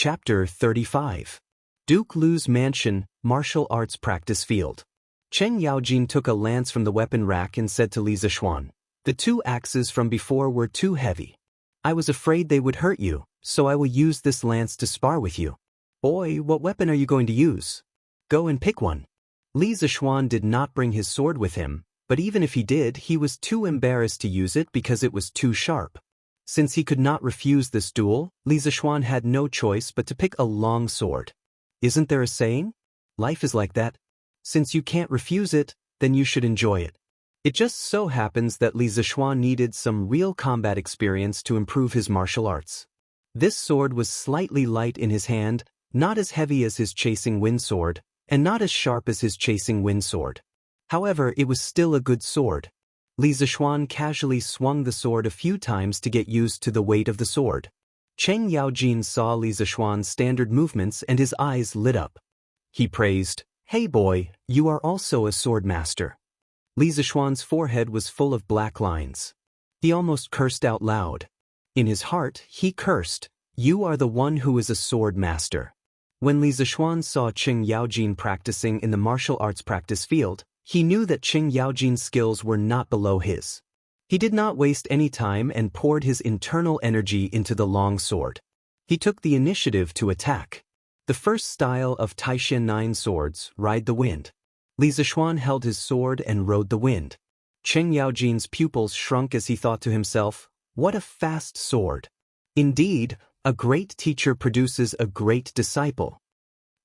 Chapter 35. Duke Lu's Mansion, Martial Arts Practice Field. Cheng Yaojin took a lance from the weapon rack and said to Li Zixuan, "The two axes from before were too heavy. I was afraid they would hurt you, so I will use this lance to spar with you." "Boy, what weapon are you going to use? Go and pick one." Li Zixuan did not bring his sword with him, but even if he did, he was too embarrassed to use it because it was too sharp. Since he could not refuse this duel, Li Zixuan had no choice but to pick a long sword. Isn't there a saying? Life is like that. Since you can't refuse it, then you should enjoy it. It just so happens that Li Zixuan needed some real combat experience to improve his martial arts. This sword was slightly light in his hand, not as heavy as his chasing wind sword, and not as sharp as his chasing wind sword. However, it was still a good sword. Li Zixuan casually swung the sword a few times to get used to the weight of the sword. Cheng Yaojin saw Li Zixuan's standard movements and his eyes lit up. He praised, "Hey boy, you are also a sword master." Li Zixuan's forehead was full of black lines. He almost cursed out loud. In his heart, he cursed, "You are the one who is a sword master." When Li Zixuan saw Cheng Yaojin practicing in the martial arts practice field, he knew that Cheng Yaojin's skills were not below his. He did not waste any time and poured his internal energy into the long sword. He took the initiative to attack. The first style of Taishan 9 swords, Ride the Wind. Li Zixuan held his sword and rode the wind. Cheng Yaojin's pupils shrunk as he thought to himself, "What a fast sword." Indeed, a great teacher produces a great disciple.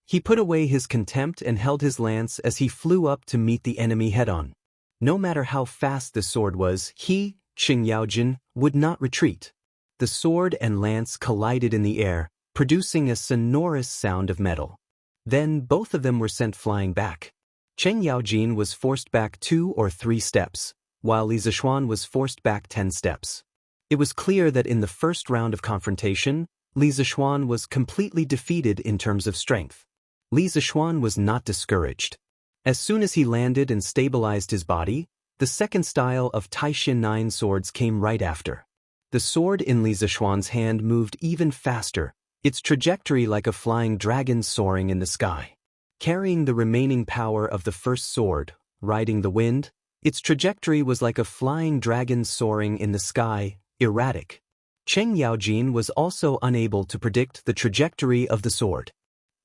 He put away his contempt and held his lance as he flew up to meet the enemy head-on. No matter how fast the sword was, he, Cheng Yaojin, would not retreat. The sword and lance collided in the air, producing a sonorous sound of metal. Then both of them were sent flying back. Cheng Yaojin was forced back 2 or 3 steps, while Li Zixuan was forced back 10 steps. It was clear that in the first round of confrontation, Li Zixuan was completely defeated in terms of strength. Li Zixuan was not discouraged. As soon as he landed and stabilized his body, the second style of Taishan 9 swords came right after. The sword in Li Zixuan's hand moved even faster, its trajectory like a flying dragon soaring in the sky. Carrying the remaining power of the first sword, Riding the Wind, its trajectory was like a flying dragon soaring in the sky, erratic. Cheng Yaojin was also unable to predict the trajectory of the sword.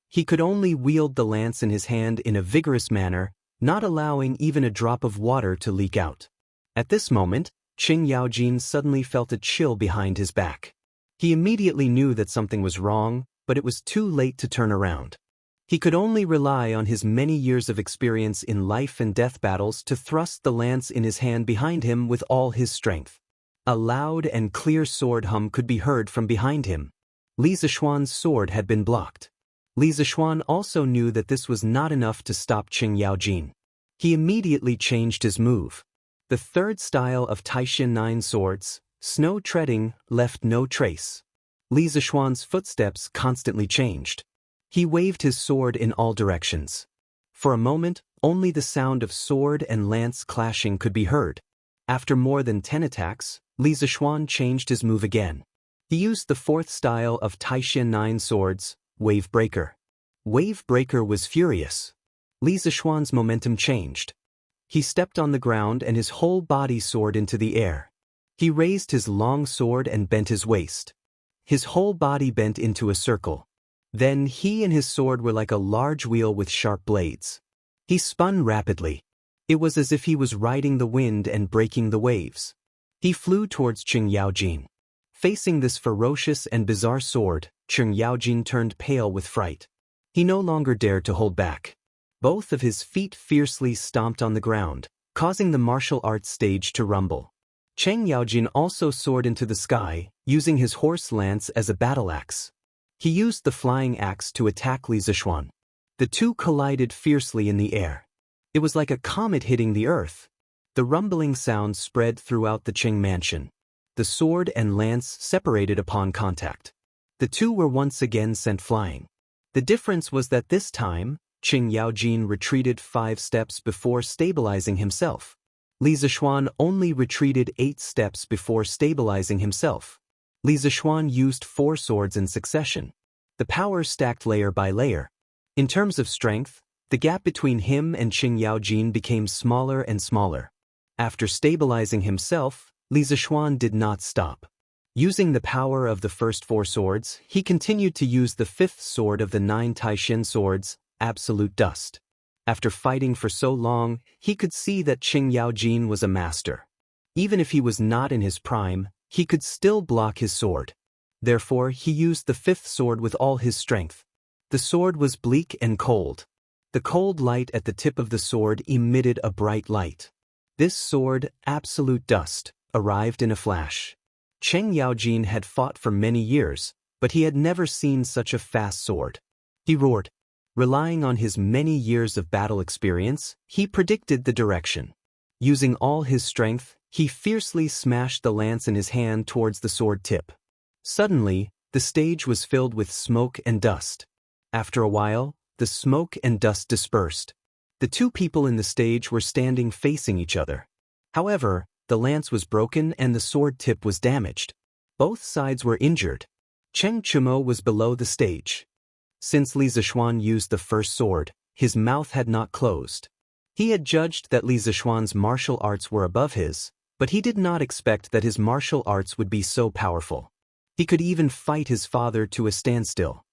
He could only wield the lance in his hand in a vigorous manner, not allowing even a drop of water to leak out. At this moment, Cheng Yaojin suddenly felt a chill behind his back. He immediately knew that something was wrong, but it was too late to turn around. He could only rely on his many years of experience in life and death battles to thrust the lance in his hand behind him with all his strength. A loud and clear sword hum could be heard from behind him. Li Zixuan's sword had been blocked. Li Zixuan also knew that this was not enough to stop Cheng Yaojin. He immediately changed his move. The third style of Taishan 9 swords, Snow Treading, left no trace. Li Zixuan's footsteps constantly changed. He waved his sword in all directions. For a moment, only the sound of sword and lance clashing could be heard. After more than 10 attacks, Li Zixuan changed his move again. He used the fourth style of Taishan 9 swords, Wave Breaker. Wave Breaker was furious. Li Zixuan's momentum changed. He stepped on the ground and his whole body soared into the air. He raised his long sword and bent his waist. His whole body bent into a circle. Then he and his sword were like a large wheel with sharp blades. He spun rapidly. It was as if he was riding the wind and breaking the waves. He flew towards Cheng Yaojin. Facing this ferocious and bizarre sword, Cheng Yaojin turned pale with fright. He no longer dared to hold back. Both of his feet fiercely stomped on the ground, causing the martial arts stage to rumble. Cheng Yaojin also soared into the sky, using his horse lance as a battle axe. He used the flying axe to attack Li Zixuan. The two collided fiercely in the air. It was like a comet hitting the earth. The rumbling sound spread throughout the Cheng mansion. The sword and lance separated upon contact. The two were once again sent flying. The difference was that this time, Cheng Yaojin retreated 5 steps before stabilizing himself. Li Zixuan only retreated 8 steps before stabilizing himself. Li Zixuan used 4 swords in succession. The power stacked layer by layer. In terms of strength, the gap between him and Qing Yaojin became smaller and smaller. After stabilizing himself, Li Zishuan did not stop. Using the power of the first 4 swords, he continued to use the 5th sword of the 9 Taishin swords, Absolute Dust. After fighting for so long, he could see that Qing Yaojin was a master. Even if he was not in his prime, he could still block his sword. Therefore, he used the 5th sword with all his strength. The sword was bleak and cold. The cold light at the tip of the sword emitted a bright light. This sword, Absolute Dust, arrived in a flash. Qing Yaojin had fought for many years, but he had never seen such a fast sword. He roared. Relying on his many years of battle experience, he predicted the direction. Using all his strength, he fiercely smashed the lance in his hand towards the sword tip. Suddenly, the stage was filled with smoke and dust. After a while, the smoke and dust dispersed. The 2 people in the stage were standing facing each other. However, the lance was broken and the sword tip was damaged. Both sides were injured. Cheng Chumo was below the stage. Since Li Zishuan used the first sword, his mouth had not closed. He had judged that Li Zishuan's martial arts were above his, but he did not expect that his martial arts would be so powerful. He could even fight his father to a standstill.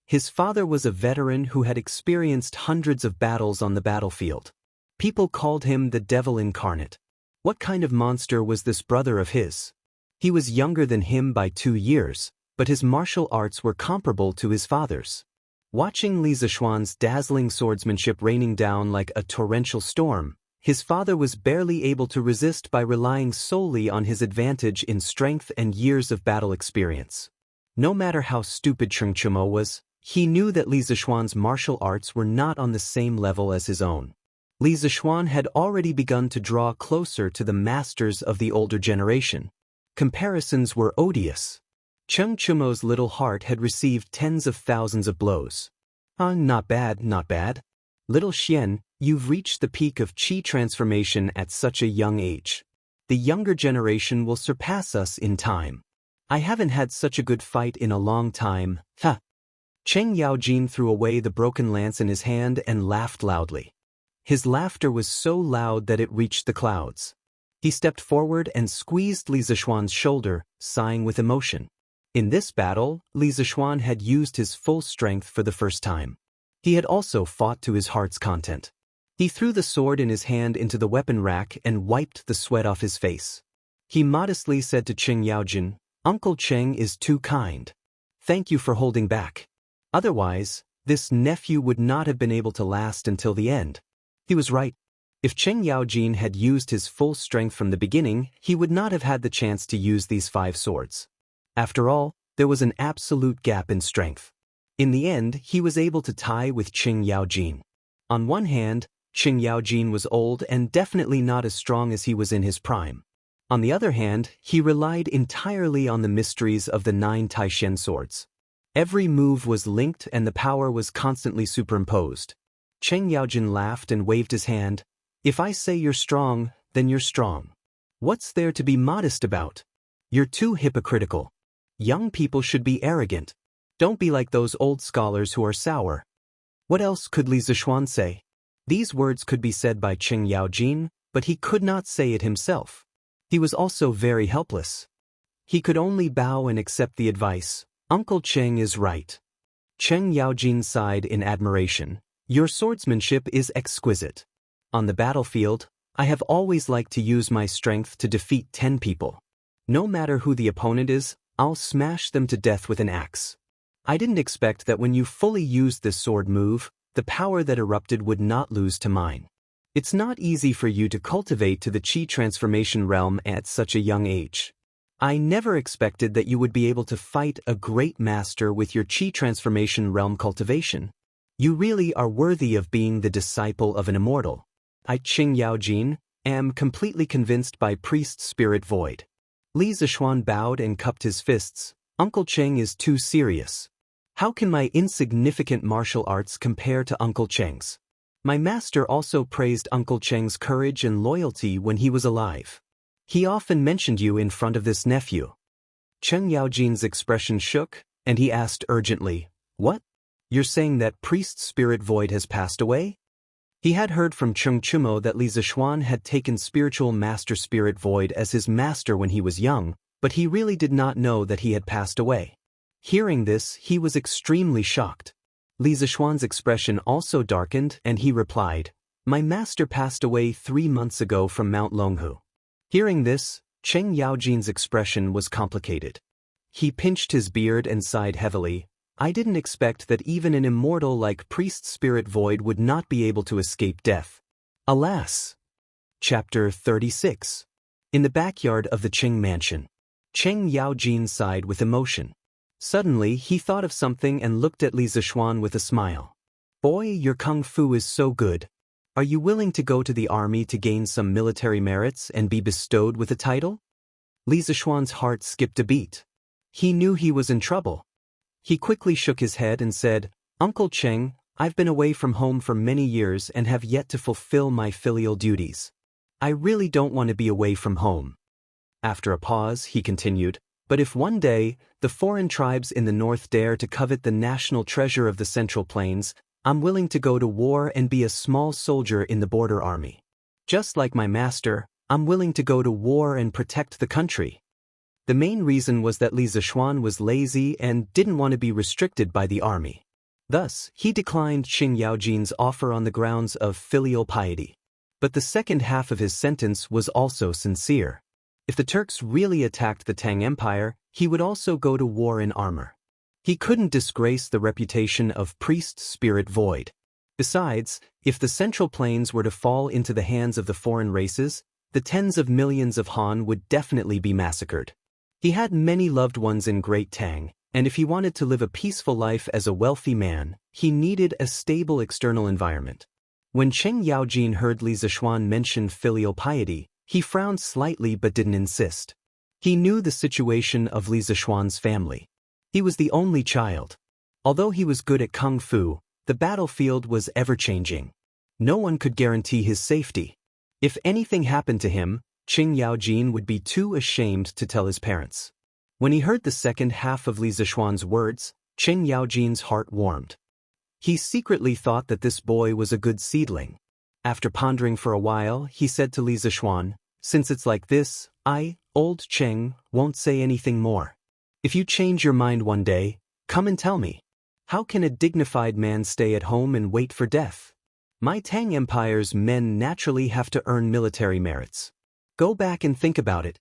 His father was a veteran who had experienced hundreds of battles on the battlefield. People called him the devil incarnate. What kind of monster was this brother of his? He was younger than him by 2 years, but his martial arts were comparable to his father's. Watching Li Zishuan's dazzling swordsmanship raining down like a torrential storm, his father was barely able to resist by relying solely on his advantage in strength and years of battle experience. No matter how stupid Cheng Chumo was, he knew that Li Zishuan's martial arts were not on the same level as his own. Li Zishuan had already begun to draw closer to the masters of the older generation. Comparisons were odious. Cheng Chumo's little heart had received tens of thousands of blows. Not bad, not bad. Little Xian, you've reached the peak of qi transformation at such a young age. The younger generation will surpass us in time. I haven't had such a good fight in a long time, ha. Cheng Yaojin threw away the broken lance in his hand and laughed loudly. His laughter was so loud that it reached the clouds. He stepped forward and squeezed Li Zishuan's shoulder, sighing with emotion. In this battle, Li Zishuan had used his full strength for the first time. He had also fought to his heart's content. He threw the sword in his hand into the weapon rack and wiped the sweat off his face. He modestly said to Qing Yaojin, "Uncle Cheng is too kind. Thank you for holding back. Otherwise, this nephew would not have been able to last until the end." He was right. If Qing Yaojin had used his full strength from the beginning, he would not have had the chance to use these 5 swords. After all, there was an absolute gap in strength. In the end, he was able to tie with Qing Yaojin. On one hand, Qing Yaojin was old and definitely not as strong as he was in his prime. On the other hand, he relied entirely on the mysteries of the 9 Taishin swords. Every move was linked and the power was constantly superimposed. Qing Yaojin laughed and waved his hand. "If I say you're strong, then you're strong. What's there to be modest about? You're too hypocritical. Young people should be arrogant. Don't be like those old scholars who are sour." What else could Li Zishuan say? These words could be said by Qing Yaojin, but he could not say it himself. He was also very helpless. He could only bow and accept the advice. Uncle Cheng is right. Qing Yaojin sighed in admiration. "Your swordsmanship is exquisite. On the battlefield, I have always liked to use my strength to defeat 10 people. No matter who the opponent is, I'll smash them to death with an axe. I didn't expect that when you fully used this sword move, the power that erupted would not lose to mine. It's not easy for you to cultivate to the qi transformation realm at such a young age. I never expected that you would be able to fight a great master with your qi transformation realm cultivation. You really are worthy of being the disciple of an immortal. I, Qing Yaojin, am completely convinced by priest spirit void." Li Zishuan bowed and cupped his fists. "Uncle Cheng is too serious. How can my insignificant martial arts compare to Uncle Cheng's? My master also praised Uncle Cheng's courage and loyalty when he was alive. He often mentioned you in front of this nephew." Cheng Yaojin's expression shook, and he asked urgently, What? You're saying that priest's spirit void has passed away? He had heard from Cheng Chumo that Li Zixuan had taken spiritual master spirit void as his master when he was young, but he really did not know that he had passed away. Hearing this, he was extremely shocked. Li Zixuan's expression also darkened and he replied, "My master passed away 3 months ago from Mount Longhu." Hearing this, Cheng Yaojin's expression was complicated. He pinched his beard and sighed heavily. I didn't expect that even an immortal like priest spirit void would not be able to escape death. Alas! Chapter 36. In the backyard of the Cheng mansion. Cheng Yaojin sighed with emotion. Suddenly, he thought of something and looked at Li Zixuan with a smile. Boy, your kung fu is so good. Are you willing to go to the army to gain some military merits and be bestowed with a title? Li Zixuan's heart skipped a beat. He knew he was in trouble. He quickly shook his head and said, Uncle Cheng, I've been away from home for many years and have yet to fulfill my filial duties. I really don't want to be away from home. After a pause, he continued, but if one day, the foreign tribes in the north dare to covet the national treasure of the Central Plains, I'm willing to go to war and be a small soldier in the border army. Just like my master, I'm willing to go to war and protect the country. The main reason was that Li Zixuan was lazy and didn't want to be restricted by the army. Thus, he declined Cheng Yaojin's offer on the grounds of filial piety. But the second half of his sentence was also sincere. If the Turks really attacked the Tang Empire, he would also go to war in armor. He couldn't disgrace the reputation of priest spirit void. Besides, if the Central Plains were to fall into the hands of the foreign races, the tens of millions of Han would definitely be massacred. He had many loved ones in Great Tang, and if he wanted to live a peaceful life as a wealthy man, he needed a stable external environment. When Cheng Yaojin heard Li Zixuan mention filial piety, he frowned slightly but didn't insist. He knew the situation of Li Zixuan's family. He was the only child. Although he was good at kung fu, the battlefield was ever-changing. No one could guarantee his safety. If anything happened to him, Cheng Yaojin would be too ashamed to tell his parents. When he heard the second half of Li Zixuan's words, Cheng Yaojin's heart warmed. He secretly thought that this boy was a good seedling. After pondering for a while, he said to Li Zixuan, since it's like this, I, old Cheng, won't say anything more. If you change your mind one day, come and tell me. How can a dignified man stay at home and wait for death? My Tang Empire's men naturally have to earn military merits. Go back and think about it.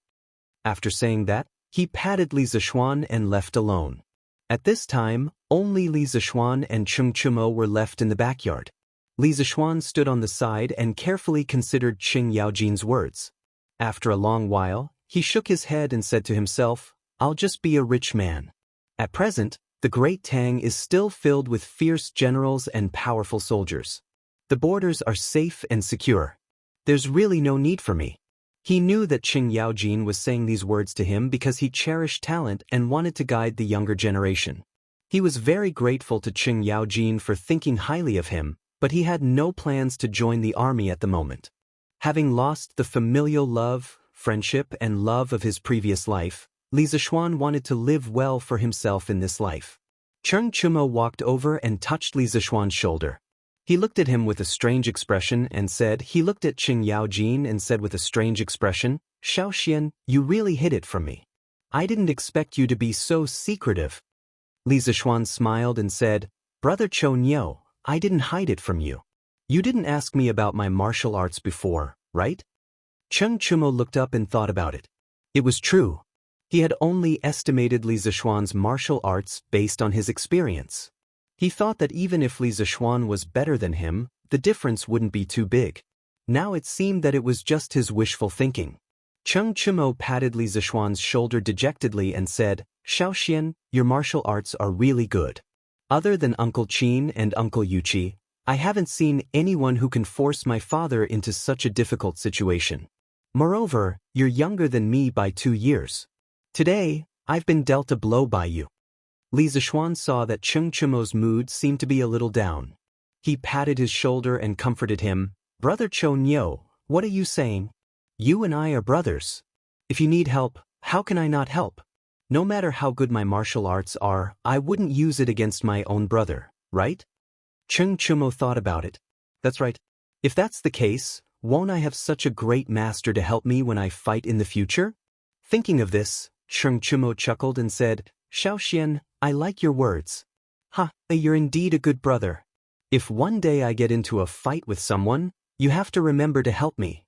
After saying that, he patted Li Zixuan and left alone. At this time, only Li Zixuan and Cheng Chumo were left in the backyard. Li Zixuan stood on the side and carefully considered Cheng Yaojin's words. After a long while, he shook his head and said to himself, I'll just be a rich man. At present, the Great Tang is still filled with fierce generals and powerful soldiers. The borders are safe and secure. There's really no need for me. He knew that Cheng Yaojin was saying these words to him because he cherished talent and wanted to guide the younger generation. He was very grateful to Cheng Yaojin for thinking highly of him, but he had no plans to join the army at the moment. Having lost the familial love, friendship, and love of his previous life, Li Zixuan wanted to live well for himself in this life. Cheng Chumo walked over and touched Li Zixuan's shoulder. He looked at him with a strange expression and said, he looked at Cheng Yaojin and said with a strange expression, Shaoxian, you really hid it from me. I didn't expect you to be so secretive. Li Zixuan smiled and said, Brother Chou Niu, I didn't hide it from you. You didn't ask me about my martial arts before, right? Cheng Chumo looked up and thought about it. It was true. He had only estimated Li Zixuan's martial arts based on his experience. He thought that even if Li Zixuan was better than him, the difference wouldn't be too big. Now it seemed that it was just his wishful thinking. Cheng Chumo patted Li Zixuan's shoulder dejectedly and said, Shaoxian, your martial arts are really good. Other than Uncle Qin and Uncle Yuqi, I haven't seen anyone who can force my father into such a difficult situation. Moreover, you're younger than me by 2 years. Today, I've been dealt a blow by you. Li Zixuan saw that Cheng Chumo's mood seemed to be a little down. He patted his shoulder and comforted him. Brother Chou Niu, what are you saying? You and I are brothers. If you need help, how can I not help? No matter how good my martial arts are, I wouldn't use it against my own brother, right? Cheng Chumo thought about it. That's right. If that's the case, won't I have such a great master to help me when I fight in the future? Thinking of this, Cheng Chumo chuckled and said, Xiaoxian, I like your words. Ha, you're indeed a good brother. If one day I get into a fight with someone, you have to remember to help me.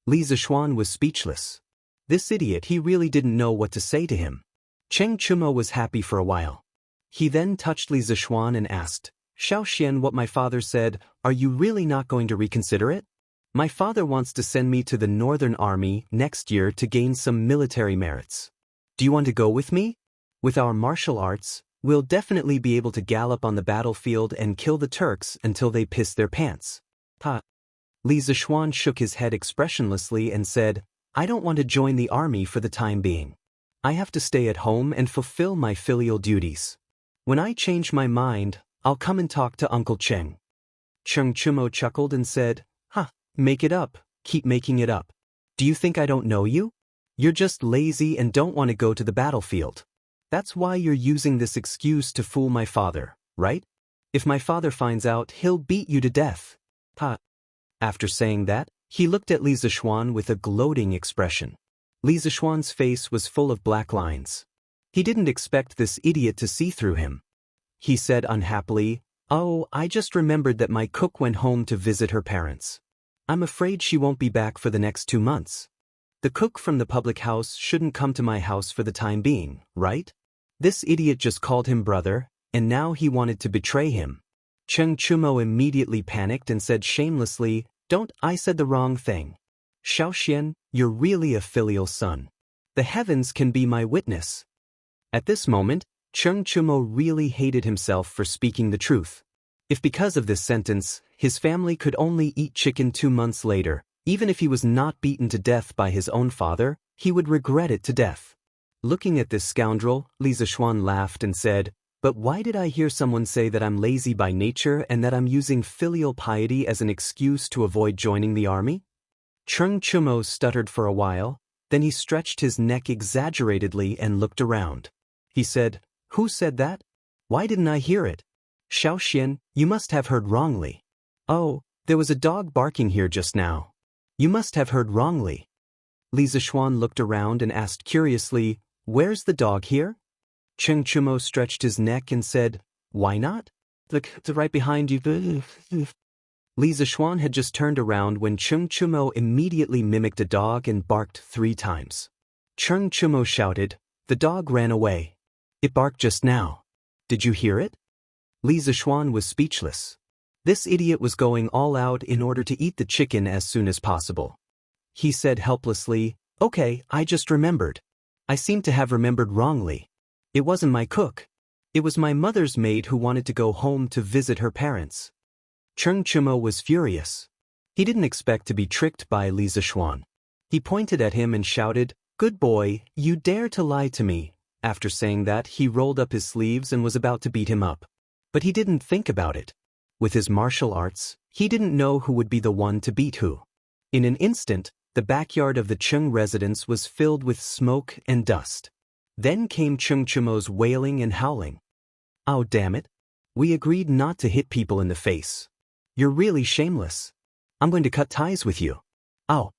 Li Zishuan was speechless. This idiot, he really didn't know what to say to him. Cheng Chumo was happy for a while. He then touched Li Zishuan and asked, Xiaoxian, what my father said, are you really not going to reconsider it? My father wants to send me to the Northern Army next year to gain some military merits. Do you want to go with me? With our martial arts, we'll definitely be able to gallop on the battlefield and kill the Turks until they piss their pants. Ha! Li Zishuan shook his head expressionlessly and said, I don't want to join the army for the time being. I have to stay at home and fulfill my filial duties. When I change my mind, I'll come and talk to Uncle Cheng. Cheng Chumo chuckled and said, make it up, keep making it up. Do you think I don't know you? You're just lazy and don't want to go to the battlefield. That's why you're using this excuse to fool my father, right? If my father finds out, he'll beat you to death. Ha! After saying that, he looked at Li Zishuan with a gloating expression. Li Zishuan's face was full of black lines. He didn't expect this idiot to see through him. He said unhappily, Oh, I just remembered that my cook went home to visit her parents. I'm afraid she won't be back for the next 2 months. The cook from the public house shouldn't come to my house for the time being, right? This idiot just called him brother, and now he wanted to betray him. Cheng Chumo immediately panicked and said shamelessly, Don't, I said the wrong thing. Xiaoxian, you're really a filial son. The heavens can be my witness. At this moment, Cheng Chumo really hated himself for speaking the truth. If because of this sentence, his family could only eat chicken 2 months later, even if he was not beaten to death by his own father, he would regret it to death. Looking at this scoundrel, Li Zishuan laughed and said, But why did I hear someone say that I'm lazy by nature and that I'm using filial piety as an excuse to avoid joining the army? Cheng Chumo stuttered for a while, then he stretched his neck exaggeratedly and looked around. He said, Who said that? Why didn't I hear it? Xiaoxian, you must have heard wrongly. Oh, there was a dog barking here just now. You must have heard wrongly. Li Zishuan looked around and asked curiously, Where's the dog here? Cheng Chumo stretched his neck and said, Why not? Look, it's right behind you. Li Zishuan had just turned around when Cheng Chumo immediately mimicked a dog and barked 3 times. Cheng Chumo shouted, The dog ran away. It barked just now. Did you hear it? Li Zishuan was speechless. This idiot was going all out in order to eat the chicken as soon as possible. He said helplessly, Okay, I just remembered. I seem to have remembered wrongly. It wasn't my cook. It was my mother's maid who wanted to go home to visit her parents. Cheng Chumo was furious. He didn't expect to be tricked by Li Zishuan. He pointed at him and shouted, Good boy, you dare to lie to me. After saying that, he rolled up his sleeves and was about to beat him up. But he didn't think about it. With his martial arts, he didn't know who would be the one to beat who. In an instant, the backyard of the Cheng residence was filled with smoke and dust. Then came Cheng Chumo's wailing and howling. Oh, damn it. We agreed not to hit people in the face. You're really shameless. I'm going to cut ties with you. Oh.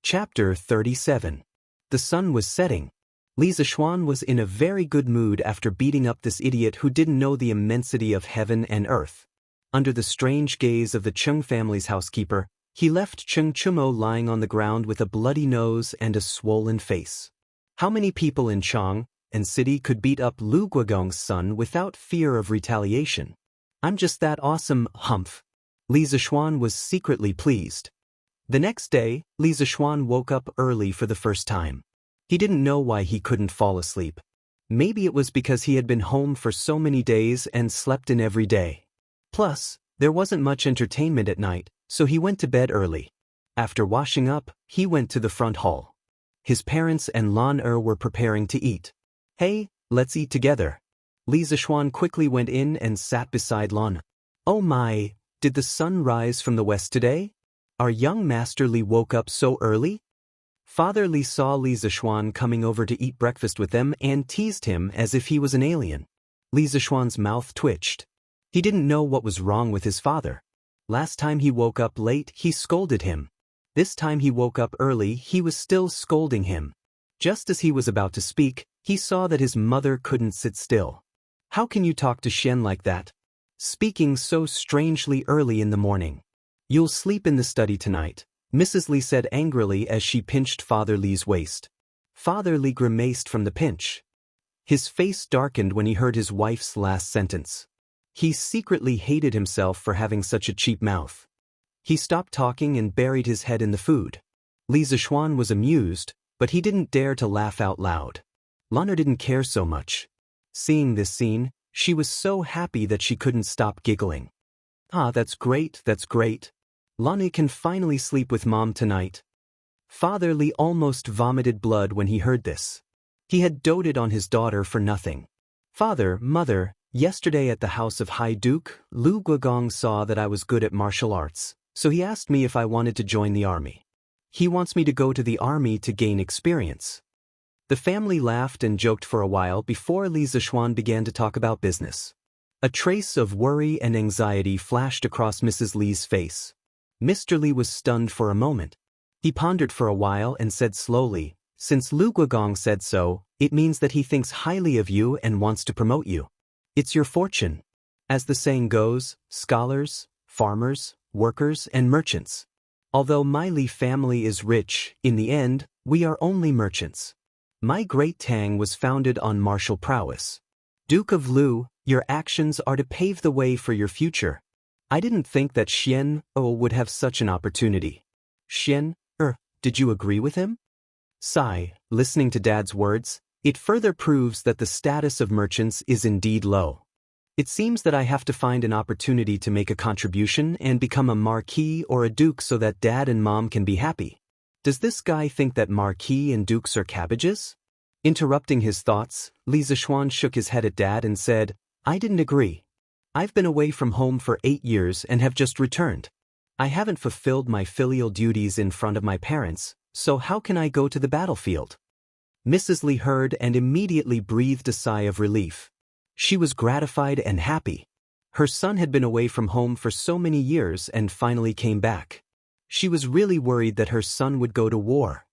Chapter 37. The sun was setting. Li Zishuan was in a very good mood after beating up this idiot who didn't know the immensity of heaven and earth. Under the strange gaze of the Cheng family's housekeeper, he left Cheng Chumo lying on the ground with a bloody nose and a swollen face. How many people in Chang and city could beat up Lu Guogong's son without fear of retaliation? I'm just that awesome, humph. Li Zishuan was secretly pleased. The next day, Li Zishuan woke up early for the first time. He didn't know why he couldn't fall asleep. Maybe it was because he had been home for so many days and slept in every day. Plus, there wasn't much entertainment at night, so he went to bed early. After washing up, he went to the front hall. His parents and Lan were preparing to eat. Hey, let's eat together. Li Zishuan quickly went in and sat beside Lan. Oh my, did the sun rise from the west today? Our young master Li woke up so early? Father Li saw Li Zishuan coming over to eat breakfast with them and teased him as if he was an alien. Li Zishuan's mouth twitched. He didn't know what was wrong with his father. Last time he woke up late, he scolded him. This time he woke up early, he was still scolding him. Just as he was about to speak, he saw that his mother couldn't sit still. How can you talk to Xian like that? Speaking so strangely early in the morning. You'll sleep in the study tonight, Mrs. Li said angrily as she pinched Father Li's waist. Father Li grimaced from the pinch. His face darkened when he heard his wife's last sentence. He secretly hated himself for having such a cheap mouth. He stopped talking and buried his head in the food. Li Zishuan was amused, but he didn't dare to laugh out loud. Lana didn't care so much. Seeing this scene, she was so happy that she couldn't stop giggling. Ah, that's great, that's great. Lana can finally sleep with Mom tonight. Father Li almost vomited blood when he heard this. He had doted on his daughter for nothing. Father, Mother, yesterday at the house of High Duke, Lu Guogong saw that I was good at martial arts, so he asked me if I wanted to join the army. He wants me to go to the army to gain experience. The family laughed and joked for a while before Li Zishuan began to talk about business. A trace of worry and anxiety flashed across Mrs. Li's face. Mr. Li was stunned for a moment. He pondered for a while and said slowly, "Since Lu Guogong said so, it means that he thinks highly of you and wants to promote you. It's your fortune. As the saying goes, scholars, farmers, workers, and merchants. Although my Li family is rich, in the end, we are only merchants. My great Tang was founded on martial prowess. Duke of Lu, your actions are to pave the way for your future. I didn't think that Xian would have such an opportunity." Xian, did you agree with him? Sigh, listening to Dad's words, it further proves that the status of merchants is indeed low. It seems that I have to find an opportunity to make a contribution and become a marquis or a duke so that Dad and Mom can be happy. Does this guy think that marquis and dukes are cabbages? Interrupting his thoughts, Li Zishuan shook his head at Dad and said, "I didn't agree. I've been away from home for 8 years and have just returned. I haven't fulfilled my filial duties in front of my parents, so how can I go to the battlefield?" Mrs. Li heard and immediately breathed a sigh of relief. She was gratified and happy. Her son had been away from home for so many years and finally came back. She was really worried that her son would go to war.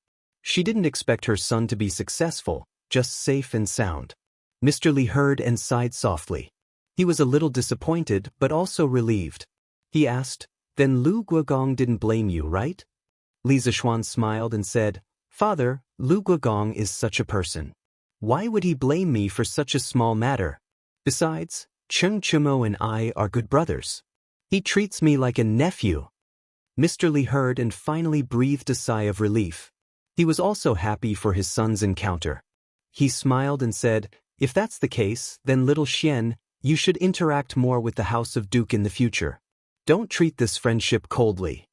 She didn't expect her son to be successful, just safe and sound. Mr. Li heard and sighed softly. He was a little disappointed but also relieved. He asked, "Then Lu Guogong didn't blame you, right?" Li Zishuan smiled and said, "Father, Lu Guogong is such a person. Why would he blame me for such a small matter? Besides, Cheng Chumo and I are good brothers. He treats me like a nephew." Mr. Li heard and finally breathed a sigh of relief. He was also happy for his son's encounter. He smiled and said, "If that's the case, then little Xian, you should interact more with the House of Duke in the future. Don't treat this friendship coldly."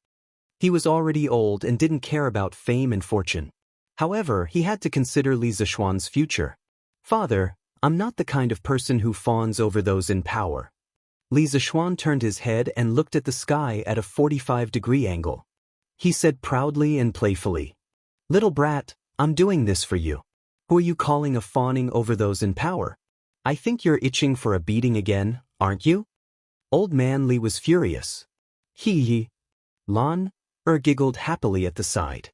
He was already old and didn't care about fame and fortune. However, he had to consider Li Zishuan's future. "Father, I'm not the kind of person who fawns over those in power." Li Zishuan turned his head and looked at the sky at a 45-degree angle. He said proudly and playfully, "Little brat, I'm doing this for you. Who are you calling a fawning over those in power? I think you're itching for a beating again, aren't you?" Old man Li was furious. Hee. Lan giggled happily at the side.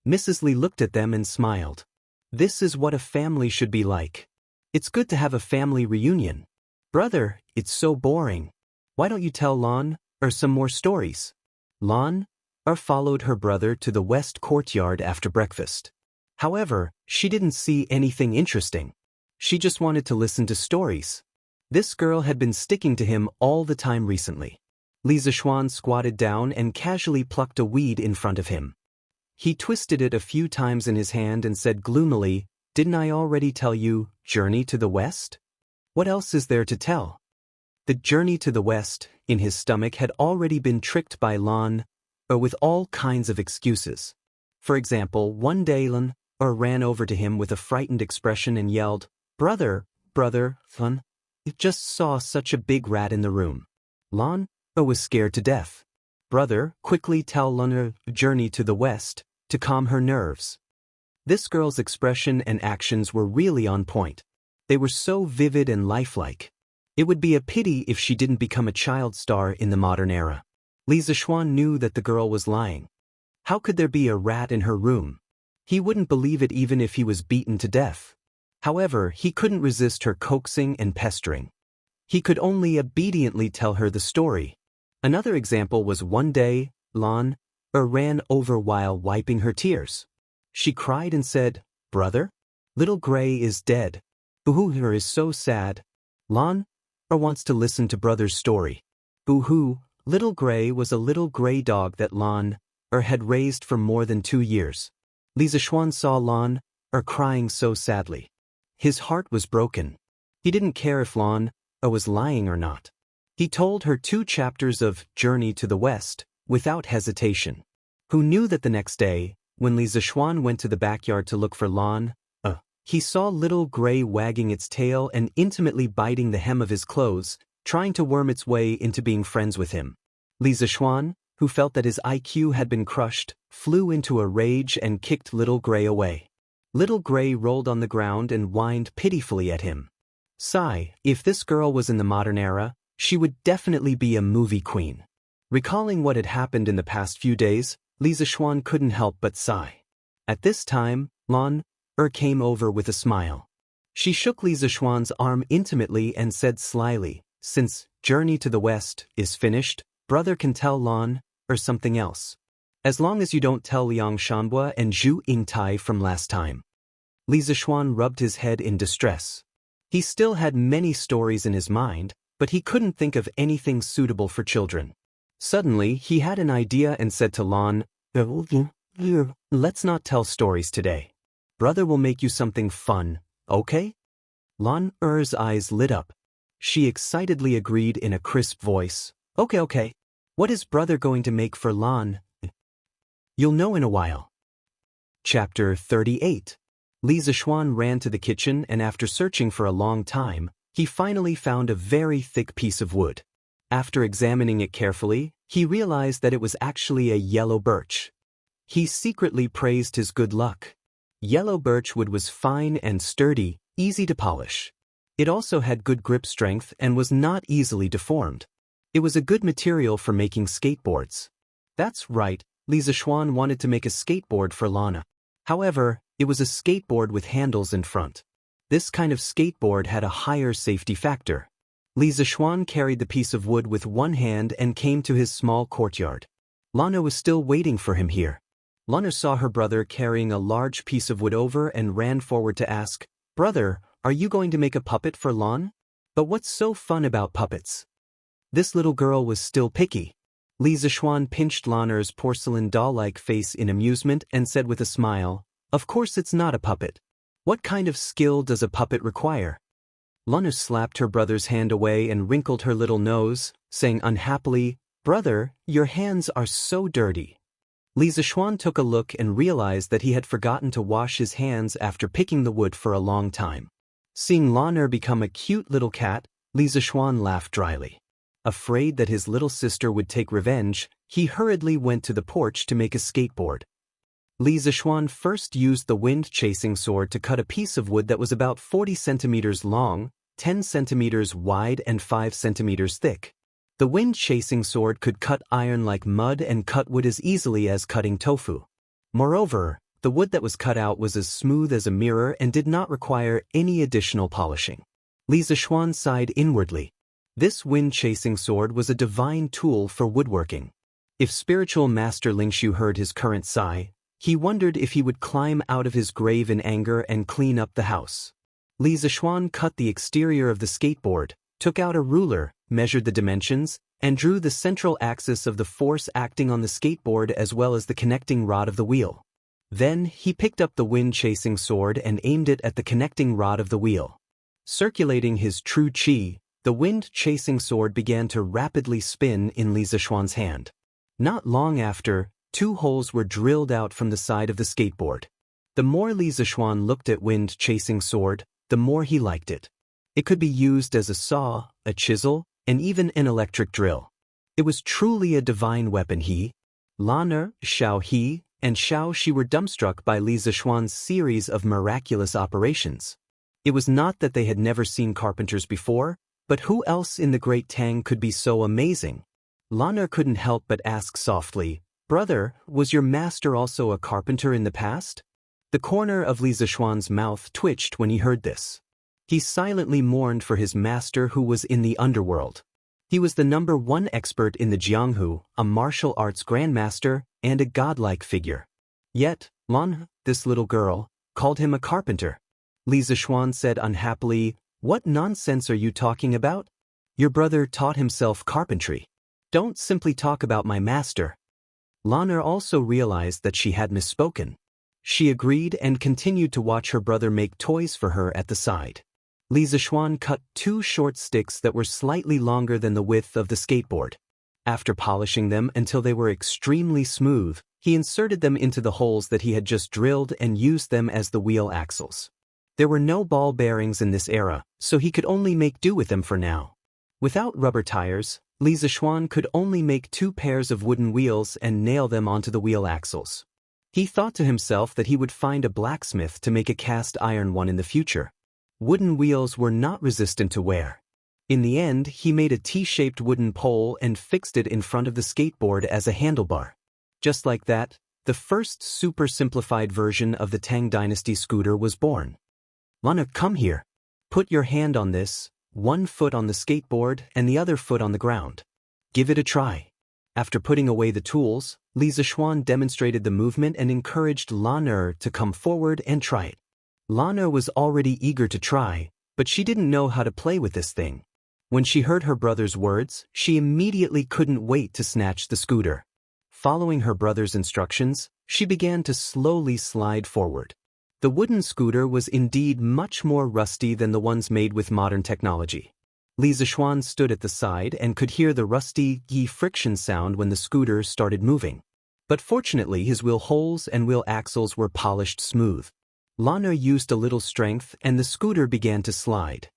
Mrs. Li looked at them and smiled. This is what a family should be like. It's good to have a family reunion. Brother, it's so boring. Why don't you tell Lan some more stories? Lan followed her brother to the west courtyard after breakfast. However, she didn't see anything interesting. She just wanted to listen to stories. This girl had been sticking to him all the time recently. Li Zishuan squatted down and casually plucked a weed in front of him. He twisted it a few times in his hand and said gloomily, "Didn't I already tell you, journey to the west? What else is there to tell?" The journey to the west, in his stomach, had already been tricked by Lan, with all kinds of excuses. For example, one day Lan ran over to him with a frightened expression and yelled, Brother, Lan, I just saw such a big rat in the room." Lan was scared to death. "Brother, quickly tell Lan journey to the west, to calm her nerves." This girl's expression and actions were really on point. They were so vivid and lifelike. It would be a pity if she didn't become a child star in the modern era. Li Zishuan knew that the girl was lying. How could there be a rat in her room? He wouldn't believe it even if he was beaten to death. However, he couldn't resist her coaxing and pestering. He could only obediently tell her the story. Another example was one day, Lan ran over while wiping her tears. She cried and said, "Brother? Little Gray is dead. Boo-hoo is so sad." Lan wants to listen to brother's story. Boo-hoo, Little Gray was a little gray dog that Lan had raised for more than 2 years. Li Zishuan saw Lan crying so sadly. His heart was broken. He didn't care if Lan was lying or not. He told her 2 chapters of Journey to the West without hesitation. Who knew that the next day, when Li Zishuan went to the backyard to look for Lan, he saw Little Gray wagging its tail and intimately biting the hem of his clothes, trying to worm its way into being friends with him. Li Zishuan, who felt that his IQ had been crushed, flew into a rage and kicked Little Gray away. Little Gray rolled on the ground and whined pitifully at him. Sigh, if this girl was in the modern era, she would definitely be a movie queen. Recalling what had happened in the past few days, Li Zishuan couldn't help but sigh. At this time, Lan came over with a smile. She shook Li Zishuan's arm intimately and said slyly, "Since Journey to the West is finished, brother can tell Lan something else. As long as you don't tell Liang Shanbua and Zhu Yingtai from last time." Li Zishuan rubbed his head in distress. He still had many stories in his mind, but he couldn't think of anything suitable for children. Suddenly, he had an idea and said to Lan, "Let's not tell stories today. Brother will make you something fun, okay?" Lan's eyes lit up. She excitedly agreed in a crisp voice, Okay. What is brother going to make for Lan?" "You'll know in a while." Chapter 38. Li Zishuan ran to the kitchen and after searching for a long time, he finally found a very thick piece of wood. After examining it carefully, he realized that it was actually a yellow birch. He secretly praised his good luck. Yellow birch wood was fine and sturdy, easy to polish. It also had good grip strength and was not easily deformed. It was a good material for making skateboards. That's right, Li Zishuan wanted to make a skateboard for Lana. However, it was a skateboard with handles in front. This kind of skateboard had a higher safety factor. Li Zishuan carried the piece of wood with one hand and came to his small courtyard. Lana was still waiting for him here. Lana saw her brother carrying a large piece of wood over and ran forward to ask, "Brother, are you going to make a puppet for Lan? But what's so fun about puppets?" This little girl was still picky. Li Zishuan pinched Lana's porcelain doll-like face in amusement and said with a smile, "Of course it's not a puppet. What kind of skill does a puppet require?" Lana slapped her brother's hand away and wrinkled her little nose, saying unhappily, "Brother, your hands are so dirty." Li Zishuan took a look and realized that he had forgotten to wash his hands after picking the wood for a long time. Seeing Lana become a cute little cat, Li Zishuan laughed dryly. Afraid that his little sister would take revenge, he hurriedly went to the porch to make a skateboard. Li Zishuan first used the wind-chasing sword to cut a piece of wood that was about 40 centimeters long, 10 centimeters wide and 5 centimeters thick. The wind-chasing sword could cut iron like mud and cut wood as easily as cutting tofu. Moreover, the wood that was cut out was as smooth as a mirror and did not require any additional polishing. Li Zishuan sighed inwardly. This wind-chasing sword was a divine tool for woodworking. If spiritual master Lingshu heard his current sigh, he wondered if he would climb out of his grave in anger and clean up the house. Li Zishuan cut the exterior of the skateboard, took out a ruler, measured the dimensions, and drew the central axis of the force acting on the skateboard as well as the connecting rod of the wheel. Then, he picked up the wind-chasing sword and aimed it at the connecting rod of the wheel. Circulating his true chi, the wind-chasing sword began to rapidly spin in Li Zishuan's hand. Not long after, 2 holes were drilled out from the side of the skateboard. The more Li Zishuan looked at wind-chasing sword, the more he liked it. It could be used as a saw, a chisel, and even an electric drill. It was truly a divine weapon. Lana, Xiao He, and Xiaoxi were dumbstruck by Li Zixuan's series of miraculous operations. It was not that they had never seen carpenters before, but who else in the Great Tang could be so amazing? Lan couldn't help but ask softly, "Brother, was your master also a carpenter in the past?" The corner of Li Zixuan's mouth twitched when he heard this. He silently mourned for his master who was in the underworld. He was the #1 expert in the Jianghu, a martial arts grandmaster, and a godlike figure. Yet, Lan, this little girl, called him a carpenter. Li Zixuan said unhappily, "What nonsense are you talking about? Your brother taught himself carpentry. Don't simply talk about my master." Lan also realized that she had misspoken. She agreed and continued to watch her brother make toys for her at the side. Li Zixuan cut 2 short sticks that were slightly longer than the width of the skateboard. After polishing them until they were extremely smooth, he inserted them into the holes that he had just drilled and used them as the wheel axles. There were no ball bearings in this era, so he could only make do with them for now. Without rubber tires, Li Zixuan could only make 2 pairs of wooden wheels and nail them onto the wheel axles. He thought to himself that he would find a blacksmith to make a cast iron one in the future. Wooden wheels were not resistant to wear. In the end, he made a T-shaped wooden pole and fixed it in front of the skateboard as a handlebar. Just like that, the first super simplified version of the Tang Dynasty scooter was born. "Lan, come here. Put your hand on this, 1 foot on the skateboard and the other foot on the ground. Give it a try." After putting away the tools, Li Zixuan demonstrated the movement and encouraged Lan to come forward and try it. Lan was already eager to try, but she didn't know how to play with this thing. When she heard her brother's words, she immediately couldn't wait to snatch the scooter. Following her brother's instructions, she began to slowly slide forward. The wooden scooter was indeed much more rusty than the ones made with modern technology. Li Zixuan stood at the side and could hear the rusty friction sound when the scooter started moving. But fortunately his wheel holes and wheel axles were polished smooth. Lan used a little strength and the scooter began to slide.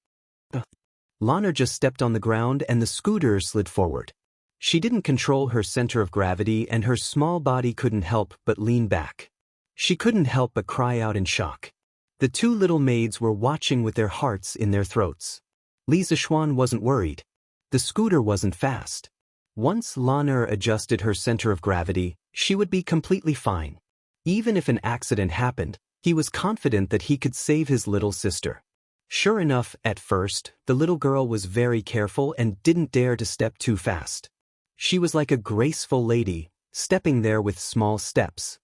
Lan just stepped on the ground and the scooter slid forward. She didn't control her center of gravity and her small body couldn't help but lean back. She couldn't help but cry out in shock. The 2 little maids were watching with their hearts in their throats. Li Zixuan wasn't worried. The scooter wasn't fast. Once Lan adjusted her center of gravity, she would be completely fine. Even if an accident happened, he was confident that he could save his little sister. Sure enough, at first, the little girl was very careful and didn't dare to step too fast. She was like a graceful lady, stepping there with small steps.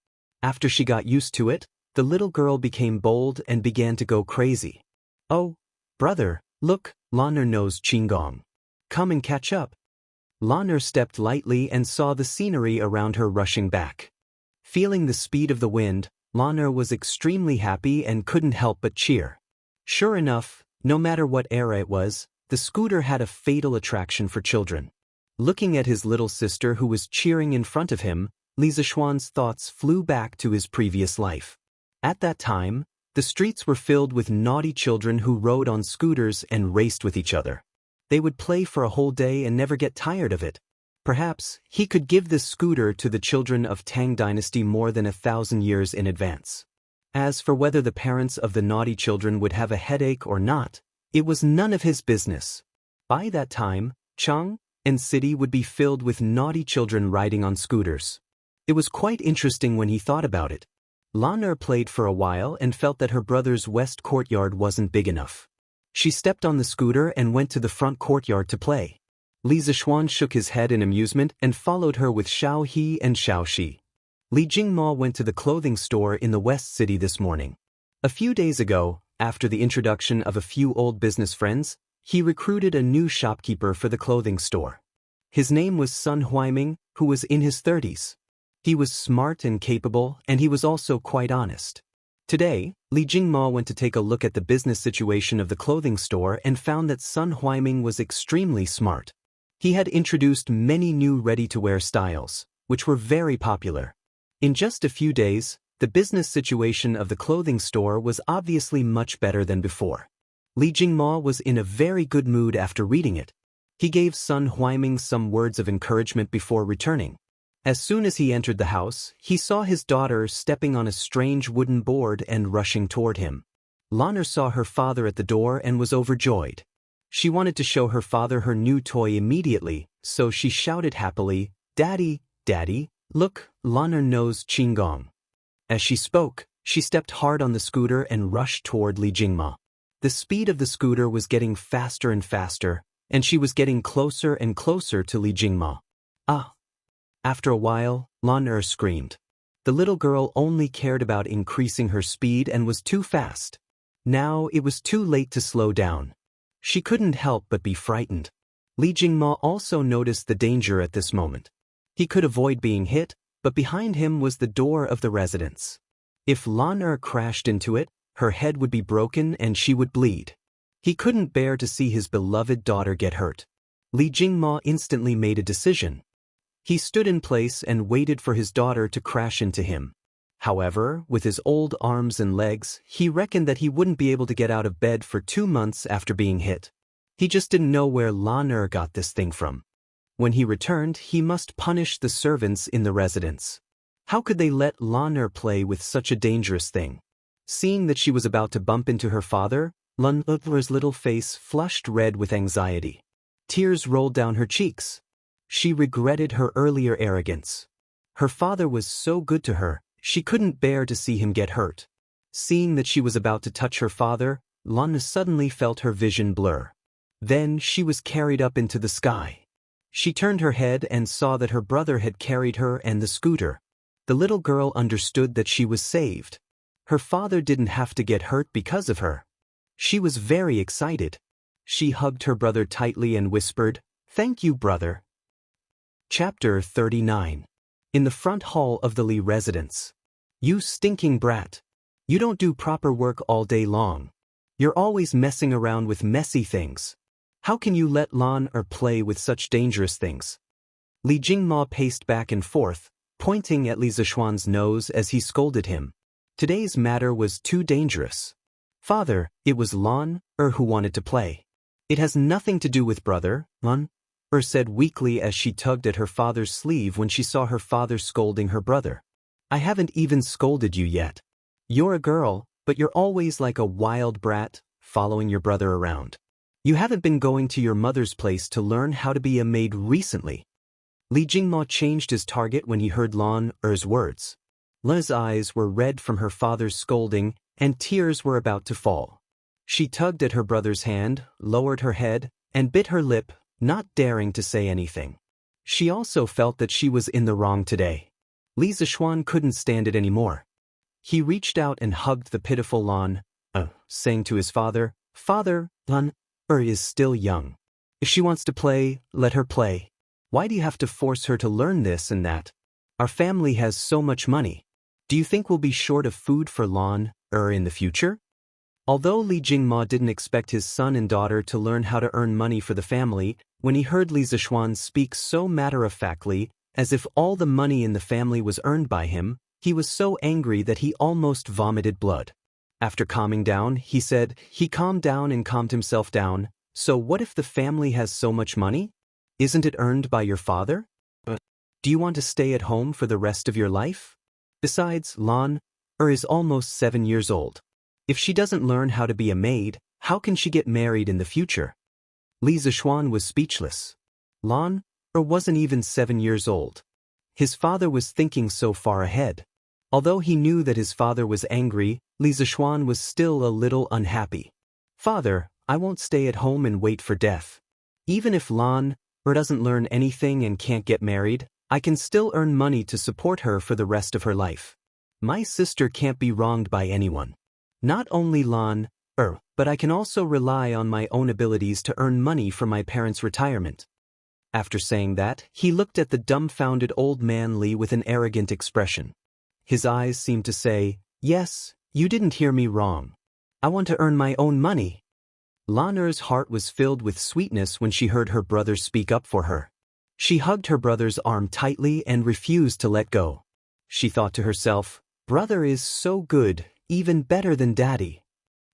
After she got used to it, the little girl became bold and began to go crazy. "Oh, brother, look, Lan knows Qinggong. Come and catch up." Lan stepped lightly and saw the scenery around her rushing back. Feeling the speed of the wind, Lan was extremely happy and couldn't help but cheer. Sure enough, no matter what era it was, the scooter had a fatal attraction for children. Looking at his little sister who was cheering in front of him, Li Zixuan's thoughts flew back to his previous life. At that time, the streets were filled with naughty children who rode on scooters and raced with each other. They would play for a whole day and never get tired of it. Perhaps he could give this scooter to the children of Tang Dynasty more than 1,000 years in advance. As for whether the parents of the naughty children would have a headache or not, it was none of his business. By that time, Chang and city would be filled with naughty children riding on scooters. It was quite interesting when he thought about it. Lan played for a while and felt that her brother's west courtyard wasn't big enough. She stepped on the scooter and went to the front courtyard to play. Li Zixuan shook his head in amusement and followed her with Xiao He and Xiaoxi. Li Jingmo went to the clothing store in the West City this morning. A few days ago, after the introduction of a few old business friends, he recruited a new shopkeeper for the clothing store. His name was Sun Huaiming, who was in his 30s. He was smart and capable, and he was also quite honest. Today, Li Jingmo went to take a look at the business situation of the clothing store and found that Sun Huaiming was extremely smart. He had introduced many new ready-to-wear styles, which were very popular. In just a few days, the business situation of the clothing store was obviously much better than before. Li Jingmo was in a very good mood after reading it. He gave Sun Huaiming some words of encouragement before returning. As soon as he entered the house, he saw his daughter stepping on a strange wooden board and rushing toward him. Lan saw her father at the door and was overjoyed. She wanted to show her father her new toy immediately, so she shouted happily, "Daddy, Daddy, look, Lan knows Qinggong." As she spoke, she stepped hard on the scooter and rushed toward Li Jingma. The speed of the scooter was getting faster and faster, and she was getting closer and closer to Li Jingma. Ah! After a while, Lan screamed. The little girl only cared about increasing her speed and was too fast. Now it was too late to slow down. She couldn't help but be frightened. Li Jingma also noticed the danger at this moment. He could avoid being hit, but behind him was the door of the residence. If Lan crashed into it, her head would be broken and she would bleed. He couldn't bear to see his beloved daughter get hurt. Li Jingma instantly made a decision. He stood in place and waited for his daughter to crash into him. However, with his old arms and legs, he reckoned that he wouldn't be able to get out of bed for 2 months after being hit. He just didn't know where Lan got this thing from. When he returned, he must punish the servants in the residence. How could they let Lan play with such a dangerous thing? Seeing that she was about to bump into her father, Lan's little face flushed red with anxiety. Tears rolled down her cheeks. She regretted her earlier arrogance. Her father was so good to her, she couldn't bear to see him get hurt. Seeing that she was about to touch her father, Lan suddenly felt her vision blur. Then she was carried up into the sky. She turned her head and saw that her brother had carried her and the scooter. The little girl understood that she was saved. Her father didn't have to get hurt because of her. She was very excited. She hugged her brother tightly and whispered, "Thank you, brother." Chapter 39. In the front hall of the Li residence. "You stinking brat. You don't do proper work all day long. You're always messing around with messy things. How can you let Lan play with such dangerous things?" Li Jingma paced back and forth, pointing at Li Zishuan's nose as he scolded him. Today's matter was too dangerous. "Father, it was Lan who wanted to play. It has nothing to do with brother, Lan," said weakly as she tugged at her father's sleeve when she saw her father scolding her brother. "I haven't even scolded you yet. You're a girl, but you're always like a wild brat, following your brother around. You haven't been going to your mother's place to learn how to be a maid recently." Li Jingma changed his target when he heard Lan's words. Lan's eyes were red from her father's scolding, and tears were about to fall. She tugged at her brother's hand, lowered her head, and bit her lip, not daring to say anything. She also felt that she was in the wrong today. Li Zishuan couldn't stand it anymore. He reached out and hugged the pitiful Lan, saying to his father, "Father, Lan is still young. If she wants to play, let her play. Why do you have to force her to learn this and that? Our family has so much money. Do you think we'll be short of food for Lan in the future?" Although Li Jingma didn't expect his son and daughter to learn how to earn money for the family, when he heard Li Zishuan speak so matter-of-factly, as if all the money in the family was earned by him, he was so angry that he almost vomited blood. After calming down, he said, he calmed down and calmed himself down, "So what if the family has so much money? Isn't it earned by your father? Do you want to stay at home for the rest of your life? Besides, Lan is almost 7 years old. If she doesn't learn how to be a maid, how can she get married in the future?" Li Zishuan was speechless. Lan wasn't even 7 years old. His father was thinking so far ahead. Although he knew that his father was angry, Li Zishuan was still a little unhappy. "Father, I won't stay at home and wait for death. Even if Lan doesn't learn anything and can't get married, I can still earn money to support her for the rest of her life. My sister can't be wronged by anyone. Not only Lan, but I can also rely on my own abilities to earn money for my parents' retirement." After saying that, he looked at the dumbfounded old man Li with an arrogant expression. His eyes seemed to say, "Yes, you didn't hear me wrong. I want to earn my own money." Lan's heart was filled with sweetness when she heard her brother speak up for her. She hugged her brother's arm tightly and refused to let go. She thought to herself, "Brother is so good, even better than Daddy."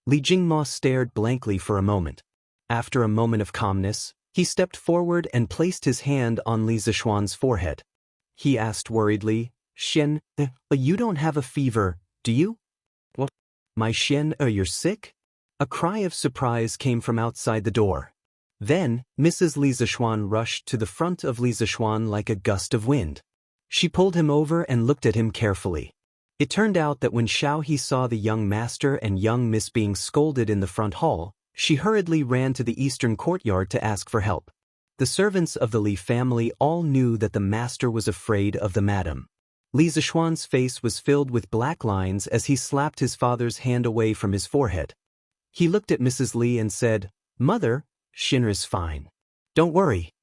Li Jingma stared blankly for a moment. After a moment of calmness, he stepped forward and placed his hand on Li Zishuan's forehead. he asked worriedly. Xian, you don't have a fever, do you? What? My Xian, you're sick? A cry of surprise came from outside the door. Then, Mrs. Li Zishuan rushed to the front of Li Zishuan like a gust of wind. She pulled him over and looked at him carefully. It turned out that when Xiao He saw the young master and young miss being scolded in the front hall, she hurriedly ran to the eastern courtyard to ask for help. The servants of the Li family all knew that the master was afraid of the madam. Li Zishuan's face was filled with black lines as he slapped his father's hand away from his forehead. He looked at Mrs. Li and said, "Mother, Shinra is fine. Don't worry."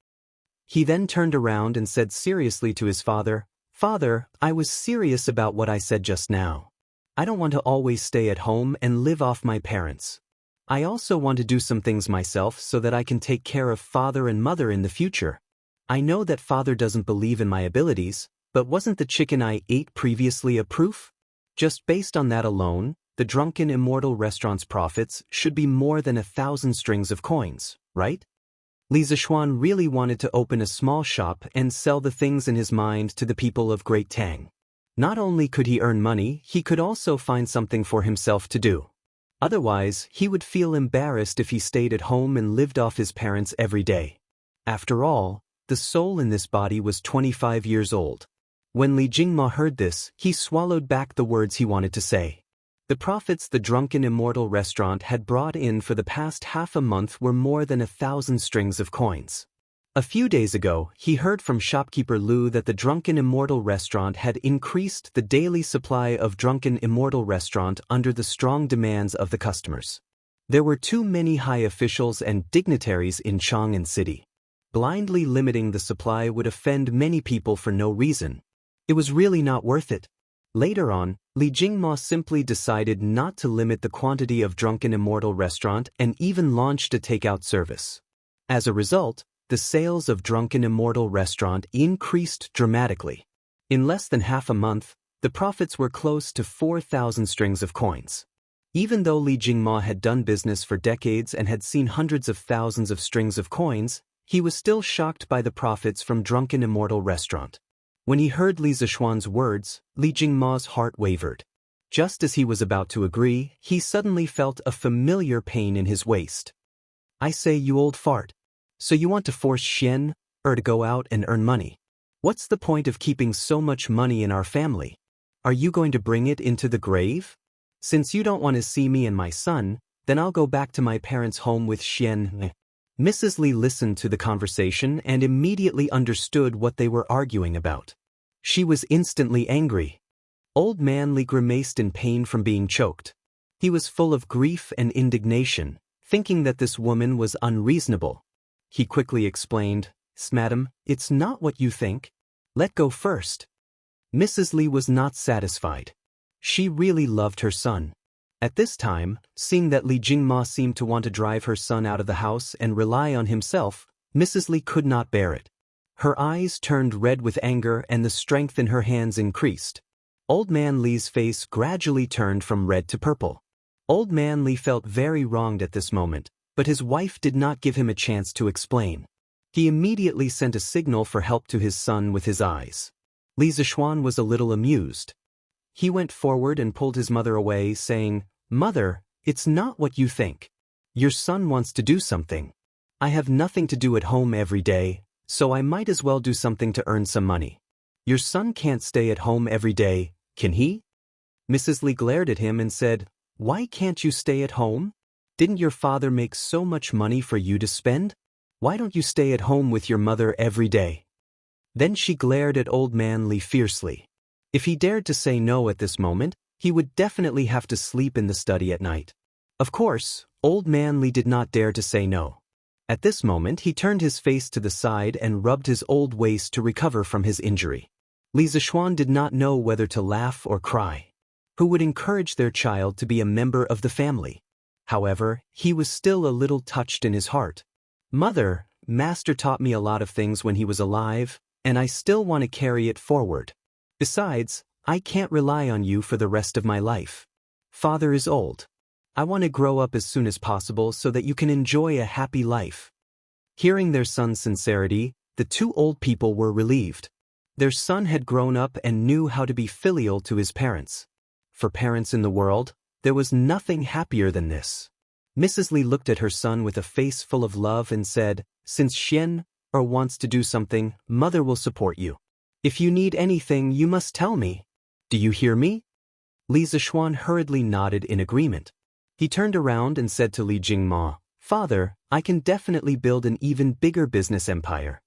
He then turned around and said seriously to his father, "Father, I was serious about what I said just now. I don't want to always stay at home and live off my parents. I also want to do some things myself so that I can take care of father and mother in the future. I know that father doesn't believe in my abilities, but wasn't the chicken I ate previously a proof? Just based on that alone, the drunken Immortal restaurant's profits should be more than 1,000 strings of coins, right?" Li Zishuan really wanted to open a small shop and sell the things in his mind to the people of Great Tang. Not only could he earn money, he could also find something for himself to do. Otherwise, he would feel embarrassed if he stayed at home and lived off his parents every day. After all, the soul in this body was 25 years old. When Li Jingma heard this, he swallowed back the words he wanted to say. The profits the drunken Immortal restaurant had brought in for the past half a month were more than 1,000 strings of coins. A few days ago, he heard from shopkeeper Lu that the drunken Immortal restaurant had increased the daily supply of drunken Immortal restaurant under the strong demands of the customers. There were too many high officials and dignitaries in Chang'an City. Blindly limiting the supply would offend many people for no reason. It was really not worth it. Later on, Li Jingma simply decided not to limit the quantity of drunken Immortal restaurant and even launched a takeout service. As a result, the sales of drunken Immortal restaurant increased dramatically. In less than half a month, the profits were close to 4,000 strings of coins. Even though Li Jingma had done business for decades and had seen hundreds of thousands of strings of coins, he was still shocked by the profits from drunken Immortal restaurant. When he heard Li Zishuan's words, Li Jingma's heart wavered. Just as he was about to agree, he suddenly felt a familiar pain in his waist. "I say, you old fart. So you want to force Xian to go out and earn money? What's the point of keeping so much money in our family? Are you going to bring it into the grave? Since you don't want to see me and my son, then I'll go back to my parents' home with Xian." Mrs. Li listened to the conversation and immediately understood what they were arguing about. She was instantly angry. Old man Li grimaced in pain from being choked. He was full of grief and indignation, thinking that this woman was unreasonable. He quickly explained, "Madam, it's not what you think. Let go first." Mrs. Li was not satisfied. She really loved her son. At this time, seeing that Li Jingma seemed to want to drive her son out of the house and rely on himself, Mrs. Li could not bear it. Her eyes turned red with anger and the strength in her hands increased. Old man Li's face gradually turned from red to purple. Old man Li felt very wronged at this moment, but his wife did not give him a chance to explain. He immediately sent a signal for help to his son with his eyes. Li Zishuan was a little amused. He went forward and pulled his mother away, saying, "Mother, it's not what you think. Your son wants to do something. I have nothing to do at home every day, so I might as well do something to earn some money. Your son can't stay at home every day, can he?" Mrs. Li glared at him and said, "Why can't you stay at home? Didn't your father make so much money for you to spend? Why don't you stay at home with your mother every day?" Then she glared at old man Li fiercely. If he dared to say no at this moment, he would definitely have to sleep in the study at night. Of course, old man Li did not dare to say no. At this moment he turned his face to the side and rubbed his old waist to recover from his injury. Li Zishuan did not know whether to laugh or cry. Who would encourage their child to be a member of the family? However, he was still a little touched in his heart. "Mother, Master taught me a lot of things when he was alive, and I still want to carry it forward. Besides, I can't rely on you for the rest of my life. Father is old. I want to grow up as soon as possible so that you can enjoy a happy life." Hearing their son's sincerity, the two old people were relieved. Their son had grown up and knew how to be filial to his parents. For parents in the world, there was nothing happier than this. Mrs. Li looked at her son with a face full of love and said, "Since Xian wants to do something, mother will support you. If you need anything, you must tell me. Do you hear me?" Li Zishuan hurriedly nodded in agreement. He turned around and said to Li Jingma, "Father, I can definitely build an even bigger business empire."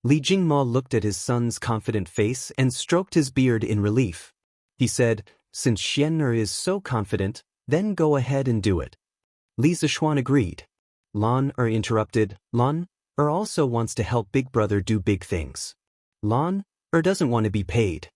Li Jingma looked at his son's confident face and stroked his beard in relief. He said, "Since Xian is so confident, then go ahead and do it." Li Zishuan agreed. Lan interrupted, "Lan also wants to help Big Brother do big things. Lan doesn't want to be paid."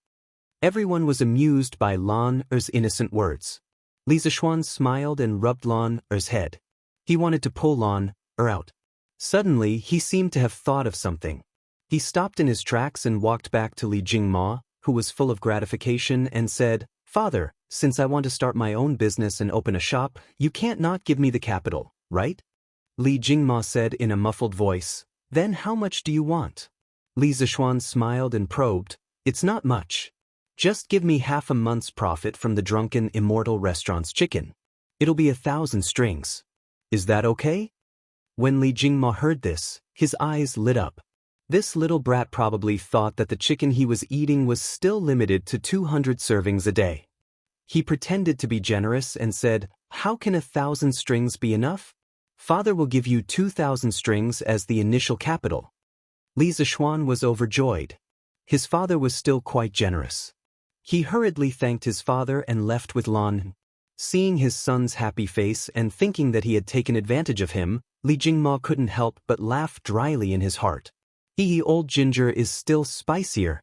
Everyone was amused by Lan's innocent words. Li Zishuan smiled and rubbed Lan's head. He wanted to pull Lan out. Suddenly, he seemed to have thought of something. He stopped in his tracks and walked back to Li Jingma, who was full of gratification, and said, "Father, since I want to start my own business and open a shop, you can't not give me the capital, right?" Li Jingma said in a muffled voice, "Then how much do you want?" Li Zishuan smiled and probed, "It's not much. Just give me half a month's profit from the drunken Immortal restaurant's chicken. It'll be 1,000 strings. Is that okay?" When Li Jingma heard this, his eyes lit up. This little brat probably thought that the chicken he was eating was still limited to 200 servings a day. He pretended to be generous and said, "How can 1,000 strings be enough? Father will give you 2,000 strings as the initial capital." Li Zishuan was overjoyed. His father was still quite generous. He hurriedly thanked his father and left with Lan. Seeing his son's happy face and thinking that he had taken advantage of him, Li Jingma couldn't help but laugh dryly in his heart. Old ginger is still spicier.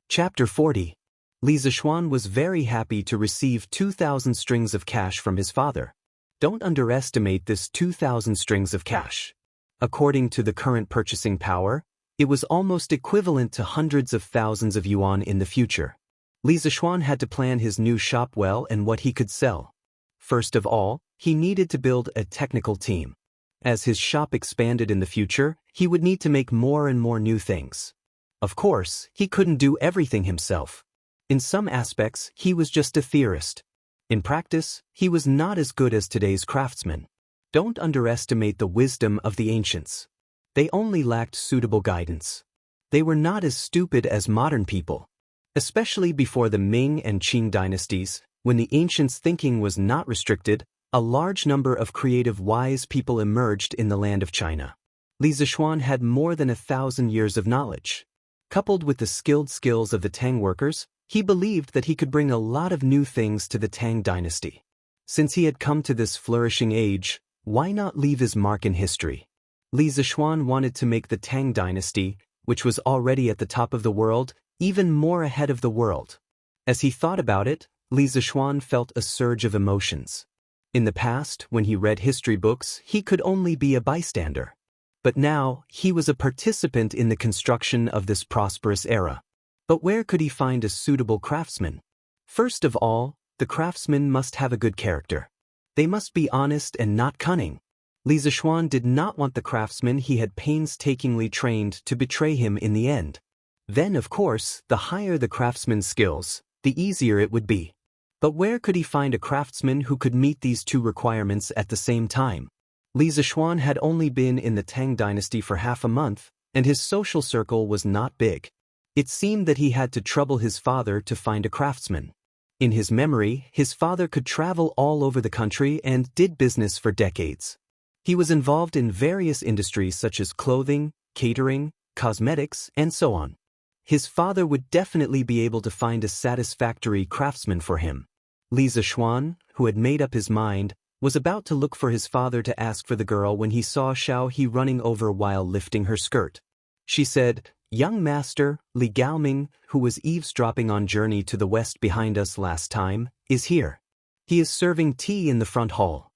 Chapter 40. Li Zishuan was very happy to receive 2,000 strings of cash from his father. Don't underestimate this 2,000 strings of cash. According to the current purchasing power, it was almost equivalent to hundreds of thousands of yuan in the future. Li Zishuan had to plan his new shop well and what he could sell. First of all, he needed to build a technical team. As his shop expanded in the future, he would need to make more and more new things. Of course, he couldn't do everything himself. In some aspects, he was just a theorist. In practice, he was not as good as today's craftsmen. Don't underestimate the wisdom of the ancients. They only lacked suitable guidance. They were not as stupid as modern people. Especially before the Ming and Qing dynasties, when the ancients' thinking was not restricted, a large number of creative wise people emerged in the land of China. Li Zishuan had more than 1,000 years of knowledge. Coupled with the skilled skills of the Tang workers, he believed that he could bring a lot of new things to the Tang dynasty. Since he had come to this flourishing age, why not leave his mark in history? Li Zishuan wanted to make the Tang dynasty, which was already at the top of the world, even more ahead of the world. As he thought about it, Li Zishuan felt a surge of emotions. In the past, when he read history books, he could only be a bystander. But now, he was a participant in the construction of this prosperous era. But where could he find a suitable craftsman? First of all, the craftsman must have a good character. They must be honest and not cunning. Li Zishuan did not want the craftsman he had painstakingly trained to betray him in the end. Then, of course, the higher the craftsman's skills, the easier it would be. But where could he find a craftsman who could meet these two requirements at the same time? Li Zishuan had only been in the Tang dynasty for half a month, and his social circle was not big. It seemed that he had to trouble his father to find a craftsman. In his memory, his father could travel all over the country and did business for decades. He was involved in various industries such as clothing, catering, cosmetics, and so on. His father would definitely be able to find a satisfactory craftsman for him. Li Zishuan, who had made up his mind, was about to look for his father to ask for the girl when he saw Xiao He running over while lifting her skirt. She said, "Young master, Li Gaoming, who was eavesdropping on journey to the west behind us last time, is here. He is serving tea in the front hall."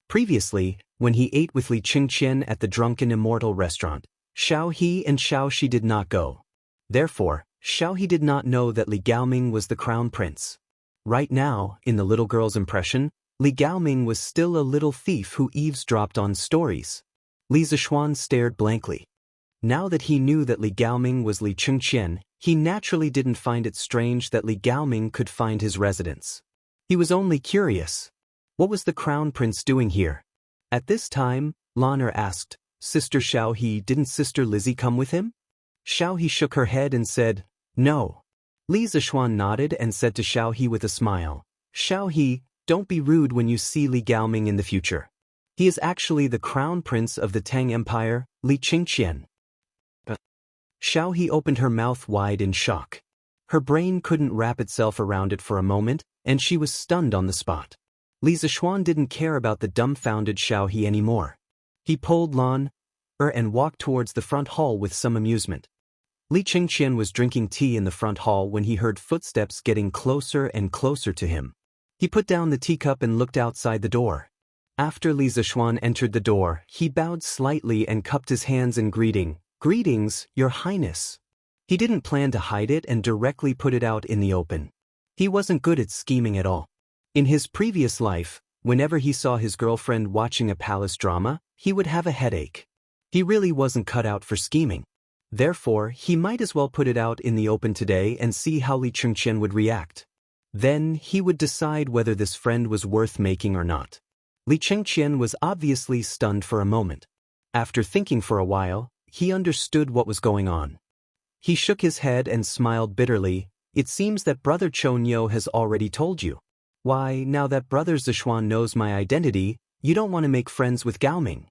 Previously, when he ate with Li Qingqian at the drunken Immortal restaurant, Xiao He and Xiao Shi did not go. Therefore, Xiao He did not know that Li Gaoming was the crown prince. Right now, in the little girl's impression, Li Gaoming was still a little thief who eavesdropped on stories. Li Zishuan stared blankly. Now that he knew that Li Gaoming was Li Chengqian, he naturally didn't find it strange that Li Gaoming could find his residence. He was only curious. What was the crown prince doing here? At this time, Lan'er asked, Sister Xiaohe, didn't Sister Lizzie come with him? Xiaohe shook her head and said, No. Li Zishuan nodded and said to Xiaohe with a smile, Xiaohe, don't be rude when you see Li Gaoming in the future. He is actually the crown prince of the Tang Empire, Li Chengqian. Xiaohe opened her mouth wide in shock. Her brain couldn't wrap itself around it for a moment, and she was stunned on the spot. Li Zishuan didn't care about the dumbfounded Xiaohe anymore. He pulled Lan'er and walked towards the front hall with some amusement. Li Chengqian was drinking tea in the front hall when he heard footsteps getting closer and closer to him. He put down the teacup and looked outside the door. After Li Zishuan entered the door, he bowed slightly and cupped his hands in greeting. Greetings, Your Highness. He didn't plan to hide it and directly put it out in the open. He wasn't good at scheming at all. In his previous life, whenever he saw his girlfriend watching a palace drama, he would have a headache. He really wasn't cut out for scheming. Therefore, he might as well put it out in the open today and see how Li Chengqian would react. Then, he would decide whether this friend was worth making or not. Li Chengqian was obviously stunned for a moment. After thinking for a while, he understood what was going on. He shook his head and smiled bitterly. It seems that Brother Chonyo has already told you. Why, now that Brother Zishuan knows my identity, you don't want to make friends with Gaoming.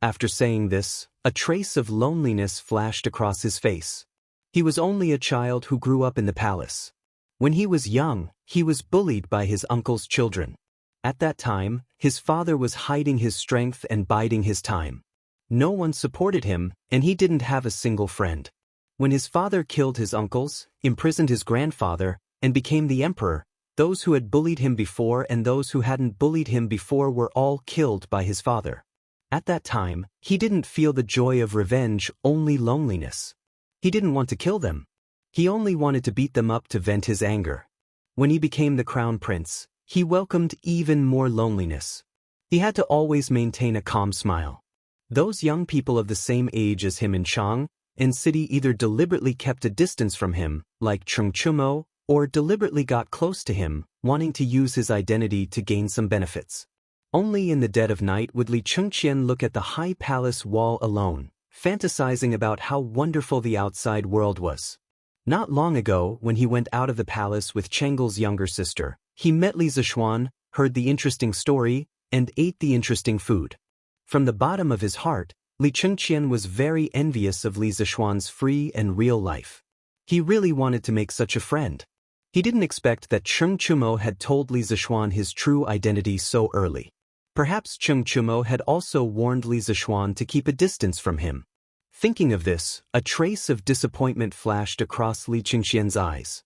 After saying this, a trace of loneliness flashed across his face. He was only a child who grew up in the palace. When he was young, he was bullied by his uncle's children. At that time, his father was hiding his strength and biding his time. No one supported him, and he didn't have a single friend. When his father killed his uncles, imprisoned his grandfather, and became the emperor, those who had bullied him before and those who hadn't bullied him before were all killed by his father. At that time, he didn't feel the joy of revenge, only loneliness. He didn't want to kill them. He only wanted to beat them up to vent his anger. When he became the crown prince, he welcomed even more loneliness. He had to always maintain a calm smile. Those young people of the same age as him in Chang and city either deliberately kept a distance from him, like Cheng Chumo, or deliberately got close to him, wanting to use his identity to gain some benefits. Only in the dead of night would Li Chengqian look at the high palace wall alone, fantasizing about how wonderful the outside world was. Not long ago, when he went out of the palace with Chengle's younger sister, he met Li Zishuan, heard the interesting story, and ate the interesting food. From the bottom of his heart, Li Chengqian was very envious of Li Zishuan's free and real life. He really wanted to make such a friend. He didn't expect that Cheng Chumo had told Li Zishuan his true identity so early. Perhaps Cheng Chumo had also warned Li Zishuan to keep a distance from him. Thinking of this, a trace of disappointment flashed across Li Chengqian's eyes.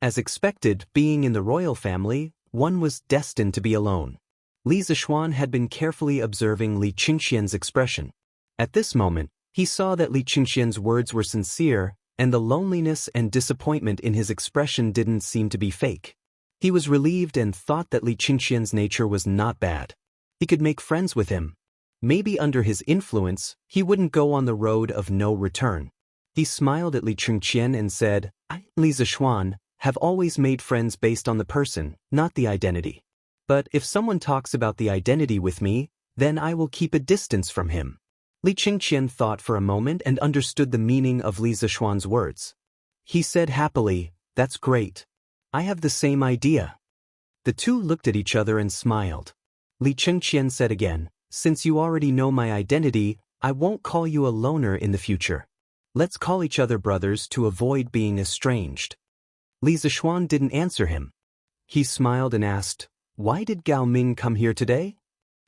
As expected, being in the royal family, one was destined to be alone. Li Zishuan had been carefully observing Li Chengqian's expression. At this moment, he saw that Li Chengqian's words were sincere, and the loneliness and disappointment in his expression didn't seem to be fake. He was relieved and thought that Li Chengqian's nature was not bad. He could make friends with him. Maybe under his influence, he wouldn't go on the road of no return. He smiled at Li Chengqian and said, I, Li Zishuan, have always made friends based on the person, not the identity. But if someone talks about the identity with me, then I will keep a distance from him. Li Chengqian thought for a moment and understood the meaning of Li Zishuan's words. He said happily, That's great. I have the same idea. The two looked at each other and smiled. Li Chengqian said again, Since you already know my identity, I won't call you a loner in the future. Let's call each other brothers to avoid being estranged. Li Zishuan didn't answer him. He smiled and asked, Why did Gao Ming come here today?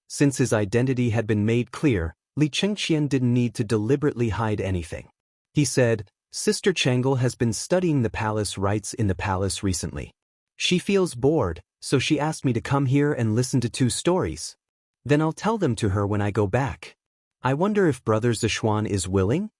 Since his identity had been made clear, Li Chengqian didn't need to deliberately hide anything. He said, Sister Chengel has been studying the palace rites in the palace recently. She feels bored, so she asked me to come here and listen to 2 stories. Then I'll tell them to her when I go back. I wonder if Brother Zishuan is willing?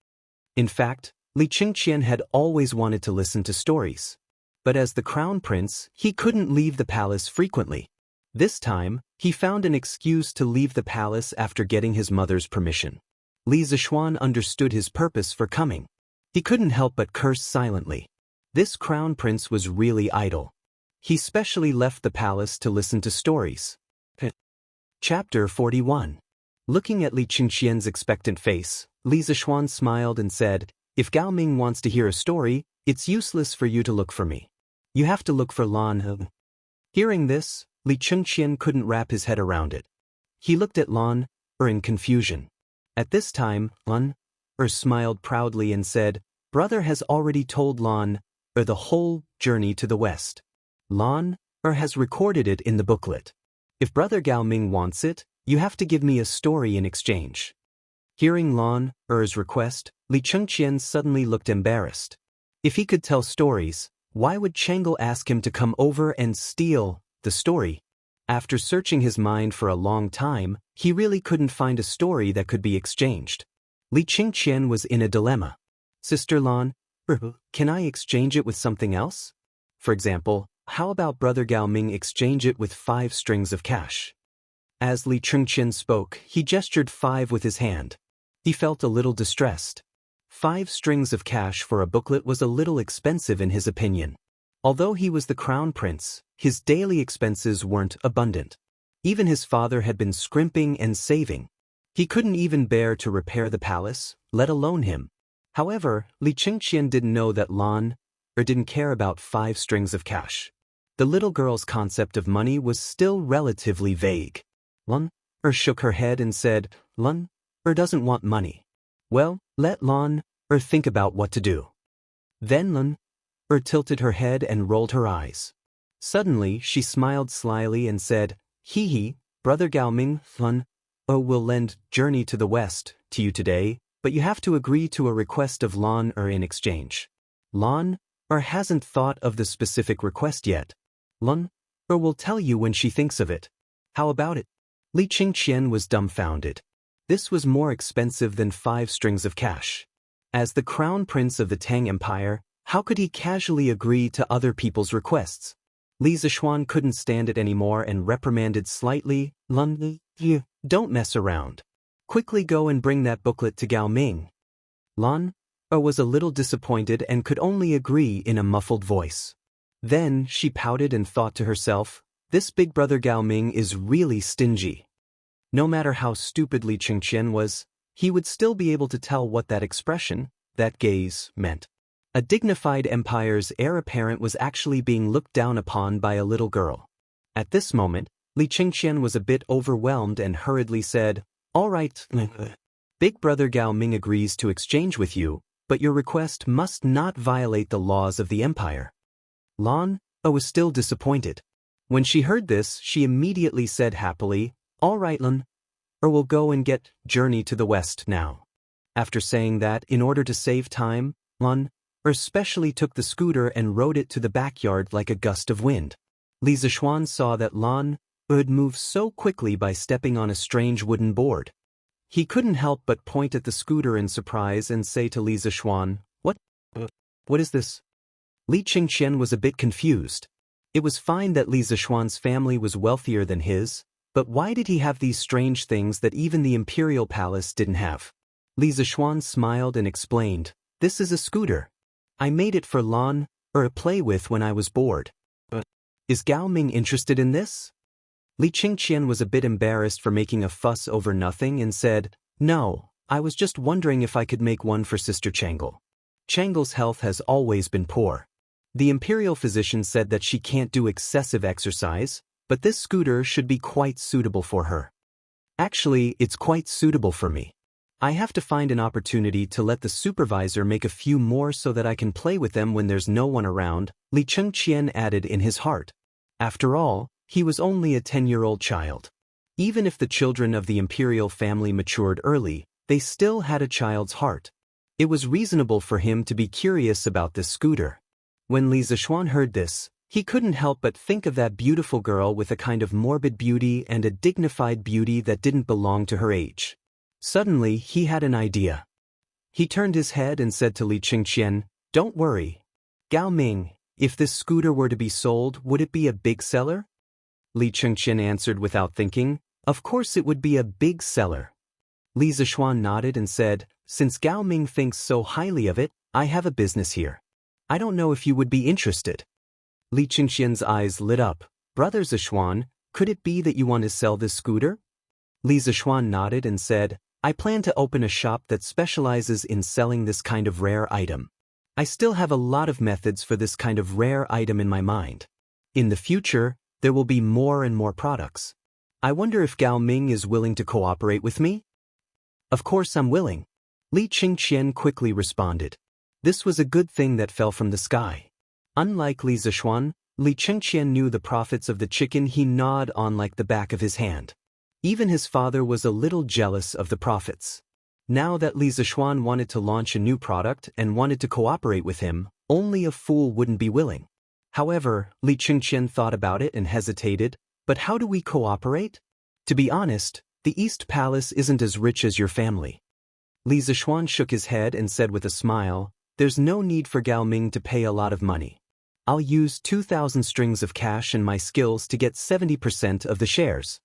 In fact, Li Chengqian had always wanted to listen to stories. But as the crown prince, he couldn't leave the palace frequently. This time, he found an excuse to leave the palace after getting his mother's permission. Li Zixuan understood his purpose for coming. He couldn't help but curse silently. This crown prince was really idle. He specially left the palace to listen to stories. Chapter 41. Looking at Li Qingqian's expectant face, Li Zixuan smiled and said, "If Gao Ming wants to hear a story, it's useless for you to look for me. You have to look for Lan." Hearing this, Li Qingqian couldn't wrap his head around it. He looked at Lan in confusion. At this time, Lan smiled proudly and said, "Brother has already told Lan the whole journey to the west. Lan has recorded it in the booklet. If Brother Gao Ming wants it, you have to give me a story in exchange." Hearing Lan's request, Li Qingqian suddenly looked embarrassed. If he could tell stories, why would Chang'e ask him to come over and steal the story? After searching his mind for a long time, he really couldn't find a story that could be exchanged. Li Qingqian was in a dilemma. "Sister Lan, can I exchange it with something else? For example, how about Brother Gao Ming exchange it with 5 strings of cash?" As Li Qingqian spoke, he gestured 5 with his hand. He felt a little distressed. 5 strings of cash for a booklet was a little expensive in his opinion. Although he was the crown prince, his daily expenses weren't abundant. Even his father had been scrimping and saving. He couldn't even bear to repair the palace, let alone him. However, Li Qingqian didn't know that Lan didn't care about 5 strings of cash. The little girl's concept of money was still relatively vague. Lan shook her head and said, "Lan doesn't want money." "Well, let Lan think about what to do." Then Lan tilted her head and rolled her eyes. Suddenly, she smiled slyly and said, "Hee, Brother Gao Ming, Lan will lend Journey to the West to you today, but you have to agree to a request of Lan in exchange." Lan hasn't thought of the specific request yet. Lan will tell you when she thinks of it. How about it? Li Qingqian was dumbfounded. This was more expensive than 5 strings of cash. As the crown prince of the Tang Empire, how could he casually agree to other people's requests? Li Zixuan couldn't stand it anymore and reprimanded slightly, "Lan, don't mess around. Quickly go and bring that booklet to Gao Ming." Lan was a little disappointed and could only agree in a muffled voice. Then she pouted and thought to herself, "This big brother Gao Ming is really stingy." No matter how stupid Li Qingqian was, he would still be able to tell what that expression, that gaze, meant. A dignified empire's heir apparent was actually being looked down upon by a little girl. At this moment, Li Qingqian was a bit overwhelmed and hurriedly said, "All right, Big Brother Gao Ming agrees to exchange with you, but your request must not violate the laws of the empire." Lan was still disappointed. When she heard this, she immediately said happily, "All right, Lan, we'll go and get Journey to the West now." After saying that, in order to save time, Lan specially took the scooter and rode it to the backyard like a gust of wind. Li Zixuan saw that Lan would move so quickly by stepping on a strange wooden board. He couldn't help but point at the scooter in surprise and say to Li Zixuan, What is this?" Li Qingqian was a bit confused. It was fine that Li Zixuan's family was wealthier than his, but why did he have these strange things that even the imperial palace didn't have? Li Zixuan smiled and explained, "This is a scooter. I made it for Lan to play with when I was bored." "Is Gao Ming interested in this?" Li Qingqian was a bit embarrassed for making a fuss over nothing and said, "No, I was just wondering if I could make one for Sister Chang'e. Chang'e's health has always been poor. The imperial physician said that she can't do excessive exercise, but this scooter should be quite suitable for her. Actually, it's quite suitable for me. I have to find an opportunity to let the supervisor make a few more so that I can play with them when there's no one around," Li Qingqian added in his heart. After all, he was only a 10-year-old child. Even if the children of the imperial family matured early, they still had a child's heart. It was reasonable for him to be curious about this scooter. When Li Zixuan heard this, he couldn't help but think of that beautiful girl with a kind of morbid beauty and a dignified beauty that didn't belong to her age. Suddenly, he had an idea. He turned his head and said to Li Qingqian, "Don't worry. Gao Ming, if this scooter were to be sold, would it be a big seller?" Li Qingqian answered without thinking, "Of course it would be a big seller." Li Zishuan nodded and said, "Since Gao Ming thinks so highly of it, I have a business here. I don't know if you would be interested." Li Qingxian's eyes lit up. "Brother Zishuan, could it be that you want to sell this scooter?" Li Zishuan nodded and said, "I plan to open a shop that specializes in selling this kind of rare item. I still have a lot of methods for this kind of rare item in my mind. In the future, there will be more and more products. I wonder if Gao Ming is willing to cooperate with me?" "Of course I'm willing," Li Qingxian quickly responded. This was a good thing that fell from the sky. Unlike Li Zishuan, Li Qingxian knew the profits of the chicken he gnawed on like the back of his hand. Even his father was a little jealous of the profits. Now that Li Zishuan wanted to launch a new product and wanted to cooperate with him, only a fool wouldn't be willing. However, Li Qingxian thought about it and hesitated. "But how do we cooperate? To be honest, the East Palace isn't as rich as your family." Li Zishuan shook his head and said with a smile, "There's no need for Gao Ming to pay a lot of money. I'll use 2,000 strings of cash and my skills to get 70% of the shares.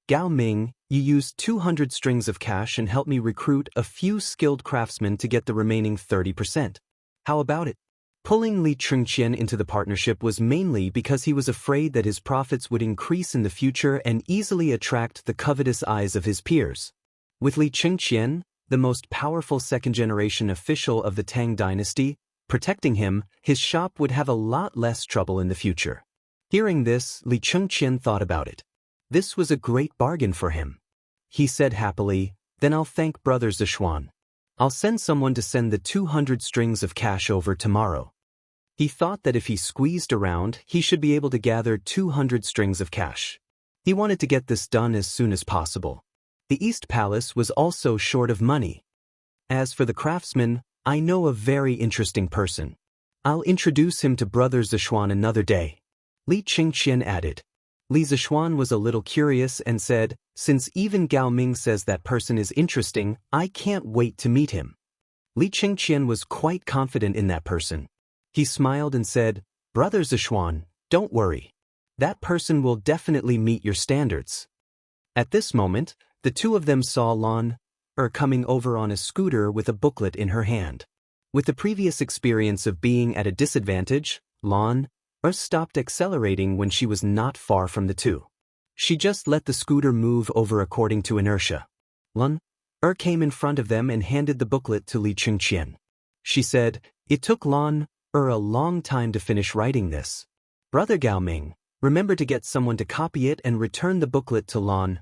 Gao Ming, you use 200 strings of cash and help me recruit a few skilled craftsmen to get the remaining 30%. How about it?" Pulling Li Qingxian into the partnership was mainly because he was afraid that his profits would increase in the future and easily attract the covetous eyes of his peers. With Li Qingxian, the most powerful second-generation official of the Tang dynasty, protecting him, his shop would have a lot less trouble in the future. Hearing this, Li Qingxian thought about it. This was a great bargain for him. He said happily, "Then I'll thank Brother Zishuan. I'll send someone to send the 200 strings of cash over tomorrow." He thought that if he squeezed around, he should be able to gather 200 strings of cash. He wanted to get this done as soon as possible. The East Palace was also short of money. "As for the craftsman, I know a very interesting person. I'll introduce him to Brother Zishuan another day," Li Qingxian added. Li Zishuan was a little curious and said, "Since even Gao Ming says that person is interesting, I can't wait to meet him." Li Qingxian was quite confident in that person. He smiled and said, "Brother Zishuan, don't worry. That person will definitely meet your standards." At this moment, the two of them saw Lan coming over on a scooter with a booklet in her hand. With the previous experience of being at a disadvantage, Lan stopped accelerating when she was not far from the two. She just let the scooter move over according to inertia. Lan came in front of them and handed the booklet to Li Qingxian. She said, "It took Lan a long time to finish writing this. Brother Gao Ming, remember to get someone to copy it and return the booklet to Lan."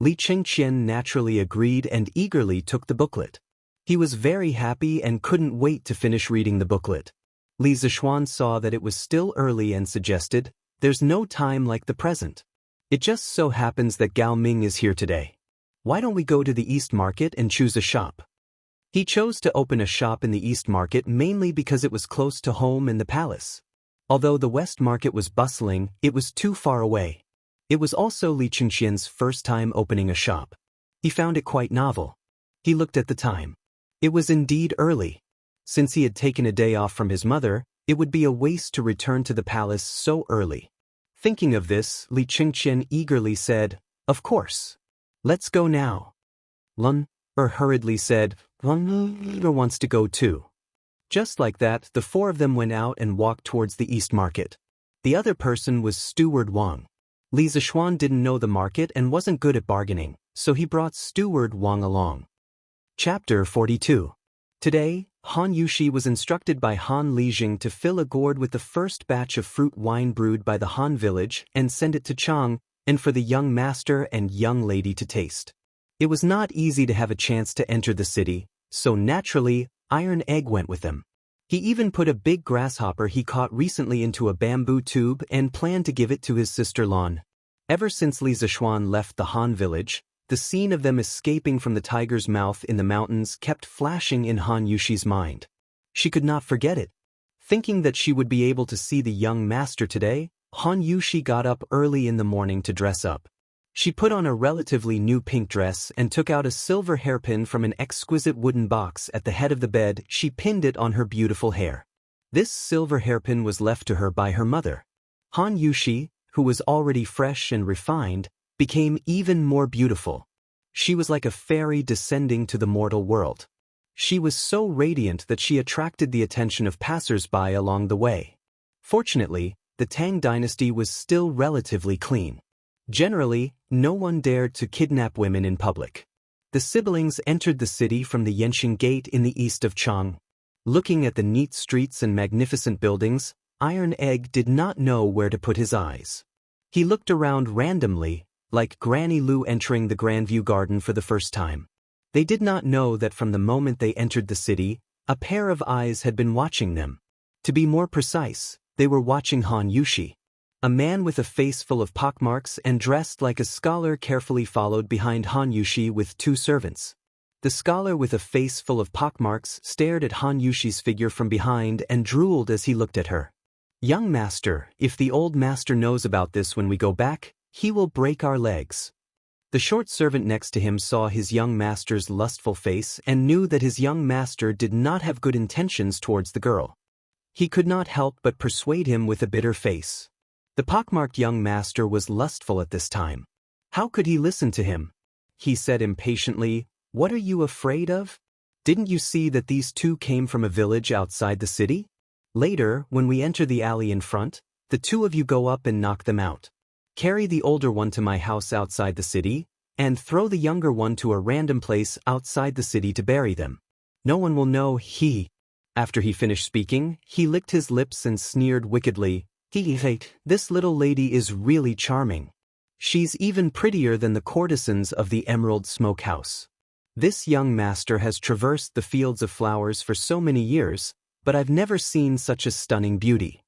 Li Qingxian naturally agreed and eagerly took the booklet. He was very happy and couldn't wait to finish reading the booklet. Li Zishuan saw that it was still early and suggested, "There's no time like the present. It just so happens that Gao Ming is here today. Why don't we go to the East Market and choose a shop?" He chose to open a shop in the East Market mainly because it was close to home and the palace. Although the West Market was bustling, it was too far away. It was also Li Qingxian's first time opening a shop. He found it quite novel. He looked at the time. It was indeed early. Since he had taken a day off from his mother, it would be a waste to return to the palace so early. Thinking of this, Li Qingxian eagerly said, "Of course. Let's go now." Lan hurriedly said, "Lan wants to go too." Just like that, the four of them went out and walked towards the East Market. The other person was Steward Wang. Li Zishuan didn't know the market and wasn't good at bargaining, so he brought Steward Wang along. Chapter 42. Today, Han Yushi was instructed by Han Lijing to fill a gourd with the first batch of fruit wine brewed by the Han village and send it to Chang, and for the young master and young lady to taste. It was not easy to have a chance to enter the city, so naturally, Iron Egg went with them. He even put a big grasshopper he caught recently into a bamboo tube and planned to give it to his sister Lan. Ever since Li Zishuan left the Han village, the scene of them escaping from the tiger's mouth in the mountains kept flashing in Han Yushi's mind. She could not forget it. Thinking that she would be able to see the young master today, Han Yushi got up early in the morning to dress up. She put on a relatively new pink dress and took out a silver hairpin from an exquisite wooden box at the head of the bed. She pinned it on her beautiful hair. This silver hairpin was left to her by her mother. Han Yushi, who was already fresh and refined, became even more beautiful. She was like a fairy descending to the mortal world. She was so radiant that she attracted the attention of passers-by along the way. Fortunately, the Tang dynasty was still relatively clean. Generally, no one dared to kidnap women in public. The siblings entered the city from the Yanqing Gate in the east of Jianghu. Looking at the neat streets and magnificent buildings, Iron Egg did not know where to put his eyes. He looked around randomly, like Granny Lu entering the Grandview Garden for the first time. They did not know that from the moment they entered the city, a pair of eyes had been watching them. To be more precise, they were watching Han Yushi. A man with a face full of pockmarks and dressed like a scholar carefully followed behind Han Yushi with two servants. The scholar with a face full of pockmarks stared at Han Yushi's figure from behind and drooled as he looked at her. "Young master, if the old master knows about this when we go back, he will break our legs." The short servant next to him saw his young master's lustful face and knew that his young master did not have good intentions towards the girl. He could not help but persuade him with a bitter face. The pockmarked young master was lustful at this time. How could he listen to him? He said impatiently, "What are you afraid of? Didn't you see that these two came from a village outside the city? Later, when we enter the alley in front, the two of you go up and knock them out. Carry the older one to my house outside the city, and throw the younger one to a random place outside the city to bury them. No one will know he." After he finished speaking, he licked his lips and sneered wickedly, "This little lady is really charming. She's even prettier than the courtesans of the Emerald Smokehouse. This young master has traversed the fields of flowers for so many years, but I've never seen such a stunning beauty."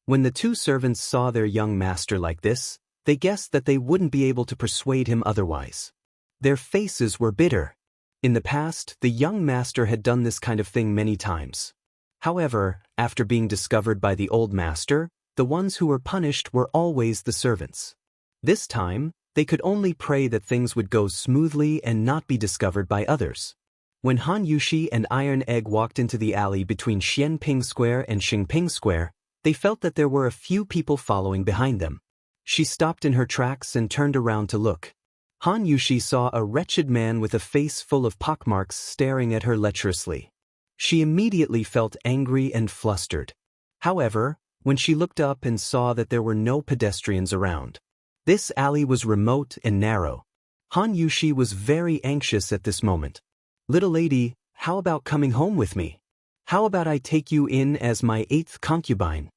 When the two servants saw their young master like this, they guessed that they wouldn't be able to persuade him otherwise. Their faces were bitter. In the past, the young master had done this kind of thing many times. However, after being discovered by the old master, the ones who were punished were always the servants. This time, they could only pray that things would go smoothly and not be discovered by others. When Han Yushi and Iron Egg walked into the alley between Xianping Square and Xingping Square, they felt that there were a few people following behind them. She stopped in her tracks and turned around to look. Han Yushi saw a wretched man with a face full of pockmarks staring at her lecherously. She immediately felt angry and flustered. However, when she looked up and saw that there were no pedestrians around. This alley was remote and narrow. Han Yushi was very anxious at this moment. "Little lady, how about coming home with me? How about I take you in as my 8th concubine?"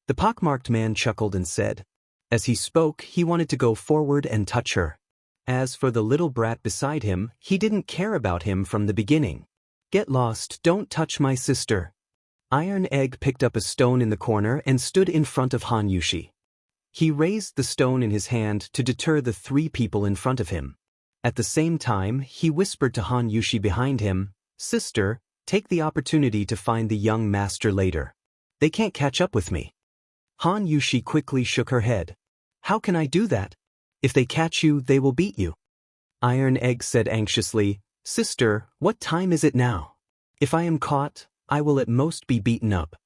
The pockmarked man chuckled and said. As he spoke, he wanted to go forward and touch her. As for the little brat beside him, he didn't care about him from the beginning. "Get lost, don't touch my sister." Iron Egg picked up a stone in the corner and stood in front of Han Yushi. He raised the stone in his hand to deter the three people in front of him. At the same time, he whispered to Han Yushi behind him, "Sister, take the opportunity to find the young master later. They can't catch up with me." Han Yushi quickly shook her head. "How can I do that? If they catch you, they will beat you." Iron Egg said anxiously, "Sister, what time is it now? If I am caught, I will at most be beaten up.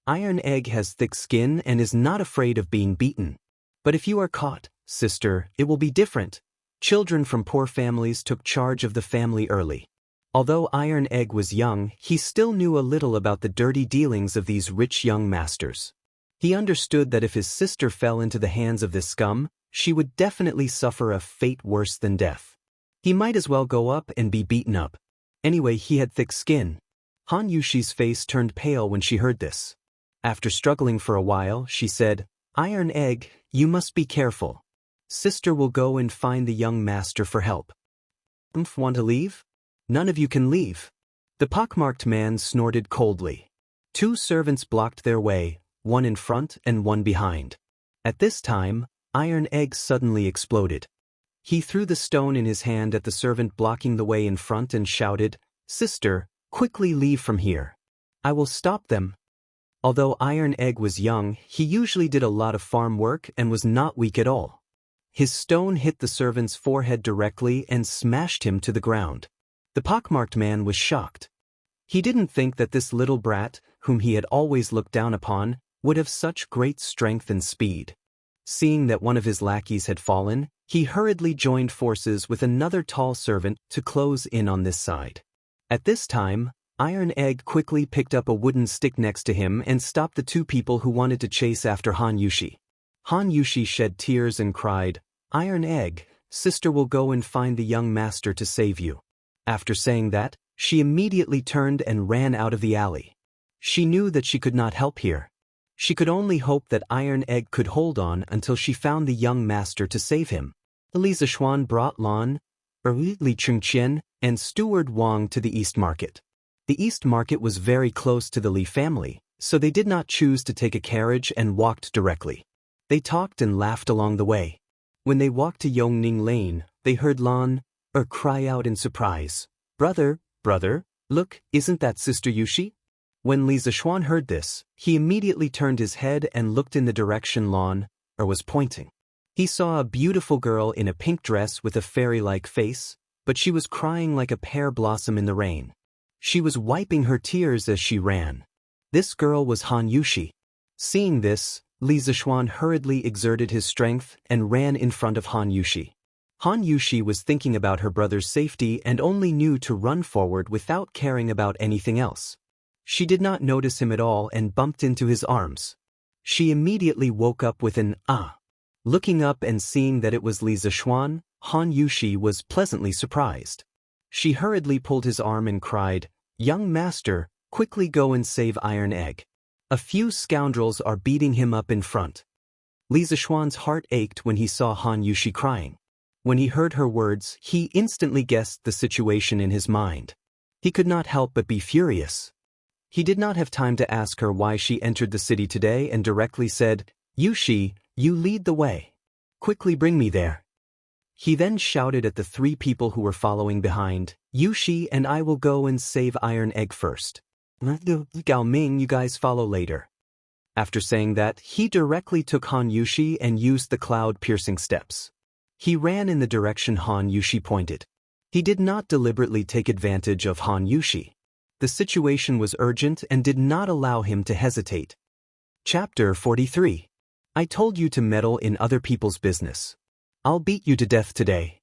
Iron Egg has thick skin and is not afraid of being beaten. But if you are caught, sister, it will be different. Children from poor families took charge of the family early." Although Iron Egg was young, he still knew a little about the dirty dealings of these rich young masters. He understood that if his sister fell into the hands of this scum, she would definitely suffer a fate worse than death. He might as well go up and be beaten up. Anyway, he had thick skin. Han Yushi's face turned pale when she heard this. After struggling for a while, she said, "Iron Egg, you must be careful. Sister will go and find the young master for help." Want to leave? None of you can leave." The pockmarked man snorted coldly. Two servants blocked their way, one in front and one behind. At this time, Iron Egg suddenly exploded. He threw the stone in his hand at the servant blocking the way in front and shouted, "Sister, quickly leave from here. I will stop them." Although Iron Egg was young, he usually did a lot of farm work and was not weak at all. His stone hit the servant's forehead directly and smashed him to the ground. The pockmarked man was shocked. He didn't think that this little brat, whom he had always looked down upon, would have such great strength and speed. Seeing that one of his lackeys had fallen, He hurriedly joined forces with another tall servant to close in on this side. At this time, Iron Egg quickly picked up a wooden stick next to him and stopped the two people who wanted to chase after Han Yushi. Han Yushi shed tears and cried, "Iron Egg, sister will go and find the young master to save you." After saying that, she immediately turned and ran out of the alley. She knew that she could not help here. She could only hope that Iron Egg could hold on until she found the young master to save him. Li Zishuan brought Li Chengqian, and Steward Wang to the East Market. The East Market was very close to the Li family, so they did not choose to take a carriage and walked directly. They talked and laughed along the way. When they walked to Yongning Lane, they heard cry out in surprise, "Brother, brother, look, isn't that Sister Yushi?" When Li Zishuan heard this, he immediately turned his head and looked in the direction was pointing. He saw a beautiful girl in a pink dress with a fairy-like face, but she was crying like a pear blossom in the rain. She was wiping her tears as she ran. This girl was Han Yushi. Seeing this, Li Zishuan hurriedly exerted his strength and ran in front of Han Yushi. Han Yushi was thinking about her brother's safety and only knew to run forward without caring about anything else. She did not notice him at all and bumped into his arms. She immediately woke up with an "ah." Looking up and seeing that it was Li Zishuan, Han Yushi was pleasantly surprised. She hurriedly pulled his arm and cried, "Young master, quickly go and save Iron Egg. A few scoundrels are beating him up in front." Li Zishuan's heart ached when he saw Han Yushi crying. When he heard her words, he instantly guessed the situation in his mind. He could not help but be furious. He did not have time to ask her why she entered the city today and directly said, "Yushi, you lead the way. Quickly bring me there." He then shouted at the three people who were following behind, "Yushi and I will go and save Iron Egg first. Gao Ming, you guys follow later." After saying that, he directly took Han Yushi and used the cloud-piercing steps. He ran in the direction Han Yushi pointed. He did not deliberately take advantage of Han Yushi. The situation was urgent and did not allow him to hesitate. Chapter 43. I told you to meddle in other people's business. I'll beat you to death today.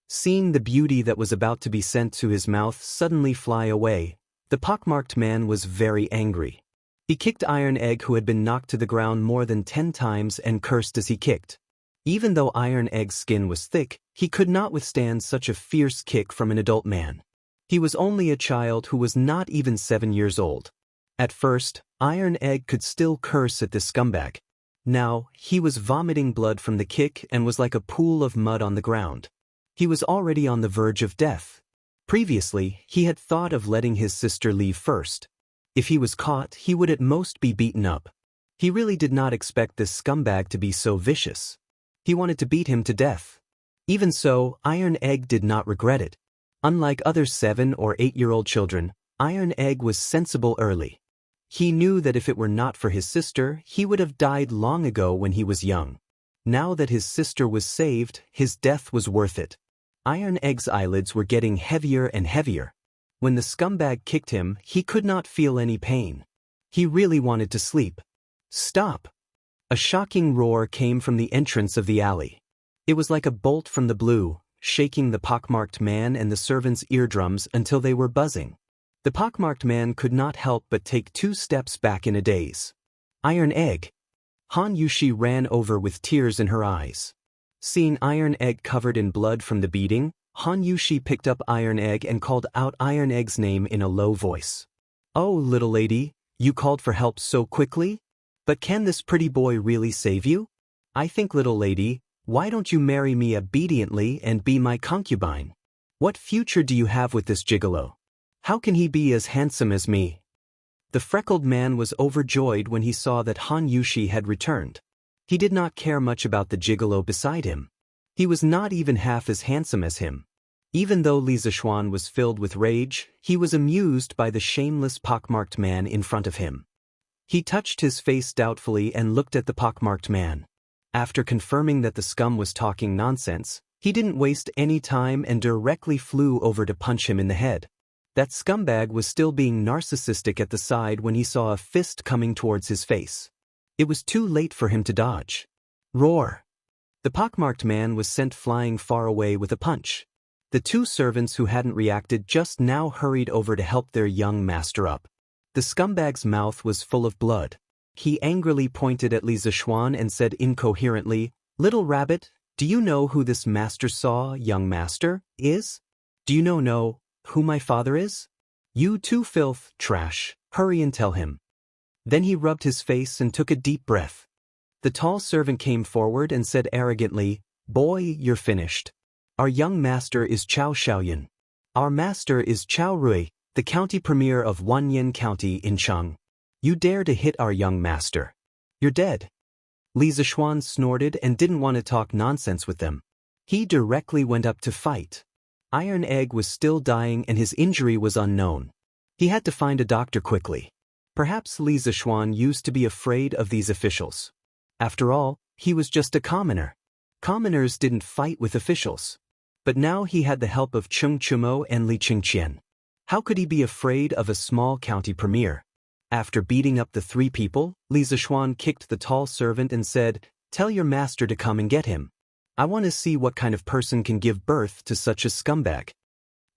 Seeing the beauty that was about to be sent to his mouth suddenly fly away, the pockmarked man was very angry. He kicked Iron Egg, who had been knocked to the ground more than 10 times, and cursed as he kicked. Even though Iron Egg's skin was thick, he could not withstand such a fierce kick from an adult man. He was only a child who was not even 7 years old. At first, Iron Egg could still curse at this scumbag. Now, he was vomiting blood from the kick and was like a pool of mud on the ground. He was already on the verge of death. Previously, he had thought of letting his sister leave first. If he was caught, he would at most be beaten up. He really did not expect this scumbag to be so vicious. He wanted to beat him to death. Even so, Iron Egg did not regret it. Unlike other 7- or 8-year-old children, Iron Egg was sensible early. He knew that if it were not for his sister, he would have died long ago when he was young. Now that his sister was saved, his death was worth it. Iron Egg's eyelids were getting heavier and heavier. When the scumbag kicked him, he could not feel any pain. He really wanted to sleep. "Stop!" A shocking roar came from the entrance of the alley. It was like a bolt from the blue, shaking the pockmarked man and the servants' eardrums until they were buzzing. The pockmarked man could not help but take 2 steps back in a daze. "Iron Egg!" Han Yushi ran over with tears in her eyes. Seeing Iron Egg covered in blood from the beating, Han Yushi picked up Iron Egg and called out Iron Egg's name in a low voice. "Oh, little lady, you called for help so quickly? But can this pretty boy really save you? I think, little lady, why don't you marry me obediently and be my concubine? What future do you have with this gigolo? How can he be as handsome as me?" The freckled man was overjoyed when he saw that Han Yushi had returned. He did not care much about the gigolo beside him. He was not even half as handsome as him. Even though Li Zishuan was filled with rage, he was amused by the shameless pockmarked man in front of him. He touched his face doubtfully and looked at the pockmarked man. After confirming that the scum was talking nonsense, he didn't waste any time and directly flew over to punch him in the head. That scumbag was still being narcissistic at the side when he saw a fist coming towards his face. It was too late for him to dodge. Roar! The pockmarked man was sent flying far away with a punch. The two servants who hadn't reacted just now hurried over to help their young master up. The scumbag's mouth was full of blood. He angrily pointed at Li Zishuan and said incoherently, "Little rabbit, do you know who this master saw, young master, is? Do you know who my father is? You too, filth, trash, hurry and tell him." Then he rubbed his face and took a deep breath. The tall servant came forward and said arrogantly, "Boy, you're finished. Our young master is Chao Xiaoyan. Our master is Chao Rui, the county premier of Wanyan County in Cheng. You dare to hit our young master. You're dead." Li Zishuan snorted and didn't want to talk nonsense with them. He directly went up to fight. Iron Egg was still dying and his injury was unknown. He had to find a doctor quickly. Perhaps Li Zishuan used to be afraid of these officials. After all, he was just a commoner. Commoners didn't fight with officials. But now he had the help of Cheng Chumo and Li Qingqian. How could he be afraid of a small county premier? After beating up the three people, Li Zishuan kicked the tall servant and said, "Tell your master to come and get him. I want to see what kind of person can give birth to such a scumbag."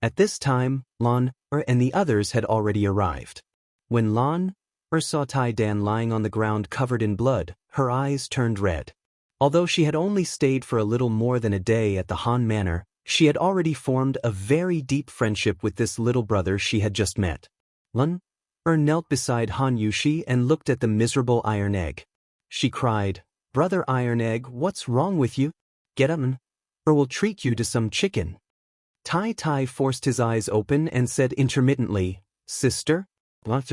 At this time, Lan and the others had already arrived. When Lan saw Tai Dan lying on the ground covered in blood, her eyes turned red. Although she had only stayed for a little more than a day at the Han Manor, she had already formed a very deep friendship with this little brother she had just met. Lan knelt beside Han Yushi and looked at the miserable Iron Egg. She cried, "Brother Iron Egg, what's wrong with you? Get up, or we'll treat you to some chicken." Tai forced his eyes open and said intermittently, "Sister? What?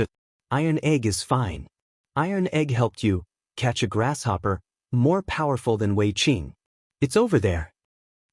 Iron Egg is fine. Iron Egg helped you catch a grasshopper more powerful than Wei Qing. It's over there."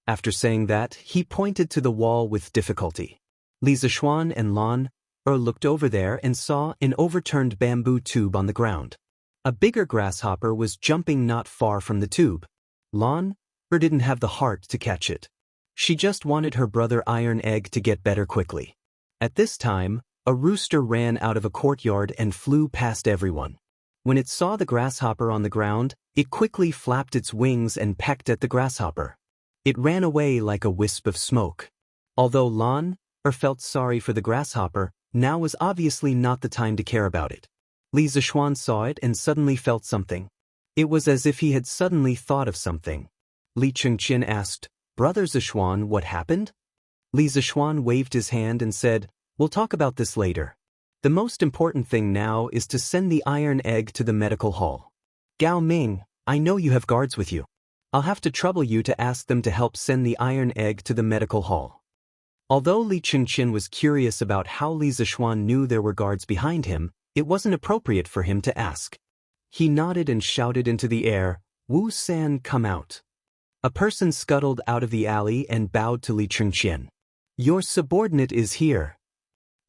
After saying that, he pointed to the wall with difficulty. Li Zishuan and Lan looked over there and saw an overturned bamboo tube on the ground. A bigger grasshopper was jumping not far from the tube. Lan didn't have the heart to catch it. She just wanted her brother Iron Egg to get better quickly. At this time, a rooster ran out of a courtyard and flew past everyone. When it saw the grasshopper on the ground, it quickly flapped its wings and pecked at the grasshopper. It ran away like a wisp of smoke. Although Lan felt sorry for the grasshopper, now was obviously not the time to care about it. Li Zishuan saw it and suddenly felt something. It was as if he had suddenly thought of something. Li Qingqian asked, "Brother Zishuan, what happened?" Li Zishuan waved his hand and said, "We'll talk about this later. The most important thing now is to send the Iron Egg to the medical hall. Gao Ming, I know you have guards with you. I'll have to trouble you to ask them to help send the Iron Egg to the medical hall." Although Li Qingqian was curious about how Li Zishuan knew there were guards behind him, it wasn't appropriate for him to ask. He nodded and shouted into the air, "Wu San, come out." A person scuttled out of the alley and bowed to Li Qingqian. "Your subordinate is here.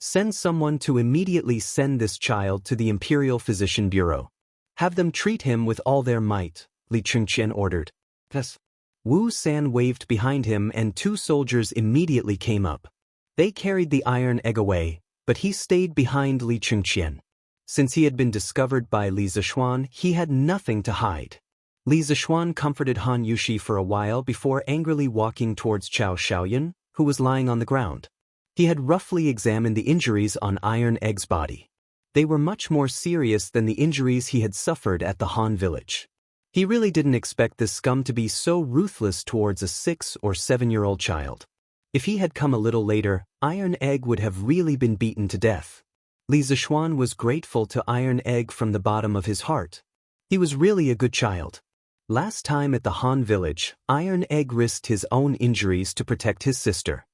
Send someone to immediately send this child to the Imperial Physician Bureau. Have them treat him with all their might," Li Qingqian ordered. Yes. Wu San waved behind him and two soldiers immediately came up. They carried the Iron Egg away, but he stayed behind Li Qingqian. Since he had been discovered by Li Zishuan, he had nothing to hide. Li Zishuan comforted Han Yushi for a while before angrily walking towards Chao Xiaoyan, who was lying on the ground. He had roughly examined the injuries on Iron Egg's body. They were much more serious than the injuries he had suffered at the Han village. He really didn't expect this scum to be so ruthless towards a 6- or 7-year-old child. If he had come a little later, Iron Egg would have really been beaten to death. Li Zishuan was grateful to Iron Egg from the bottom of his heart. He was really a good child. Last time at the Han village, Iron Egg risked his own injuries to protect his sister.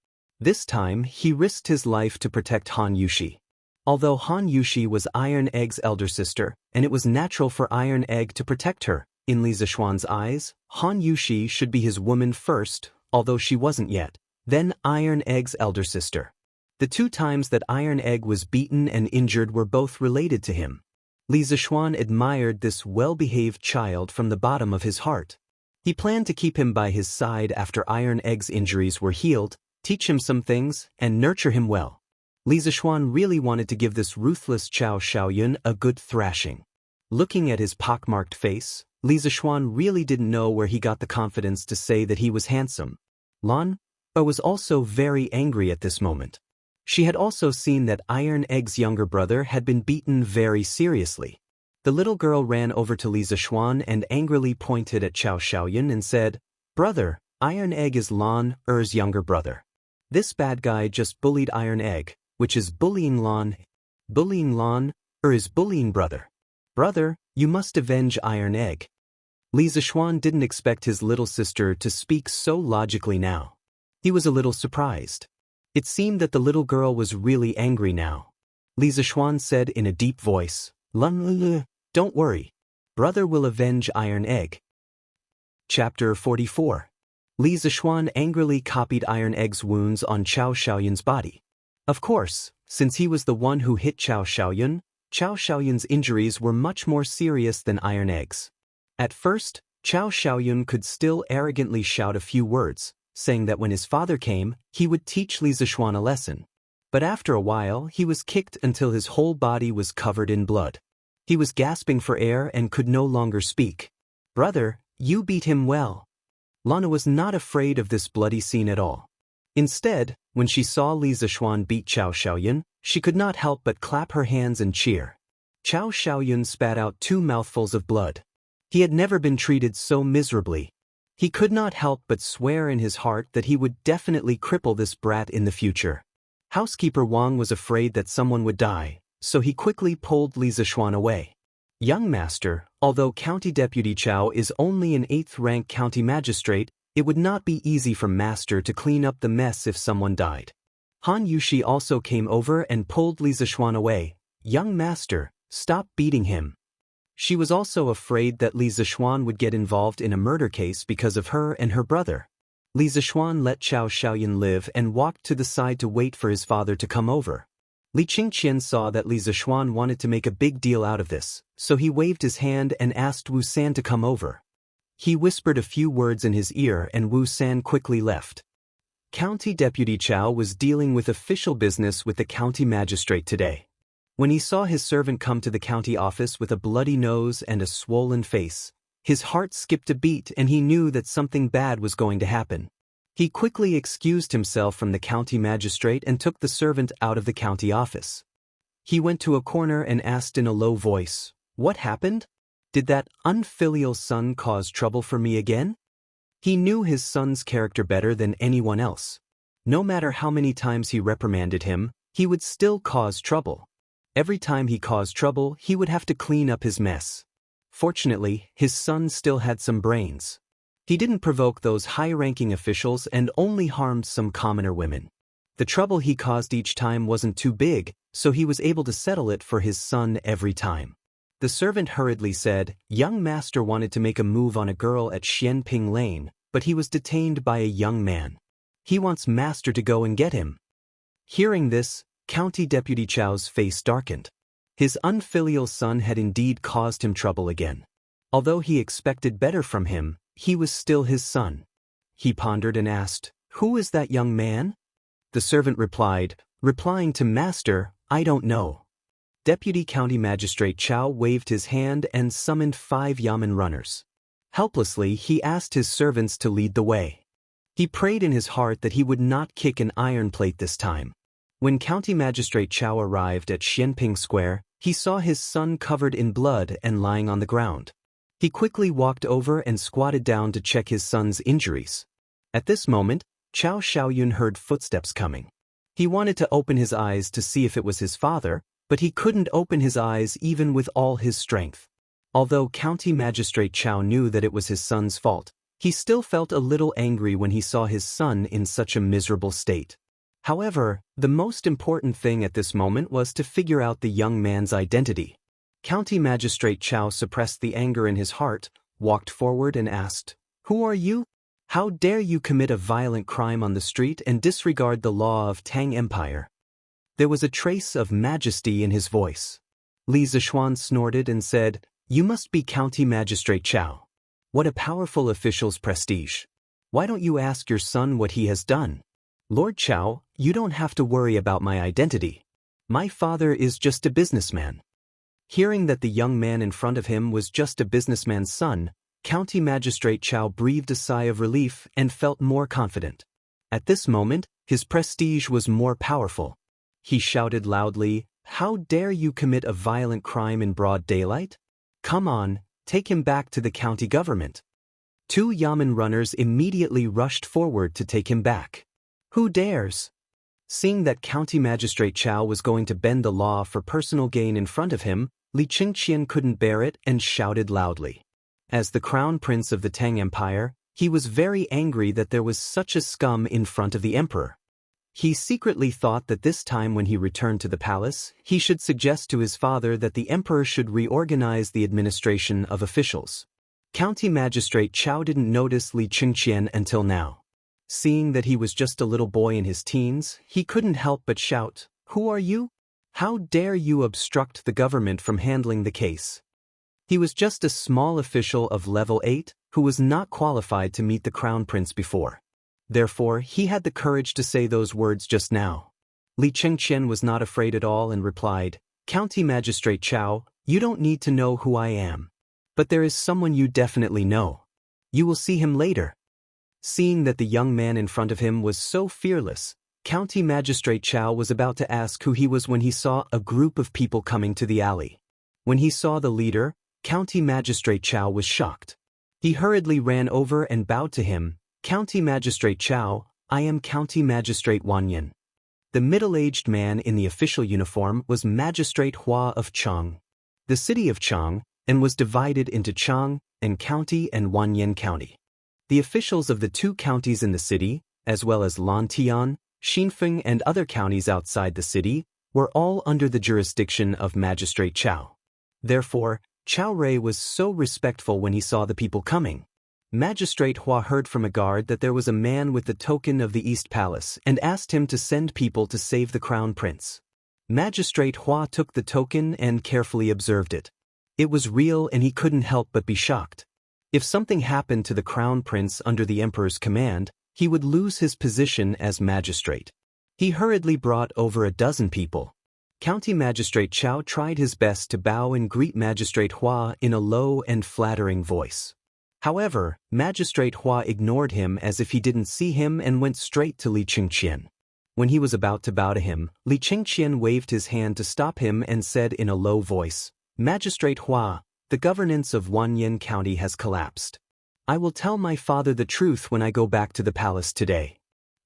This time, he risked his life to protect Han Yushi. Although Han Yushi was Iron Egg's elder sister, and it was natural for Iron Egg to protect her, in Li Zishuan's eyes, Han Yushi should be his woman first, although she wasn't yet, then Iron Egg's elder sister. The 2 times that Iron Egg was beaten and injured were both related to him. Li Zishuan admired this well-behaved child from the bottom of his heart. He planned to keep him by his side after Iron Egg's injuries were healed, teach him some things, and nurture him well. Li Zishuan really wanted to give this ruthless Chao Xiaoyun a good thrashing. Looking at his pockmarked face, Li Zixuan really didn't know where he got the confidence to say that he was handsome. Lan was also very angry at this moment. She had also seen that Iron Egg's younger brother had been beaten very seriously. The little girl ran over to Li Zixuan and angrily pointed at Chao Xiaoyun and said, "Brother, Iron Egg is Lan Er's younger brother. This bad guy just bullied Iron Egg, which is bullying Lan. Bullying Lan is bullying brother. Brother, you must avenge Iron Egg." Li Zixuan didn't expect his little sister to speak so logically now. He was a little surprised. It seemed that the little girl was really angry now. Li Zixuan said in a deep voice, "Lan, don't worry. Brother will avenge Iron Egg." Chapter 44. Li Zixuan angrily copied Iron Egg's wounds on Chao Xiaoyun's body. Of course, since he was the one who hit Chao Xiaoyun's injuries were much more serious than Iron Egg's. At first, Chao Xiaoyun could still arrogantly shout a few words, saying that when his father came, he would teach Li Zixuan a lesson. But after a while, he was kicked until his whole body was covered in blood. He was gasping for air and could no longer speak. "Brother, you beat him well." Lana was not afraid of this bloody scene at all. Instead, when she saw Li Zixuan beat Chao Xiaoyun, she could not help but clap her hands and cheer. Chao Xiaoyun spat out 2 mouthfuls of blood. He had never been treated so miserably. He could not help but swear in his heart that he would definitely cripple this brat in the future. Housekeeper Wang was afraid that someone would die, so he quickly pulled Li Zixuan away. "Young master, although County Deputy Chao is only an 8th-rank county magistrate, it would not be easy for master to clean up the mess if someone died." Han Yushi also came over and pulled Li Zixuan away. "Young master, stop beating him." She was also afraid that Li Zixuan would get involved in a murder case because of her and her brother. Li Zixuan let Chao Xiaoyun live and walked to the side to wait for his father to come over. Li Qingqian saw that Li Zixuan wanted to make a big deal out of this, so he waved his hand and asked Wu San to come over. He whispered a few words in his ear and Wu San quickly left. County Deputy Chao was dealing with official business with the county magistrate today. When he saw his servant come to the county office with a bloody nose and a swollen face, his heart skipped a beat and he knew that something bad was going to happen. He quickly excused himself from the county magistrate and took the servant out of the county office. He went to a corner and asked in a low voice, "What happened? Did that unfilial son cause trouble for me again?" He knew his son's character better than anyone else. No matter how many times he reprimanded him, he would still cause trouble. Every time he caused trouble, he would have to clean up his mess. Fortunately, his son still had some brains. He didn't provoke those high-ranking officials and only harmed some commoner women. The trouble he caused each time wasn't too big, so he was able to settle it for his son every time. The servant hurriedly said, "Young master wanted to make a move on a girl at Xianping Lane, but he was detained by a young man. He wants master to go and get him." Hearing this, County Deputy Chao's face darkened. His unfilial son had indeed caused him trouble again. Although he expected better from him, he was still his son. He pondered and asked, "Who is that young man?" The servant replying to master, "I don't know." Deputy County Magistrate Chao waved his hand and summoned 5 yamen runners. Helplessly, he asked his servants to lead the way. He prayed in his heart that he would not kick an iron plate this time. When County Magistrate Chao arrived at Xianping Square, he saw his son covered in blood and lying on the ground. He quickly walked over and squatted down to check his son's injuries. At this moment, Chao Xiaoyun heard footsteps coming. He wanted to open his eyes to see if it was his father, but he couldn't open his eyes even with all his strength. Although County Magistrate Chao knew that it was his son's fault, he still felt a little angry when he saw his son in such a miserable state. However, the most important thing at this moment was to figure out the young man's identity. County Magistrate Chao suppressed the anger in his heart, walked forward and asked, "Who are you? How dare you commit a violent crime on the street and disregard the law of Tang Empire?" There was a trace of majesty in his voice. Li Zixuan snorted and said, "You must be County Magistrate Chao. What a powerful official's prestige. Why don't you ask your son what he has done?" "Lord Chao, you don't have to worry about my identity. My father is just a businessman." Hearing that the young man in front of him was just a businessman's son, County Magistrate Chow breathed a sigh of relief and felt more confident. At this moment, his prestige was more powerful. He shouted loudly, "How dare you commit a violent crime in broad daylight? Come on, take him back to the county government." Two Yamen runners immediately rushed forward to take him back. "Who dares?" Seeing that County Magistrate Chow was going to bend the law for personal gain in front of him, Li Qingqian couldn't bear it and shouted loudly. As the crown prince of the Tang Empire, he was very angry that there was such a scum in front of the emperor. He secretly thought that this time when he returned to the palace, he should suggest to his father that the emperor should reorganize the administration of officials. County Magistrate Chow didn't notice Li Qingqian until now. Seeing that he was just a little boy in his teens, he couldn't help but shout, "Who are you? How dare you obstruct the government from handling the case?" He was just a small official of level 8 who was not qualified to meet the crown prince before. Therefore, he had the courage to say those words just now. Li Qingqian was not afraid at all and replied, "County Magistrate Chow, you don't need to know who I am. But there is someone you definitely know. You will see him later." Seeing that the young man in front of him was so fearless, County Magistrate Chow was about to ask who he was when he saw a group of people coming to the alley. When he saw the leader, County Magistrate Chow was shocked. He hurriedly ran over and bowed to him. "County Magistrate Chow, I am County Magistrate Wanyan." The middle-aged man in the official uniform was Magistrate Hua of Chang. The city of Chang, and was divided into Chang and County and Wanyan County. The officials of the two counties in the city, as well as Lantian, Xinfeng and other counties outside the city, were all under the jurisdiction of Magistrate Chow. Therefore, Chow Rui was so respectful when he saw the people coming. Magistrate Hua heard from a guard that there was a man with the token of the East Palace and asked him to send people to save the crown prince. Magistrate Hua took the token and carefully observed it. It was real and he couldn't help but be shocked. If something happened to the crown prince under the emperor's command, he would lose his position as magistrate. He hurriedly brought over a dozen people. County Magistrate Chow tried his best to bow and greet Magistrate Hua in a low and flattering voice. However, Magistrate Hua ignored him as if he didn't see him and went straight to Li Qingqian. When he was about to bow to him, Li Qingqian waved his hand to stop him and said in a low voice, "Magistrate Hua, the governance of Wanyan County has collapsed. I will tell my father the truth when I go back to the palace today."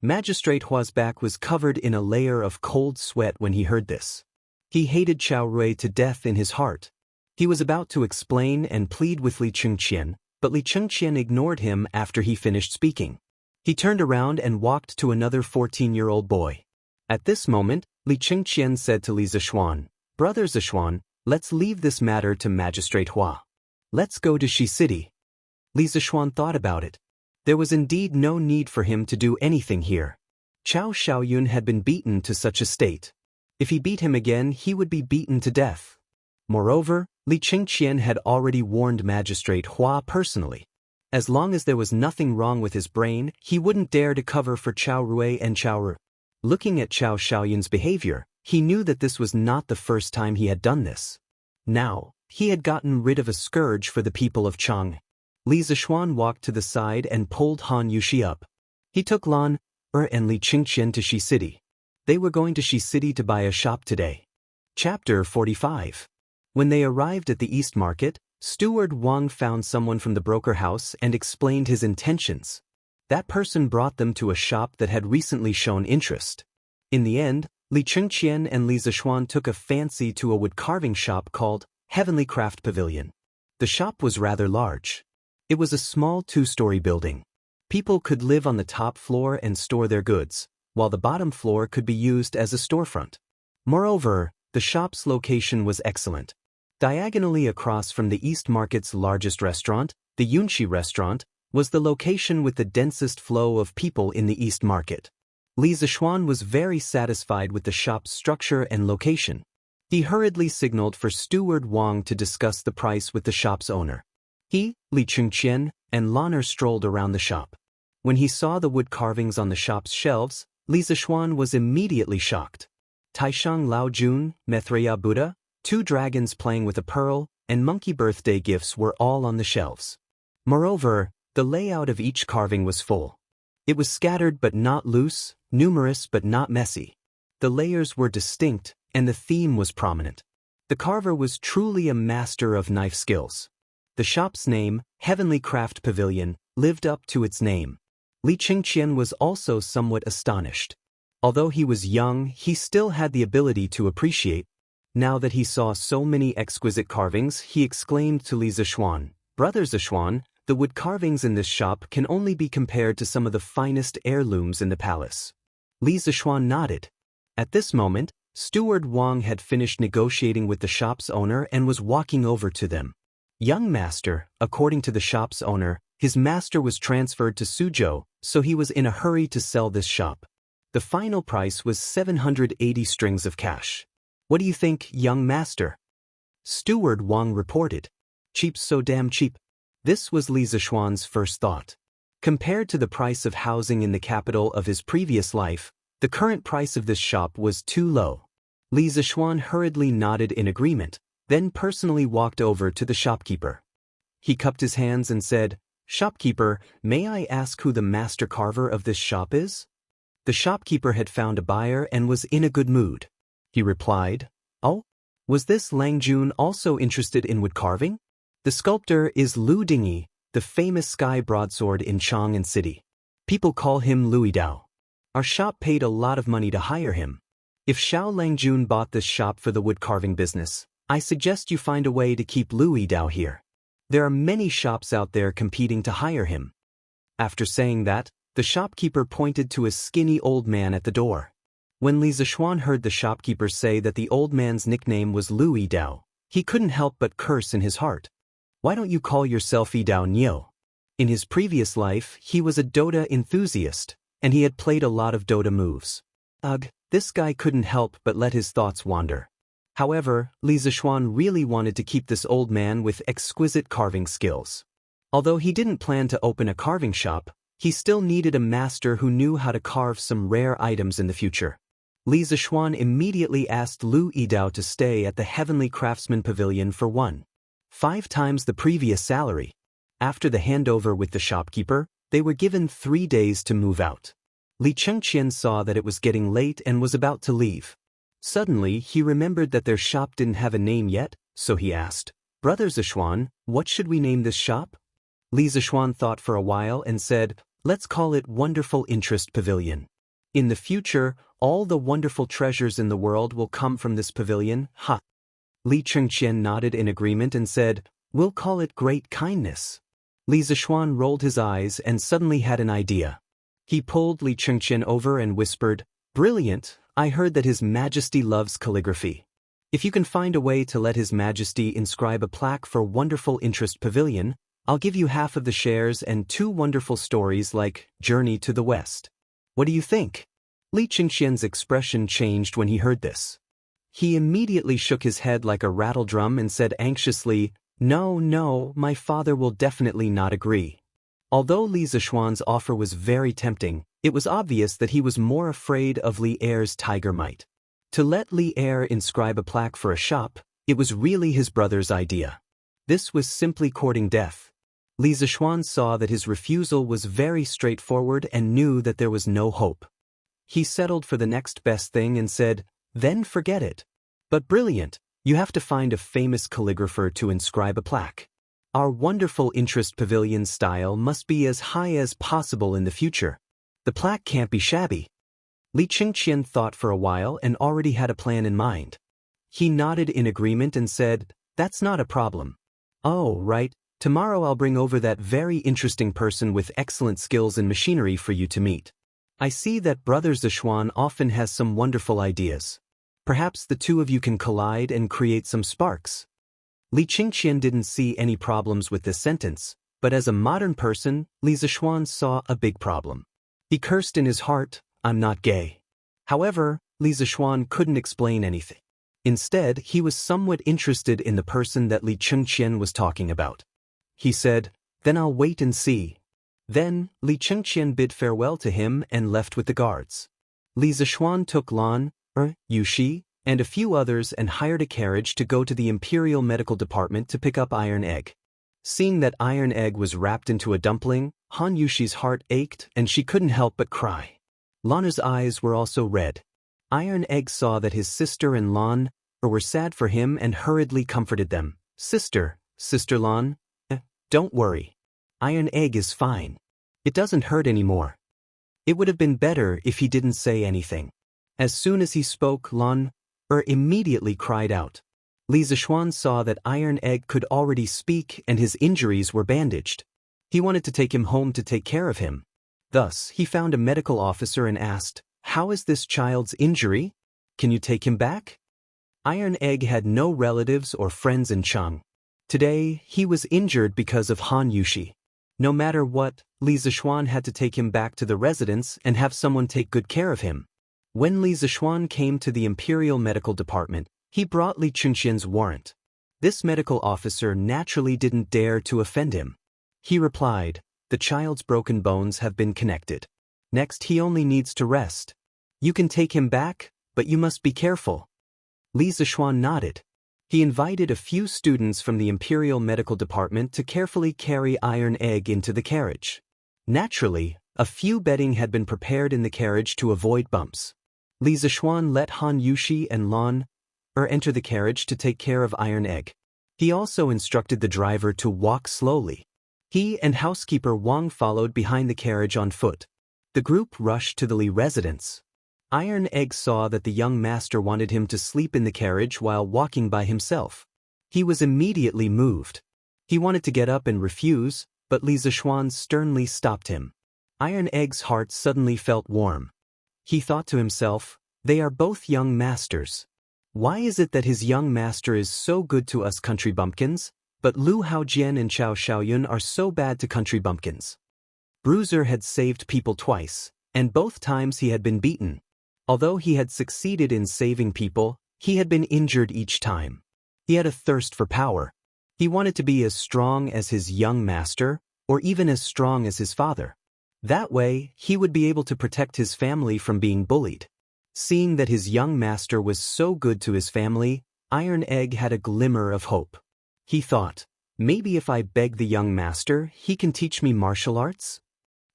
Magistrate Hua's back was covered in a layer of cold sweat when he heard this. He hated Chow Rui to death in his heart. He was about to explain and plead with Li Qingqian, but Li Qingqian ignored him after he finished speaking. He turned around and walked to another 14-year-old boy. At this moment, Li Qingqian said to Li Zishuan, "Brother Zishuan, let's leave this matter to Magistrate Hua. Let's go to Shi City." Li Zishuan thought about it. There was indeed no need for him to do anything here. Chao Xiaoyun had been beaten to such a state. If he beat him again, he would be beaten to death. Moreover, Li Qingqian had already warned Magistrate Hua personally. As long as there was nothing wrong with his brain, he wouldn't dare to cover for Chow Rui and Chow Ru. Looking at Chao Xiaoyun's behavior, he knew that this was not the first time he had done this. Now, he had gotten rid of a scourge for the people of Chang. Li Zishuan walked to the side and pulled Han Yushi up. He took Lan and Li Qingqian to Shi City. They were going to Shi City to buy a shop today. Chapter 45. When they arrived at the East Market, Steward Wang found someone from the broker house and explained his intentions. That person brought them to a shop that had recently shown interest. In the end, Li Qingqian and Li Zishuan took a fancy to a wood-carving shop called Heavenly Craft Pavilion. The shop was rather large. It was a small 2-story building. People could live on the top floor and store their goods, while the bottom floor could be used as a storefront. Moreover, the shop's location was excellent. Diagonally across from the East Market's largest restaurant, the Yunxi restaurant, was the location with the densest flow of people in the East Market. Li Zishuan was very satisfied with the shop's structure and location. He hurriedly signaled for Steward Wang to discuss the price with the shop's owner. He, Li Qingqian, and Lanner strolled around the shop. When he saw the wood carvings on the shop's shelves, Li Zishuan was immediately shocked. Taishang Lao Jun, Maitreya Buddha, 2 dragons playing with a pearl, and monkey birthday gifts were all on the shelves. Moreover, the layout of each carving was full. It was scattered but not loose, numerous but not messy. The layers were distinct, and the theme was prominent. The carver was truly a master of knife skills. The shop's name, Heavenly Craft Pavilion, lived up to its name. Li Qingqian was also somewhat astonished. Although he was young, he still had the ability to appreciate. Now that he saw so many exquisite carvings, he exclaimed to Li Zishuan, "Brother Zishuan, the wood carvings in this shop can only be compared to some of the finest heirlooms in the palace." Li Zishuan nodded. At this moment, Steward Wang had finished negotiating with the shop's owner and was walking over to them. Young master, according to the shop's owner, his master was transferred to Suzhou, so he was in a hurry to sell this shop. The final price was 780 strings of cash. "What do you think, young master?" Steward Wang reported. "Cheap, so damn cheap." This was Li Zishuan's first thought. Compared to the price of housing in the capital of his previous life, the current price of this shop was too low. Li Zishuan hurriedly nodded in agreement, then personally walked over to the shopkeeper. He cupped his hands and said, "Shopkeeper, may I ask who the master carver of this shop is?" The shopkeeper had found a buyer and was in a good mood. He replied, "Oh, was this Lang Jun also interested in wood carving? The sculptor is Lu Dingyi, the famous sky broadsword in Chang'an City. People call him Louis Dao. Our shop paid a lot of money to hire him. If Xiao Langjun bought this shop for the wood carving business, I suggest you find a way to keep Louis Dao here. There are many shops out there competing to hire him." After saying that, the shopkeeper pointed to a skinny old man at the door. When Li Zishuan heard the shopkeeper say that the old man's nickname was Louis Dao, he couldn't help but curse in his heart. "Why don't you call yourself Yi Dao Niu?" In his previous life, he was a Dota enthusiast, and he had played a lot of Dota moves. Ugh, this guy couldn't help but let his thoughts wander. However, Li Zishuan really wanted to keep this old man with exquisite carving skills. Although he didn't plan to open a carving shop, he still needed a master who knew how to carve some rare items in the future. Li Zishuan immediately asked Lu Yidao to stay at the Heavenly Craftsman Pavilion for 1.5 times the previous salary. After the handover with the shopkeeper, they were given 3 days to move out. Li Chengqian saw that it was getting late and was about to leave. Suddenly, he remembered that their shop didn't have a name yet, so he asked, "Brother Zishuan, what should we name this shop?" Li Zishuan thought for a while and said, "Let's call it Wonderful Interest Pavilion. In the future, all the wonderful treasures in the world will come from this pavilion, ha." Li Chengqian nodded in agreement and said, "We'll call it Great Kindness." Li Zishuan rolled his eyes and suddenly had an idea. He pulled Li Chengqian over and whispered, "Brilliant, I heard that His Majesty loves calligraphy. If you can find a way to let His Majesty inscribe a plaque for Wonderful Interest Pavilion, I'll give you half of the shares and 2 wonderful stories like Journey to the West. What do you think?" Li Chengqian's expression changed when he heard this. He immediately shook his head like a rattle drum and said anxiously, No, my father will definitely not agree." Although Li Zishuan's offer was very tempting, it was obvious that he was more afraid of Li Er's tiger might. To let Li Er inscribe a plaque for a shop, it was really his brother's idea. This was simply courting death. Li Zishuan saw that his refusal was very straightforward and knew that there was no hope. He settled for the next best thing and said, "Then forget it. But brilliant, you have to find a famous calligrapher to inscribe a plaque. Our Wonderful Interest Pavilion style must be as high as possible in the future. The plaque can't be shabby." Li Chengqian thought for a while and already had a plan in mind. He nodded in agreement and said, "That's not a problem. Oh, right, tomorrow I'll bring over that very interesting person with excellent skills in machinery for you to meet. I see that Brother Zishuan often has some wonderful ideas. Perhaps the two of you can collide and create some sparks." Li Chengqian didn't see any problems with this sentence, but as a modern person, Li Zishuan saw a big problem. He cursed in his heart, "I'm not gay." However, Li Zishuan couldn't explain anything. Instead, he was somewhat interested in the person that Li Chengqian was talking about. He said, "Then I'll wait and see." Then, Li Chengqian bid farewell to him and left with the guards. Li Zishuan took Lan, Yushi, and a few others and hired a carriage to go to the Imperial Medical Department to pick up Iron Egg. Seeing that Iron Egg was wrapped into a dumpling, Han Yushi's heart ached and she couldn't help but cry. Lana's eyes were also red. Iron Egg saw that his sister and Lan were sad for him and hurriedly comforted them. Sister Lan, don't worry. Iron Egg is fine. It doesn't hurt anymore. It would have been better if he didn't say anything. As soon as he spoke, Lan immediately cried out. Li Zixuan saw that Iron Egg could already speak and his injuries were bandaged. He wanted to take him home to take care of him. Thus, he found a medical officer and asked, "How is this child's injury? Can you take him back?" Iron Egg had no relatives or friends in Chang. Today, he was injured because of Han Yushi. No matter what, Li Zixuan had to take him back to the residence and have someone take good care of him. When Li Zixuan came to the Imperial Medical Department, he brought Li Chunxian's warrant. This medical officer naturally didn't dare to offend him. He replied, "The child's broken bones have been connected. Next, he only needs to rest. You can take him back, but you must be careful." Li Zixuan nodded. He invited a few students from the Imperial Medical Department to carefully carry Iron Egg into the carriage. Naturally, a few bedding had been prepared in the carriage to avoid bumps. Li Zixuan let Han Yushi and Lan enter the carriage to take care of Iron Egg. He also instructed the driver to walk slowly. He and housekeeper Wang followed behind the carriage on foot. The group rushed to the Li residence. Iron Egg saw that the young master wanted him to sleep in the carriage while walking by himself. He was immediately moved. He wanted to get up and refuse, but Li Zixuan sternly stopped him. Iron Egg's heart suddenly felt warm. He thought to himself, "They are both young masters. Why is it that his young master is so good to us country bumpkins, but Lu Haojian and Chao Xiaoyun are so bad to country bumpkins?" Bruiser had saved people twice, and both times he had been beaten. Although he had succeeded in saving people, he had been injured each time. He had a thirst for power. He wanted to be as strong as his young master, or even as strong as his father. That way, he would be able to protect his family from being bullied. Seeing that his young master was so good to his family, Iron Egg had a glimmer of hope. He thought, maybe if I beg the young master, he can teach me martial arts?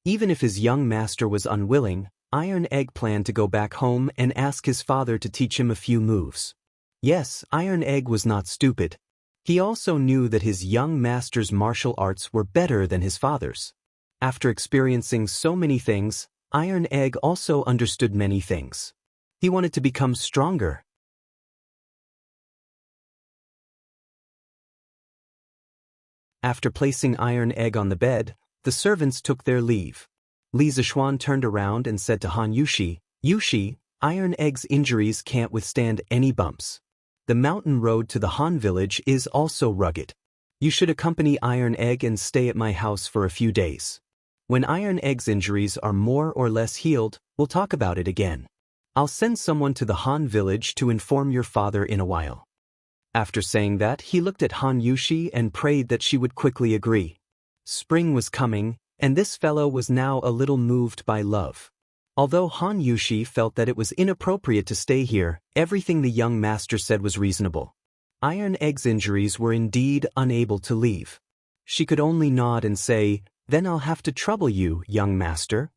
Even if his young master was unwilling, Iron Egg planned to go back home and ask his father to teach him a few moves. Yes, Iron Egg was not stupid. He also knew that his young master's martial arts were better than his father's. After experiencing so many things, Iron Egg also understood many things. He wanted to become stronger. After placing Iron Egg on the bed, the servants took their leave. Li Zixuan turned around and said to Han Yushi, "Yushi, Iron Egg's injuries can't withstand any bumps. The mountain road to the Han village is also rugged. You should accompany Iron Egg and stay at my house for a few days. When Iron Egg's injuries are more or less healed, we'll talk about it again. I'll send someone to the Han village to inform your father in a while." After saying that, he looked at Han Yushi and prayed that she would quickly agree. Spring was coming, and this fellow was now a little moved by love. Although Han Yushi felt that it was inappropriate to stay here, everything the young master said was reasonable. Iron Egg's injuries were indeed unable to leave. She could only nod and say, "Then I'll have to trouble you, young master."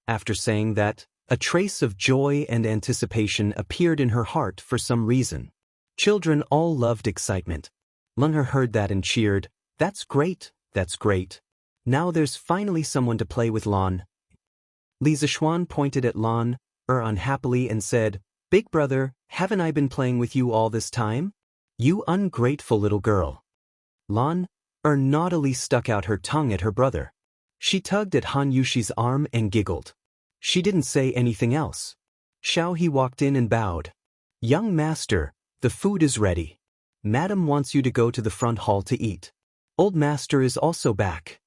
After saying that, a trace of joy and anticipation appeared in her heart for some reason. Children all loved excitement. Lunher heard that and cheered, "That's great, that's great. Now there's finally someone to play with Lan." Li Zixuan pointed at Lan unhappily and said, "Big brother, haven't I been playing with you all this time? You ungrateful little girl." Lan naughtily stuck out her tongue at her brother. She tugged at Han Yushi's arm and giggled. She didn't say anything else. Xiao He walked in and bowed. "Young master, the food is ready. Madam wants you to go to the front hall to eat. Old master is also back."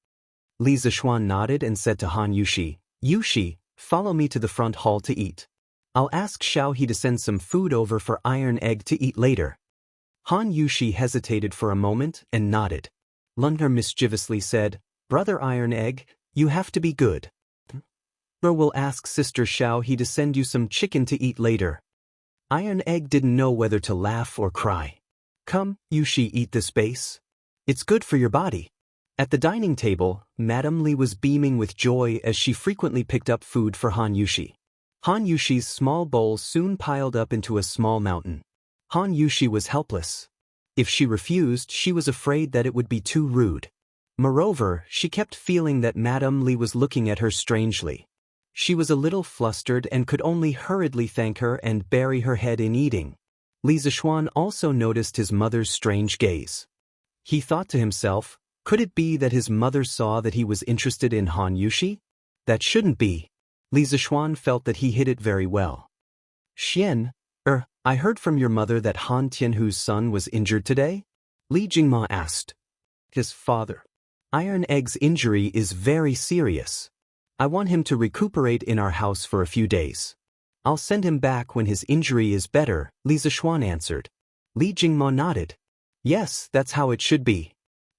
Li Zixuan nodded and said to Han Yushi, "Yushi, follow me to the front hall to eat. I'll ask Xiao He to send some food over for Iron Egg to eat later." Han Yushi hesitated for a moment and nodded. Lunher mischievously said, "Brother Iron Egg, you have to be good. We'll ask Sister Xiao He to send you some chicken to eat later." Iron Egg didn't know whether to laugh or cry. Come, Yushi, eat this base. It's good for your body. At the dining table, Madame Li was beaming with joy as she frequently picked up food for Han Yushi. Han Yushi's small bowl soon piled up into a small mountain. Han Yushi was helpless. If she refused, she was afraid that it would be too rude. Moreover, she kept feeling that Madame Li was looking at her strangely. She was a little flustered and could only hurriedly thank her and bury her head in eating. Li Zishuan also noticed his mother's strange gaze. He thought to himself, could it be that his mother saw that he was interested in Han Yushi? That shouldn't be. Li Zishuan felt that he hid it very well. Xian, I heard from your mother that Han Tianhu's son was injured today? Li Jingma asked. His father. Iron Egg's injury is very serious. I want him to recuperate in our house for a few days. I'll send him back when his injury is better, Li Zishuan answered. Li Jingma nodded. Yes, that's how it should be.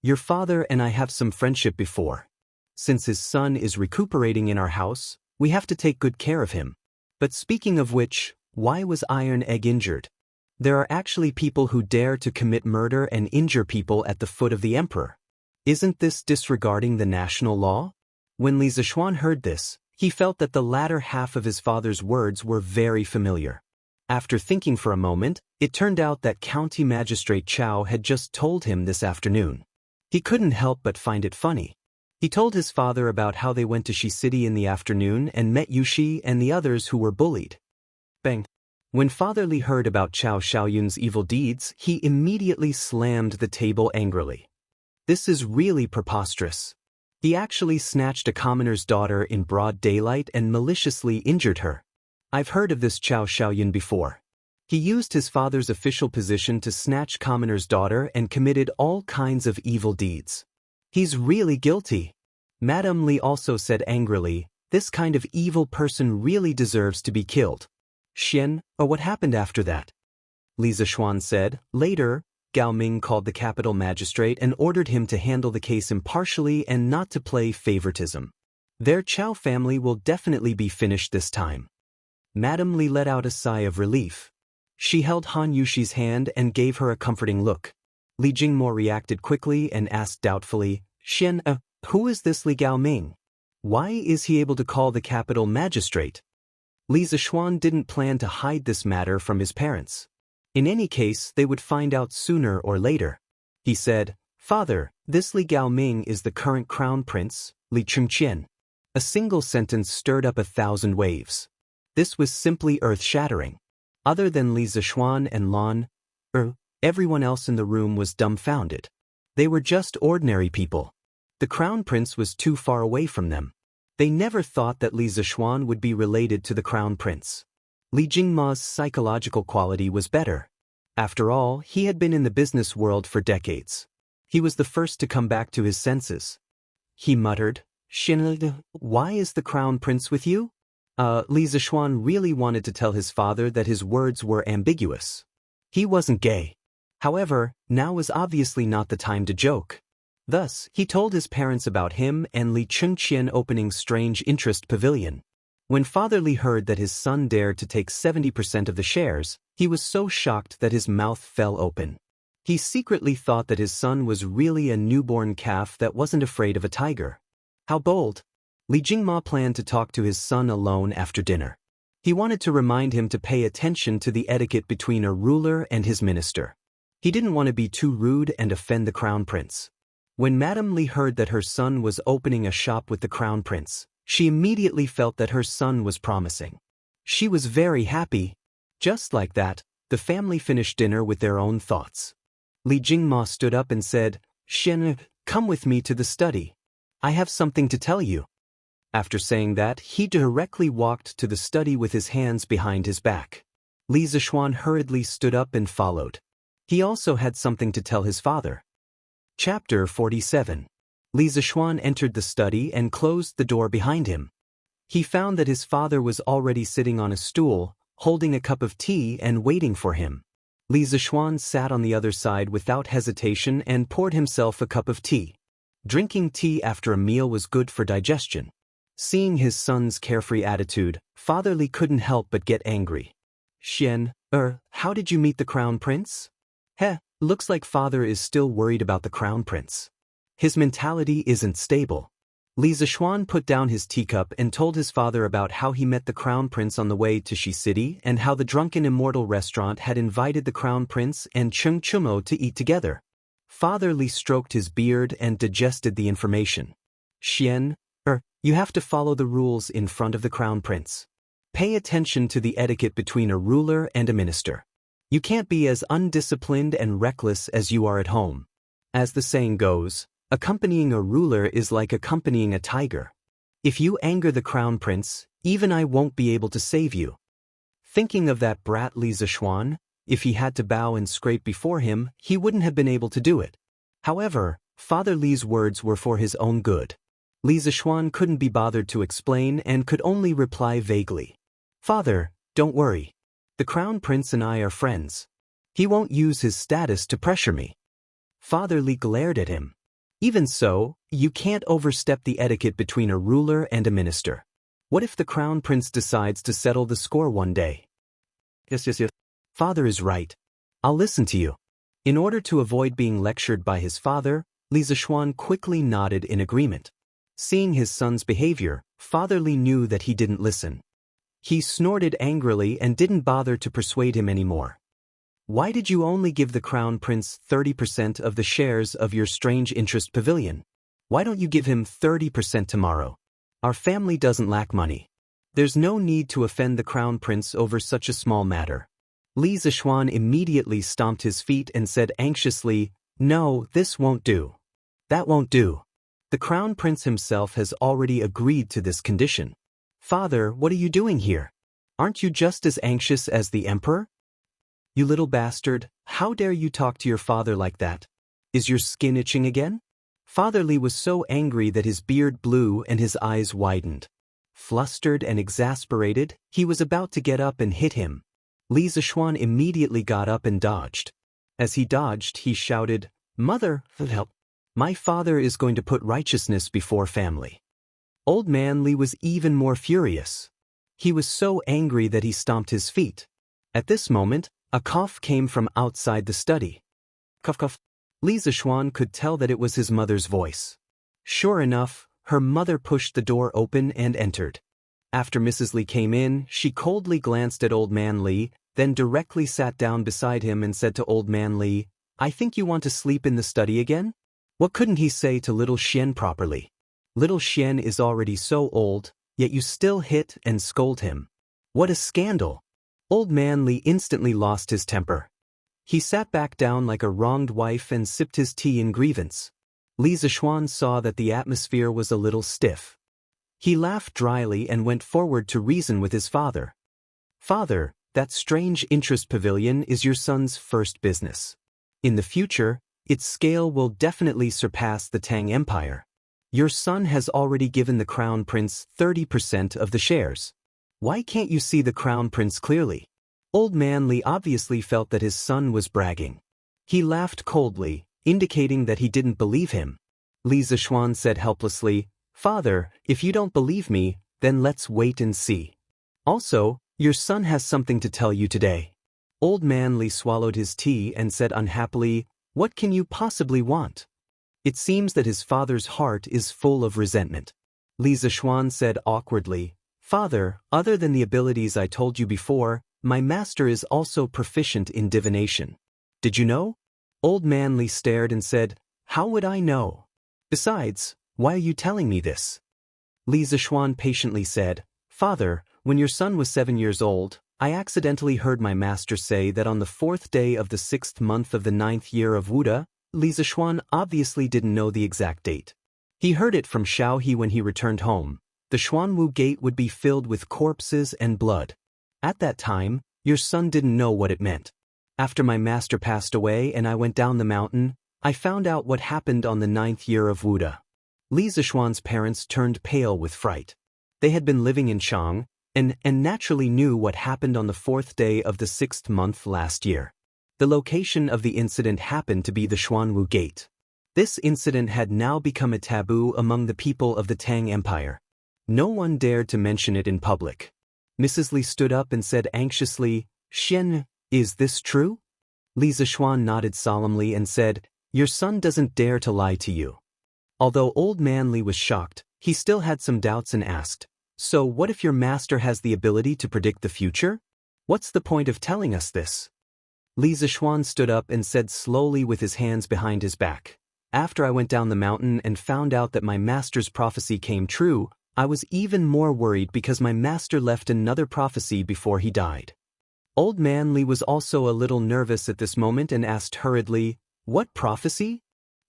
Your father and I have some friendship before. Since his son is recuperating in our house, we have to take good care of him. But speaking of which, why was Iron Egg injured? There are actually people who dare to commit murder and injure people at the foot of the emperor. Isn't this disregarding the national law? When Li Zishuan heard this, he felt that the latter half of his father's words were very familiar. After thinking for a moment, it turned out that County Magistrate Chao had just told him this afternoon. He couldn't help but find it funny. He told his father about how they went to Shi City in the afternoon and met Yushi and the others who were bullied. Bang! When Father Li heard about Chao Xiaoyun's evil deeds, he immediately slammed the table angrily. This is really preposterous. He actually snatched a commoner's daughter in broad daylight and maliciously injured her. I've heard of this Chao Xiaoyun before. He used his father's official position to snatch commoner's daughter and committed all kinds of evil deeds. He's really guilty. Madame Li also said angrily, this kind of evil person really deserves to be killed. Xian, or what happened after that? Li Zishuan said. Later, Gao Ming called the capital magistrate and ordered him to handle the case impartially and not to play favoritism. Their Chao family will definitely be finished this time. Madame Li let out a sigh of relief. She held Han Yushi's hand and gave her a comforting look. Li Jingmo reacted quickly and asked doubtfully, Xian, who is this Li Gao Ming? Why is he able to call the capital magistrate? Li Zishuan didn't plan to hide this matter from his parents. In any case, they would find out sooner or later. He said, Father, this Li Gao Ming is the current crown prince, Li Chengqian. A single sentence stirred up 1,000 waves. This was simply earth-shattering. Other than Li Zishuan and Lan, everyone else in the room was dumbfounded. They were just ordinary people. The crown prince was too far away from them. They never thought that Li Zishuan would be related to the crown prince. Li Jingma's psychological quality was better. After all, he had been in the business world for decades. He was the first to come back to his senses. He muttered, Xin, why is the crown prince with you? Li Zishuan really wanted to tell his father that his words were ambiguous. He wasn't gay. However, now was obviously not the time to joke. Thus, he told his parents about him and Li Chengqian opening Strange Interest Pavilion. When Father Li heard that his son dared to take 70% of the shares, he was so shocked that his mouth fell open. He secretly thought that his son was really a newborn calf that wasn't afraid of a tiger. How bold! Li Jingma planned to talk to his son alone after dinner. He wanted to remind him to pay attention to the etiquette between a ruler and his minister. He didn't want to be too rude and offend the crown prince. When Madame Li heard that her son was opening a shop with the crown prince, she immediately felt that her son was promising. She was very happy. Just like that, the family finished dinner with their own thoughts. Li Jingma stood up and said, Xian, come with me to the study. I have something to tell you. After saying that, he directly walked to the study with his hands behind his back. Li Zishuan hurriedly stood up and followed. He also had something to tell his father. Chapter 47. Li Zishuan entered the study and closed the door behind him. He found that his father was already sitting on a stool, holding a cup of tea and waiting for him. Li Zishuan sat on the other side without hesitation and poured himself a cup of tea. Drinking tea after a meal was good for digestion. Seeing his son's carefree attitude, Father Li couldn't help but get angry. Xian, How did you meet the crown prince? Looks like father is still worried about the crown prince. His mentality isn't stable. Li Zishuan put down his teacup and told his father about how he met the crown prince on the way to Shi City and how the drunken Immortal restaurant had invited the crown prince and Cheng Chumo to eat together. Father Li stroked his beard and digested the information. Xian, you have to follow the rules in front of the crown prince. Pay attention to the etiquette between a ruler and a minister. You can't be as undisciplined and reckless as you are at home. As the saying goes, accompanying a ruler is like accompanying a tiger. If you anger the crown prince, even I won't be able to save you. Thinking of that brat Li Zishuan, if he had to bow and scrape before him, he wouldn't have been able to do it. However, Father Li's words were for his own good. Li Zishuan couldn't be bothered to explain and could only reply vaguely. Father, don't worry. The crown prince and I are friends. He won't use his status to pressure me. Father Li glared at him. Even so, you can't overstep the etiquette between a ruler and a minister. What if the crown prince decides to settle the score one day? Yes. Father is right. I'll listen to you. In order to avoid being lectured by his father, Li Zishuan quickly nodded in agreement. Seeing his son's behavior, Father Li knew that he didn't listen. He snorted angrily and didn't bother to persuade him anymore. Why did you only give the crown prince 30% of the shares of your strange interest pavilion? Why don't you give him 30% tomorrow? Our family doesn't lack money. There's no need to offend the crown prince over such a small matter. Li Zishuan immediately stomped his feet and said anxiously, No, this won't do. That won't do. The crown prince himself has already agreed to this condition. Father, what are you doing here? Aren't you just as anxious as the emperor? You little bastard, how dare you talk to your father like that? Is your skin itching again? Father Li was so angry that his beard blew and his eyes widened. Flustered and exasperated, he was about to get up and hit him. Li Zishuan immediately got up and dodged. As he dodged, he shouted, Mother, help. My father is going to put righteousness before family. Old man Li was even more furious. He was so angry that he stomped his feet. At this moment, a cough came from outside the study. Cough, cough. Li Zishuan could tell that it was his mother's voice. Sure enough, her mother pushed the door open and entered. After Mrs. Li came in, she coldly glanced at Old Man Li, then directly sat down beside him and said to Old Man Li, I think you want to sleep in the study again? What couldn't he say to little Xian properly? Little Xian is already so old, yet you still hit and scold him. What a scandal! Old Man Li instantly lost his temper. He sat back down like a wronged wife and sipped his tea in grievance. Li Zishuan saw that the atmosphere was a little stiff. He laughed dryly and went forward to reason with his father. Father, that strange interest pavilion is your son's first business. In the future, its scale will definitely surpass the Tang Empire. Your son has already given the crown prince 30% of the shares. Why can't you see the crown prince clearly? Old Man Li obviously felt that his son was bragging. He laughed coldly, indicating that he didn't believe him. Li Zishuan said helplessly, Father, if you don't believe me, then let's wait and see. Also, your son has something to tell you today. Old Man Li swallowed his tea and said unhappily, What can you possibly want? It seems that his father's heart is full of resentment. Li Zishuan said awkwardly, Father, other than the abilities I told you before, my master is also proficient in divination. Did you know? Old Man Li stared and said, How would I know? Besides, why are you telling me this? Li Zishuan patiently said, Father, when your son was 7 years old, I accidentally heard my master say that on the 4th day of the 6th month of the 9th year of Wuda, Li Zishuan obviously didn't know the exact date. He heard it from Xiaohe when he returned home. The Xuanwu gate would be filled with corpses and blood. At that time, your son didn't know what it meant. After my master passed away and I went down the mountain, I found out what happened on the 9th year of Wuda. Li Zishuan's parents turned pale with fright. They had been living in Chang, and naturally knew what happened on the 4th day of the 6th month last year. The location of the incident happened to be the Xuanwu Gate. This incident had now become a taboo among the people of the Tang Empire. No one dared to mention it in public. Mrs. Li stood up and said anxiously, Xian, Is this true? Li Zishuan nodded solemnly and said, Your son doesn't dare to lie to you. Although Old Man Li was shocked, he still had some doubts and asked, So what if your master has the ability to predict the future? What's the point of telling us this? Li Zishuan stood up and said slowly with his hands behind his back, After I went down the mountain and found out that my master's prophecy came true, I was even more worried because my master left another prophecy before he died. Old Man Li was also a little nervous at this moment and asked hurriedly, What prophecy?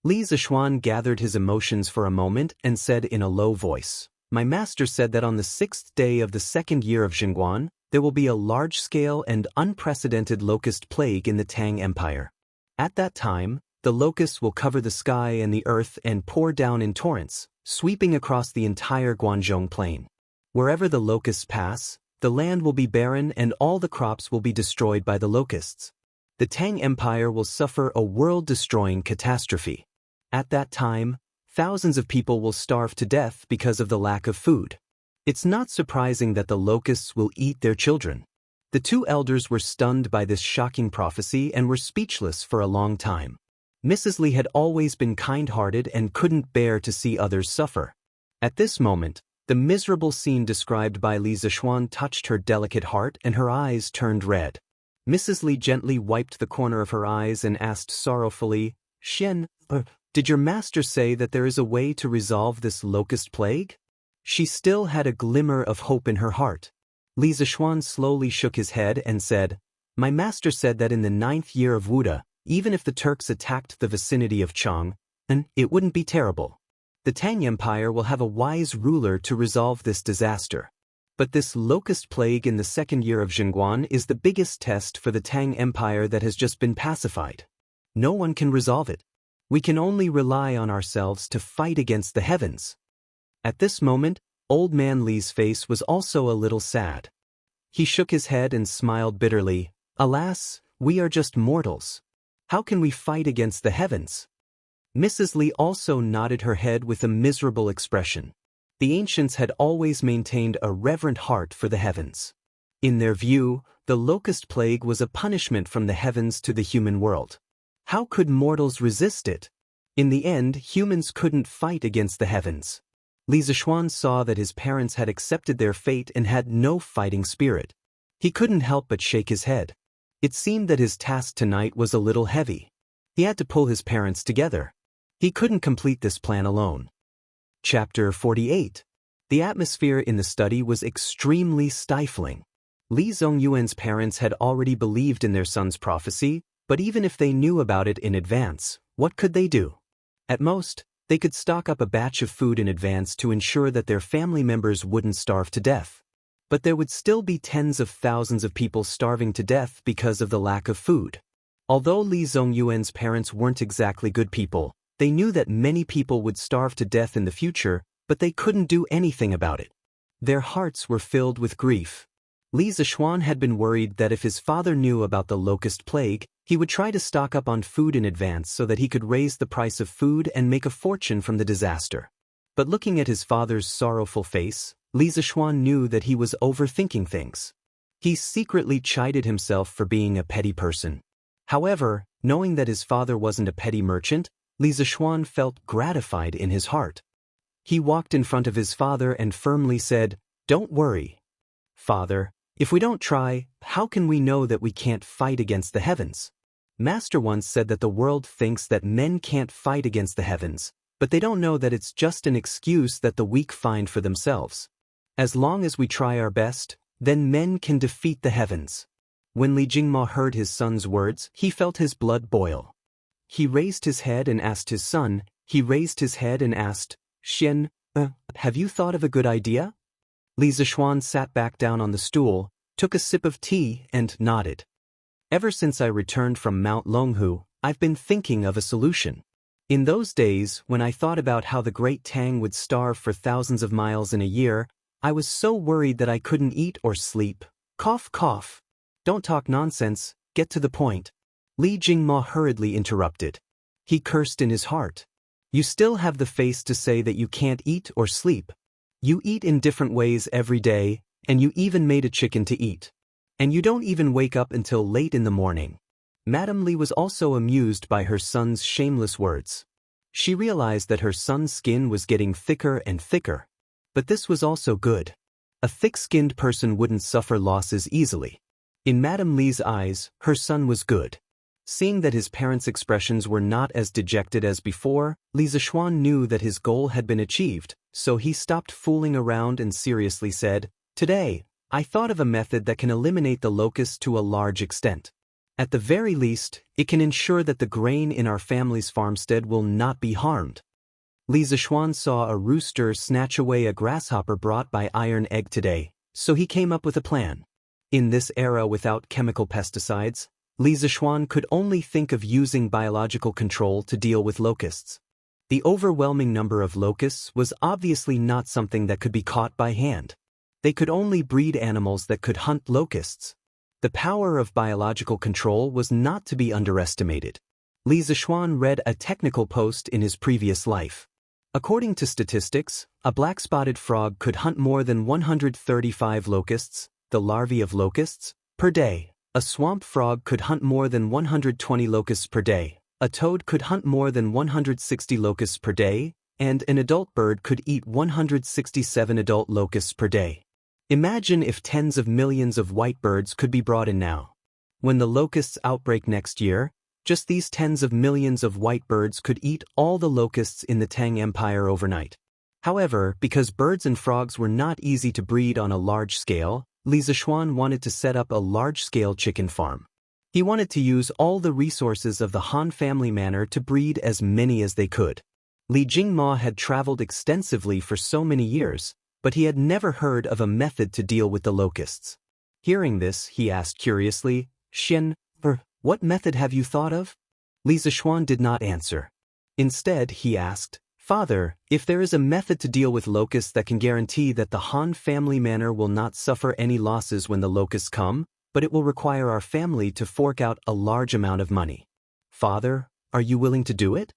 Li Zishuan gathered his emotions for a moment and said in a low voice, My master said that on the 6th day of the 2nd year of Jianghu, there will be a large-scale and unprecedented locust plague in the Tang Empire. At that time, the locusts will cover the sky and the earth and pour down in torrents, sweeping across the entire Guangzhou plain. Wherever the locusts pass, the land will be barren and all the crops will be destroyed by the locusts. The Tang Empire will suffer a world-destroying catastrophe. At that time, thousands of people will starve to death because of the lack of food. It's not surprising that the locusts will eat their children. The two elders were stunned by this shocking prophecy and were speechless for a long time. Mrs. Li had always been kind-hearted and couldn't bear to see others suffer. At this moment, the miserable scene described by Li Zishuan touched her delicate heart and her eyes turned red. Mrs. Li gently wiped the corner of her eyes and asked sorrowfully, Xian, did your master say that there is a way to resolve this locust plague? She still had a glimmer of hope in her heart. Li Zishuan slowly shook his head and said, My master said that in the 9th year of Wuda, even if the Turks attacked the vicinity of Chang, it wouldn't be terrible. The Tang Empire will have a wise ruler to resolve this disaster. But this locust plague in the 2nd year of Jianghu is the biggest test for the Tang Empire that has just been pacified. No one can resolve it. We can only rely on ourselves to fight against the heavens. At this moment, Old Man Li's face was also a little sad. He shook his head and smiled bitterly. Alas, we are just mortals. How can we fight against the heavens? Mrs. Li also nodded her head with a miserable expression. The ancients had always maintained a reverent heart for the heavens. In their view, the locust plague was a punishment from the heavens to the human world. How could mortals resist it? In the end, humans couldn't fight against the heavens. Li Zishuan saw that his parents had accepted their fate and had no fighting spirit. He couldn't help but shake his head. It seemed that his task tonight was a little heavy. He had to pull his parents together. He couldn't complete this plan alone. Chapter 48. The atmosphere in the study was extremely stifling. Li Zongyuan's parents had already believed in their son's prophecy, but even if they knew about it in advance, what could they do? At most, they could stock up a batch of food in advance to ensure that their family members wouldn't starve to death. But there would still be tens of thousands of people starving to death because of the lack of food. Although Li Zongyuan's parents weren't exactly good people, they knew that many people would starve to death in the future, but they couldn't do anything about it. Their hearts were filled with grief. Li Zishuan had been worried that if his father knew about the locust plague, he would try to stock up on food in advance so that he could raise the price of food and make a fortune from the disaster. But looking at his father's sorrowful face, Li Zishuan knew that he was overthinking things. He secretly chided himself for being a petty person. However, knowing that his father wasn't a petty merchant, Li Zishuan felt gratified in his heart. He walked in front of his father and firmly said, Don't worry. Father, if we don't try, how can we know that we can't fight against the heavens? Master once said that the world thinks that men can't fight against the heavens, but they don't know that it's just an excuse that the weak find for themselves. As long as we try our best, then men can defeat the heavens. When Li Jingma heard his son's words, he felt his blood boil. He raised his head and asked his son, Xian, have you thought of a good idea? Li Zishuan sat back down on the stool, took a sip of tea, and nodded. Ever since I returned from Mount Longhu, I've been thinking of a solution. In those days, when I thought about how the great Tang would starve for thousands of miles in a year, I was so worried that I couldn't eat or sleep. Cough, cough. Don't talk nonsense, get to the point. Li Jingma hurriedly interrupted. He cursed in his heart. You still have the face to say that you can't eat or sleep. You eat in different ways every day, and you even made a chicken to eat. And you don't even wake up until late in the morning. Madame Li was also amused by her son's shameless words. She realized that her son's skin was getting thicker and thicker. But this was also good. A thick-skinned person wouldn't suffer losses easily. In Madame Li's eyes, her son was good. Seeing that his parents' expressions were not as dejected as before, Li Zishuan knew that his goal had been achieved, so he stopped fooling around and seriously said, "Today, I thought of a method that can eliminate the locusts to a large extent. At the very least, it can ensure that the grain in our family's farmstead will not be harmed." Li Zishuan saw a rooster snatch away a grasshopper brought by Iron Egg today, so he came up with a plan. In this era without chemical pesticides, Li Zishuan could only think of using biological control to deal with locusts. The overwhelming number of locusts was obviously not something that could be caught by hand. They could only breed animals that could hunt locusts. The power of biological control was not to be underestimated. Li Zishuan read a technical post in his previous life. According to statistics, a black-spotted frog could hunt more than 135 locusts, the larvae of locusts, per day. A swamp frog could hunt more than 120 locusts per day, a toad could hunt more than 160 locusts per day, and an adult bird could eat 167 adult locusts per day. Imagine if tens of millions of white birds could be brought in now. When the locusts outbreak next year, just these tens of millions of white birds could eat all the locusts in the Tang Empire overnight. However, because birds and frogs were not easy to breed on a large scale, Li Zishuan wanted to set up a large-scale chicken farm. He wanted to use all the resources of the Han family manor to breed as many as they could. Li Jingma had traveled extensively for so many years, but he had never heard of a method to deal with the locusts. Hearing this, he asked curiously, "Xian, what method have you thought of?" Li Zishuan did not answer. Instead, he asked, "Father, if there is a method to deal with locusts that can guarantee that the Han family manor will not suffer any losses when the locusts come, but it will require our family to fork out a large amount of money. Father, are you willing to do it?"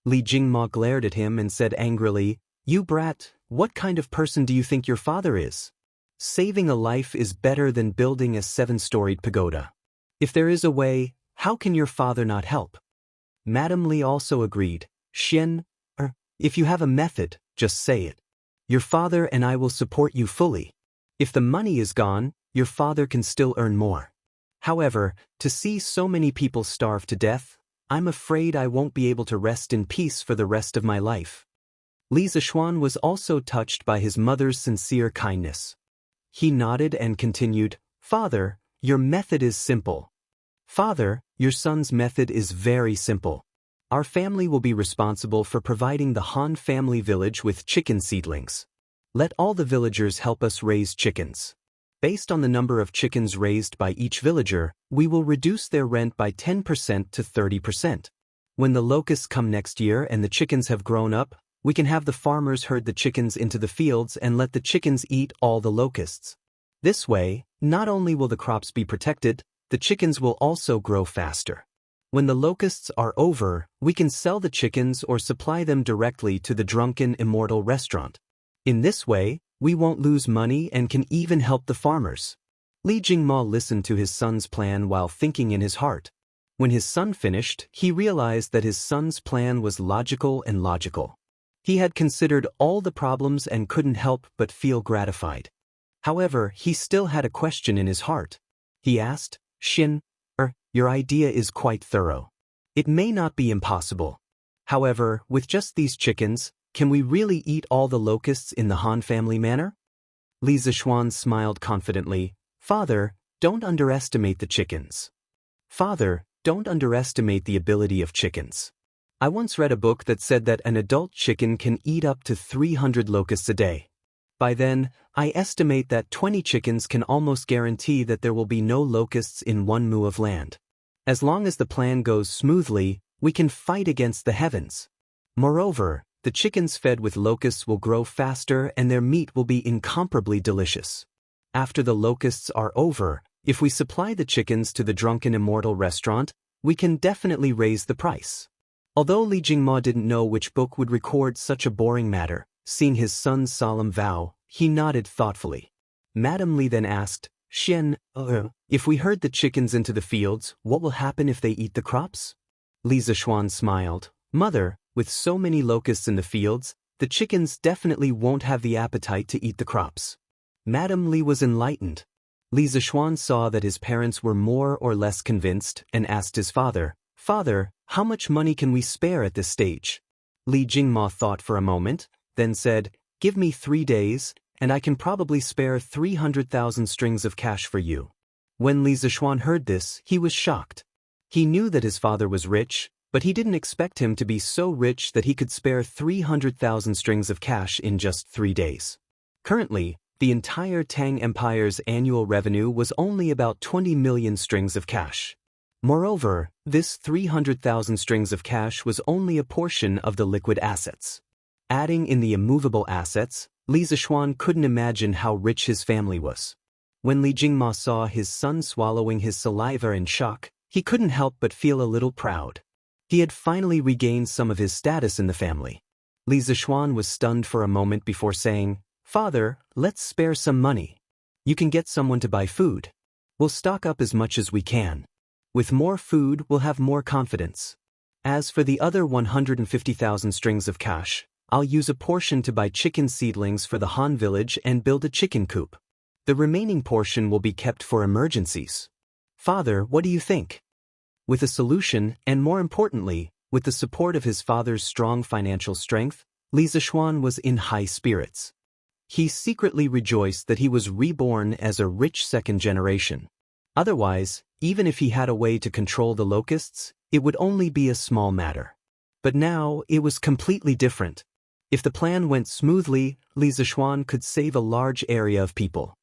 Li Jingma glared at him and said angrily, "You brat, what kind of person do you think your father is? Saving a life is better than building a 7-storied pagoda. If there is a way, how can your father not help?" Madame Li also agreed, "Xian, if you have a method, just say it. Your father and I will support you fully. If the money is gone, your father can still earn more. However, to see so many people starve to death, I'm afraid I won't be able to rest in peace for the rest of my life." Li Zishuan was also touched by his mother's sincere kindness. He nodded and continued, "Father, your method is simple. Father, your son's method is very simple. Our family will be responsible for providing the Han family village with chicken seedlings. Let all the villagers help us raise chickens. Based on the number of chickens raised by each villager, we will reduce their rent by 10% to 30%. When the locusts come next year and the chickens have grown up, we can have the farmers herd the chickens into the fields and let the chickens eat all the locusts. This way, not only will the crops be protected, the chickens will also grow faster. When the locusts are over, we can sell the chickens or supply them directly to the drunken Immortal restaurant. In this way, we won't lose money and can even help the farmers." Li Jingma listened to his son's plan while thinking in his heart. When his son finished, he realized that his son's plan was logical. He had considered all the problems and couldn't help but feel gratified. However, he still had a question in his heart. He asked, "Xian, your idea is quite thorough. It may not be impossible. However, with just these chickens, can we really eat all the locusts in the Han family manor?" Li Zishuan smiled confidently, "Father, don't underestimate the chickens. Father, don't underestimate the ability of chickens. I once read a book that said that an adult chicken can eat up to 300 locusts a day. By then, I estimate that 20 chickens can almost guarantee that there will be no locusts in 1 mu of land. As long as the plan goes smoothly, we can fight against the heavens. Moreover, the chickens fed with locusts will grow faster and their meat will be incomparably delicious. After the locusts are over, if we supply the chickens to the drunken Immortal restaurant, we can definitely raise the price." Although Li Jingma didn't know which book would record such a boring matter, seeing his son's solemn vow, he nodded thoughtfully. Madame Li then asked, Xian, if we herd the chickens into the fields, what will happen if they eat the crops? Li Zishuan smiled. Mother, with so many locusts in the fields, the chickens definitely won't have the appetite to eat the crops. Madame Li was enlightened. Li Zishuan saw that his parents were more or less convinced and asked his father, Father, how much money can we spare at this stage? Li Jingma thought for a moment, then said, Give me 3 days, and I can probably spare 300,000 strings of cash for you. When Li Zishuan heard this, he was shocked. He knew that his father was rich, but he didn't expect him to be so rich that he could spare 300,000 strings of cash in just 3 days. Currently, the entire Tang Empire's annual revenue was only about 20 million strings of cash. Moreover, this 300,000 strings of cash was only a portion of the liquid assets. Adding in the immovable assets, Li Zishuan couldn't imagine how rich his family was. When Li Jingma saw his son swallowing his saliva in shock, he couldn't help but feel a little proud. He had finally regained some of his status in the family. Li Zishuan was stunned for a moment before saying, Father, let's spare some money. You can get someone to buy food. We'll stock up as much as we can. With more food, we'll have more confidence. As for the other 150,000 strings of cash, I'll use a portion to buy chicken seedlings for the Han village and build a chicken coop. The remaining portion will be kept for emergencies. Father, what do you think? With a solution, and more importantly, with the support of his father's strong financial strength, Li Zishuan was in high spirits. He secretly rejoiced that he was reborn as a rich second generation. Otherwise, even if he had a way to control the locusts, it would only be a small matter. But now, it was completely different. If the plan went smoothly, Li Zishuan could save a large area of people.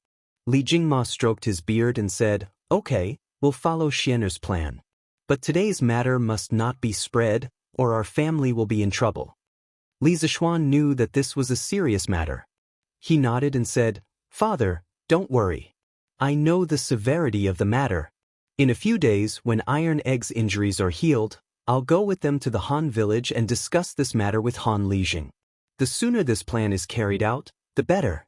Li Jingma stroked his beard and said, Okay, we'll follow Xianer's plan. But today's matter must not be spread, or our family will be in trouble. Li Zishuan knew that this was a serious matter. He nodded and said, Father, don't worry. I know the severity of the matter. In a few days, when Iron Egg's injuries are healed, I'll go with them to the Han village and discuss this matter with Han Lijing. The sooner this plan is carried out, the better.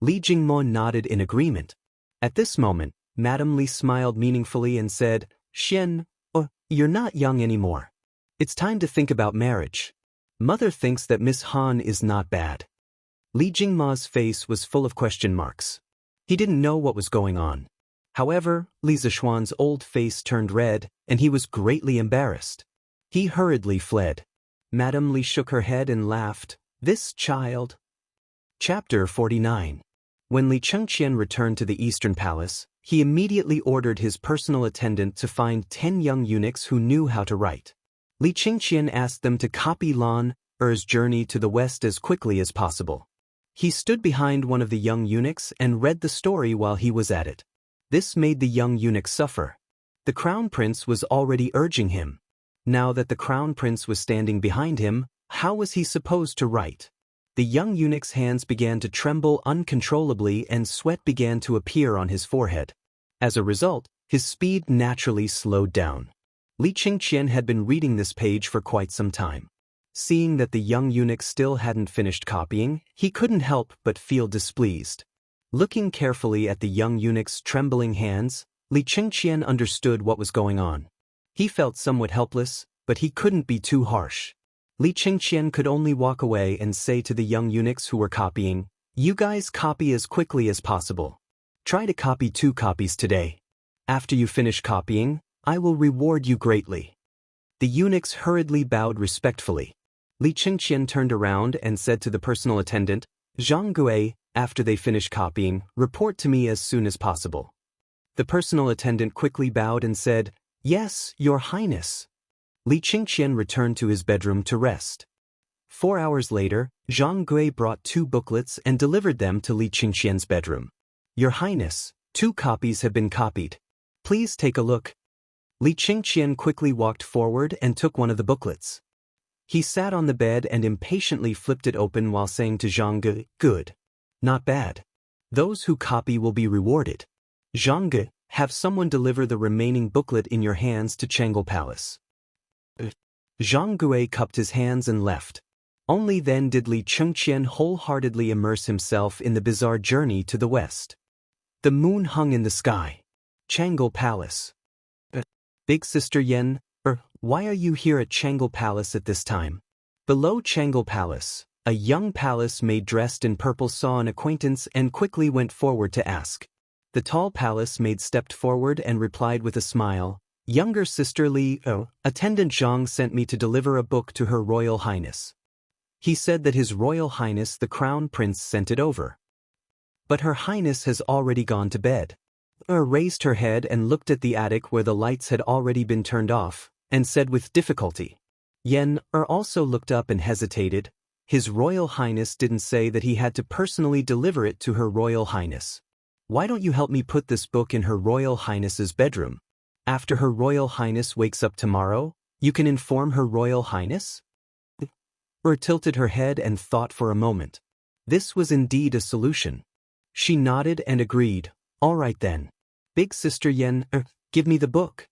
Li Jingmo nodded in agreement. At this moment, Madame Li smiled meaningfully and said, Xian, you're not young anymore. It's time to think about marriage. Mother thinks that Miss Han is not bad. Li Jingma's face was full of question marks. He didn't know what was going on. However, Li Zishuan's old face turned red, and he was greatly embarrassed. He hurriedly fled. Madame Li shook her head and laughed. This child. Chapter 49. When Li Chengqian returned to the Eastern Palace, he immediately ordered his personal attendant to find 10 young eunuchs who knew how to write. Li Chengqian asked them to copy Lan Er's journey to the west as quickly as possible. He stood behind one of the young eunuchs and read the story while he was at it. This made the young eunuch suffer. The crown prince was already urging him. Now that the crown prince was standing behind him, how was he supposed to write? The young eunuch's hands began to tremble uncontrollably and sweat began to appear on his forehead. As a result, his speed naturally slowed down. Li Chengqian had been reading this page for quite some time. Seeing that the young eunuch still hadn't finished copying, he couldn't help but feel displeased. Looking carefully at the young eunuch's trembling hands, Li Chengqian understood what was going on. He felt somewhat helpless, but he couldn't be too harsh. Li Chengqian could only walk away and say to the young eunuchs who were copying, You guys copy as quickly as possible. Try to copy 2 copies today. After you finish copying, I will reward you greatly. The eunuchs hurriedly bowed respectfully. Li Chengqian turned around and said to the personal attendant, Jianghu, after they finish copying, report to me as soon as possible. The personal attendant quickly bowed and said, Yes, Your Highness. Li Chengqian returned to his bedroom to rest. 4 hours later, Zhang Gui brought 2 booklets and delivered them to Li Chengqian's bedroom. Your Highness, 2 copies have been copied. Please take a look. Li Chengqian quickly walked forward and took one of the booklets. He sat on the bed and impatiently flipped it open while saying to Zhang Gui, Good. Not bad. Those who copy will be rewarded. Zhang Gui, have someone deliver the remaining booklet in your hands to Chang'e Palace. Zhang Gui cupped his hands and left. Only then did Li Chengqian wholeheartedly immerse himself in the bizarre journey to the west. The moon hung in the sky. Changle Palace. Big Sister Yen, why are you here at Changle Palace at this time? Below Changle Palace, a young palace maid dressed in purple saw an acquaintance and quickly went forward to ask. The tall palace maid stepped forward and replied with a smile, "Younger sister Li, Attendant Zhang sent me to deliver a book to Her Royal Highness. He said that His Royal Highness the Crown Prince sent it over. But Her Highness has already gone to bed." Raised her head and looked at the attic where the lights had already been turned off, and said with difficulty. Yen also looked up and hesitated. His Royal Highness didn't say that he had to personally deliver it to Her Royal Highness. Why don't you help me put this book in Her Royal Highness's bedroom? After Her Royal Highness wakes up tomorrow, you can inform Her Royal Highness? Tilted her head and thought for a moment. This was indeed a solution. She nodded and agreed. All right then. Big Sister Yen, give me the book.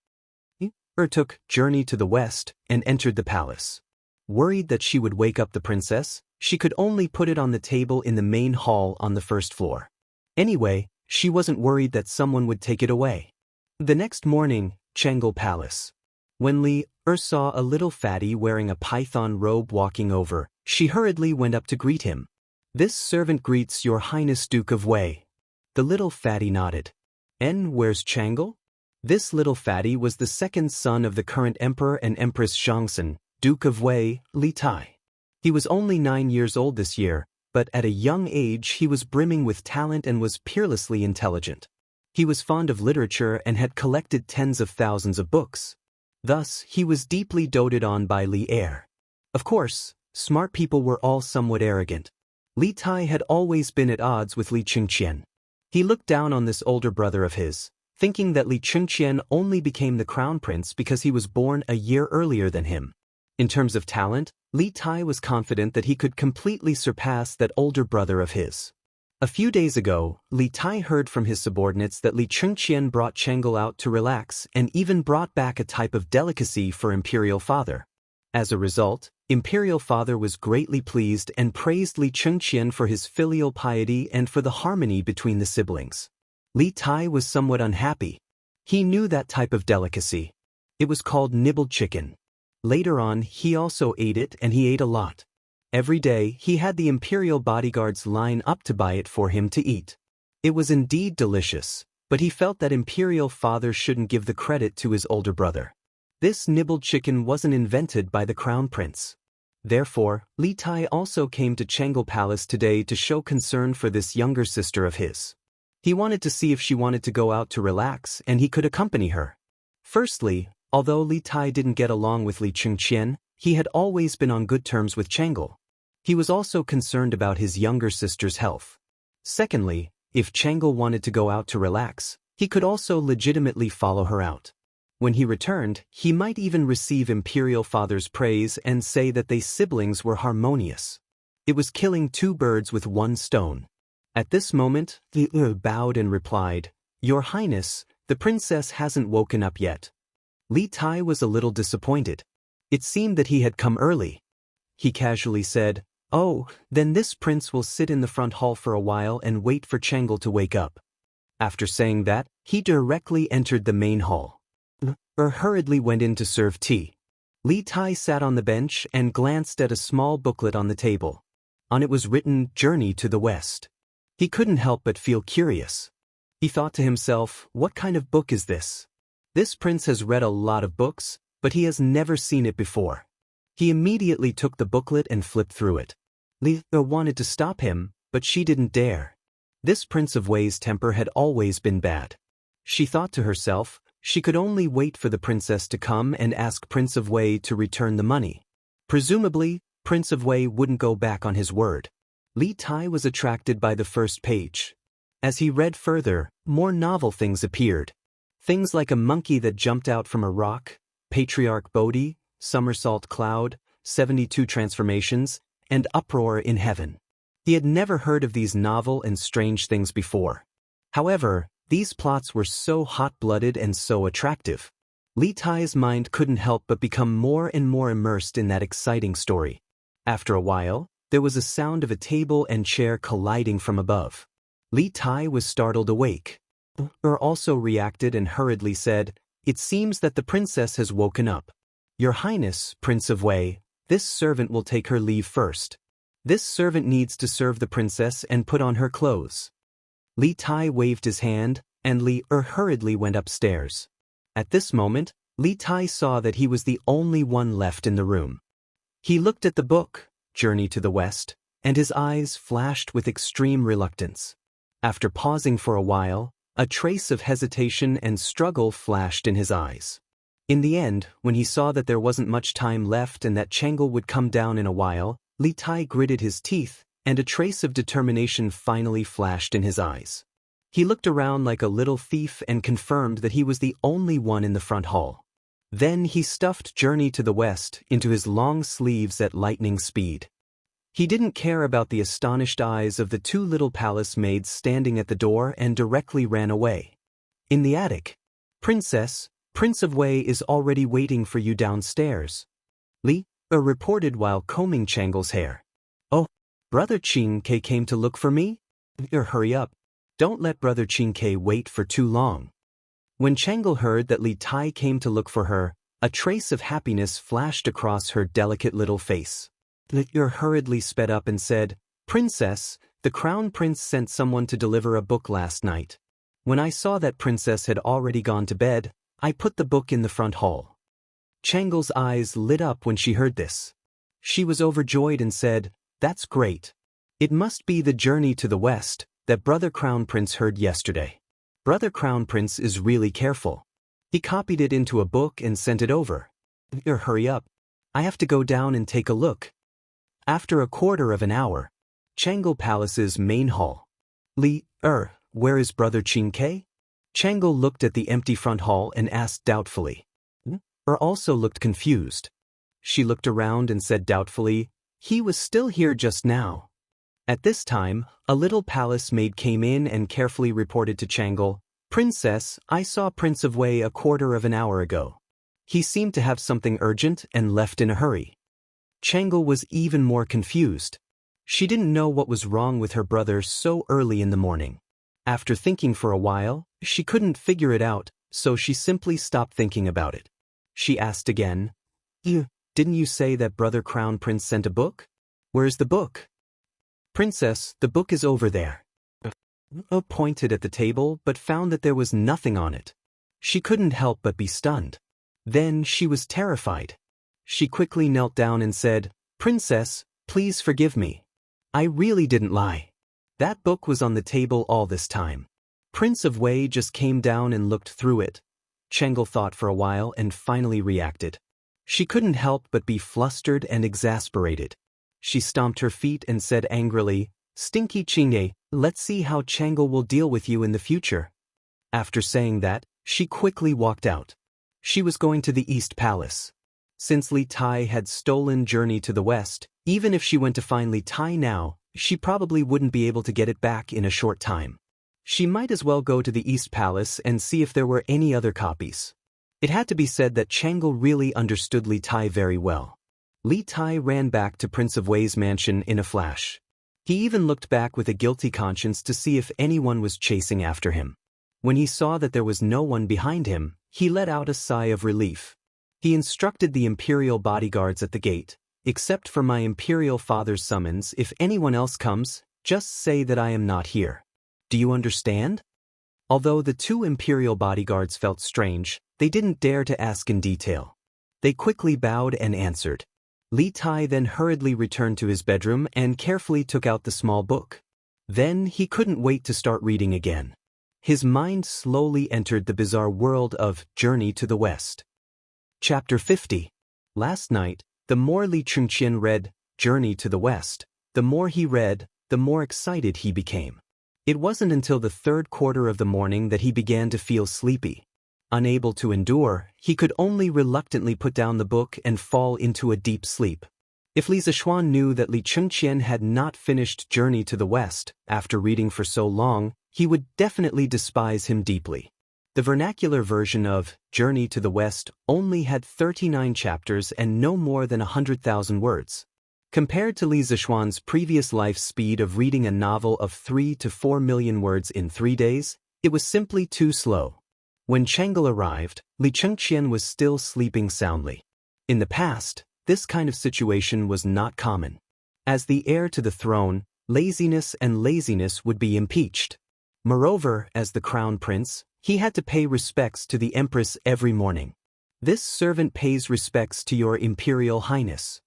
Took Journey to the West and entered the palace. Worried that she would wake up the princess, she could only put it on the table in the main hall on the first floor. Anyway, she wasn't worried that someone would take it away. The next morning, Changle Palace. When Li saw a little fatty wearing a python robe walking over, she hurriedly went up to greet him. "This servant greets Your Highness Duke of Wei." The little fatty nodded. Where's Changle? This little fatty was the second son of the current Emperor and Empress Zhangsun, Duke of Wei, Li Tai. He was only 9 years old this year, but at a young age he was brimming with talent and was peerlessly intelligent. He was fond of literature and had collected tens of thousands of books. Thus, he was deeply doted on by Li Er. Of course, smart people were all somewhat arrogant. Li Tai had always been at odds with Li Chengqian. He looked down on this older brother of his, thinking that Li Chengqian only became the crown prince because he was born a year earlier than him. In terms of talent, Li Tai was confident that he could completely surpass that older brother of his. A few days ago, Li Tai heard from his subordinates that Li Chengqian brought Changle out to relax and even brought back a type of delicacy for Imperial Father. As a result, Imperial Father was greatly pleased and praised Li Chengqian for his filial piety and for the harmony between the siblings. Li Tai was somewhat unhappy. He knew that type of delicacy. It was called nibbled chicken. Later on, he also ate it, and he ate a lot. Every day, he had the imperial bodyguards line up to buy it for him to eat. It was indeed delicious, but he felt that Imperial Father shouldn't give the credit to his older brother. This nibbled chicken wasn't invented by the Crown Prince. Therefore, Li Tai also came to Changle Palace today to show concern for this younger sister of his. He wanted to see if she wanted to go out to relax and he could accompany her. Firstly, although Li Tai didn't get along with Li Chengqian, he had always been on good terms with Changle. He was also concerned about his younger sister's health. Secondly, if Changle wanted to go out to relax, he could also legitimately follow her out. When he returned, he might even receive Imperial Father's praise and say that they siblings were harmonious. It was killing two birds with one stone. At this moment, Li bowed and replied, "Your Highness, the princess hasn't woken up yet." Li Tai was a little disappointed. It seemed that he had come early. He casually said, "Oh, then this prince will sit in the front hall for a while and wait for Changle to wake up." After saying that, he directly entered the main hall. Hurriedly went in to serve tea. Li Tai sat on the bench and glanced at a small booklet on the table. On it was written, "Journey to the West." He couldn't help but feel curious. He thought to himself, what kind of book is this? This prince has read a lot of books, but he has never seen it before. He immediately took the booklet and flipped through it. Li wanted to stop him, but she didn't dare. This Prince of Wei's temper had always been bad. She thought to herself, she could only wait for the princess to come and ask Prince of Wei to return the money. Presumably, Prince of Wei wouldn't go back on his word. Li Tai was attracted by the first page. As he read further, more novel things appeared. Things like a monkey that jumped out from a rock, Patriarch Bodhi, Somersault Cloud, 72 Transformations, and Uproar in Heaven. He had never heard of these novel and strange things before. However, these plots were so hot-blooded and so attractive. Li Tai's mind couldn't help but become more and more immersed in that exciting story. After a while, there was a sound of a table and chair colliding from above. Li Tai was startled awake. Also reacted and hurriedly said, "It seems that the princess has woken up. Your Highness, Prince of Wei, this servant will take her leave first. This servant needs to serve the princess and put on her clothes." Li Tai waved his hand, and Li hurriedly went upstairs. At this moment, Li Tai saw that he was the only one left in the room. He looked at the book, Journey to the West, and his eyes flashed with extreme reluctance. After pausing for a while, a trace of hesitation and struggle flashed in his eyes. In the end, when he saw that there wasn't much time left and that Chang'e would come down in a while, Li Tai gritted his teeth, and a trace of determination finally flashed in his eyes. He looked around like a little thief and confirmed that he was the only one in the front hall. Then he stuffed Journey to the West into his long sleeves at lightning speed. He didn't care about the astonished eyes of the two little palace maids standing at the door and directly ran away. In the attic, "Princess, Prince of Wei is already waiting for you downstairs," Li reported while combing Chang'e's hair. "Oh, Brother Qingke came to look for me? Hurry up. Don't let Brother Qingke wait for too long." When Chang'e heard that Li Tai came to look for her, a trace of happiness flashed across her delicate little face. Li hurriedly sped up and said, "Princess, the Crown Prince sent someone to deliver a book last night. When I saw that Princess had already gone to bed, I put the book in the front hall." Chang'e's eyes lit up when she heard this. She was overjoyed and said, "That's great. It must be the Journey to the West that Brother Crown Prince heard yesterday. Brother Crown Prince is really careful. He copied it into a book and sent it over. Hurry up. I have to go down and take a look." After a quarter of an hour, Chang'e Palace's main hall. "Li, where is Brother Qingke?" Chang'e looked at the empty front hall and asked doubtfully. Also looked confused. She looked around and said doubtfully, "He was still here just now." At this time, a little palace maid came in and carefully reported to Chang'e, "Princess, I saw Prince of Wei a quarter of an hour ago. He seemed to have something urgent and left in a hurry." Chang'e was even more confused. She didn't know what was wrong with her brother so early in the morning. After thinking for a while, she couldn't figure it out, so she simply stopped thinking about it. She asked again, "Didn't you say that Brother Crown Prince sent a book? Where's the book?" "Princess, the book is over there." Pointed at the table but found that there was nothing on it. She couldn't help but be stunned. Then she was terrified. She quickly knelt down and said, "Princess, please forgive me. I really didn't lie. That book was on the table all this time. Prince of Wei just came down and looked through it." Chang'e thought for a while and finally reacted. She couldn't help but be flustered and exasperated. She stomped her feet and said angrily, "Stinky Qingye, let's see how Chang'e will deal with you in the future." After saying that, she quickly walked out. She was going to the East Palace. Since Li Tai had stolen Journey to the West, even if she went to find Li Tai now, she probably wouldn't be able to get it back in a short time. She might as well go to the East Palace and see if there were any other copies. It had to be said that Chang'e really understood Li Tai very well. Li Tai ran back to Prince of Wei's mansion in a flash. He even looked back with a guilty conscience to see if anyone was chasing after him. When he saw that there was no one behind him, he let out a sigh of relief. He instructed the imperial bodyguards at the gate, "Except for my imperial father's summons, if anyone else comes, just say that I am not here. Do you understand?" Although the two imperial bodyguards felt strange, they didn't dare to ask in detail. They quickly bowed and answered. Li Tai then hurriedly returned to his bedroom and carefully took out the small book. Then he couldn't wait to start reading again. His mind slowly entered the bizarre world of Journey to the West. Chapter 50. Last night, the more Li Chunqian read Journey to the West, the more he read, the more excited he became. It wasn't until the third quarter of the morning that he began to feel sleepy. Unable to endure, he could only reluctantly put down the book and fall into a deep sleep. If Li Zishuan knew that Li Chunqian had not finished Journey to the West after reading for so long, he would definitely despise him deeply. The vernacular version of Journey to the West only had 39 chapters and no more than 100,000 words. Compared to Li Zixuan's previous life speed of reading a novel of 3 to 4 million words in 3 days, it was simply too slow. When Chang'e arrived, Li Chengqian was still sleeping soundly. In the past, this kind of situation was not common. As the heir to the throne, laziness would be impeached. Moreover, as the crown prince, he had to pay respects to the empress every morning. This servant pays respects to your imperial highness.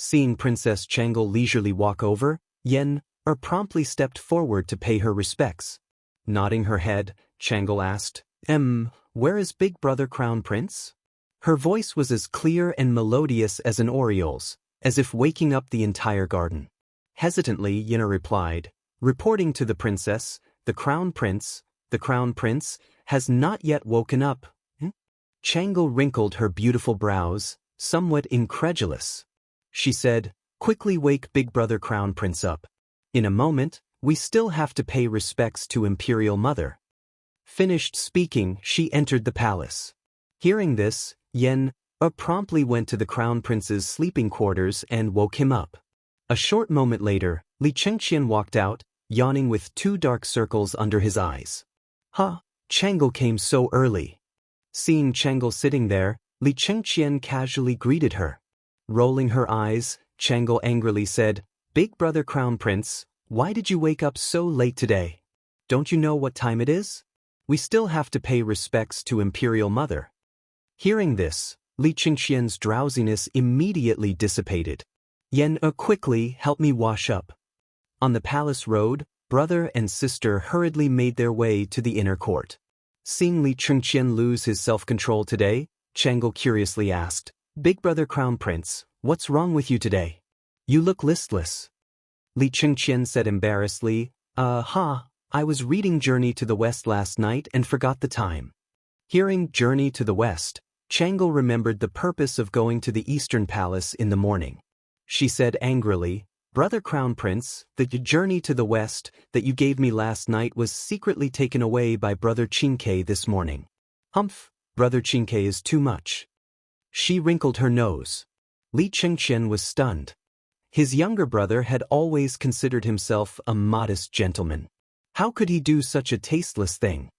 Seeing Princess Chang'e leisurely walk over, Yan promptly stepped forward to pay her respects. Nodding her head, Chang'e asked, where is Big Brother Crown Prince? Her voice was as clear and melodious as an oriole's, as if waking up the entire garden. Hesitantly, Yan replied, reporting to the princess, the Crown Prince has not yet woken up. Chang'e wrinkled her beautiful brows, somewhat incredulous. She said, quickly wake Big Brother Crown Prince up. In a moment, we still have to pay respects to Imperial Mother. Finished speaking, she entered the palace. Hearing this, Yan promptly went to the Crown Prince's sleeping quarters and woke him up. A short moment later, Li Chengqian walked out, yawning with 2 dark circles under his eyes. Chang'e came so early. Seeing Chang'e sitting there, Li Chengqian casually greeted her. Rolling her eyes, Chang'e angrily said, Big Brother Crown Prince, why did you wake up so late today? Don't you know what time it is? We still have to pay respects to Imperial Mother. Hearing this, Li Chengqian's drowsiness immediately dissipated. Yan quickly help me wash up. On the palace road, brother and sister hurriedly made their way to the inner court. Seeing Li Chengqian lose his self-control today, Chang'e curiously asked, Big Brother Crown Prince, what's wrong with you today? You look listless. Li Chengqian said embarrassedly, I was reading Journey to the West last night and forgot the time. Hearing Journey to the West, Chang'e remembered the purpose of going to the Eastern Palace in the morning. She said angrily, Brother Crown Prince, the Journey to the West that you gave me last night was secretly taken away by Brother Qingke this morning. Brother Qingke is too much. She wrinkled her nose. Li Chengqian was stunned. His younger brother had always considered himself a modest gentleman. How could he do such a tasteless thing?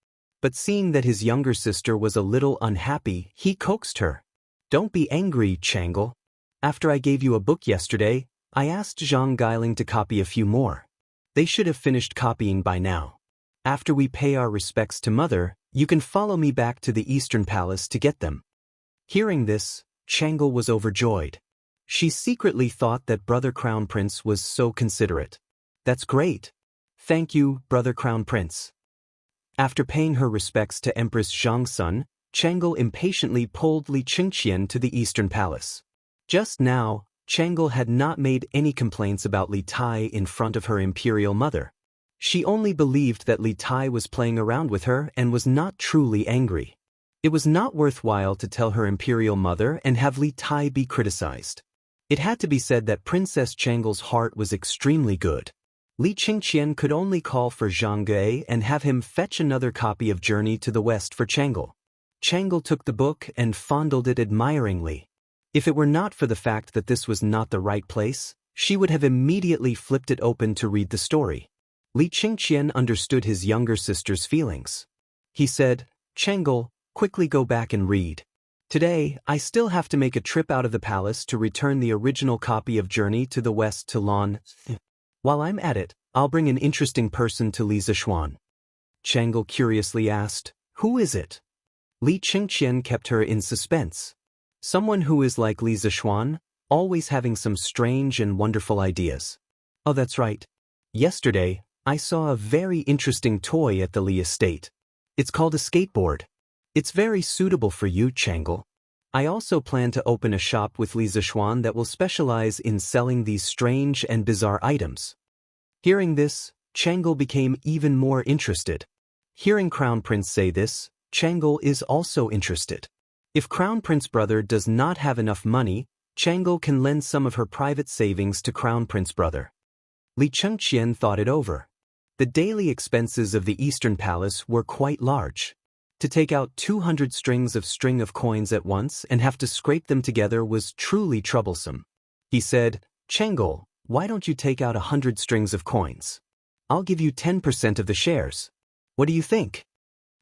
But seeing that his younger sister was a little unhappy, he coaxed her. Don't be angry, Chang'e. After I gave you a book yesterday, I asked Zhang Guiling to copy a few more. They should have finished copying by now. After we pay our respects to Mother, you can follow me back to the Eastern Palace to get them. Hearing this, Chang'e was overjoyed. She secretly thought that Brother Crown Prince was so considerate. That's great. Thank you, Brother Crown Prince. After paying her respects to Empress Zhang's son, Chang'e impatiently pulled Li Chengqian to the Eastern Palace. Just now, Chang'e had not made any complaints about Li Tai in front of her imperial mother. She only believed that Li Tai was playing around with her and was not truly angry. It was not worthwhile to tell her imperial mother and have Li Tai be criticized. It had to be said that Princess Chang'e's heart was extremely good. Li Chengqian could only call for Zhang Ge and have him fetch another copy of Journey to the West for Chang'e. Chang'e took the book and fondled it admiringly. If it were not for the fact that this was not the right place, she would have immediately flipped it open to read the story. Li Chengqian understood his younger sister's feelings. He said, Chang'e, quickly go back and read. Today, I still have to make a trip out of the palace to return the original copy of Journey to the West to Lan. While I'm at it, I'll bring an interesting person to Li Zixuan. Chang'e curiously asked, who is it? Li Chengqian kept her in suspense. Someone who is like Li Zixuan, always having some strange and wonderful ideas. Oh, that's right. Yesterday, I saw a very interesting toy at the Li estate. It's called a skateboard. It's very suitable for you, Chang'e. I also plan to open a shop with Li Zixuan that will specialize in selling these strange and bizarre items. Hearing this, Chang'e became even more interested. Hearing Crown Prince say this, Chang'e is also interested. If Crown Prince brother does not have enough money, Chang'e can lend some of her private savings to Crown Prince brother. Li Chengqian thought it over. The daily expenses of the Eastern Palace were quite large. To take out 200 strings of coins at once and have to scrape them together was truly troublesome. He said, Chengel, why don't you take out 100 strings of coins? I'll give you 10% of the shares. What do you think?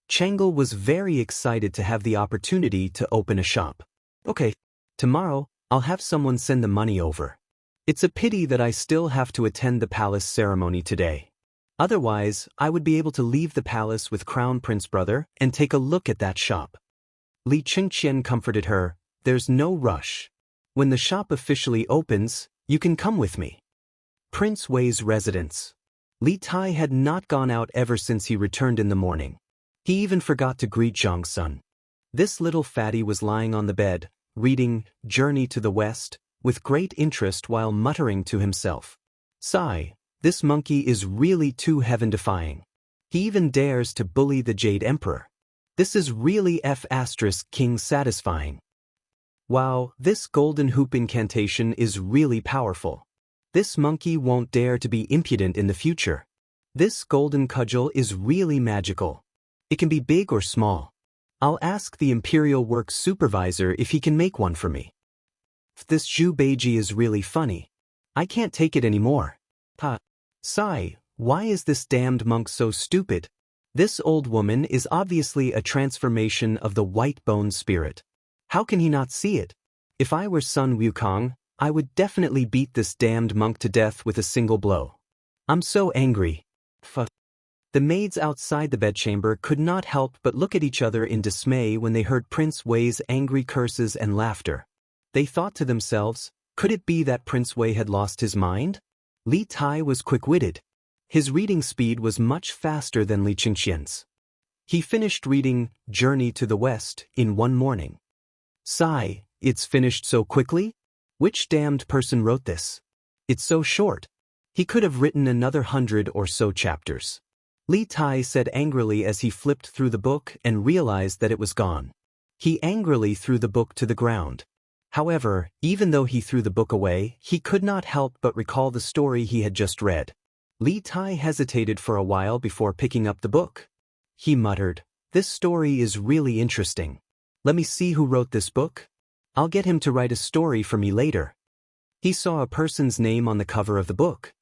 Chengel was very excited to have the opportunity to open a shop. Okay, tomorrow, I'll have someone send the money over. It's a pity that I still have to attend the palace ceremony today. Otherwise, I would be able to leave the palace with Crown Prince Brother and take a look at that shop. Li Qingqian comforted her, there's no rush. When the shop officially opens, you can come with me. Prince Wei's residence. Li Tai had not gone out ever since he returned in the morning. He even forgot to greet Zhang Sun. This little fatty was lying on the bed, reading Journey to the West, with great interest while muttering to himself. Sigh, this monkey is really too heaven-defying. He even dares to bully the Jade Emperor. This is really F***king satisfying. Wow, this golden hoop incantation is really powerful. This monkey won't dare to be impudent in the future. This golden cudgel is really magical. It can be big or small. I'll ask the Imperial Works Supervisor if he can make one for me. This Zhu Beiji is really funny. I can't take it anymore. Sigh, why is this damned monk so stupid? This old woman is obviously a transformation of the white bone spirit. How can he not see it? If I were Sun Wukong, I would definitely beat this damned monk to death with a single blow. I'm so angry. The maids outside the bedchamber could not help but look at each other in dismay when they heard Prince Wei's angry curses and laughter. They thought to themselves, could it be that Prince Wei had lost his mind? Li Tai was quick-witted. His reading speed was much faster than Li Qingqian's. He finished reading Journey to the West in one morning. Sigh, it's finished so quickly? Which damned person wrote this? It's so short. He could have written another 100 or so chapters. Li Tai said angrily as he flipped through the book and realized that it was gone. He angrily threw the book to the ground. However, even though he threw the book away, he could not help but recall the story he had just read. Li Tai hesitated for a while before picking up the book. He muttered, this story is really interesting. Let me see who wrote this book. I'll get him to write a story for me later. He saw a person's name on the cover of the book.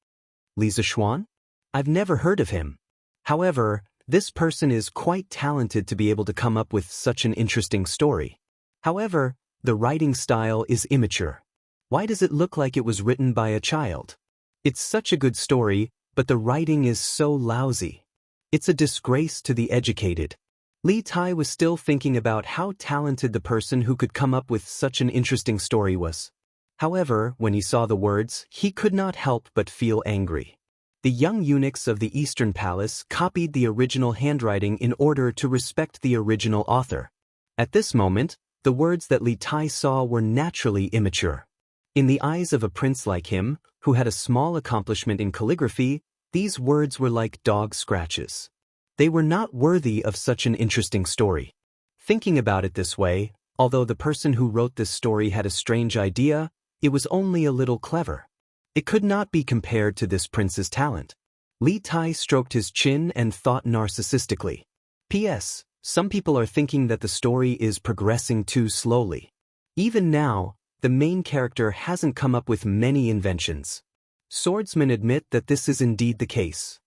Li Zishuan? I've never heard of him. However, this person is quite talented to be able to come up with such an interesting story. However, the writing style is immature. Why does it look like it was written by a child? It's such a good story, but the writing is so lousy. It's a disgrace to the educated. Li Tai was still thinking about how talented the person who could come up with such an interesting story was. However, when he saw the words, he could not help but feel angry. The young eunuchs of the Eastern Palace copied the original handwriting in order to respect the original author. At this moment, the words that Li Tai saw were naturally immature. In the eyes of a prince like him, who had a small accomplishment in calligraphy, these words were like dog scratches. They were not worthy of such an interesting story. Thinking about it this way, although the person who wrote this story had a strange idea, it was only a little clever. It could not be compared to this prince's talent. Li Tai stroked his chin and thought narcissistically. P.S. Some people are thinking that the story is progressing too slowly. Even now, the main character hasn't come up with many inventions. Swordsmen admit that this is indeed the case.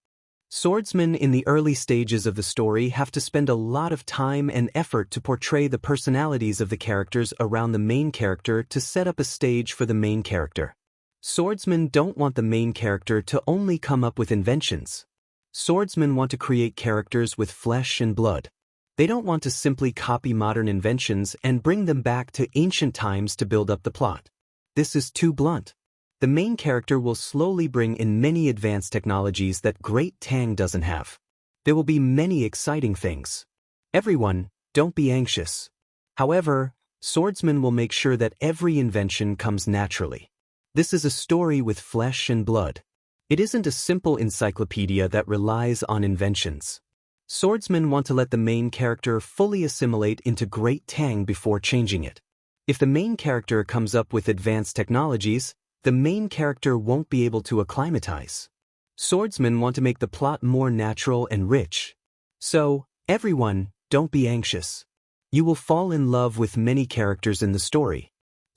Swordsmen in the early stages of the story have to spend a lot of time and effort to portray the personalities of the characters around the main character to set up a stage for the main character. Swordsmen don't want the main character to only come up with inventions. Swordsmen want to create characters with flesh and blood. They don't want to simply copy modern inventions and bring them back to ancient times to build up the plot. This is too blunt. The main character will slowly bring in many advanced technologies that Great Tang doesn't have. There will be many exciting things. Everyone, don't be anxious. However, swordsmen will make sure that every invention comes naturally. This is a story with flesh and blood. It isn't a simple encyclopedia that relies on inventions. Swordsmen want to let the main character fully assimilate into Great Tang before changing it. If the main character comes up with advanced technologies, the main character won't be able to acclimatize. Swordsmen want to make the plot more natural and rich. So, everyone, don't be anxious. You will fall in love with many characters in the story.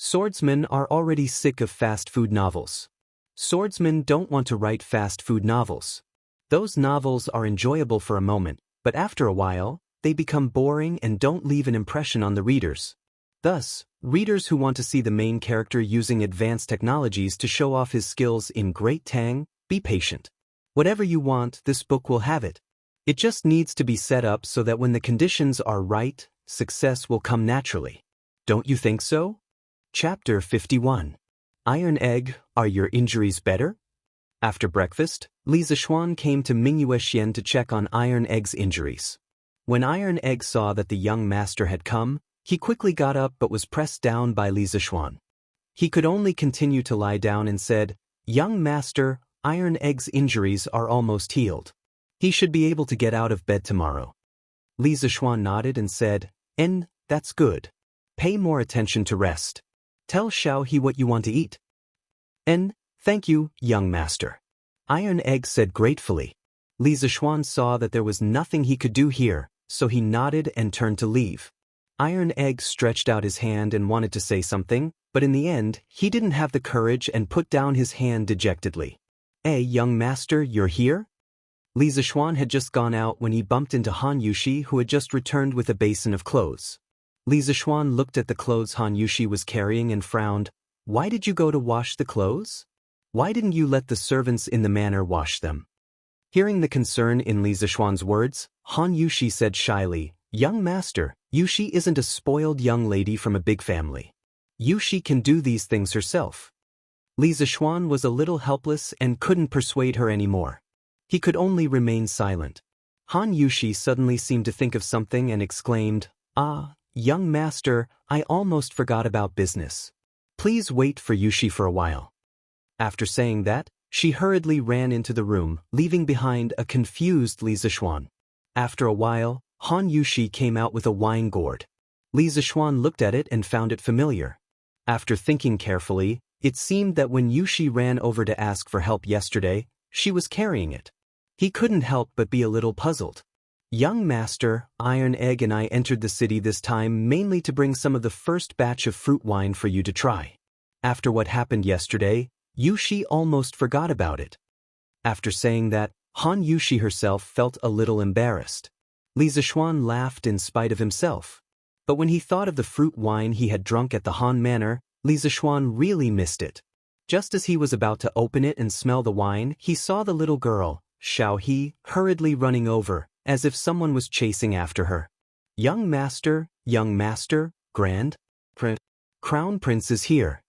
Swordsmen are already sick of fast food novels. Swordsmen don't want to write fast food novels. Those novels are enjoyable for a moment, but after a while, they become boring and don't leave an impression on the readers. Thus, readers who want to see the main character using advanced technologies to show off his skills in great tang, be patient. Whatever you want, this book will have it. It just needs to be set up so that when the conditions are right, success will come naturally. Don't you think so? Chapter 51. Iron Egg, are your injuries better? After breakfast, Li Zixuan came to Mingyue Xian to check on Iron Egg's injuries. When Iron Egg saw that the young master had come, he quickly got up but was pressed down by Li Zixuan. He could only continue to lie down and said, "Young master, Iron Egg's injuries are almost healed. He should be able to get out of bed tomorrow." Li Zixuan nodded and said, "That's good. Pay more attention to rest. Tell Xiao He what you want to eat." Thank you, young master," Iron Egg said gratefully. Li Zixuan saw that there was nothing he could do here, so he nodded and turned to leave. Iron Egg stretched out his hand and wanted to say something, but in the end, he didn't have the courage and put down his hand dejectedly. "Hey, young master, you're here?" Li Zixuan had just gone out when he bumped into Han Yushi, who had just returned with a basin of clothes. Li Zixuan looked at the clothes Han Yushi was carrying and frowned. "Why did you go to wash the clothes? Why didn't you let the servants in the manor wash them?" Hearing the concern in Li Zixuan's words, Han Yushi said shyly, "Young master, Yushi isn't a spoiled young lady from a big family. Yushi can do these things herself." Li Zixuan was a little helpless and couldn't persuade her anymore. He could only remain silent. Han Yushi suddenly seemed to think of something and exclaimed, "Ah, young master, I almost forgot about business. Please wait for Yushi for a while." After saying that, she hurriedly ran into the room, leaving behind a confused Li Zixuan. After a while, Han Yushi came out with a wine gourd. Li Zixuan looked at it and found it familiar. After thinking carefully, it seemed that when Yushi ran over to ask for help yesterday, she was carrying it. He couldn't help but be a little puzzled. "Young master, Iron Egg and I entered the city this time mainly to bring some of the first batch of fruit wine for you to try. After what happened yesterday, Yushi almost forgot about it." After saying that, Han Yushi herself felt a little embarrassed. Li Zixuan laughed in spite of himself. But when he thought of the fruit wine he had drunk at the Han Manor, Li Zixuan really missed it. Just as he was about to open it and smell the wine, he saw the little girl, Xiao He, hurriedly running over, as if someone was chasing after her. Young master, Grand Crown Prince is here."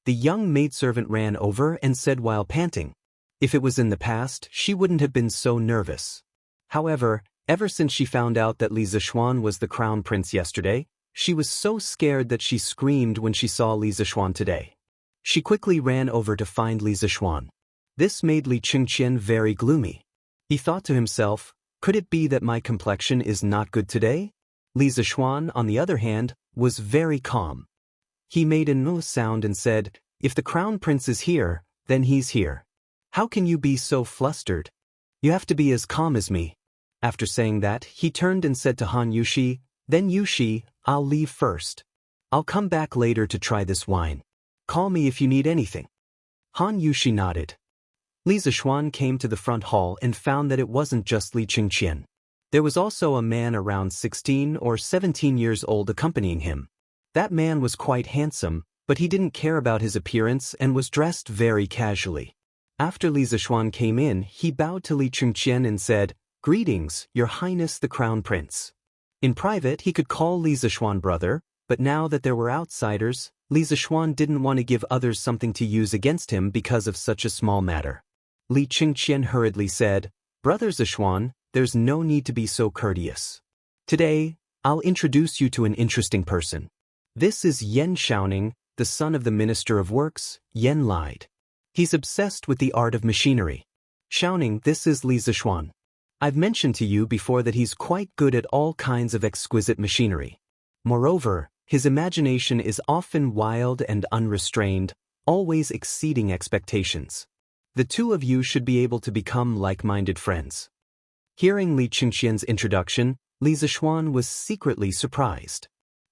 The young maidservant ran over and said while panting. If it was in the past, she wouldn't have been so nervous. However, ever since she found out that Li Zixuan was the crown prince yesterday, she was so scared that she screamed when she saw Li Zixuan today. She quickly ran over to find Li Zixuan. This made Li Qingqian very gloomy. He thought to himself, "Could it be that my complexion is not good today?" Li Zixuan, on the other hand, was very calm. He made a no sound and said, "If the crown prince is here, then he's here. How can you be so flustered? You have to be as calm as me." After saying that, he turned and said to Han Yushi, "Then Yushi, I'll leave first. I'll come back later to try this wine. Call me if you need anything." Han Yushi nodded. Li Zixuan came to the front hall and found that it wasn't just Li Qingqian. There was also a man around 16 or 17 years old accompanying him. That man was quite handsome, but he didn't care about his appearance and was dressed very casually. After Li Zixuan came in, he bowed to Li Qingqian and said, "Greetings, Your Highness the Crown Prince." In private, he could call Li Zixuan brother, but now that there were outsiders, Li Zixuan didn't want to give others something to use against him because of such a small matter. Li Qingqian hurriedly said, "Brother Zixuan, there's no need to be so courteous. Today, I'll introduce you to an interesting person. This is Yan Xiaoning, the son of the Minister of Works, Yan lied. He's obsessed with the art of machinery. Xiaoning, this is Li Zixuan. I've mentioned to you before that he's quite good at all kinds of exquisite machinery. Moreover, his imagination is often wild and unrestrained, always exceeding expectations. The two of you should be able to become like-minded friends." Hearing Li Qingqian's introduction, Li Zixuan was secretly surprised.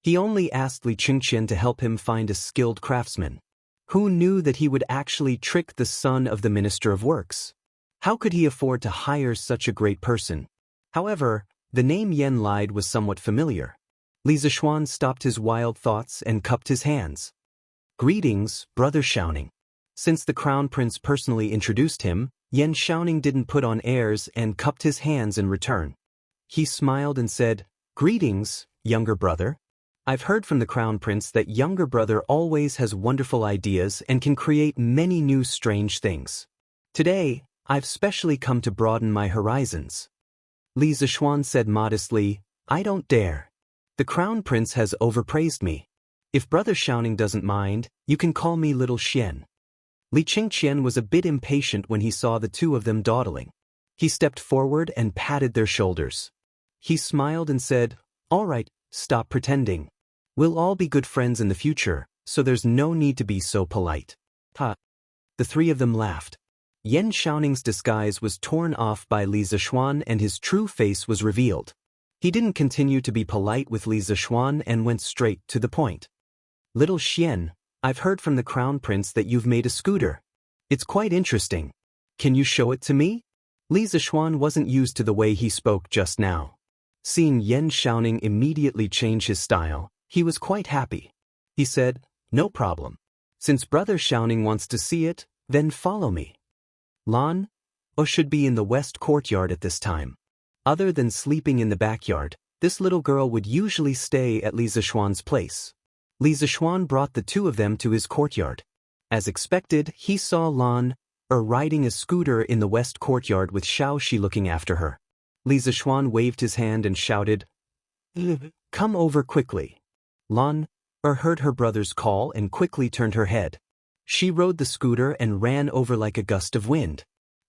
He only asked Li Qingqian to help him find a skilled craftsman. Who knew that he would actually trick the son of the Minister of Works? How could he afford to hire such a great person? However, the name Yen lied was somewhat familiar. Li Zishuan stopped his wild thoughts and cupped his hands. Greetings, Brother Xiaoning. Since the Crown Prince personally introduced him, Yen Xiaoning didn't put on airs and cupped his hands in return. He smiled and said, Greetings, younger brother. I've heard from the Crown Prince that younger brother always has wonderful ideas and can create many new strange things. Today, I've specially come to broaden my horizons. Li Zishuan said modestly, I don't dare. The Crown Prince has overpraised me. If Brother Xiaoning doesn't mind, you can call me Little Xian. Li Qingqian was a bit impatient when he saw the two of them dawdling. He stepped forward and patted their shoulders. He smiled and said, All right, stop pretending. We'll all be good friends in the future, so there's no need to be so polite. Ha! The three of them laughed. Yen Xiaoning's disguise was torn off by Li Zishuan and his true face was revealed. He didn't continue to be polite with Li Zishuan and went straight to the point. Little Xian, I've heard from the Crown Prince that you've made a scooter. It's quite interesting. Can you show it to me? Li Zishuan wasn't used to the way he spoke just now. Seeing Yen Xiaoning immediately change his style, he was quite happy. He said, No problem. Since Brother Xiaoning wants to see it, then follow me. Lan should be in the west courtyard at this time. Other than sleeping in the backyard, this little girl would usually stay at Li Zishuan's place. Li Zishuan brought the two of them to his courtyard. As expected, he saw Lan riding a scooter in the west courtyard with Xiaoxi looking after her. Li Zishuan waved his hand and shouted, Come over quickly. Lan heard her brother's call and quickly turned her head. She rode the scooter and ran over like a gust of wind.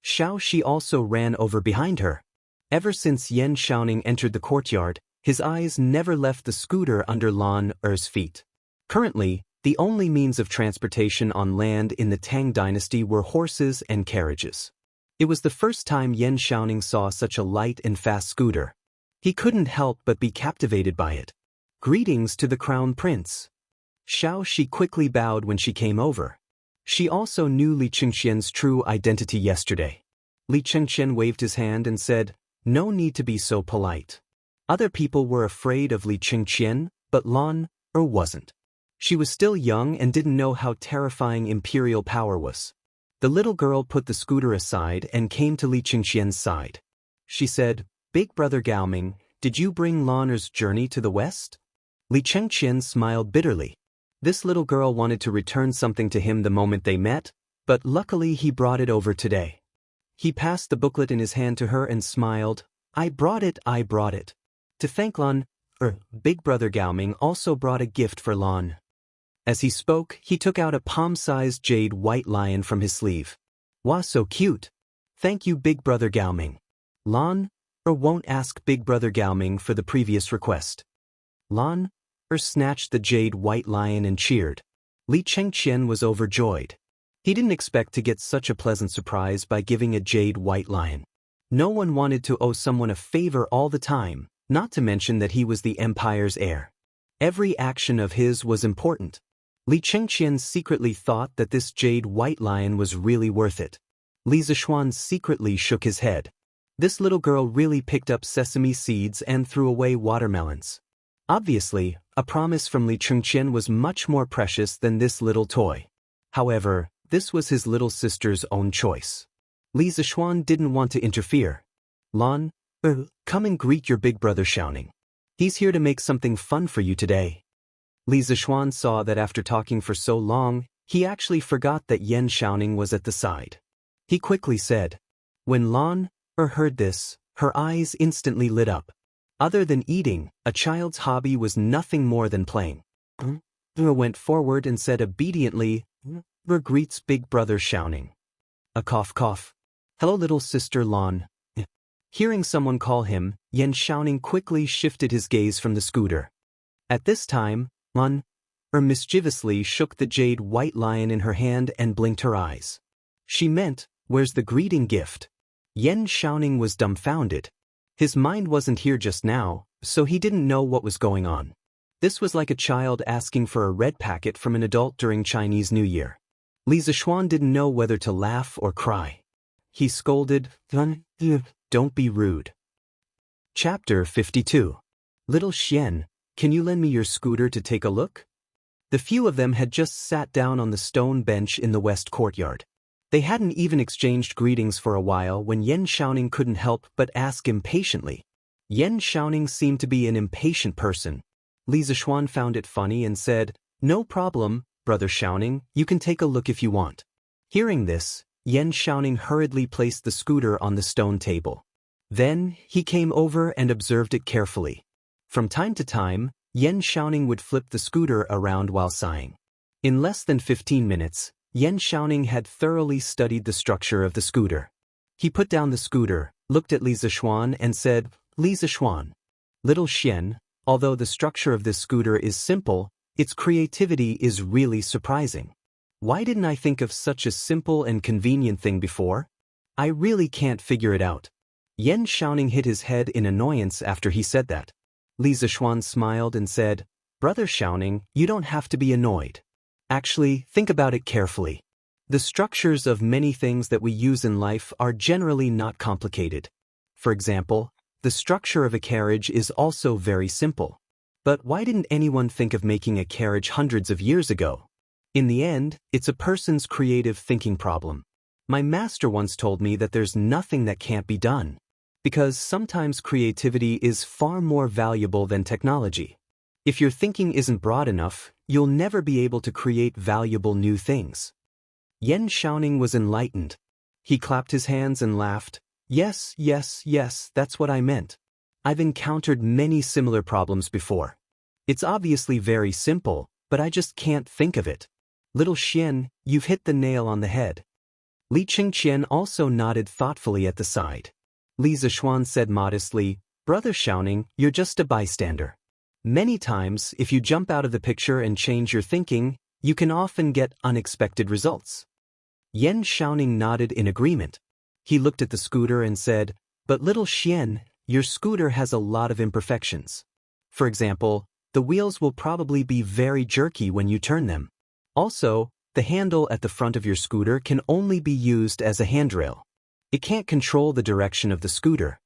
Xiaoxi also ran over behind her. Ever since Yen Xiaoning entered the courtyard, his eyes never left the scooter under Lan's feet. Currently, the only means of transportation on land in the Tang dynasty were horses and carriages. It was the first time Yen Xiaoning saw such a light and fast scooter. He couldn't help but be captivated by it. Greetings to the Crown Prince. Xiaoxi quickly bowed when she came over. She also knew Li Qingqian's true identity yesterday. Li Qingqian waved his hand and said, No need to be so polite. Other people were afraid of Li Qingqian, but Lan wasn't. She was still young and didn't know how terrifying imperial power was. The little girl put the scooter aside and came to Li Qingqian's side. She said, Big brother Gaoming, did you bring Lan's journey to the west? Li Qingqian smiled bitterly. This little girl wanted to return something to him the moment they met, but luckily he brought it over today. He passed the booklet in his hand to her and smiled, I brought it. To thank Lan, Big brother Gaoming also brought a gift for Lan. As he spoke, he took out a palm-sized jade white lion from his sleeve. Wow, so cute. Thank you, Big brother Gaoming. Lan won't ask Big brother Gaoming for the previous request. Lan snatched the jade white lion and cheered. Li Qingqian was overjoyed. He didn't expect to get such a pleasant surprise by giving a jade white lion. No one wanted to owe someone a favor all the time, not to mention that he was the empire's heir. Every action of his was important. Li Qingqian secretly thought that this jade white lion was really worth it. Li Zishuan secretly shook his head. This little girl really picked up sesame seeds and threw away watermelons. Obviously, a promise from Li Qingqian was much more precious than this little toy. However, this was his little sister's own choice. Li Zishuan didn't want to interfere. Lan, come and greet your big brother Xiaoning. He's here to make something fun for you today. Li Zishuan saw that after talking for so long, he actually forgot that Yen Xiaoning was at the side. He quickly said. When Lan heard this, her eyes instantly lit up. Other than eating, a child's hobby was nothing more than playing. Went forward and said obediently, greets big brother Xiaoning. A cough. Hello little sister Lan. Hearing someone call him, Yen Xiaoning quickly shifted his gaze from the scooter. At this time, Lan mischievously shook the jade white lion in her hand and blinked her eyes. She meant, where's the greeting gift? Yen Xiaoning was dumbfounded. His mind wasn't here just now, so he didn't know what was going on. This was like a child asking for a red packet from an adult during Chinese New Year. Li Zishuan didn't know whether to laugh or cry. He scolded, "Don't be rude." Chapter 52. Little Xian, can you lend me your scooter to take a look? The few of them had just sat down on the stone bench in the west courtyard. They hadn't even exchanged greetings for a while when Yan Xiaoning couldn't help but ask impatiently. Yan Xiaoning seemed to be an impatient person. Li Zishuan found it funny and said, "No problem, Brother Xiaoning, you can take a look if you want." Hearing this, Yan Xiaoning hurriedly placed the scooter on the stone table. Then, he came over and observed it carefully. From time to time, Yan Xiaoning would flip the scooter around while sighing. In less than 15 minutes, Yan Xiaoning had thoroughly studied the structure of the scooter. He put down the scooter, looked at Li Zishuan and said, "Li Zishuan, little Xian, although the structure of this scooter is simple, its creativity is really surprising. Why didn't I think of such a simple and convenient thing before? I really can't figure it out." Yan Xiaoning hit his head in annoyance after he said that. Li Zishuan smiled and said, "Brother Xiaoning, you don't have to be annoyed. Actually, think about it carefully. The structures of many things that we use in life are generally not complicated. For example, the structure of a carriage is also very simple. But why didn't anyone think of making a carriage hundreds of years ago? In the end, it's a person's creative thinking problem. My master once told me that there's nothing that can't be done. Because sometimes creativity is far more valuable than technology. If your thinking isn't broad enough, you'll never be able to create valuable new things." Yan Xiaoning was enlightened. He clapped his hands and laughed. Yes, that's what I meant. I've encountered many similar problems before. It's obviously very simple, but I just can't think of it. Little Xian, you've hit the nail on the head. Li Qingqian also nodded thoughtfully at the side. Li Zishuan said modestly, "Brother Xiaoning, you're just a bystander. Many times, if you jump out of the picture and change your thinking, you can often get unexpected results." Yan Xiaoning nodded in agreement. He looked at the scooter and said, "But little Xian, your scooter has a lot of imperfections. For example, the wheels will probably be very jerky when you turn them. Also, the handle at the front of your scooter can only be used as a handrail. It can't control the direction of the scooter."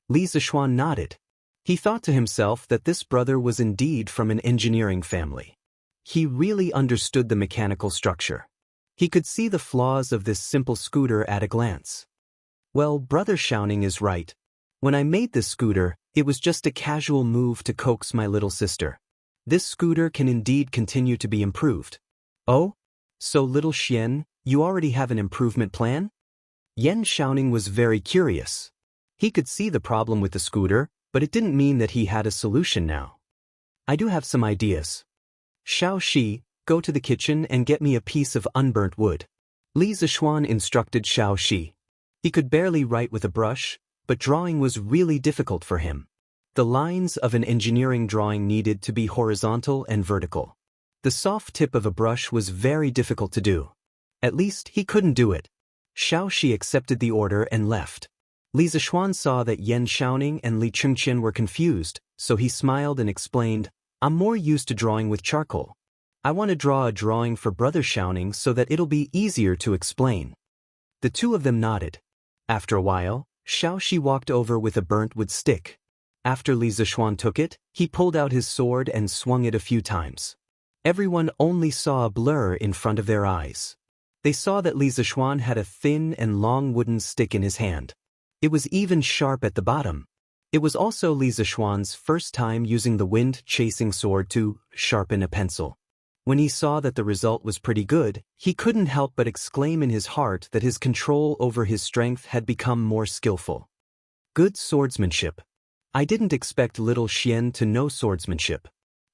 Li Zishuan nodded. He thought to himself that this brother was indeed from an engineering family. He really understood the mechanical structure. He could see the flaws of this simple scooter at a glance. Well, Brother Xiaoning is right. When I made this scooter, it was just a casual move to coax my little sister. This scooter can indeed continue to be improved. Oh? So little Xian, you already have an improvement plan? Yan Xiaoning was very curious. He could see the problem with the scooter, but it didn't mean that he had a solution now. "I do have some ideas. Xiao Shi, go to the kitchen and get me a piece of unburnt wood." Li Zishuan instructed Xiao Shi. He could barely write with a brush, but drawing was really difficult for him. The lines of an engineering drawing needed to be horizontal and vertical. The soft tip of a brush was very difficult to do. At least, he couldn't do it. Xiao Shi accepted the order and left. Li Zishuan saw that Yan Xiaoning and Li Qingqian were confused, so he smiled and explained, "I'm more used to drawing with charcoal. I want to draw a drawing for Brother Xiaoning so that it'll be easier to explain." The two of them nodded. After a while, Xiao Shi walked over with a burnt wood stick. After Li Zishuan took it, he pulled out his sword and swung it a few times. Everyone only saw a blur in front of their eyes. They saw that Li Zishuan had a thin and long wooden stick in his hand. It was even sharp at the bottom. It was also Li Zishuan's first time using the wind-chasing sword to sharpen a pencil. When he saw that the result was pretty good, he couldn't help but exclaim in his heart that his control over his strength had become more skillful. Good swordsmanship. I didn't expect little Xian to know swordsmanship.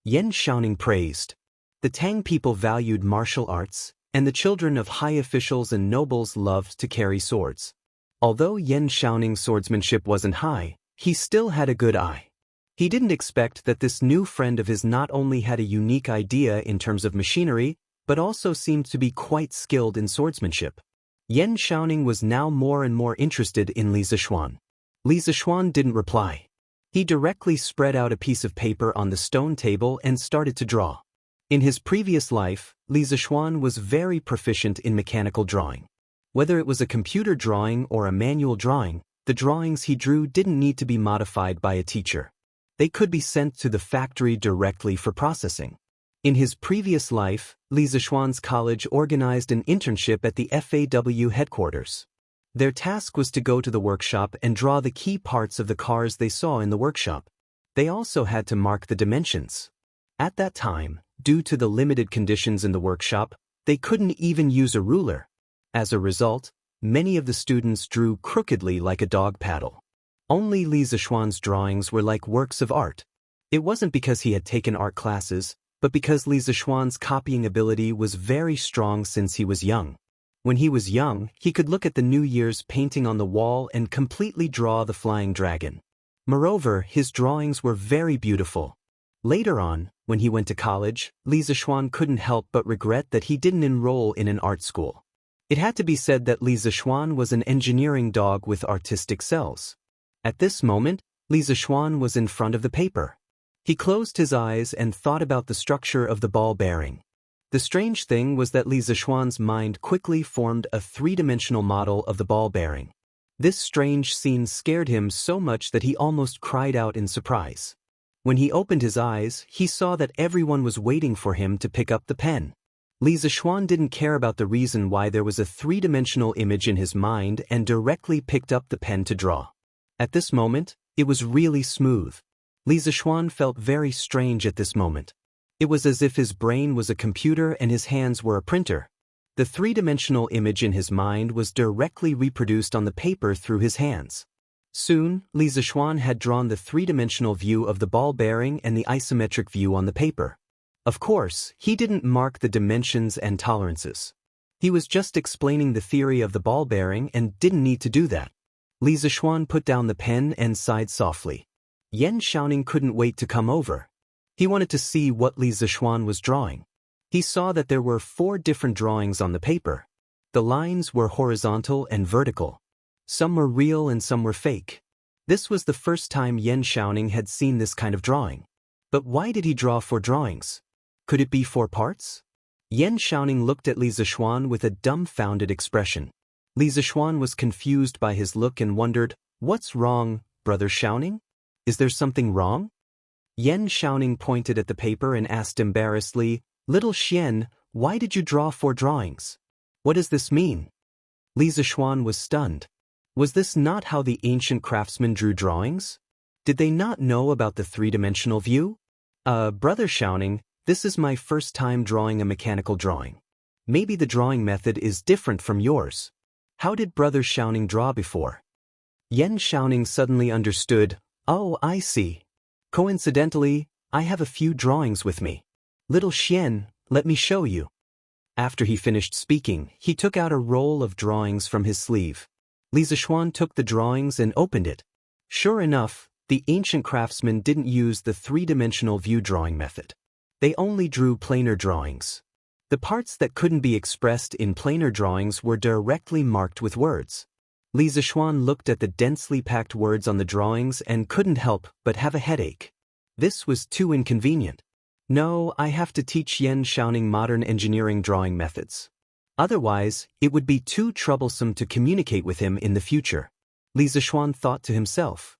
Yan Xiaoning praised. The Tang people valued martial arts, and the children of high officials and nobles loved to carry swords. Although Yan Xiaoning's swordsmanship wasn't high, he still had a good eye. He didn't expect that this new friend of his not only had a unique idea in terms of machinery, but also seemed to be quite skilled in swordsmanship. Yan Xiaoning was now more and more interested in Li Zishuan. Li Zishuan didn't reply. He directly spread out a piece of paper on the stone table and started to draw. In his previous life, Li Zishuan was very proficient in mechanical drawing. Whether it was a computer drawing or a manual drawing, the drawings he drew didn't need to be modified by a teacher. They could be sent to the factory directly for processing. In his previous life, Li Zishuan's college organized an internship at the FAW headquarters. Their task was to go to the workshop and draw the key parts of the cars they saw in the workshop. They also had to mark the dimensions. At that time, due to the limited conditions in the workshop, they couldn't even use a ruler. As a result, many of the students drew crookedly like a dog paddle. Only Li Zishuan's drawings were like works of art. It wasn't because he had taken art classes, but because Li Zishuan's copying ability was very strong since he was young. When he was young, he could look at the New Year's painting on the wall and completely draw the flying dragon. Moreover, his drawings were very beautiful. Later on, when he went to college, Li Zishuan couldn't help but regret that he didn't enroll in an art school. It had to be said that Li Zishuan was an engineering dog with artistic cells. At this moment, Li Zishuan was in front of the paper. He closed his eyes and thought about the structure of the ball bearing. The strange thing was that Li Zishuan's mind quickly formed a three-dimensional model of the ball bearing. This strange scene scared him so much that he almost cried out in surprise. When he opened his eyes, he saw that everyone was waiting for him to pick up the pen. Li Zishuan didn't care about the reason why there was a three-dimensional image in his mind and directly picked up the pen to draw. At this moment, it was really smooth. Li Zishuan felt very strange at this moment. It was as if his brain was a computer and his hands were a printer. The three-dimensional image in his mind was directly reproduced on the paper through his hands. Soon, Li Zishuan had drawn the three-dimensional view of the ball bearing and the isometric view on the paper. Of course, he didn't mark the dimensions and tolerances. He was just explaining the theory of the ball bearing and didn't need to do that. Li Zishuan put down the pen and sighed softly. Yan Xiaoning couldn't wait to come over. He wanted to see what Li Zishuan was drawing. He saw that there were 4 different drawings on the paper. The lines were horizontal and vertical. Some were real and some were fake. This was the first time Yan Xiaoning had seen this kind of drawing. But why did he draw 4 drawings? Could it be 4 parts? Yan Xiaoning looked at Li Zishuan with a dumbfounded expression. Li Zishuan was confused by his look and wondered, "What's wrong, Brother Xiaoning? Is there something wrong?" Yan Xiaoning pointed at the paper and asked embarrassedly, "Little Xian, why did you draw 4 drawings? What does this mean?" Li Zishuan was stunned. Was this not how the ancient craftsmen drew drawings? Did they not know about the three-dimensional view? Brother Xiaoning, this is my first time drawing a mechanical drawing. Maybe the drawing method is different from yours. How did Brother Xiaoning draw before? Yan Xiaoning suddenly understood. Oh, I see. Coincidentally, I have a few drawings with me. Little Xian, let me show you. After he finished speaking, he took out a roll of drawings from his sleeve. Li Zishuan took the drawings and opened it. Sure enough, the ancient craftsmen didn't use the three-dimensional view drawing method. They only drew planar drawings. The parts that couldn't be expressed in planar drawings were directly marked with words. Li Zishuan looked at the densely packed words on the drawings and couldn't help but have a headache. This was too inconvenient. No, I have to teach Yan Xiaoning modern engineering drawing methods. Otherwise, it would be too troublesome to communicate with him in the future. Li Zishuan thought to himself.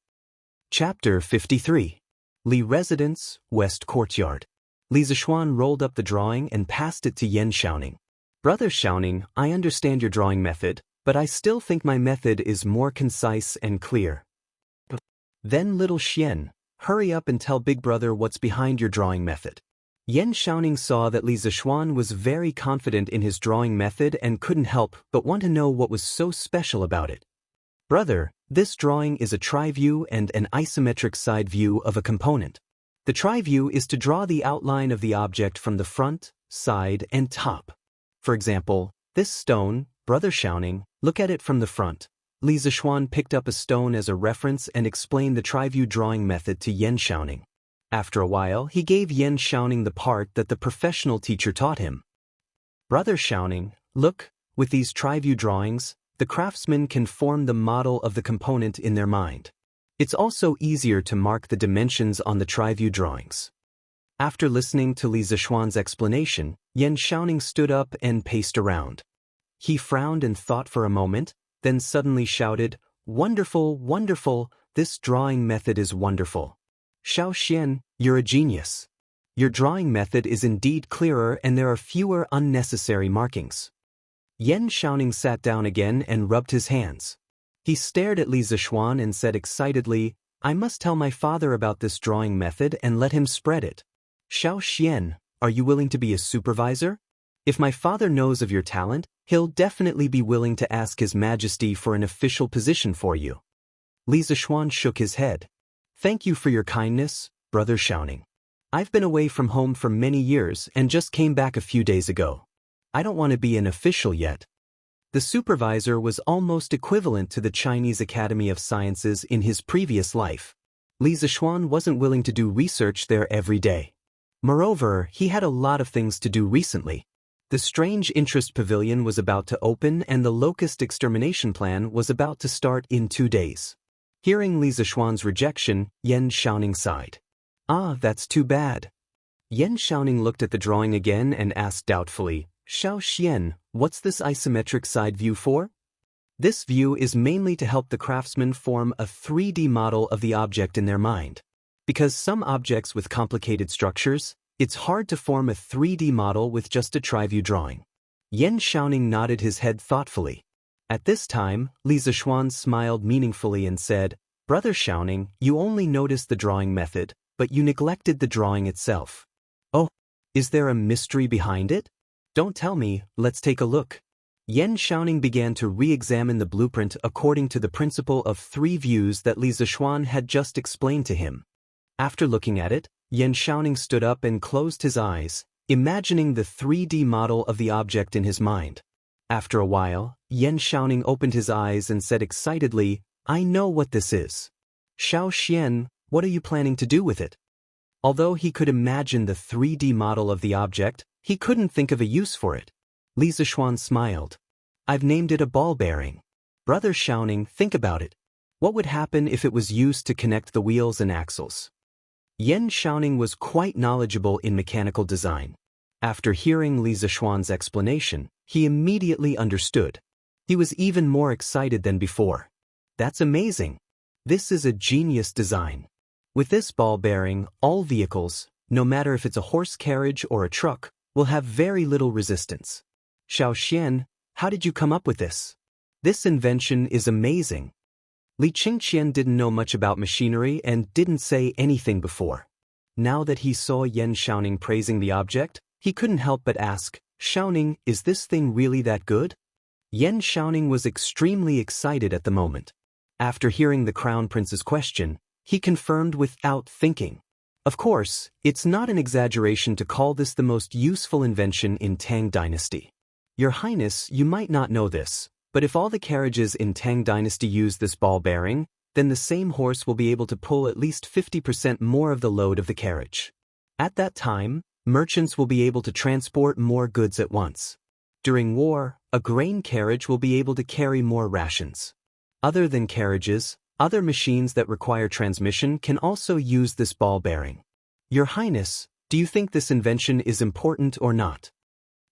Chapter 53. Li Residence, West Courtyard. Li Zishuan rolled up the drawing and passed it to Yan Xiaoning. Brother Xiaoning, I understand your drawing method, but I still think my method is more concise and clear. Then little Xian, hurry up and tell Big Brother what's behind your drawing method. Yan Xiaoning saw that Li Zishuan was very confident in his drawing method and couldn't help but want to know what was so special about it. Brother, this drawing is a tri-view and an isometric side view of a component. The tri-view is to draw the outline of the object from the front, side, and top. For example, this stone, Brother Xiaoning, look at it from the front. Li Zishuan picked up a stone as a reference and explained the tri-view drawing method to Yan Xiaoning. After a while, he gave Yan Xiaoning the part that the professional teacher taught him. Brother Xiaoning, look, with these tri-view drawings, the craftsman can form the model of the component in their mind. It's also easier to mark the dimensions on the tri-view drawings. After listening to Li Zishuan's explanation, Yan Shaoning stood up and paced around. He frowned and thought for a moment, then suddenly shouted, "Wonderful, wonderful, this drawing method is wonderful. Xiao Xian, you're a genius. Your drawing method is indeed clearer and there are fewer unnecessary markings." Yan Shaoning sat down again and rubbed his hands. He stared at Li Zishuan and said excitedly, "I must tell my father about this drawing method and let him spread it. Xiao Xian, are you willing to be a supervisor? If my father knows of your talent, he'll definitely be willing to ask His Majesty for an official position for you." Li Zishuan shook his head. "Thank you for your kindness, Brother Shaoning. I've been away from home for many years and just came back a few days ago. I don't want to be an official yet." The supervisor was almost equivalent to the Chinese Academy of Sciences in his previous life. Li Zishuan wasn't willing to do research there every day. Moreover, he had a lot of things to do recently. The Strange Interest Pavilion was about to open and the Locust Extermination Plan was about to start in 2 days. Hearing Li Zishuan's rejection, Yan Shaoning sighed. "Ah, that's too bad." Yan Shaoning looked at the drawing again and asked doubtfully, "Xiao Xian, what's this isometric side view for?" This view is mainly to help the craftsman form a 3D model of the object in their mind. Because some objects with complicated structures, it's hard to form a 3D model with just a tri-view drawing. Yan Shaoning nodded his head thoughtfully. At this time, Li Zishuan smiled meaningfully and said, "Brother Shaoning, you only noticed the drawing method, but you neglected the drawing itself. Oh, is there a mystery behind it? Don't tell me, let's take a look." Yan Shaoning began to re-examine the blueprint according to the principle of 3 views that Li Zishuan had just explained to him. After looking at it, Yan Shaoning stood up and closed his eyes, imagining the 3D model of the object in his mind. After a while, Yan Shaoning opened his eyes and said excitedly, "I know what this is. Xiao Xian, what are you planning to do with it?" Although he could imagine the 3D model of the object, he couldn't think of a use for it. Li Zishuan smiled. "I've named it a ball bearing. Brother Shaoning, think about it. What would happen if it was used to connect the wheels and axles?" Yan Shaoning was quite knowledgeable in mechanical design. After hearing Li Zishuan's explanation, he immediately understood. He was even more excited than before. "That's amazing. This is a genius design. With this ball bearing, all vehicles, no matter if it's a horse carriage or a truck, will have very little resistance. Xiao Xian, how did you come up with this? This invention is amazing." Li Qingqian didn't know much about machinery and didn't say anything before. Now that he saw Yan Shaoning praising the object, he couldn't help but ask, "Shaoning, is this thing really that good?" Yan Shaoning was extremely excited at the moment. After hearing the Crown Prince's question, he confirmed without thinking. "Of course, it's not an exaggeration to call this the most useful invention in Tang Dynasty. Your Highness, you might not know this, but if all the carriages in Tang Dynasty use this ball bearing, then the same horse will be able to pull at least 50% more of the load of the carriage. At that time, merchants will be able to transport more goods at once. During war, a grain carriage will be able to carry more rations. Other than carriages, other machines that require transmission can also use this ball bearing. Your Highness, do you think this invention is important or not?"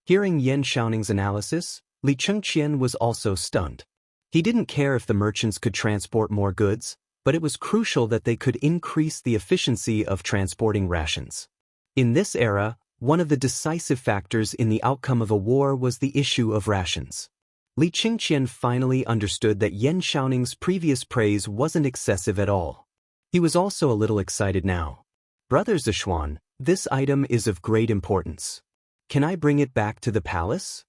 Hearing Yan Shaoning's analysis, Li Chengqian was also stunned. He didn't care if the merchants could transport more goods, but it was crucial that they could increase the efficiency of transporting rations. In this era, one of the decisive factors in the outcome of a war was the issue of rations. Li Qingqian finally understood that Yan Shaoning's previous praise wasn't excessive at all. He was also a little excited now. "Brother Zishuan, this item is of great importance. Can I bring it back to the palace?"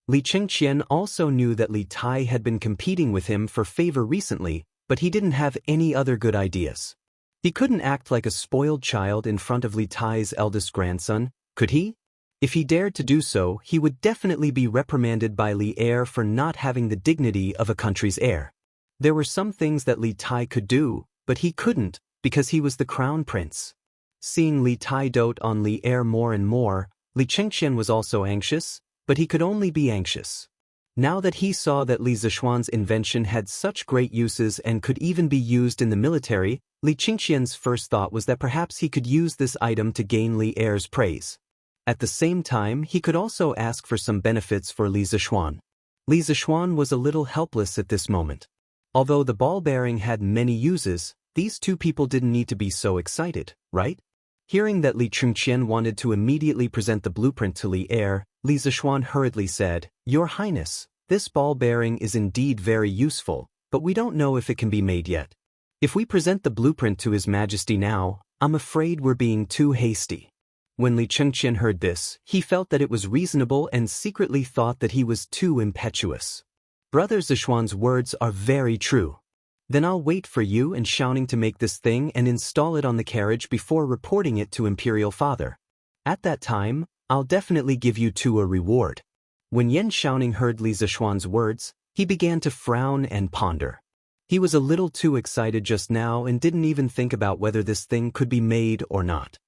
Li Qingqian also knew that Li Tai had been competing with him for favor recently, but he didn't have any other good ideas. He couldn't act like a spoiled child in front of Li Tai's eldest grandson, could he? If he dared to do so, he would definitely be reprimanded by Li Heir for not having the dignity of a country's heir. There were some things that Li Tai could do, but he couldn't, because he was the crown prince. Seeing Li Tai dote on Li Heir more and more, Li Chengqian was also anxious, but he could only be anxious. Now that he saw that Li Zixuan's invention had such great uses and could even be used in the military, Li Qingqian's first thought was that perhaps he could use this item to gain Li Er's praise. At the same time, he could also ask for some benefits for Li Zixuan. Li Zixuan was a little helpless at this moment. Although the ball bearing had many uses, these two people didn't need to be so excited, right? Hearing that Li Qingqian wanted to immediately present the blueprint to Li Er, Li Zixuan hurriedly said, "Your Highness, this ball bearing is indeed very useful, but we don't know if it can be made yet. If we present the blueprint to His Majesty now, I'm afraid we're being too hasty." When Li Qingqian heard this, he felt that it was reasonable and secretly thought that he was too impetuous. Brother Zixuan's words are very true. Then I'll wait for you and Xiaoning to make this thing and install it on the carriage before reporting it to Imperial Father. At that time, I'll definitely give you two a reward. When Yan Xiaoning heard Li Zixuan's words, he began to frown and ponder. He was a little too excited just now and didn't even think about whether this thing could be made or not.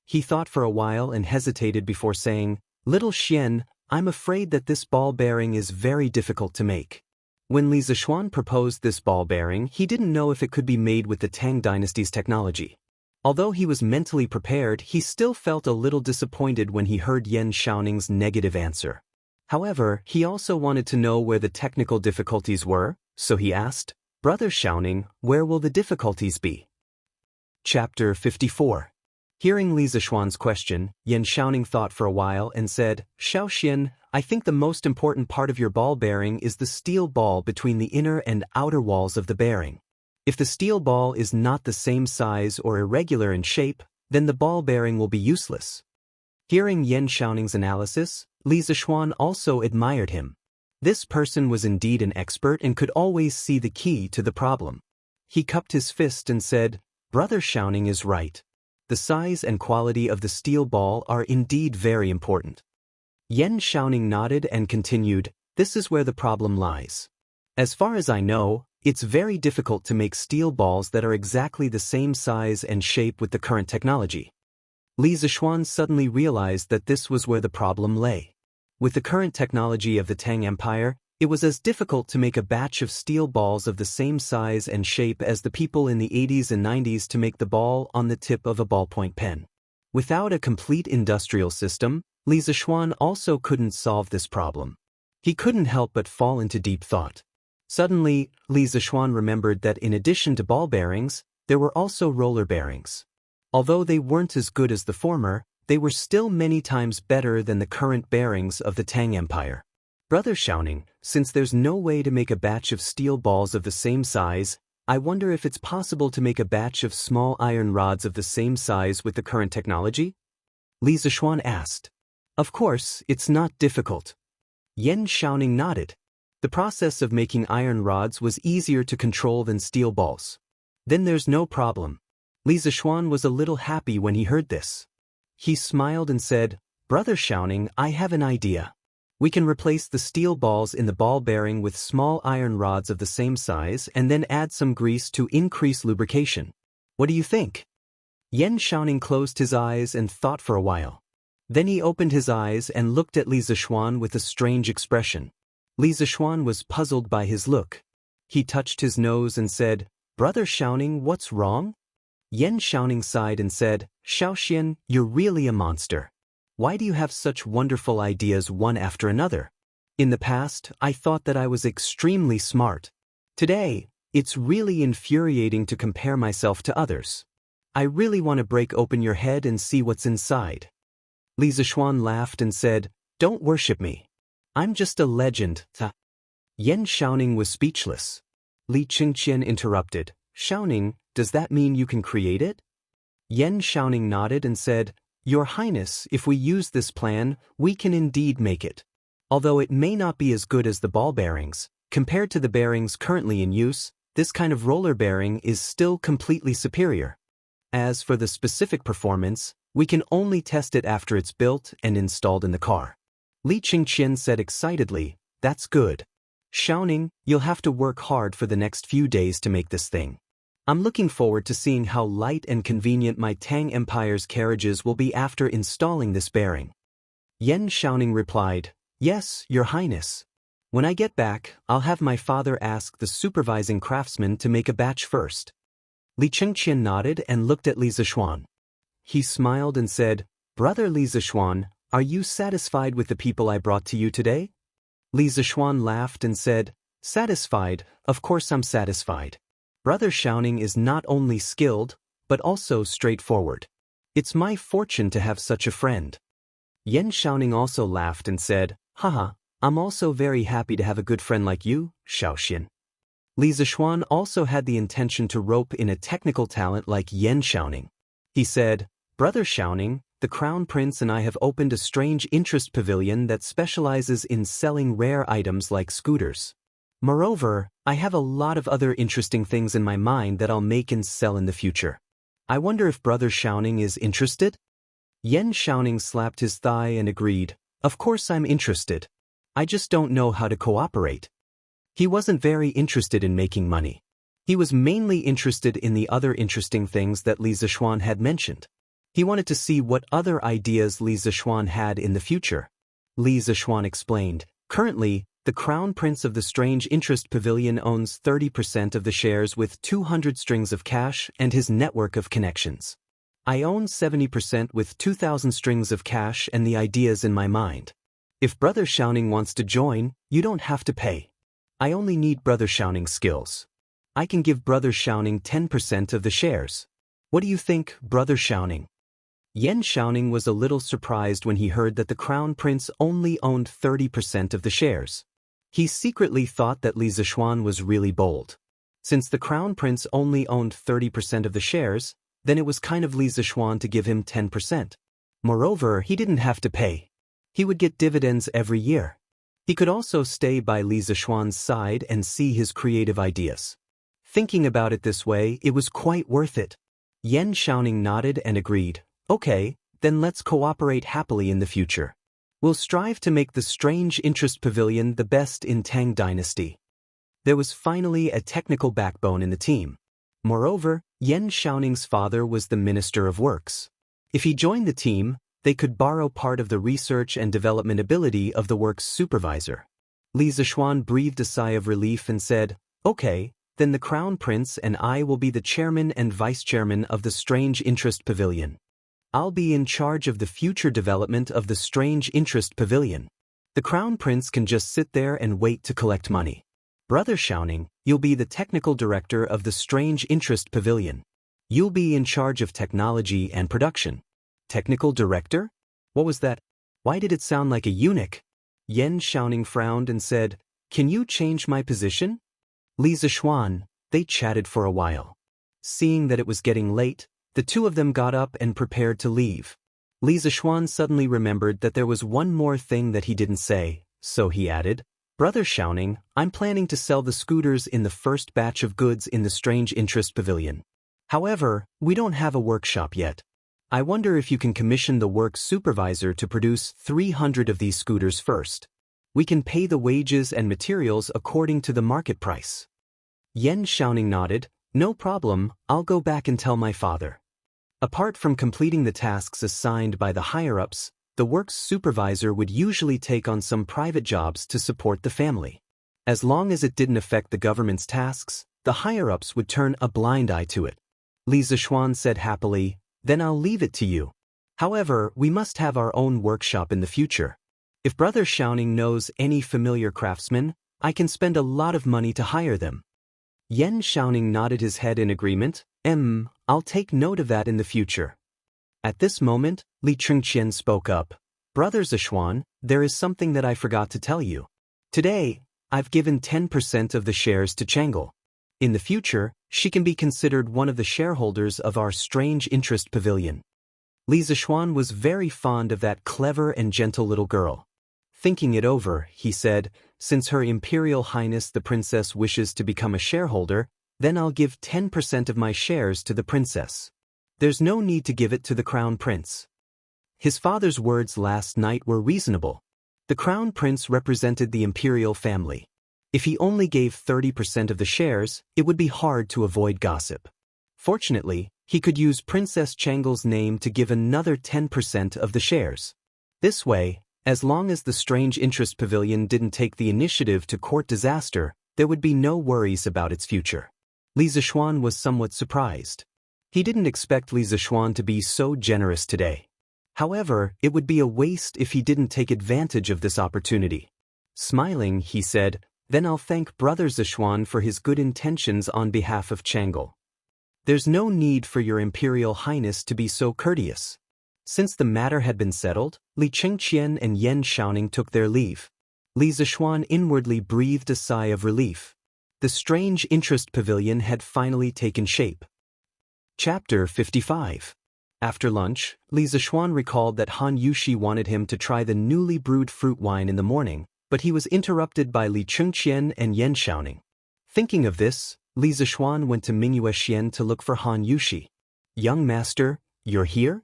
He thought for a while and hesitated before saying, "Little Xian, I'm afraid that this ball bearing is very difficult to make." When Li Zixuan proposed this ball bearing, he didn't know if it could be made with the Tang dynasty's technology. Although he was mentally prepared, he still felt a little disappointed when he heard Yan Xiaoning's negative answer. However, he also wanted to know where the technical difficulties were, so he asked, "Brother Xiaoning, where will the difficulties be?" Chapter 54. Hearing Li Zixuan's question, Yan Xiaoning thought for a while and said, "Xiaoxian, I think the most important part of your ball bearing is the steel ball between the inner and outer walls of the bearing. If the steel ball is not the same size or irregular in shape, then the ball bearing will be useless." Hearing Yan Xiaoning's analysis, Li Zixuan also admired him. This person was indeed an expert and could always see the key to the problem. He cupped his fist and said, "Brother Xiaoning is right. The size and quality of the steel ball are indeed very important." Yan Xiaoning nodded and continued, "This is where the problem lies. As far as I know, it's very difficult to make steel balls that are exactly the same size and shape with the current technology." Li Zixuan suddenly realized that this was where the problem lay. With the current technology of the Tang Empire, it was as difficult to make a batch of steel balls of the same size and shape as the people in the 80s and 90s to make the ball on the tip of a ballpoint pen. Without a complete industrial system, Li Zixuan also couldn't solve this problem. He couldn't help but fall into deep thought. Suddenly, Li Zixuan remembered that in addition to ball bearings, there were also roller bearings. Although they weren't as good as the former, they were still many times better than the current bearings of the Tang Empire. "Brother Xiaoning, since there's no way to make a batch of steel balls of the same size, I wonder if it's possible to make a batch of small iron rods of the same size with the current technology?" Li Zixuan asked. "Of course, it's not difficult." Yan Xiaoning nodded. The process of making iron rods was easier to control than steel balls. "Then there's no problem." Li Zixuan was a little happy when he heard this. He smiled and said, "Brother Xiaoning, I have an idea. We can replace the steel balls in the ball bearing with small iron rods of the same size and then add some grease to increase lubrication. What do you think?" Yan Xiaoning closed his eyes and thought for a while. Then he opened his eyes and looked at Li Zixuan with a strange expression. Li Zixuan was puzzled by his look. He touched his nose and said, "Brother Xiaoning, what's wrong?" Yan Xiaoning sighed and said, "Xiaoxian, you're really a monster. Why do you have such wonderful ideas one after another? In the past, I thought that I was extremely smart. Today, it's really infuriating to compare myself to others. I really want to break open your head and see what's inside." Li Zixuan laughed and said, "Don't worship me. I'm just a legend." Yan Xiaoning was speechless. Li Qingqian interrupted, "Xiaoning, does that mean you can create it?" Yan Xiaoning nodded and said, "Your Highness, if we use this plan, we can indeed make it. Although it may not be as good as the ball bearings, compared to the bearings currently in use, this kind of roller bearing is still completely superior. As for the specific performance, we can only test it after it's built and installed in the car." Li Qingqian said excitedly, "That's good. Xiaoning, you'll have to work hard for the next few days to make this thing. I'm looking forward to seeing how light and convenient my Tang Empire's carriages will be after installing this bearing." Yan Xiaoning replied, "Yes, Your Highness." When I get back, I'll have my father ask the supervising craftsman to make a batch first. Li Chengqian nodded and looked at Li Zishuan. He smiled and said, Brother Li Zishuan, are you satisfied with the people I brought to you today? Li Zishuan laughed and said, Satisfied, of course I'm satisfied. Brother Xiaoning is not only skilled, but also straightforward. It's my fortune to have such a friend. Yan Xiaoning also laughed and said, Haha, I'm also very happy to have a good friend like you, Xiaoxian. Li Zishuan also had the intention to rope in a technical talent like Yan Xiaoning. He said, Brother Xiaoning, the Crown Prince and I have opened a strange interest pavilion that specializes in selling rare items like scooters. Moreover, I have a lot of other interesting things in my mind that I'll make and sell in the future. I wonder if Brother Xiaoning is interested? Yan Xiaoning slapped his thigh and agreed, Of course I'm interested. I just don't know how to cooperate. He wasn't very interested in making money. He was mainly interested in the other interesting things that Li Zishuan had mentioned. He wanted to see what other ideas Li Zishuan had in the future. Li Zishuan explained, Currently, the Crown Prince of the Strange Interest Pavilion owns 30% of the shares with 200 strings of cash and his network of connections. I own 70% with 2,000 strings of cash and the ideas in my mind. If Brother Xiaoning wants to join, you don't have to pay. I only need Brother Xiaoning's skills. I can give Brother Xiaoning 10% of the shares. What do you think, Brother Xiaoning? Yan Xiaoning was a little surprised when he heard that the Crown Prince only owned 30% of the shares. He secretly thought that Li Zishuan was really bold. Since the Crown Prince only owned 30% of the shares, then it was kind of Li Zishuan to give him 10%. Moreover, he didn't have to pay. He would get dividends every year. He could also stay by Li Zishuan's side and see his creative ideas. Thinking about it this way, it was quite worth it. Yan Xiaoning nodded and agreed, Okay, then let's cooperate happily in the future. We'll strive to make the Strange Interest Pavilion the best in Tang Dynasty. There was finally a technical backbone in the team. Moreover, Yan Xiaoning's father was the Minister of Works. If he joined the team, they could borrow part of the research and development ability of the works supervisor. Li Zishuan breathed a sigh of relief and said, Okay, then the Crown Prince and I will be the chairman and vice-chairman of the Strange Interest Pavilion. I'll be in charge of the future development of the Strange Interest Pavilion. The Crown Prince can just sit there and wait to collect money. Brother Xiaoning, you'll be the technical director of the Strange Interest Pavilion. You'll be in charge of technology and production. Technical director? What was that? Why did it sound like a eunuch? Yan Xiaoning frowned and said, Can you change my position? Li Zishuan, they chatted for a while. Seeing that it was getting late, the two of them got up and prepared to leave. Li Zishuan suddenly remembered that there was one more thing that he didn't say, so he added, Brother Xiaoning, I'm planning to sell the scooters in the first batch of goods in the Strange Interest Pavilion. However, we don't have a workshop yet. I wonder if you can commission the works supervisor to produce 300 of these scooters first. We can pay the wages and materials according to the market price. Yan Xiaoning nodded, No problem, I'll go back and tell my father. Apart from completing the tasks assigned by the higher-ups, the works supervisor would usually take on some private jobs to support the family. As long as it didn't affect the government's tasks, the higher-ups would turn a blind eye to it. Li Zishuan said happily, Then I'll leave it to you. However, we must have our own workshop in the future. If Brother Xiaoning knows any familiar craftsmen, I can spend a lot of money to hire them. Yan Xiaoning nodded his head in agreement, I'll take note of that in the future. At this moment, Li Chengqian spoke up. Brother Zishuan, there is something that I forgot to tell you. Today, I've given 10% of the shares to Chang'e. In the future, she can be considered one of the shareholders of our Strange Interest Pavilion. Li Zishuan was very fond of that clever and gentle little girl. Thinking it over, he said, Since Her Imperial Highness the Princess wishes to become a shareholder, then I'll give 10% of my shares to the princess. There's no need to give it to the Crown Prince. His father's words last night were reasonable. The Crown Prince represented the imperial family. If he only gave 30% of the shares, it would be hard to avoid gossip. Fortunately, he could use Princess Chang'e's name to give another 10% of the shares. This way, As long as the strange interest pavilion didn't take the initiative to court disaster, there would be no worries about its future. Li Zishuan was somewhat surprised. He didn't expect Li Zishuan to be so generous today. However, it would be a waste if he didn't take advantage of this opportunity. Smiling, he said, "Then I'll thank Brother Zishuan for his good intentions on behalf of Chang'e. There's no need for your Imperial Highness to be so courteous." Since the matter had been settled, Li Chengqian and Yan Shaoning took their leave. Li Zishuan inwardly breathed a sigh of relief. The strange interest pavilion had finally taken shape. Chapter 55. After lunch, Li Zishuan recalled that Han Yushi wanted him to try the newly brewed fruit wine in the morning, but he was interrupted by Li Chengqian and Yan Shaoning. Thinking of this, Li Zishuan went to Mingyue Xian to look for Han Yushi. "Young master, you're here?"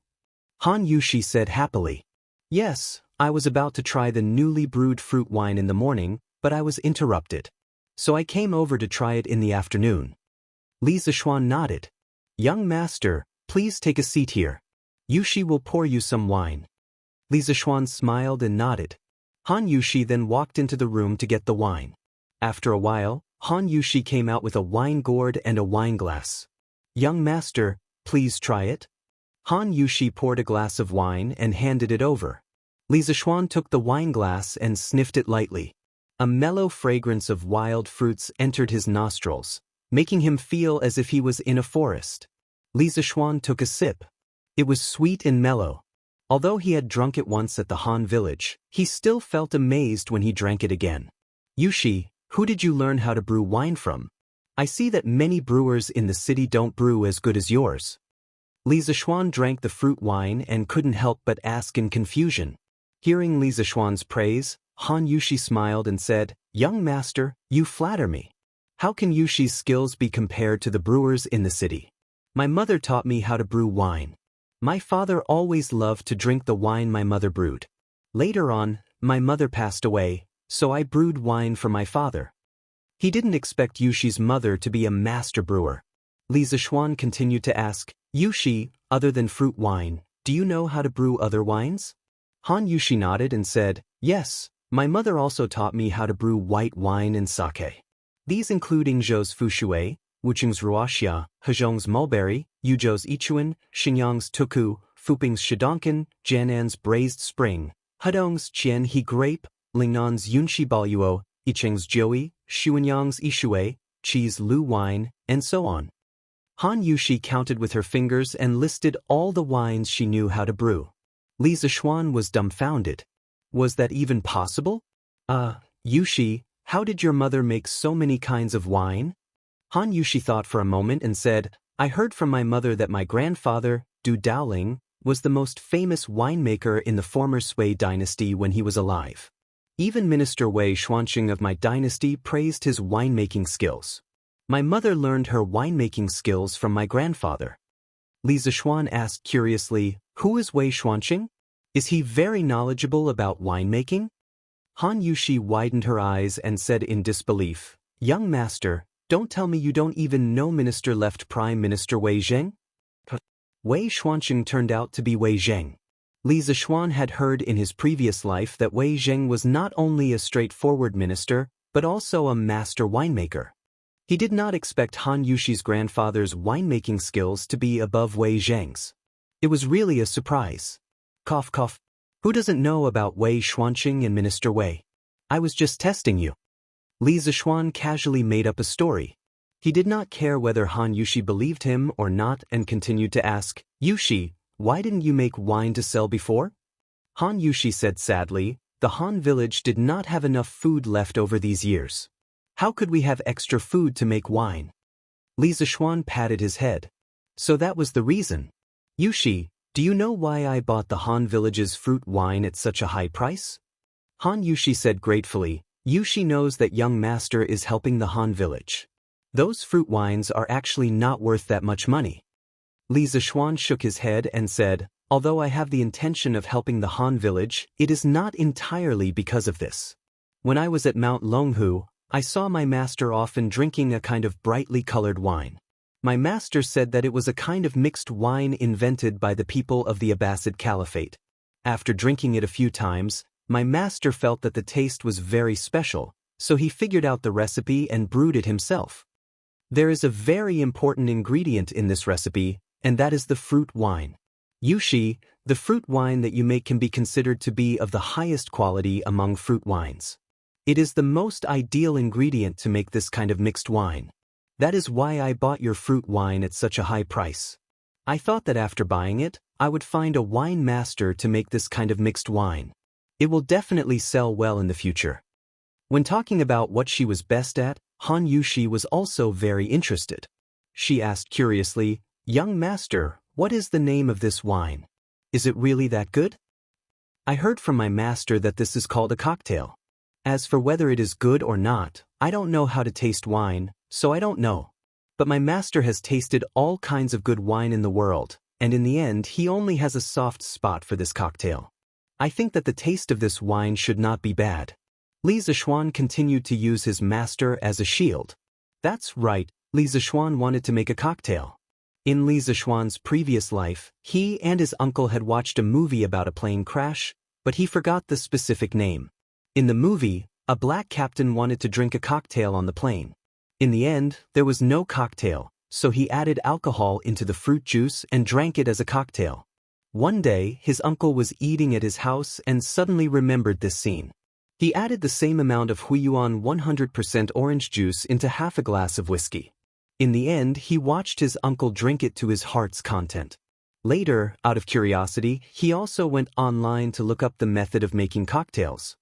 Han Yushi said happily. "Yes, I was about to try the newly brewed fruit wine in the morning, but I was interrupted. So I came over to try it in the afternoon." Li Zishuan nodded. "Young master, please take a seat here. Yushi will pour you some wine." Li Zishuan smiled and nodded. Han Yushi then walked into the room to get the wine. After a while, Han Yushi came out with a wine gourd and a wine glass. "Young master, please try it." Han Yushi poured a glass of wine and handed it over. Li Zishuan took the wine glass and sniffed it lightly. A mellow fragrance of wild fruits entered his nostrils, making him feel as if he was in a forest. Li Zishuan took a sip. It was sweet and mellow. Although he had drunk it once at the Han village, he still felt amazed when he drank it again. "Yushi, who did you learn how to brew wine from? I see that many brewers in the city don't brew as good as yours." Li Zishuan drank the fruit wine and couldn't help but ask in confusion. Hearing Li Zishuan's praise, Han Yushi smiled and said, "Young master, you flatter me. How can Yushi's skills be compared to the brewers in the city? My mother taught me how to brew wine. My father always loved to drink the wine my mother brewed. Later on, my mother passed away, so I brewed wine for my father." He didn't expect Yushi's mother to be a master brewer. Li Zishuan continued to ask, "Yushi, other than fruit wine, do you know how to brew other wines?" Han Yushi nodded and said, "Yes, my mother also taught me how to brew white wine and sake. These include Yingzhou's Fushui, Wuqing's Ruoxia, Hezhong's Mulberry, Yuzhou's Ichuan, Xinyang's Tuku, Fuping's Shidonkan, Jian'an's Braised Spring, Hedong's Qianhe Grape, Lingnan's Yunshi Baoyuo, Yicheng's Jiui, Xuanyang's Ishui, Qi's Lu Wine, and so on." Han Yushi counted with her fingers and listed all the wines she knew how to brew. Li Zishuan was dumbfounded. Was that even possible? Yushi, how did your mother make so many kinds of wine?" Han Yushi thought for a moment and said, "I heard from my mother that my grandfather, Du Daoling, was the most famous winemaker in the former Sui dynasty when he was alive. Even Minister Wei Xuanqing of my dynasty praised his winemaking skills. My mother learned her winemaking skills from my grandfather." Li Zishuan asked curiously, "Who is Wei Xuanqing? Is he very knowledgeable about winemaking?" Han Yushi widened her eyes and said in disbelief, "Young master, don't tell me you don't even know Minister-left Prime Minister Wei Zheng?" Wei Xuanqing turned out to be Wei Zheng. Li Zishuan had heard in his previous life that Wei Zheng was not only a straightforward minister, but also a master winemaker. He did not expect Han Yushi's grandfather's winemaking skills to be above Wei Zheng's. It was really a surprise. Cough cough. Who doesn't know about Wei Xuanqing and Minister Wei? I was just testing you. Li Zishuan casually made up a story. He did not care whether Han Yushi believed him or not and continued to ask, "Yushi, why didn't you make wine to sell before?" Han Yushi said sadly, "The Han village did not have enough food left over these years. How could we have extra food to make wine?" Li Zishuan patted his head. "So that was the reason. Yushi, do you know why I bought the Han village's fruit wine at such a high price?" Han Yushi said gratefully, "Yushi knows that young master is helping the Han village. Those fruit wines are actually not worth that much money." Li Zishuan shook his head and said, "Although I have the intention of helping the Han village, it is not entirely because of this. When I was at Mount Longhu, I saw my master often drinking a kind of brightly colored wine. My master said that it was a kind of mixed wine invented by the people of the Abbasid Caliphate. After drinking it a few times, My master felt that the taste was very special, so he figured out the recipe and brewed it himself. There is a very important ingredient in this recipe, and that is the fruit wine. Yushi, the fruit wine that you make can be considered to be of the highest quality among fruit wines. It is the most ideal ingredient to make this kind of mixed wine. That is why I bought your fruit wine at such a high price. I thought that after buying it, I would find a wine master to make this kind of mixed wine. It will definitely sell well in the future. When talking about what she was best at, Han Yushi was also very interested. She asked curiously, "Young master, what is the name of this wine? Is it really that good?" I heard from my master that this is called a cocktail. As for whether it is good or not, I don't know how to taste wine, so I don't know. But my master has tasted all kinds of good wine in the world, and in the end he only has a soft spot for this cocktail. I think that the taste of this wine should not be bad. Li Zishuan continued to use his master as a shield. That's right, Li Zishuan wanted to make a cocktail. In Li Zishuan's previous life, he and his uncle had watched a movie about a plane crash, but he forgot the specific name. In the movie, a black captain wanted to drink a cocktail on the plane. In the end, there was no cocktail, so he added alcohol into the fruit juice and drank it as a cocktail. One day, his uncle was eating at his house and suddenly remembered this scene. He added the same amount of Huiyuan 100% orange juice into half a glass of whiskey. In the end, he watched his uncle drink it to his heart's content. Later, out of curiosity, he also went online to look up the method of making cocktails.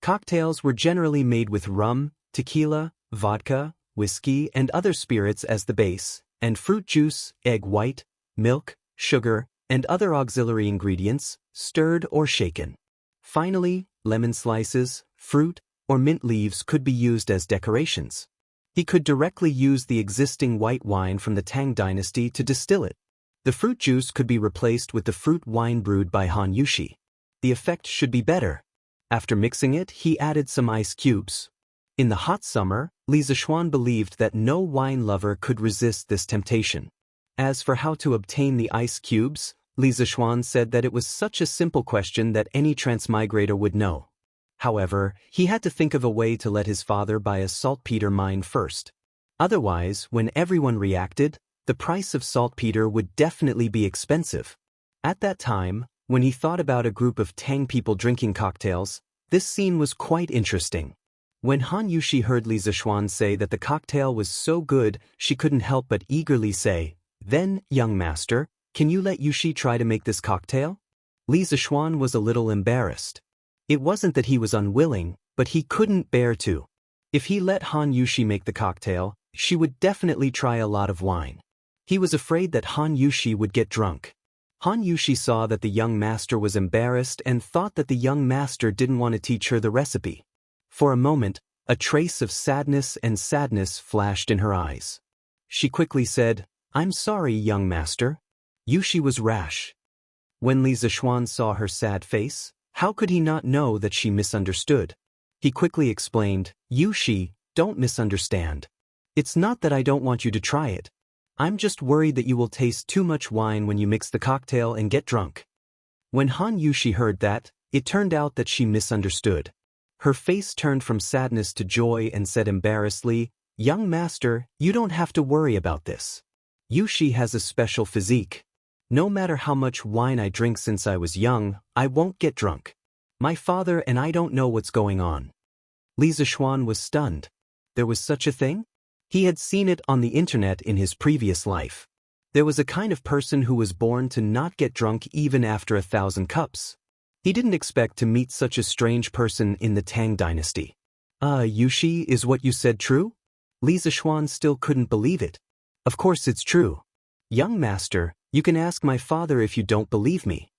Cocktails were generally made with rum, tequila, vodka, whiskey, and other spirits as the base, and fruit juice, egg white, milk, sugar, and other auxiliary ingredients, stirred or shaken. Finally, lemon slices, fruit, or mint leaves could be used as decorations. He could directly use the existing white wine from the Tang dynasty to distill it. The fruit juice could be replaced with the fruit wine brewed by Han Yushi. The effect should be better. After mixing it, he added some ice cubes. In the hot summer, Li Zishuan believed that no wine lover could resist this temptation. As for how to obtain the ice cubes, Li Zishuan said that it was such a simple question that any transmigrator would know. However, he had to think of a way to let his father buy a saltpeter mine first. Otherwise, when everyone reacted, the price of saltpeter would definitely be expensive. At that time, when he thought about a group of Tang people drinking cocktails, this scene was quite interesting. When Han Yushi heard Li Zishuan say that the cocktail was so good, she couldn't help but eagerly say, "Then, young master, can you let Yushi try to make this cocktail?" Li Zishuan was a little embarrassed. It wasn't that he was unwilling, but he couldn't bear to. If he let Han Yushi make the cocktail, she would definitely try a lot of wine. He was afraid that Han Yushi would get drunk. Han Yushi saw that the young master was embarrassed and thought that the young master didn't want to teach her the recipe. For a moment, a trace of sadness flashed in her eyes. She quickly said, "I'm sorry, young master." Yushi was rash. When Li Zishuan saw her sad face, how could he not know that she misunderstood? He quickly explained, "Yushi, don't misunderstand. It's not that I don't want you to try it. I'm just worried that you will taste too much wine when you mix the cocktail and get drunk." When Han Yushi heard that, it turned out that she misunderstood. Her face turned from sadness to joy and said embarrassedly, "Young master, you don't have to worry about this. Yushi has a special physique. No matter how much wine I drink since I was young, I won't get drunk. My father and I don't know what's going on." Li Zishuan was stunned. There was such a thing? He had seen it on the internet in his previous life. There was a kind of person who was born to not get drunk even after 1,000 cups. He didn't expect to meet such a strange person in the Tang dynasty. Yushi, is what you said true?" Li Zishuan still couldn't believe it. "Of course it's true. Young master, you can ask my father if you don't believe me."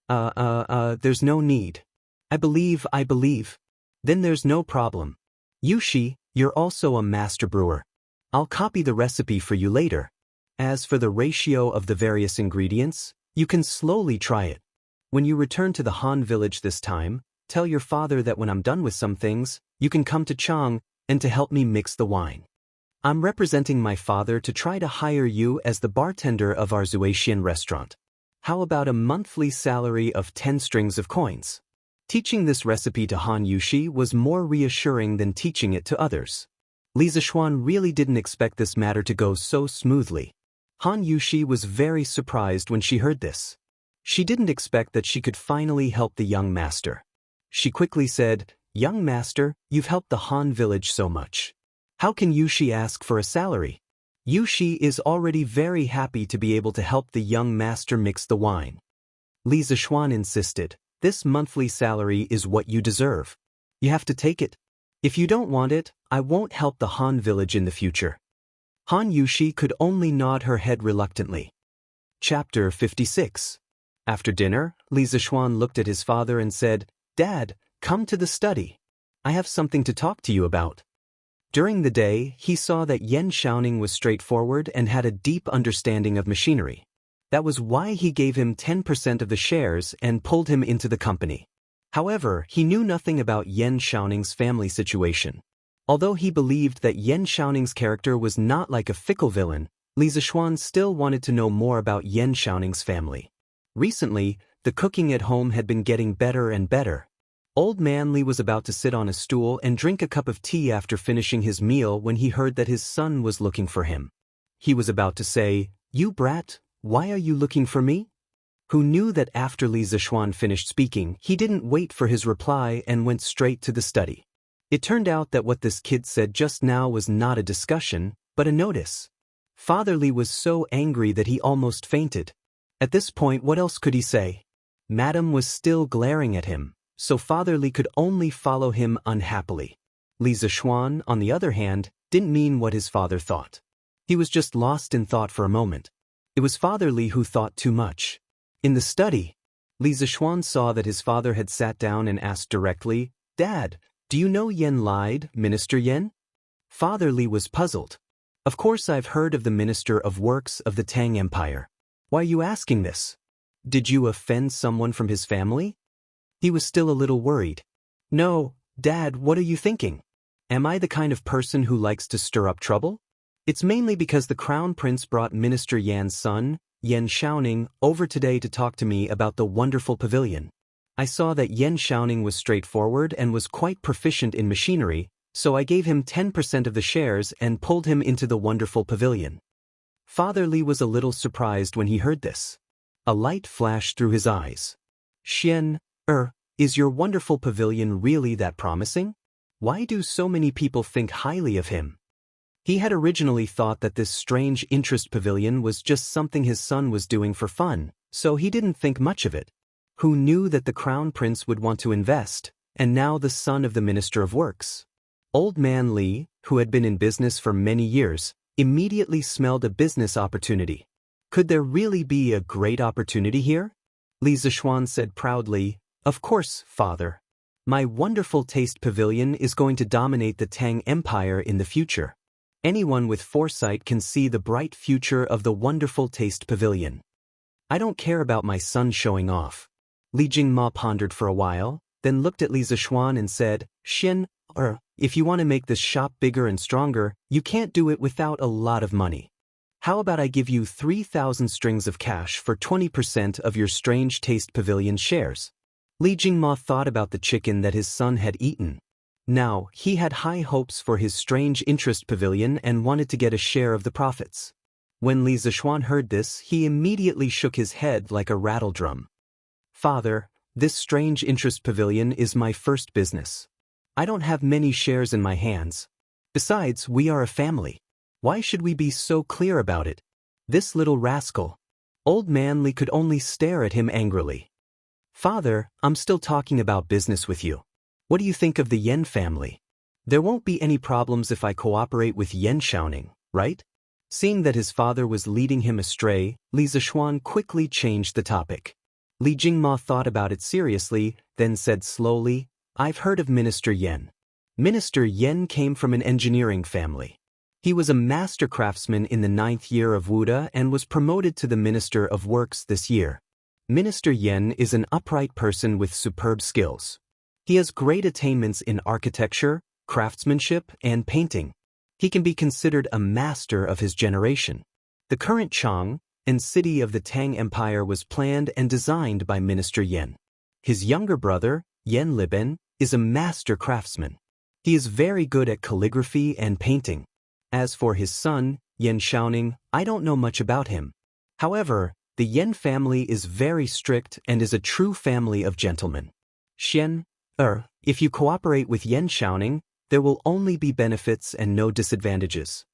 There's no need. I believe. Then there's no problem. Yushi, you're also a master brewer. I'll copy the recipe for you later. As for the ratio of the various ingredients, you can slowly try it. When you return to the Han village this time, tell your father that when I'm done with some things, you can come to Chang and to help me mix the wine. I'm representing my father to try to hire you as the bartender of our Zuaxian restaurant. How about a monthly salary of 10 strings of coins? Teaching this recipe to Han Yushi was more reassuring than teaching it to others. Li Zishuan really didn't expect this matter to go so smoothly. Han Yushi was very surprised when she heard this. She didn't expect that she could finally help the young master. She quickly said, "Young master, you've helped the Han village so much. How can Yushi ask for a salary?" Yushi is already very happy to be able to help the young master mix the wine. Li Zishuan insisted, "This monthly salary is what you deserve. You have to take it. If you don't want it, I won't help the Han village in the future." Han Yushi could only nod her head reluctantly. Chapter 56. After dinner, Li Zishuan looked at his father and said, "Dad, come to the study. I have something to talk to you about." During the day, he saw that Yan Xiaoning was straightforward and had a deep understanding of machinery. That was why he gave him 10% of the shares and pulled him into the company. However, he knew nothing about Yan Xiaoning's family situation. Although he believed that Yan Xiaoning's character was not like a fickle villain, Li Zishuan still wanted to know more about Yan Xiaoning's family. Recently, the cooking at home had been getting better and better. Old Man Li was about to sit on a stool and drink a cup of tea after finishing his meal when he heard that his son was looking for him. He was about to say, "You brat, why are you looking for me?" Who knew that after Li Zishuan finished speaking, he didn't wait for his reply and went straight to the study. It turned out that what this kid said just now was not a discussion, but a notice. Father Li was so angry that he almost fainted. At this point, what else could he say? Madam was still glaring at him, so Father Li could only follow him unhappily. Li Zishuan, on the other hand, didn't mean what his father thought. He was just lost in thought for a moment. It was Father Li who thought too much. In the study, Li Zishuan saw that his father had sat down and asked directly, "Dad, do you know Yen lied, Minister Yen?" Father Li was puzzled. "Of course I've heard of the Minister of Works of the Tang Empire. Why are you asking this? Did you offend someone from his family?" He was still a little worried. "No, Dad, what are you thinking? Am I the kind of person who likes to stir up trouble? It's mainly because the Crown Prince brought Minister Yan's son, Yan Xiaoning, over today to talk to me about the wonderful pavilion. I saw that Yan Xiaoning was straightforward and was quite proficient in machinery, so I gave him 10% of the shares and pulled him into the wonderful pavilion." Father Li was a little surprised when he heard this. A light flashed through his eyes. "Xian, is your wonderful pavilion really that promising? Why do so many people think highly of him?" He had originally thought that this strange interest pavilion was just something his son was doing for fun, so he didn't think much of it. Who knew that the Crown Prince would want to invest, and now the son of the Minister of Works? Old Man Li, who had been in business for many years, immediately smelled a business opportunity. Could there really be a great opportunity here? Li Zishuan said proudly, "Of course, father. My wonderful taste pavilion is going to dominate the Tang Empire in the future. Anyone with foresight can see the bright future of the wonderful taste pavilion. I don't care about my son showing off." Li Jingma pondered for a while, then looked at Li Zishuan and said, "Xian, if you want to make this shop bigger and stronger, you can't do it without a lot of money. How about I give you 3,000 strings of cash for 20% of your Strange Taste Pavilion shares?" Li Jingma thought about the chicken that his son had eaten. Now, he had high hopes for his Strange Interest Pavilion and wanted to get a share of the profits. When Li Zishuan heard this, he immediately shook his head like a rattledrum. "Father, this Strange Interest Pavilion is my first business. I don't have many shares in my hands. Besides, we are a family. Why should we be so clear about it? This little rascal." Old Man Li could only stare at him angrily. "Father, I'm still talking about business with you. What do you think of the Yen family? There won't be any problems if I cooperate with Yan Xiaoning, right?" Seeing that his father was leading him astray, Li Zishuan quickly changed the topic. Li Jingma thought about it seriously, then said slowly, "I've heard of Minister Yan. Minister Yan came from an engineering family. He was a master craftsman in the 9th year of Wuda and was promoted to the Minister of Works this year. Minister Yan is an upright person with superb skills. He has great attainments in architecture, craftsmanship, and painting. He can be considered a master of his generation. The current Chang and city of the Tang Empire was planned and designed by Minister Yan. His younger brother, Yan Liben, is a master craftsman. He is very good at calligraphy and painting. As for his son, Yan Shaoning, I don't know much about him. However, the Yan family is very strict and is a true family of gentlemen. If you cooperate with Yan Shaoning, there will only be benefits and no disadvantages.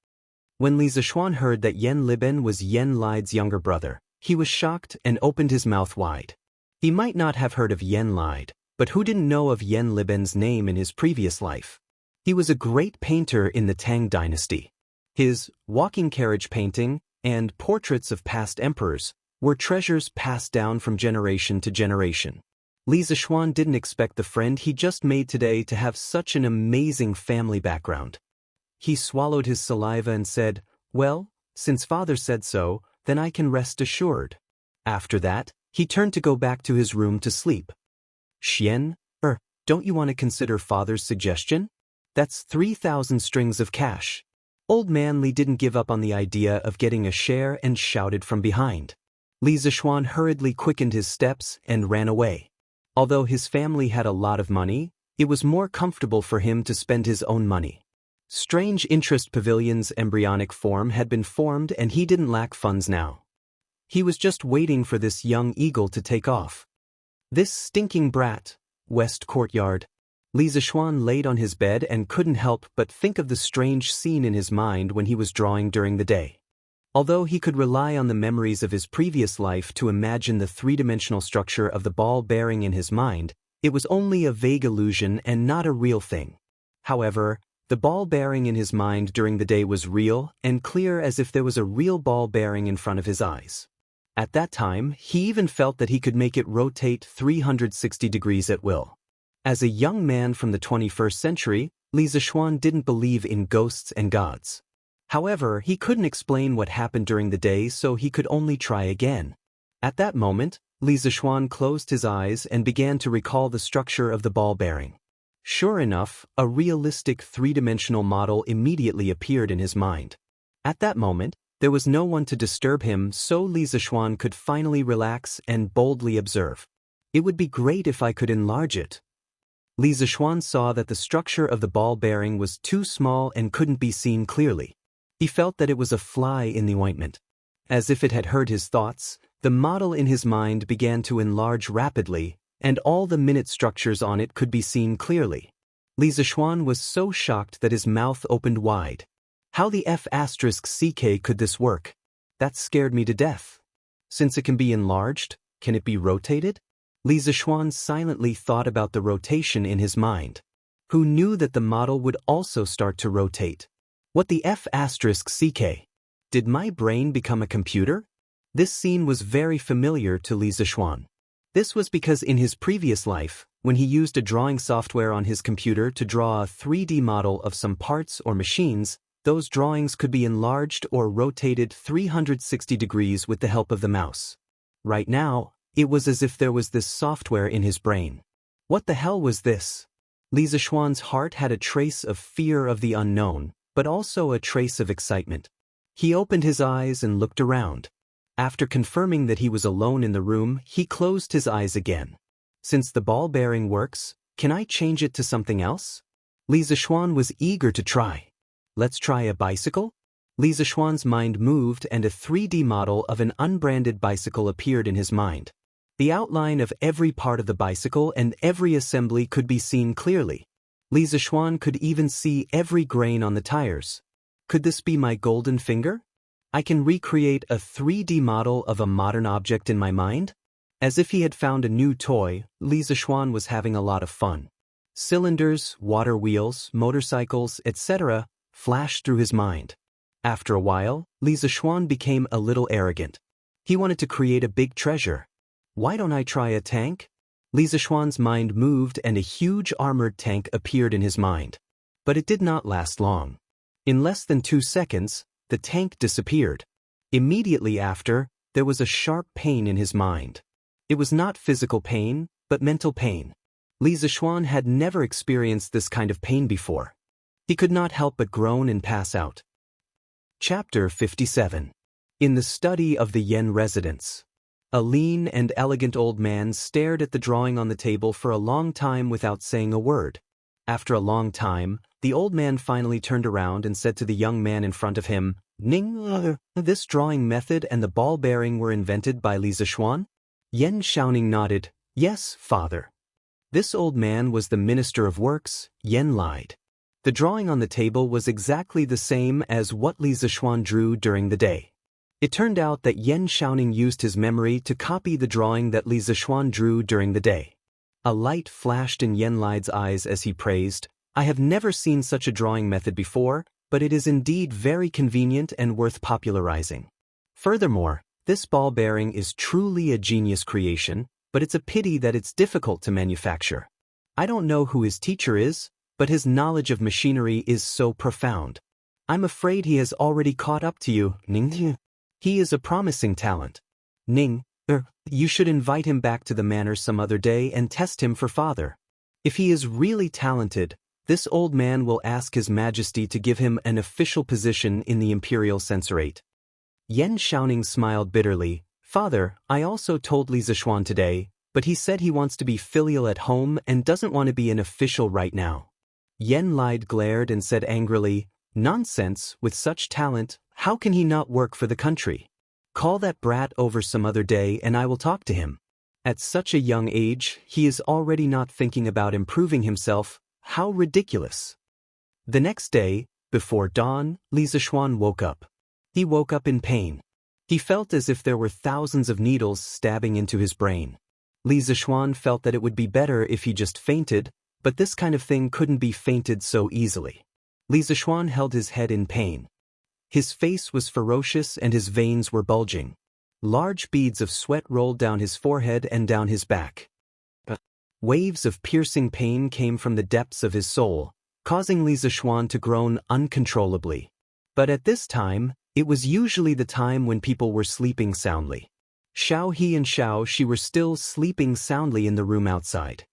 When Li Zixuan heard that Yan Liben was Yan Li's younger brother, he was shocked and opened his mouth wide. He might not have heard of Yan Li, but who didn't know of Yan Liben's name in his previous life? He was a great painter in the Tang dynasty. His walking carriage painting and portraits of past emperors were treasures passed down from generation to generation. Li Zixuan didn't expect the friend he just made today to have such an amazing family background. He swallowed his saliva and said, "Well, since father said so, then I can rest assured." After that, he turned to go back to his room to sleep. Don't you want to consider father's suggestion? That's 3,000 strings of cash. Old man Li didn't give up on the idea of getting a share and shouted from behind. Li Zixuan hurriedly quickened his steps and ran away. Although his family had a lot of money, it was more comfortable for him to spend his own money. Strange Interest Pavilion's embryonic form had been formed and he didn't lack funds now. He was just waiting for this young eagle to take off. This stinking brat. West Courtyard. Li Zixuan laid on his bed and couldn't help but think of the strange scene in his mind when he was drawing during the day. Although he could rely on the memories of his previous life to imagine the three-dimensional structure of the ball bearing in his mind, it was only a vague illusion and not a real thing. However, the ball bearing in his mind during the day was real and clear as if there was a real ball bearing in front of his eyes. At that time, he even felt that he could make it rotate 360 degrees at will. As a young man from the 21st century, Li Zixuan didn't believe in ghosts and gods. However, he couldn't explain what happened during the day, so he could only try again. At that moment, Li Zixuan closed his eyes and began to recall the structure of the ball bearing. Sure enough, a realistic three-dimensional model immediately appeared in his mind. At that moment, there was no one to disturb him, so Li Zixuan could finally relax and boldly observe. It would be great if I could enlarge it. Li Zixuan saw that the structure of the ball bearing was too small and couldn't be seen clearly. He felt that it was a fly in the ointment. As if it had heard his thoughts, the model in his mind began to enlarge rapidly, and all the minute structures on it could be seen clearly. Li Zixuan was so shocked that his mouth opened wide. How the F***ck could this work? That scared me to death. Since it can be enlarged, can it be rotated? Li Zixuan silently thought about the rotation in his mind. Who knew that the model would also start to rotate? What the F***ck? Did my brain become a computer? This scene was very familiar to Li Zixuan. This was because in his previous life, when he used a drawing software on his computer to draw a 3D model of some parts or machines, those drawings could be enlarged or rotated 360 degrees with the help of the mouse. Right now, it was as if there was this software in his brain. What the hell was this? Li Zixuan's heart had a trace of fear of the unknown, but also a trace of excitement. He opened his eyes and looked around. After confirming that he was alone in the room, he closed his eyes again. Since the ball bearing works, can I change it to something else? Li Zixuan was eager to try. Let's try a bicycle? Li Zixuan's mind moved and a 3D model of an unbranded bicycle appeared in his mind. The outline of every part of the bicycle and every assembly could be seen clearly. Li Zixuan could even see every grain on the tires. Could this be my golden finger? I can recreate a 3D model of a modern object in my mind? As if he had found a new toy, Li Zixuan was having a lot of fun. Cylinders, water wheels, motorcycles, etc. flashed through his mind. After a while, Li Zixuan became a little arrogant. He wanted to create a big treasure. Why don't I try a tank? Li Zixuan's mind moved and a huge armored tank appeared in his mind. But it did not last long. In less than 2 seconds, the tank disappeared. Immediately after, there was a sharp pain in his mind. It was not physical pain, but mental pain. Li Zixuan had never experienced this kind of pain before. He could not help but groan and pass out. Chapter 57. In the Study of the Yen Residence. A lean and elegant old man stared at the drawing on the table for a long time without saying a word. After a long time, the old man finally turned around and said to the young man in front of him, "Ning, this drawing method and the ball bearing were invented by Li Zishuan?" Yan Shaoning nodded, "Yes, father." This old man was the Minister of Works. Yan lied. The drawing on the table was exactly the same as what Li Zishuan drew during the day. It turned out that Yan Shaoning used his memory to copy the drawing that Li Zishuan drew during the day. A light flashed in Yan Li's eyes as he praised, "I have never seen such a drawing method before, but it is indeed very convenient and worth popularizing. Furthermore, this ball bearing is truly a genius creation, but it's a pity that it's difficult to manufacture. I don't know who his teacher is, but his knowledge of machinery is so profound. I'm afraid he has already caught up to you, Ning. He is a promising talent. Ning, you should invite him back to the manor some other day and test him for father. If he is really talented, this old man will ask His Majesty to give him an official position in the Imperial Censorate." Yan Shaoning smiled bitterly, "Father, I also told Li Zishuan today, but he said he wants to be filial at home and doesn't want to be an official right now." Yan Li glared and said angrily, "Nonsense, with such talent, how can he not work for the country? Call that brat over some other day and I will talk to him. At such a young age, he is already not thinking about improving himself. How ridiculous." The next day, before dawn, Li Zishuan woke up. He woke up in pain. He felt as if there were thousands of needles stabbing into his brain. Li Zishuan felt that it would be better if he just fainted, but this kind of thing couldn't be fainted so easily. Li Zishuan held his head in pain. His face was ferocious and his veins were bulging. Large beads of sweat rolled down his forehead and down his back. Waves of piercing pain came from the depths of his soul, causing Li Zishuan to groan uncontrollably. But at this time, it was usually the time when people were sleeping soundly. Xiao He and Xiao Shi were still sleeping soundly in the room outside.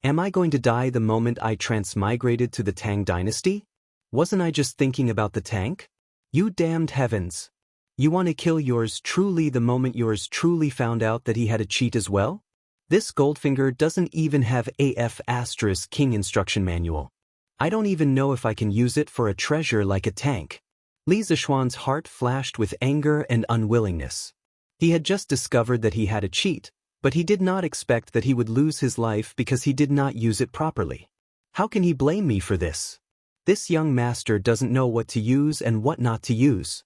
Am I going to die the moment I transmigrated to the Tang dynasty? Wasn't I just thinking about the tank? You damned heavens! You want to kill yours truly the moment yours truly found out that he had a cheat as well? This Goldfinger doesn't even have AF * King instruction manual. I don't even know if I can use it for a treasure like a tank. Li Zishuan's heart flashed with anger and unwillingness. He had just discovered that he had a cheat, but he did not expect that he would lose his life because he did not use it properly. How can he blame me for this? This young master doesn't know what to use and what not to use.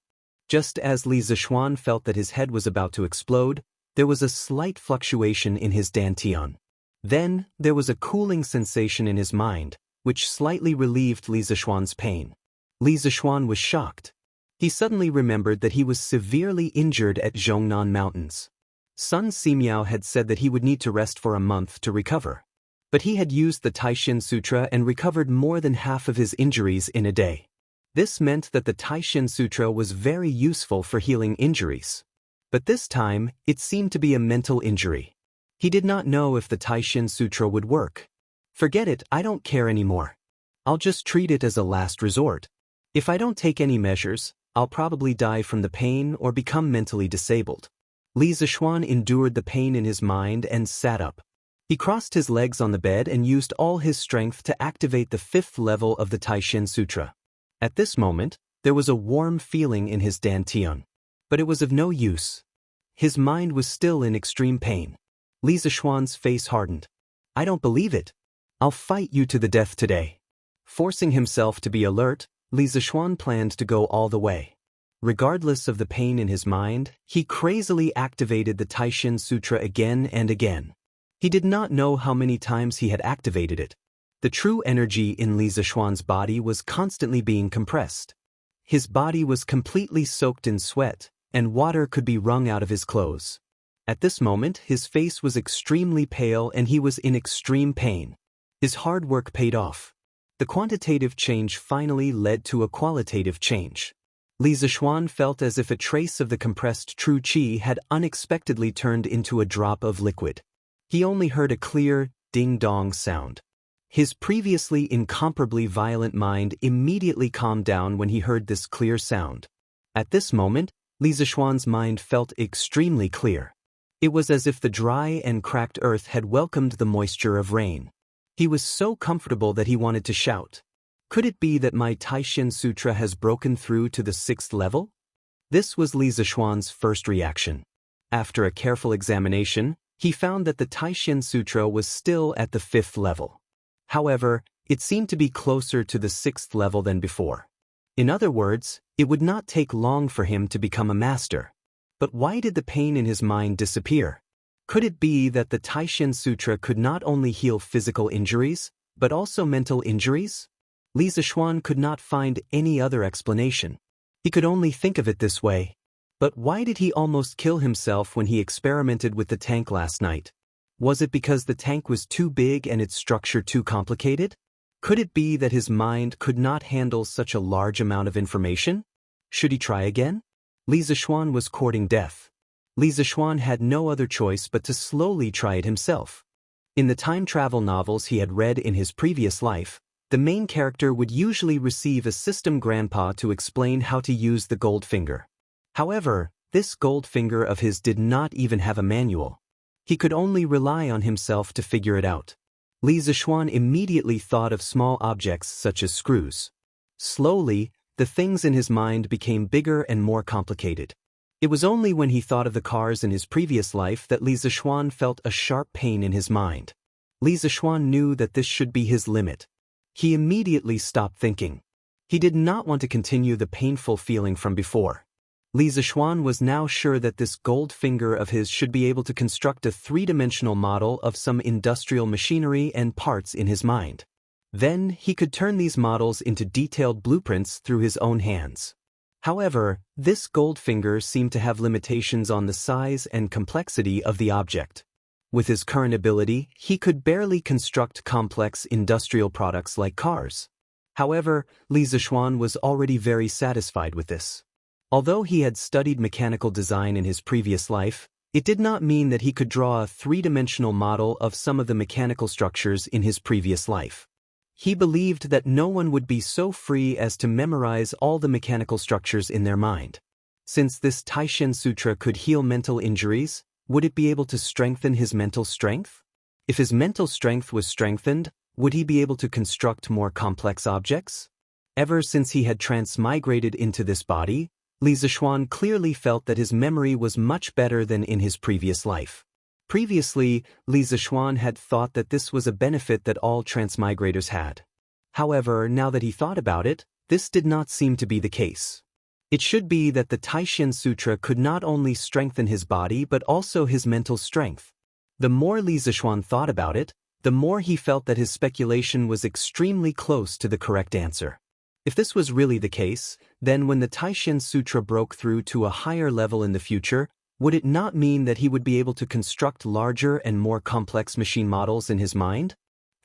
Just as Li Zishuan felt that his head was about to explode, there was a slight fluctuation in his dantian. Then, there was a cooling sensation in his mind, which slightly relieved Li Zishuan's pain. Li Zishuan was shocked. He suddenly remembered that he was severely injured at Zhongnan Mountains. Sun Simiao had said that he would need to rest for a month to recover. But he had used the Taishin Sutra and recovered more than half of his injuries in a day. This meant that the Taishin Sutra was very useful for healing injuries. But this time, it seemed to be a mental injury. He did not know if the Taishin Sutra would work. Forget it, I don't care anymore. I'll just treat it as a last resort. If I don't take any measures, I'll probably die from the pain or become mentally disabled. Li Zishuan endured the pain in his mind and sat up. He crossed his legs on the bed and used all his strength to activate the 5th level of the Taishin Sutra. At this moment, there was a warm feeling in his dantian. But it was of no use. His mind was still in extreme pain. Li Zishuan's face hardened. I don't believe it. I'll fight you to the death today. Forcing himself to be alert, Li Zishuan planned to go all the way. Regardless of the pain in his mind, he crazily activated the Taishin Sutra again and again. He did not know how many times he had activated it. The true energy in Li Zishuan's body was constantly being compressed. His body was completely soaked in sweat, and water could be wrung out of his clothes. At this moment, his face was extremely pale and he was in extreme pain. His hard work paid off. The quantitative change finally led to a qualitative change. Li Zishuan felt as if a trace of the compressed true qi had unexpectedly turned into a drop of liquid. He only heard a clear, ding-dong sound. His previously incomparably violent mind immediately calmed down when he heard this clear sound. At this moment, Li Zishuan's mind felt extremely clear. It was as if the dry and cracked earth had welcomed the moisture of rain. He was so comfortable that he wanted to shout. Could it be that my Taishin Sutra has broken through to the 6th level? This was Li Zishuan's first reaction. After a careful examination, he found that the Taishin Sutra was still at the 5th level. However, it seemed to be closer to the 6th level than before. In other words, it would not take long for him to become a master. But why did the pain in his mind disappear? Could it be that the Taishin Sutra could not only heal physical injuries, but also mental injuries? Li Zishuan could not find any other explanation. He could only think of it this way. But why did he almost kill himself when he experimented with the tank last night? Was it because the tank was too big and its structure too complicated? Could it be that his mind could not handle such a large amount of information? Should he try again? Li Zishuan was courting death. Li Zishuan had no other choice but to slowly try it himself. In the time travel novels he had read in his previous life, the main character would usually receive a system grandpa to explain how to use the gold finger. However, this gold finger of his did not even have a manual. He could only rely on himself to figure it out. Li Zishuan immediately thought of small objects such as screws. Slowly, the things in his mind became bigger and more complicated. It was only when he thought of the cars in his previous life that Li Zishuan felt a sharp pain in his mind. Li Zishuan knew that this should be his limit. He immediately stopped thinking. He did not want to continue the painful feeling from before. Li Zishuan was now sure that this gold finger of his should be able to construct a three-dimensional model of some industrial machinery and parts in his mind. Then he could turn these models into detailed blueprints through his own hands. However, this gold finger seemed to have limitations on the size and complexity of the object. With his current ability, he could barely construct complex industrial products like cars. However, Li Zishuan was already very satisfied with this. Although he had studied mechanical design in his previous life, it did not mean that he could draw a three-dimensional model of some of the mechanical structures in his previous life. He believed that no one would be so free as to memorize all the mechanical structures in their mind. Since this Taishin Sutra could heal mental injuries, would it be able to strengthen his mental strength? If his mental strength was strengthened, would he be able to construct more complex objects? Ever since he had transmigrated into this body, Li Zishuan clearly felt that his memory was much better than in his previous life. Previously, Li Zishuan had thought that this was a benefit that all transmigrators had. However, now that he thought about it, this did not seem to be the case. It should be that the Taishin Sutra could not only strengthen his body but also his mental strength. The more Li Zishuan thought about it, the more he felt that his speculation was extremely close to the correct answer. If this was really the case, then when the Taishin Sutra broke through to a higher level in the future, would it not mean that he would be able to construct larger and more complex machine models in his mind?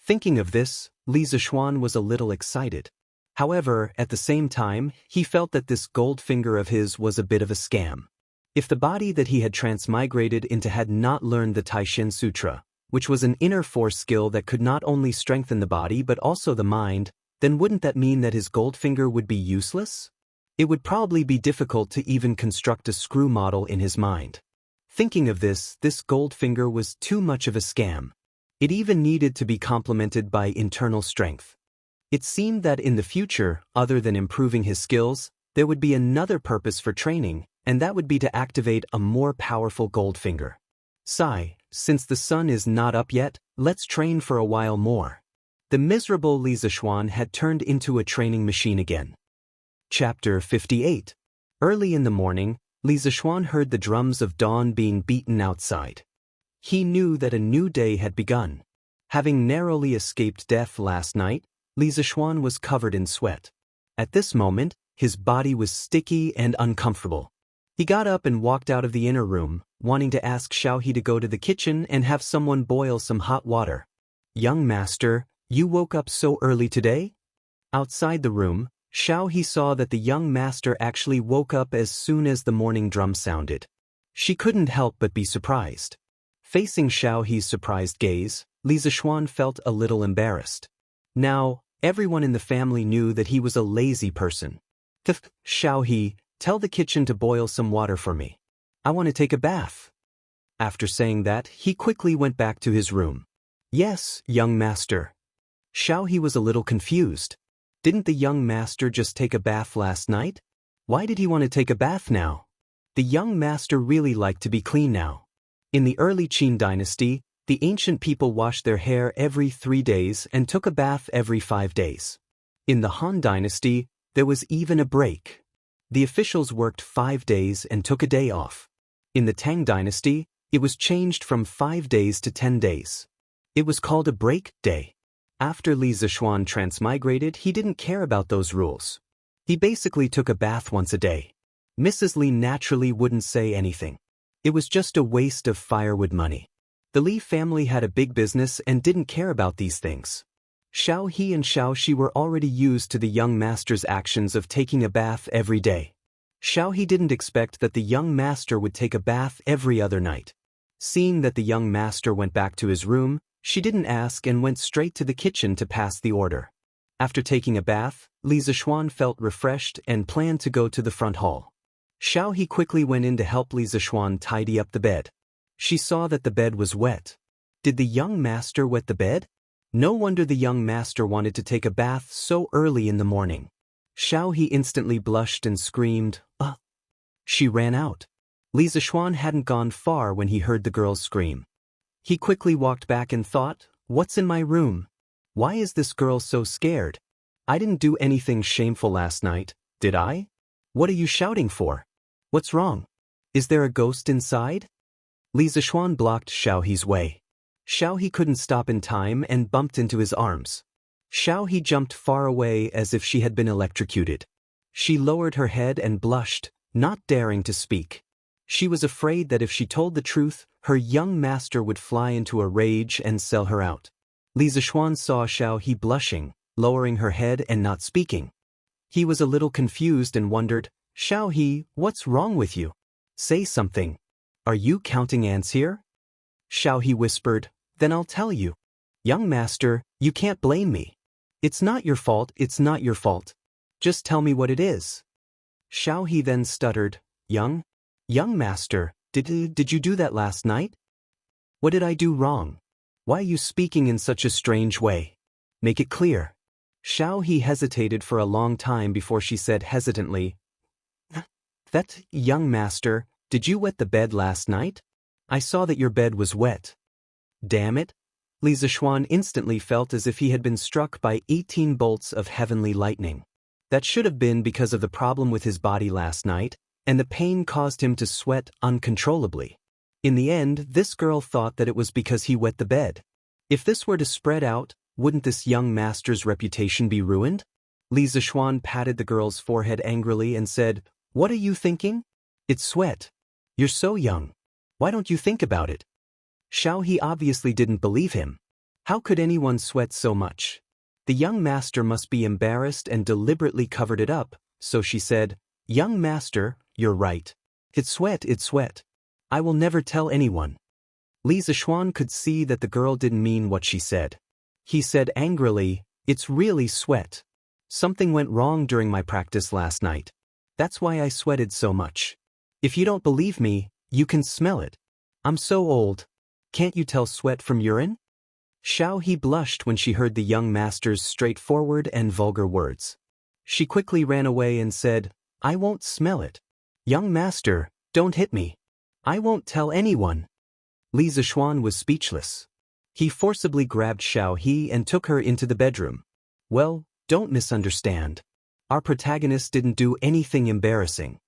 Thinking of this, Li Zishuan was a little excited. However, at the same time, he felt that this gold finger of his was a bit of a scam. If the body that he had transmigrated into had not learned the Taishin Sutra, which was an inner force skill that could not only strengthen the body but also the mind, then wouldn't that mean that his gold finger would be useless? It would probably be difficult to even construct a screw model in his mind. Thinking of this gold finger was too much of a scam. It even needed to be complemented by internal strength. It seemed that in the future, other than improving his skills, there would be another purpose for training, and that would be to activate a more powerful gold finger. Sigh, since the sun is not up yet, let's train for a while more. The miserable Li Zishuan had turned into a training machine again. Chapter 58. Early in the morning, Li Zishuan heard the drums of dawn being beaten outside. He knew that a new day had begun. Having narrowly escaped death last night, Li Zishuan was covered in sweat. At this moment, his body was sticky and uncomfortable. He got up and walked out of the inner room, wanting to ask Xiaohe to go to the kitchen and have someone boil some hot water. "Young master, you woke up so early today?" Outside the room, Xiaohe saw that the young master actually woke up as soon as the morning drum sounded. She couldn't help but be surprised. Facing Xiaohe's surprised gaze, Li Zishuan felt a little embarrassed. Now, everyone in the family knew that he was a lazy person. "Xiaohe, tell the kitchen to boil some water for me. I want to take a bath." After saying that, he quickly went back to his room. Yes, young master. Xiao He was a little confused. Didn't the young master just take a bath last night? Why did he want to take a bath now? The young master really liked to be clean now. In the early Qin dynasty, the ancient people washed their hair every 3 days and took a bath every 5 days. In the Han dynasty, there was even a break. The officials worked 5 days and took a day off. In the Tang dynasty, it was changed from 5 days to 10 days. It was called a break day. After Li Zishuan transmigrated, he didn't care about those rules. He basically took a bath once a day. Mrs. Li naturally wouldn't say anything. It was just a waste of firewood money. The Li family had a big business and didn't care about these things. Xiao He and Xiao Shi were already used to the young master's actions of taking a bath every day. Xiao He didn't expect that the young master would take a bath every other night. Seeing that the young master went back to his room, she didn't ask and went straight to the kitchen to pass the order. After taking a bath, Li Zishuan felt refreshed and planned to go to the front hall. Xiao He quickly went in to help Li Zishuan tidy up the bed. She saw that the bed was wet. Did the young master wet the bed? No wonder the young master wanted to take a bath so early in the morning. Xiao He instantly blushed and screamed, "Ah!" She ran out. Li Zishuan hadn't gone far when he heard the girl's scream. He quickly walked back and thought, "What's in my room? Why is this girl so scared? I didn't do anything shameful last night, did I? What are you shouting for? What's wrong? Is there a ghost inside?" Li Zishuan blocked Xiao He's way. Xiao He couldn't stop in time and bumped into his arms. Xiao He jumped far away as if she had been electrocuted. She lowered her head and blushed, not daring to speak. She was afraid that if she told the truth, her young master would fly into a rage and sell her out. Li Zishuan saw Xiao He blushing, lowering her head and not speaking. He was a little confused and wondered, "Xiao He, what's wrong with you? Say something. Are you counting ants here?" Xiao He whispered, "Then I'll tell you. Young master, you can't blame me. It's not your fault, it's not your fault. Just tell me what it is." Xiao He then stuttered, Young master, did you do that last night? What did I do wrong? Why are you speaking in such a strange way? Make it clear." Xiao He hesitated for a long time before she said hesitantly, "That, young master, did you wet the bed last night? I saw that your bed was wet." Damn it! Li Zishuan instantly felt as if he had been struck by 18 bolts of heavenly lightning. That should have been because of the problem with his body last night, and the pain caused him to sweat uncontrollably. In the end, this girl thought that it was because he wet the bed. If this were to spread out, wouldn't this young master's reputation be ruined? Li Zishuan patted the girl's forehead angrily and said, "What are you thinking? It's sweat. You're so young. Why don't you think about it?" Xiao He obviously didn't believe him. How could anyone sweat so much? The young master must be embarrassed and deliberately covered it up, so she said, "Young master, you're right. It's sweat. I will never tell anyone." Li Zishuan could see that the girl didn't mean what she said. He said angrily, "It's really sweat. Something went wrong during my practice last night. That's why I sweated so much. If you don't believe me, you can smell it. I'm so old. Can't you tell sweat from urine?" Xiao He blushed when she heard the young master's straightforward and vulgar words. She quickly ran away and said, "I won't smell it. Young master, don't hit me. I won't tell anyone." Li Zishuan was speechless. He forcibly grabbed Xiao He and took her into the bedroom. Well, don't misunderstand. Our protagonist didn't do anything embarrassing.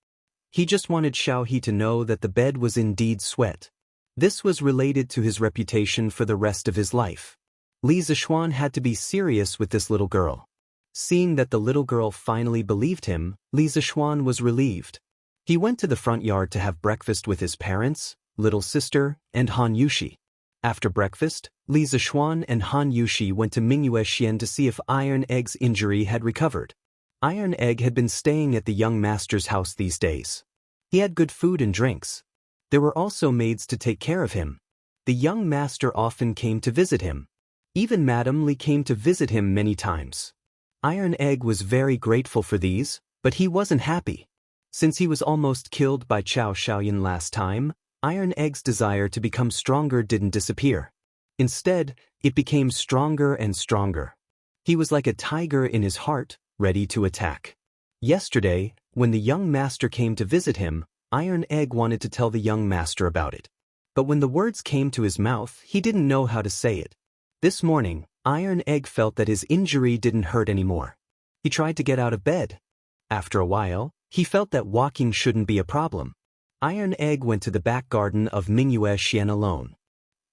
He just wanted Xiao He to know that the bed was indeed sweat. This was related to his reputation for the rest of his life. Li Zishuan had to be serious with this little girl. Seeing that the little girl finally believed him, Li Zishuan was relieved. He went to the front yard to have breakfast with his parents, little sister, and Han Yushi. After breakfast, Li Zishuan and Han Yushi went to Mingyue Xian to see if Iron Egg's injury had recovered. Iron Egg had been staying at the young master's house these days. He had good food and drinks. There were also maids to take care of him. The young master often came to visit him. Even Madame Li came to visit him many times. Iron Egg was very grateful for these, but he wasn't happy. Since he was almost killed by Chao Shaoyan last time, Iron Egg's desire to become stronger didn't disappear. Instead, it became stronger and stronger. He was like a tiger in his heart, ready to attack. Yesterday, when the young master came to visit him, Iron Egg wanted to tell the young master about it. But when the words came to his mouth, he didn't know how to say it. This morning, Iron Egg felt that his injury didn't hurt anymore. He tried to get out of bed. After a while, he felt that walking shouldn't be a problem. Iron Egg went to the back garden of Wuxia alone.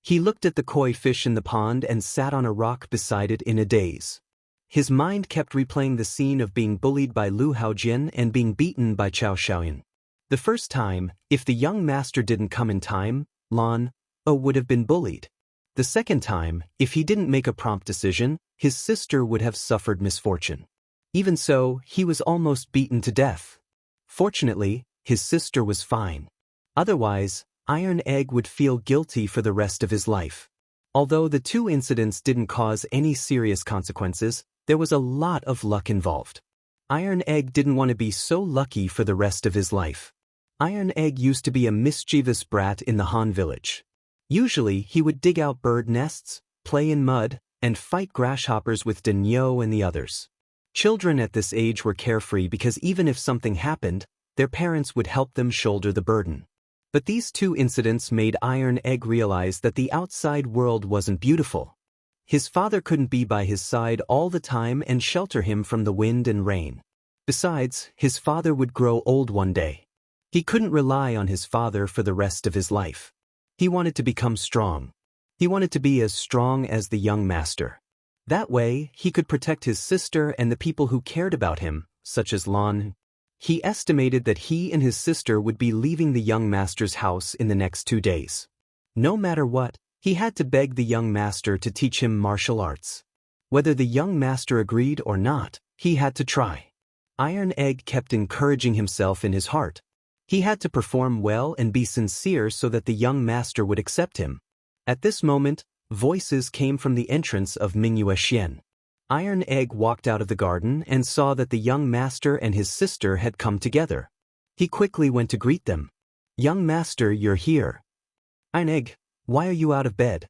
He looked at the koi fish in the pond and sat on a rock beside it in a daze. His mind kept replaying the scene of being bullied by Lu Haojian and being beaten by Chao Xiaoyan. The first time, if the young master didn't come in time, Lan would have been bullied. The second time, if he didn't make a prompt decision, his sister would have suffered misfortune. Even so, he was almost beaten to death. Fortunately, his sister was fine. Otherwise, Iron Egg would feel guilty for the rest of his life. Although the two incidents didn't cause any serious consequences, there was a lot of luck involved. Iron Egg didn't want to be so lucky for the rest of his life. Iron Egg used to be a mischievous brat in the Han village. Usually, he would dig out bird nests, play in mud, and fight grasshoppers with Denyo and the others. Children at this age were carefree because even if something happened, their parents would help them shoulder the burden. But these two incidents made Iron Egg realize that the outside world wasn't beautiful. His father couldn't be by his side all the time and shelter him from the wind and rain. Besides, his father would grow old one day. He couldn't rely on his father for the rest of his life. He wanted to become strong. He wanted to be as strong as the young master. That way, he could protect his sister and the people who cared about him, such as Lan. He estimated that he and his sister would be leaving the young master's house in the next 2 days. No matter what, he had to beg the young master to teach him martial arts. Whether the young master agreed or not, he had to try. Iron Egg kept encouraging himself in his heart. He had to perform well and be sincere so that the young master would accept him. At this moment, voices came from the entrance of Wuxia. Iron Egg walked out of the garden and saw that the young master and his sister had come together. He quickly went to greet them. "Young master, you're here." "Iron Egg, why are you out of bed?"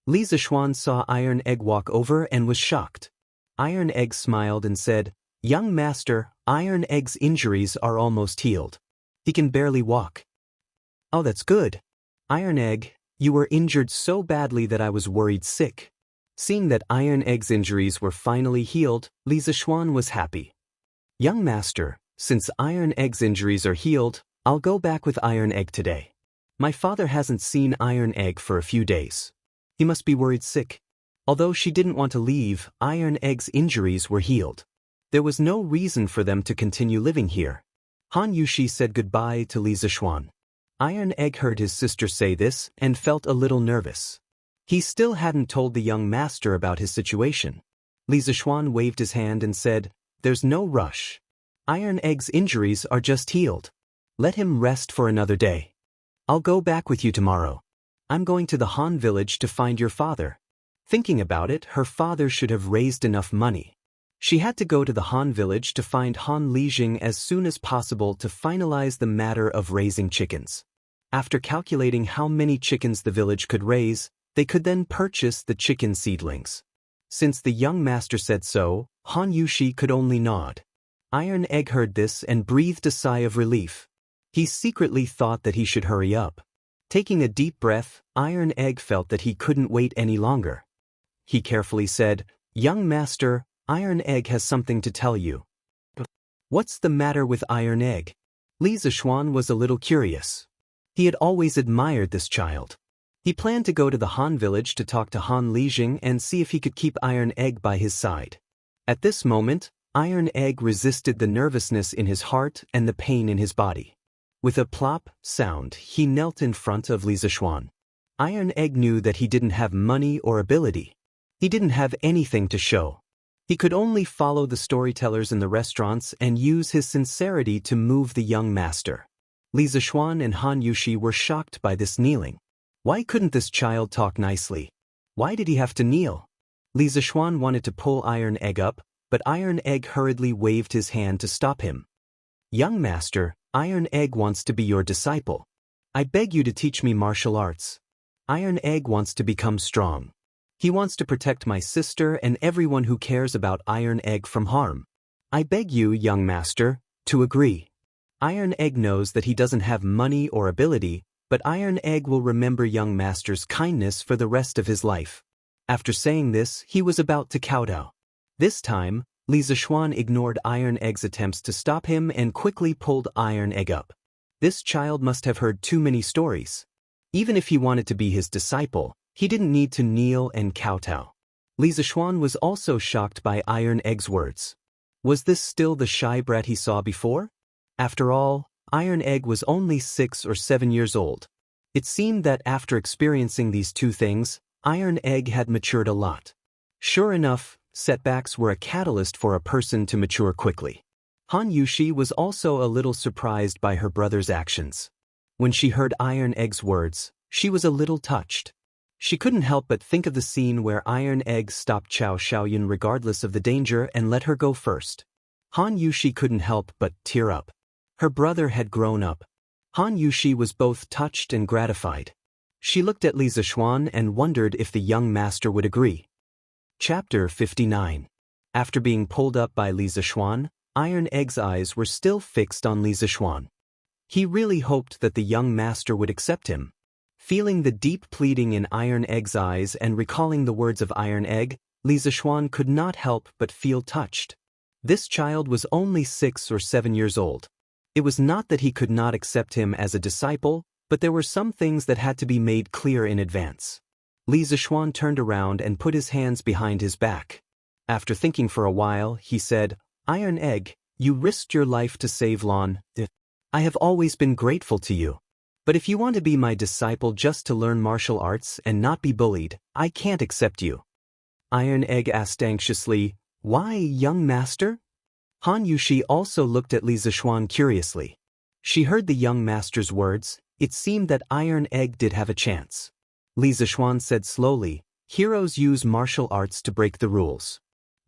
Li Zishuan saw Iron Egg walk over and was shocked. Iron Egg smiled and said, "Young master, Iron Egg's injuries are almost healed. He can barely walk." "Oh, that's good. Iron Egg, you were injured so badly that I was worried sick." Seeing that Iron Egg's injuries were finally healed, Li Zishuan was happy. "Young master, since Iron Egg's injuries are healed, I'll go back with Iron Egg today. My father hasn't seen Iron Egg for a few days. He must be worried sick." Although she didn't want to leave, Iron Egg's injuries were healed. There was no reason for them to continue living here. Han Yushi said goodbye to Li Zishuan. Iron Egg heard his sister say this and felt a little nervous. He still hadn't told the young master about his situation. Li Zishuan waved his hand and said, "There's no rush. Iron Egg's injuries are just healed. Let him rest for another day. I'll go back with you tomorrow. I'm going to the Han village to find your father." Thinking about it, her father should have raised enough money. She had to go to the Han village to find Han Lijing as soon as possible to finalize the matter of raising chickens. After calculating how many chickens the village could raise, they could then purchase the chicken seedlings. Since the young master said so, Han Yushi could only nod. Iron Egg heard this and breathed a sigh of relief. He secretly thought that he should hurry up. Taking a deep breath, Iron Egg felt that he couldn't wait any longer. He carefully said, "Young master, Iron Egg has something to tell you." "What's the matter with Iron Egg?" Li Zishuan was a little curious. He had always admired this child. He planned to go to the Han village to talk to Han Lijing and see if he could keep Iron Egg by his side. At this moment, Iron Egg resisted the nervousness in his heart and the pain in his body. With a plop sound, he knelt in front of Li Zishuan. Iron Egg knew that he didn't have money or ability. He didn't have anything to show. He could only follow the storytellers in the restaurants and use his sincerity to move the young master. Li Zishuan and Han Yushi were shocked by this kneeling. Why couldn't this child talk nicely? Why did he have to kneel? Li Zishuan wanted to pull Iron Egg up, but Iron Egg hurriedly waved his hand to stop him. "Young master, Iron Egg wants to be your disciple." I beg you to teach me martial arts. Iron Egg wants to become strong. He wants to protect my sister and everyone who cares about Iron Egg from harm. I beg you, young master, to agree. Iron Egg knows that he doesn't have money or ability, but Iron Egg will remember young master's kindness for the rest of his life. After saying this, he was about to kowtow. This time, Li Zishuan ignored Iron Egg's attempts to stop him and quickly pulled Iron Egg up. This child must have heard too many stories. Even if he wanted to be his disciple, he didn't need to kneel and kowtow. Li Zishuan was also shocked by Iron Egg's words. Was this still the shy brat he saw before? After all, Iron Egg was only 6 or 7 years old. It seemed that after experiencing these two things, Iron Egg had matured a lot. Sure enough, setbacks were a catalyst for a person to mature quickly. Han Yushi was also a little surprised by her brother's actions. When she heard Iron Egg's words, she was a little touched. She couldn't help but think of the scene where Iron Egg stopped Chao Xiaoyun regardless of the danger and let her go first. Han Yushi couldn't help but tear up. Her brother had grown up. Han Yushi was both touched and gratified. She looked at Li Zishuan and wondered if the young master would agree. Chapter 59. After being pulled up by Li Zishuan, Iron Egg's eyes were still fixed on Li Zishuan. He really hoped that the young master would accept him. Feeling the deep pleading in Iron Egg's eyes and recalling the words of Iron Egg, Li Zishuan could not help but feel touched. This child was only 6 or 7 years old. It was not that he could not accept him as a disciple, but there were some things that had to be made clear in advance. Li Zishuan turned around and put his hands behind his back. After thinking for a while, he said, Iron Egg, you risked your life to save Lon. I have always been grateful to you. But if you want to be my disciple just to learn martial arts and not be bullied, I can't accept you. Iron Egg asked anxiously, Why, young master? Han Yushi also looked at Li Zishuan curiously. She heard the young master's words. It seemed that Iron Egg did have a chance. Li Zishuan said slowly, Heroes use martial arts to break the rules.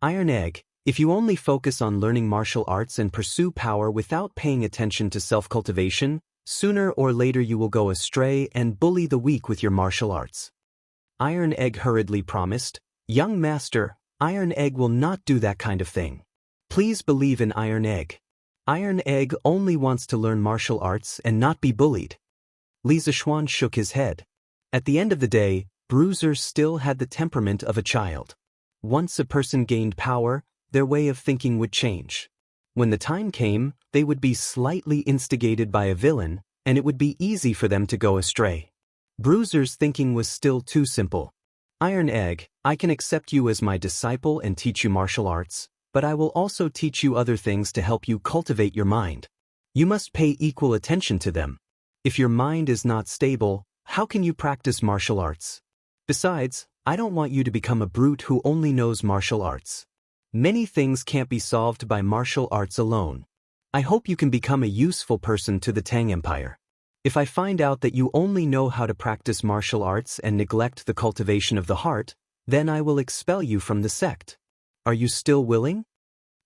Iron Egg, if you only focus on learning martial arts and pursue power without paying attention to self-cultivation, sooner or later you will go astray and bully the weak with your martial arts. Iron Egg hurriedly promised, Young master, Iron Egg will not do that kind of thing. Please believe in Iron Egg. Iron Egg only wants to learn martial arts and not be bullied. Li Zishuan shook his head. At the end of the day, Bruiser still had the temperament of a child. Once a person gained power, their way of thinking would change. When the time came, they would be slightly instigated by a villain, and it would be easy for them to go astray. Bruiser's thinking was still too simple. Iron Egg, I can accept you as my disciple and teach you martial arts, but I will also teach you other things to help you cultivate your mind. You must pay equal attention to them. If your mind is not stable, how can you practice martial arts? Besides, I don't want you to become a brute who only knows martial arts. Many things can't be solved by martial arts alone. I hope you can become a useful person to the Tang Empire. If I find out that you only know how to practice martial arts and neglect the cultivation of the heart, then I will expel you from the sect. Are you still willing?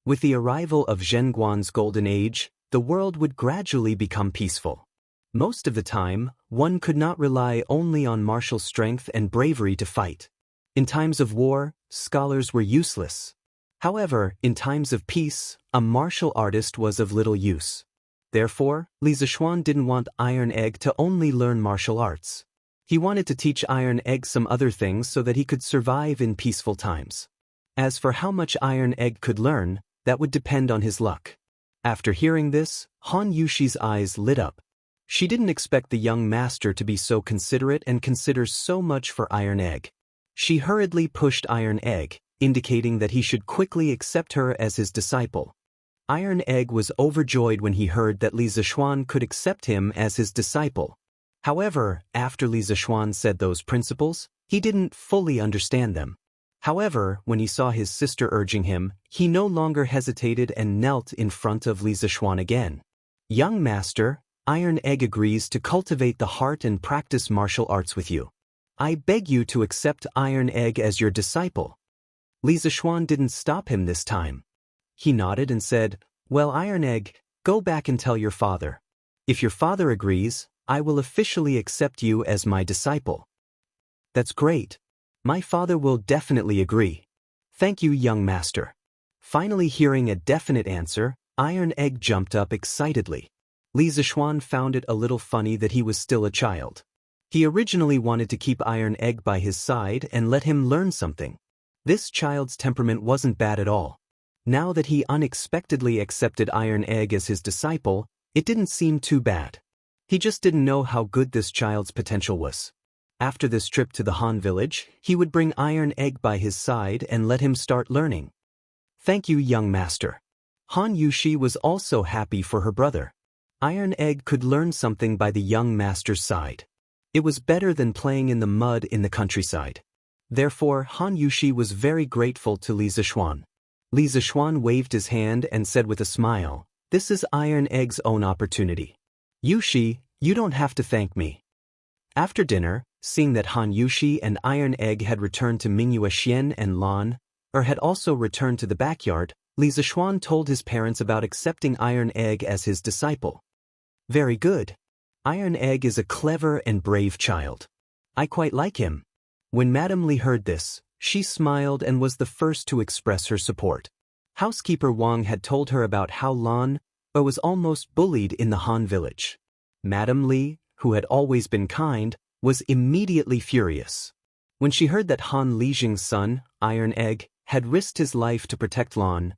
With the arrival of Zhenguan's golden age, the world would gradually become peaceful. Most of the time, one could not rely only on martial strength and bravery to fight. In times of war, scholars were useless. However, in times of peace, a martial artist was of little use. Therefore, Li Zishuan didn't want Iron Egg to only learn martial arts. He wanted to teach Iron Egg some other things so that he could survive in peaceful times. As for how much Iron Egg could learn, that would depend on his luck. After hearing this, Han Yushi's eyes lit up. She didn't expect the young master to be so considerate and consider so much for Iron Egg. She hurriedly pushed Iron Egg, indicating that he should quickly accept her as his disciple. Iron Egg was overjoyed when he heard that Li Zishuan could accept him as his disciple. However, after Li Zishuan said those principles, he didn't fully understand them. However, when he saw his sister urging him, he no longer hesitated and knelt in front of Li Zishuan again. Young master, Iron Egg agrees to cultivate the heart and practice martial arts with you. I beg you to accept Iron Egg as your disciple. Li Zishuan didn't stop him this time. He nodded and said, Well, Iron Egg, go back and tell your father. If your father agrees, I will officially accept you as my disciple. That's great. My father will definitely agree. Thank you, young master. Finally hearing a definite answer, Iron Egg jumped up excitedly. Li Zishuan found it a little funny that he was still a child. He originally wanted to keep Iron Egg by his side and let him learn something. This child's temperament wasn't bad at all. Now that he unexpectedly accepted Iron Egg as his disciple, it didn't seem too bad. He just didn't know how good this child's potential was. After this trip to the Han village, he would bring Iron Egg by his side and let him start learning. Thank you, young master. Han Yushi was also happy for her brother. Iron Egg could learn something by the young master's side. It was better than playing in the mud in the countryside. Therefore, Han Yushi was very grateful to Li Zishuan. Li Zishuan waved his hand and said with a smile, "This is Iron Egg's own opportunity. Yushi, you don't have to thank me." After dinner, seeing that Han Yushi and Iron Egg had returned to Mingyue Xian and Lan, had also returned to the backyard, Li Zishuan told his parents about accepting Iron Egg as his disciple. Very good. Iron Egg is a clever and brave child. I quite like him. When Madame Li heard this, she smiled and was the first to express her support. Housekeeper Wang had told her about how Lan was almost bullied in the Han village. Madame Li, who had always been kind, was immediately furious. When she heard that Han Lijing's son, Iron Egg, had risked his life to protect Lan,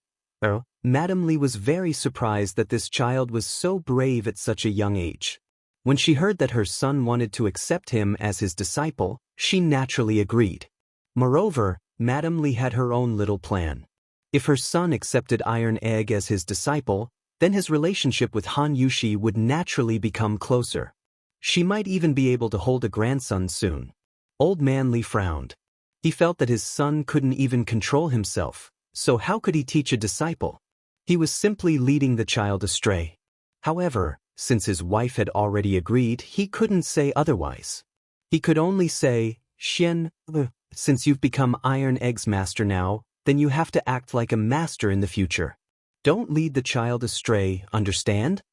Madame Li was very surprised that this child was so brave at such a young age. When she heard that her son wanted to accept him as his disciple, she naturally agreed. Moreover, Madame Li had her own little plan. If her son accepted Iron Egg as his disciple, then his relationship with Han Yushi would naturally become closer. She might even be able to hold a grandson soon. Old Man Li frowned. He felt that his son couldn't even control himself, so how could he teach a disciple? He was simply leading the child astray. However, since his wife had already agreed, he couldn't say otherwise. He could only say, "Xian, since you've become Iron Egg's master now, then you have to act like a master in the future. Don't lead the child astray, understand?"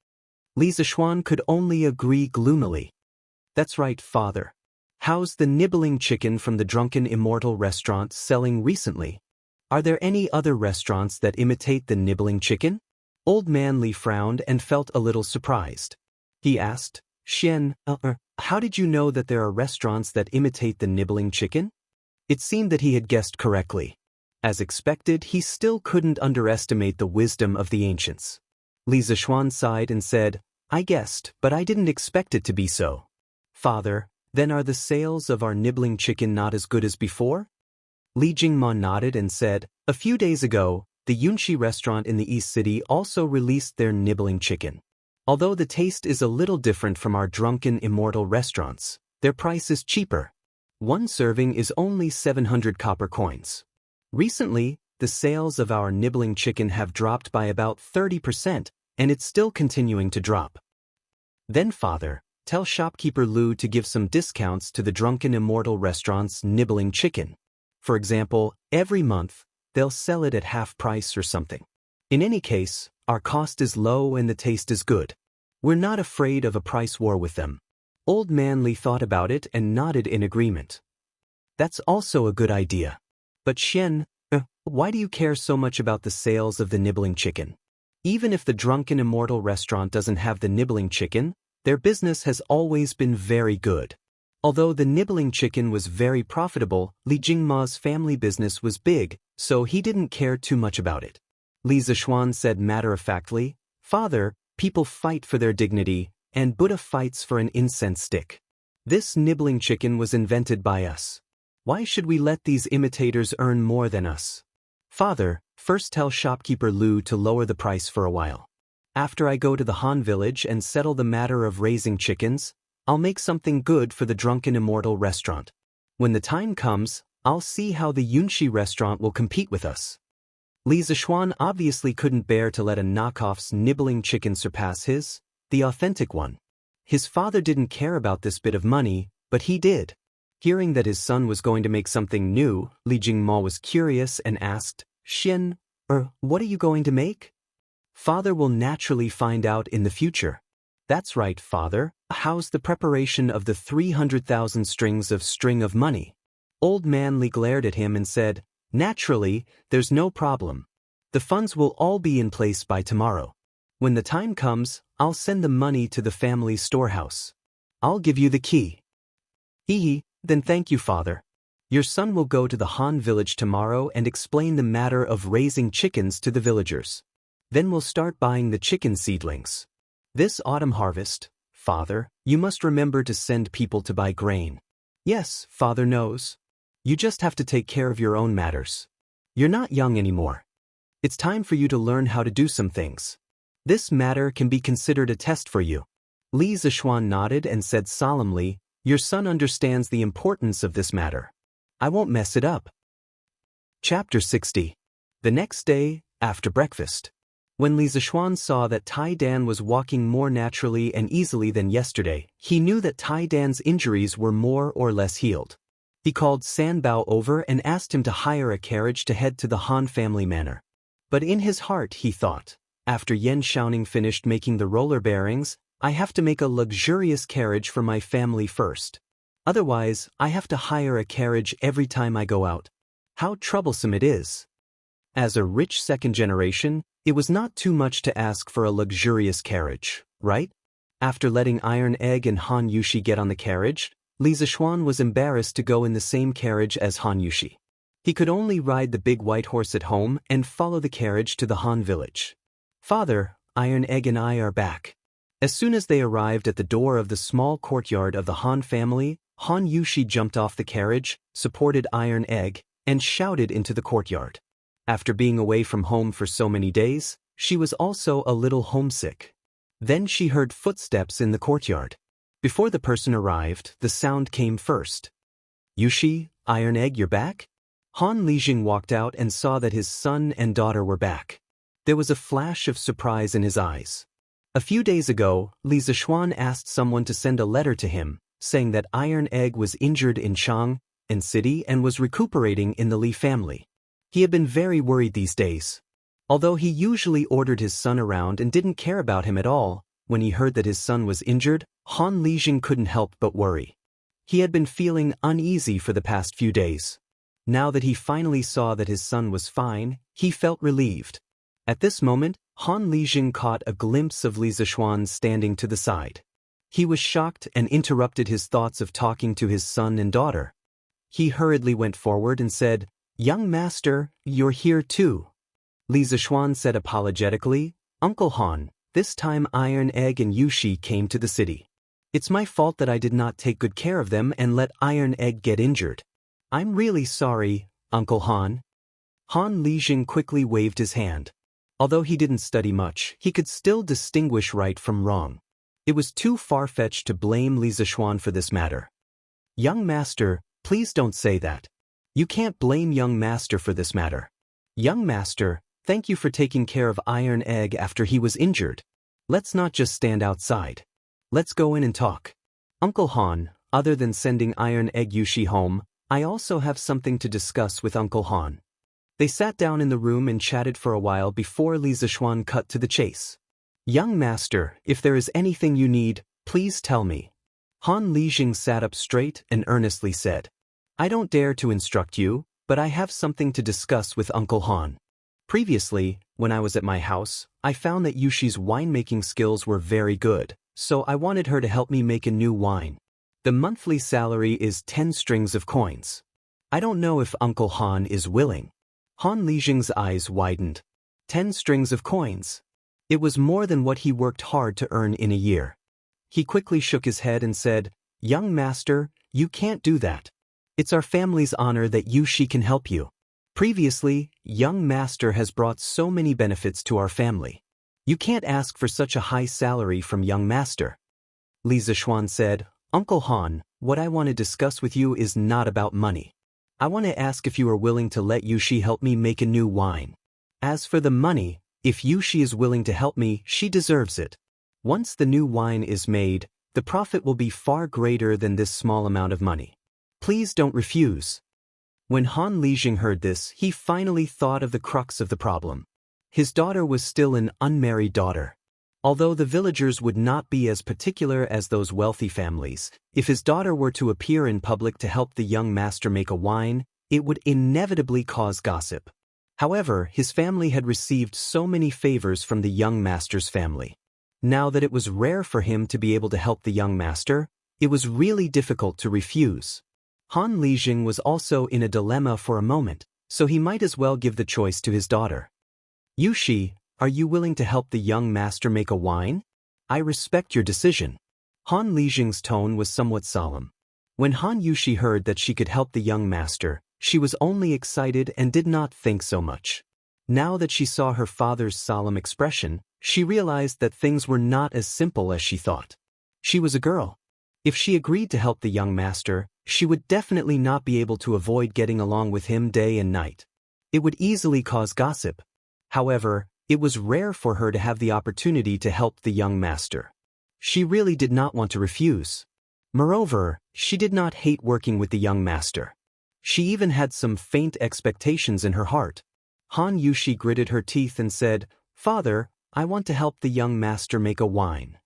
Li Zishuan could only agree gloomily. That's right, father. How's the nibbling chicken from the Drunken Immortal restaurant selling recently? Are there any other restaurants that imitate the nibbling chicken? Old Man Li frowned and felt a little surprised. He asked, "Xian, how did you know that there are restaurants that imitate the nibbling chicken?" It seemed that he had guessed correctly. As expected, he still couldn't underestimate the wisdom of the ancients. Li Zishuan sighed and said, "I guessed, but I didn't expect it to be so." "Father, then are the sales of our nibbling chicken not as good as before?" Li Jingma nodded and said, "A few days ago, the Yunxi restaurant in the East City also released their nibbling chicken. Although the taste is a little different from our Drunken Immortal restaurants, their price is cheaper. One serving is only 700 copper coins. Recently, the sales of our nibbling chicken have dropped by about 30%, and it's still continuing to drop. Then father, tell shopkeeper Lu to give some discounts to the Drunken Immortal restaurant's nibbling chicken. For example, every month, they'll sell it at half price or something. In any case, our cost is low and the taste is good. We're not afraid of a price war with them." Old Man Li thought about it and nodded in agreement. "That's also a good idea. But Xian, why do you care so much about the sales of the nibbling chicken? Even if the Drunken Immortal restaurant doesn't have the nibbling chicken, their business has always been very good." Although the nibbling chicken was very profitable, Li Jingma's family business was big, so he didn't care too much about it. Li Zishuan said matter-of-factly, "Father, people fight for their dignity, and Buddha fights for an incense stick. This nibbling chicken was invented by us. Why should we let these imitators earn more than us? Father, first tell shopkeeper Lu to lower the price for a while. After I go to the Han village and settle the matter of raising chickens, I'll make something good for the Drunken Immortal restaurant. When the time comes, I'll see how the Yunxi restaurant will compete with us." Li Zishuan obviously couldn't bear to let a knockoff's nibbling chicken surpass the authentic one. His father didn't care about this bit of money, but he did. Hearing that his son was going to make something new, Li Jingma was curious and asked, "Xian, what are you going to make?" "Father will naturally find out in the future." That's right, father. How's the preparation of the 300,000 strings of string of money? Old man Li glared at him and said, Naturally, there's no problem. The funds will all be in place by tomorrow. When the time comes, I'll send the money to the family storehouse. I'll give you the key. Hee, then thank you, father. Your son will go to the Han village tomorrow and explain the matter of raising chickens to the villagers. Then we'll start buying the chicken seedlings. This autumn harvest, father, you must remember to send people to buy grain. Yes, father knows. You just have to take care of your own matters. You're not young anymore. It's time for you to learn how to do some things. This matter can be considered a test for you. Li Zishuan nodded and said solemnly, Your son understands the importance of this matter. I won't mess it up. Chapter 60. The next day, after breakfast. When Li Zishuan saw that Tai Dan was walking more naturally and easily than yesterday, he knew that Tai Dan's injuries were more or less healed. He called San Bao over and asked him to hire a carriage to head to the Han family manor. But in his heart he thought, after Yan Shaoning finished making the roller bearings, I have to make a luxurious carriage for my family first. Otherwise, I have to hire a carriage every time I go out. How troublesome it is. As a rich second generation, it was not too much to ask for a luxurious carriage, right? After letting Iron Egg and Han Yushi get on the carriage, Li Zishuan was embarrassed to go in the same carriage as Han Yushi. He could only ride the big white horse at home and follow the carriage to the Han village. Father, Iron Egg and I are back. As soon as they arrived at the door of the small courtyard of the Han family, Han Yushi jumped off the carriage, supported Iron Egg, and shouted into the courtyard. After being away from home for so many days, she was also a little homesick. Then she heard footsteps in the courtyard. Before the person arrived, the sound came first. Yushi, Iron Egg, you're back? Han Lijing walked out and saw that his son and daughter were back. There was a flash of surprise in his eyes. A few days ago, Li Zishuan asked someone to send a letter to him, saying that Iron Egg was injured in Chang'an City and was recuperating in the Li family. He had been very worried these days. Although he usually ordered his son around and didn't care about him at all, when he heard that his son was injured, Han Lijing couldn't help but worry. He had been feeling uneasy for the past few days. Now that he finally saw that his son was fine, he felt relieved. At this moment, Han Lijing caught a glimpse of Li Zishuan standing to the side. He was shocked and interrupted his thoughts of talking to his son and daughter. He hurriedly went forward and said, Young master, you're here too. Li Zishuan said apologetically, Uncle Han, this time Iron Egg and Yushi came to the city. It's my fault that I did not take good care of them and let Iron Egg get injured. I'm really sorry, Uncle Han. Han Lijing quickly waved his hand. Although he didn't study much, he could still distinguish right from wrong. It was too far-fetched to blame Li Zishuan for this matter. Young master, please don't say that. You can't blame young master for this matter. Young master, thank you for taking care of Iron Egg after he was injured. Let's not just stand outside. Let's go in and talk. Uncle Han, other than sending Iron Egg Yushi home, I also have something to discuss with Uncle Han. They sat down in the room and chatted for a while before Li Zishuan cut to the chase. Young master, if there is anything you need, please tell me. Han Lijing sat up straight and earnestly said, I don't dare to instruct you, but I have something to discuss with Uncle Han. Previously, when I was at my house, I found that Yushi's winemaking skills were very good, so I wanted her to help me make a new wine. The monthly salary is 10 strings of coins. I don't know if Uncle Han is willing. Han Lijing's eyes widened. 10 strings of coins. It was more than what he worked hard to earn in a year. He quickly shook his head and said, Young master, you can't do that. It's our family's honor that Yushi can help you. Previously, young master has brought so many benefits to our family. You can't ask for such a high salary from young master. Li Zishuan said, Uncle Han, what I want to discuss with you is not about money. I want to ask if you are willing to let Yushi help me make a new wine. As for the money, if Yushi is willing to help me, she deserves it. Once the new wine is made, the profit will be far greater than this small amount of money. Please don't refuse. When Han Lijing heard this, he finally thought of the crux of the problem. His daughter was still an unmarried daughter. Although the villagers would not be as particular as those wealthy families, if his daughter were to appear in public to help the young master make a wine, it would inevitably cause gossip. However, his family had received so many favors from the young master's family. Now that it was rare for him to be able to help the young master, it was really difficult to refuse. Han Lijing was also in a dilemma for a moment, so he might as well give the choice to his daughter. Yushi, are you willing to help the young master make a wine? I respect your decision. Han Lijing's tone was somewhat solemn. When Han Yushi heard that she could help the young master, she was only excited and did not think so much. Now that she saw her father's solemn expression, she realized that things were not as simple as she thought. She was a girl. If she agreed to help the young master, she would definitely not be able to avoid getting along with him day and night. It would easily cause gossip. However, it was rare for her to have the opportunity to help the young master. She really did not want to refuse. Moreover, she did not hate working with the young master. She even had some faint expectations in her heart. Han Yushi gritted her teeth and said, "Father, I want to help the young master make a wine."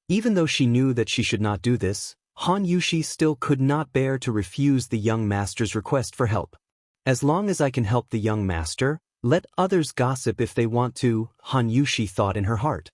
Even though she knew that she should not do this, Han Yushi still could not bear to refuse the young master's request for help. As long as I can help the young master, let others gossip if they want to, Han Yushi thought in her heart.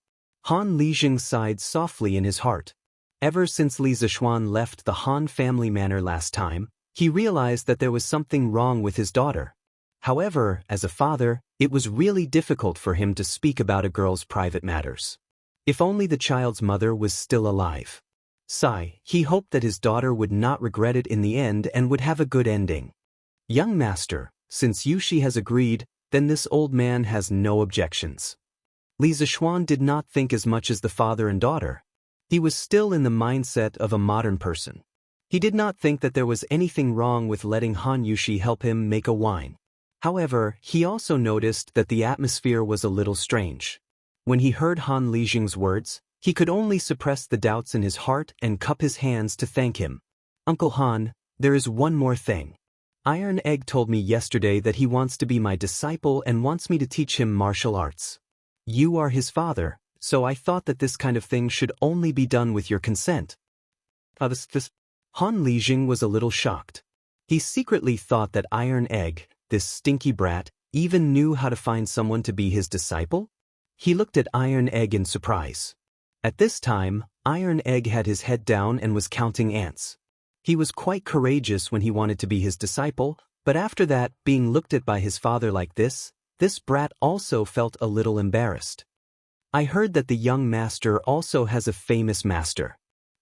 Han Lijing sighed softly in his heart. Ever since Li Zishuan left the Han family manor last time, he realized that there was something wrong with his daughter. However, as a father, it was really difficult for him to speak about a girl's private matters. If only the child's mother was still alive. Sigh, he hoped that his daughter would not regret it in the end and would have a good ending. Young master, since Yushi has agreed, then this old man has no objections. Li Zishuan did not think as much as the father and daughter. He was still in the mindset of a modern person. He did not think that there was anything wrong with letting Han Yushi help him make a wine. However, he also noticed that the atmosphere was a little strange. When he heard Han Lijing's words, he could only suppress the doubts in his heart and cup his hands to thank him. Uncle Han, there is one more thing. Iron Egg told me yesterday that he wants to be my disciple and wants me to teach him martial arts. You are his father, so I thought that this kind of thing should only be done with your consent. Han Lijing was a little shocked. He secretly thought that Iron Egg, this stinky brat, even knew how to find someone to be his disciple? He looked at Iron Egg in surprise. At this time, Iron Egg had his head down and was counting ants. He was quite courageous when he wanted to be his disciple, but after that, being looked at by his father like this brat also felt a little embarrassed. I heard that the young master also has a famous master.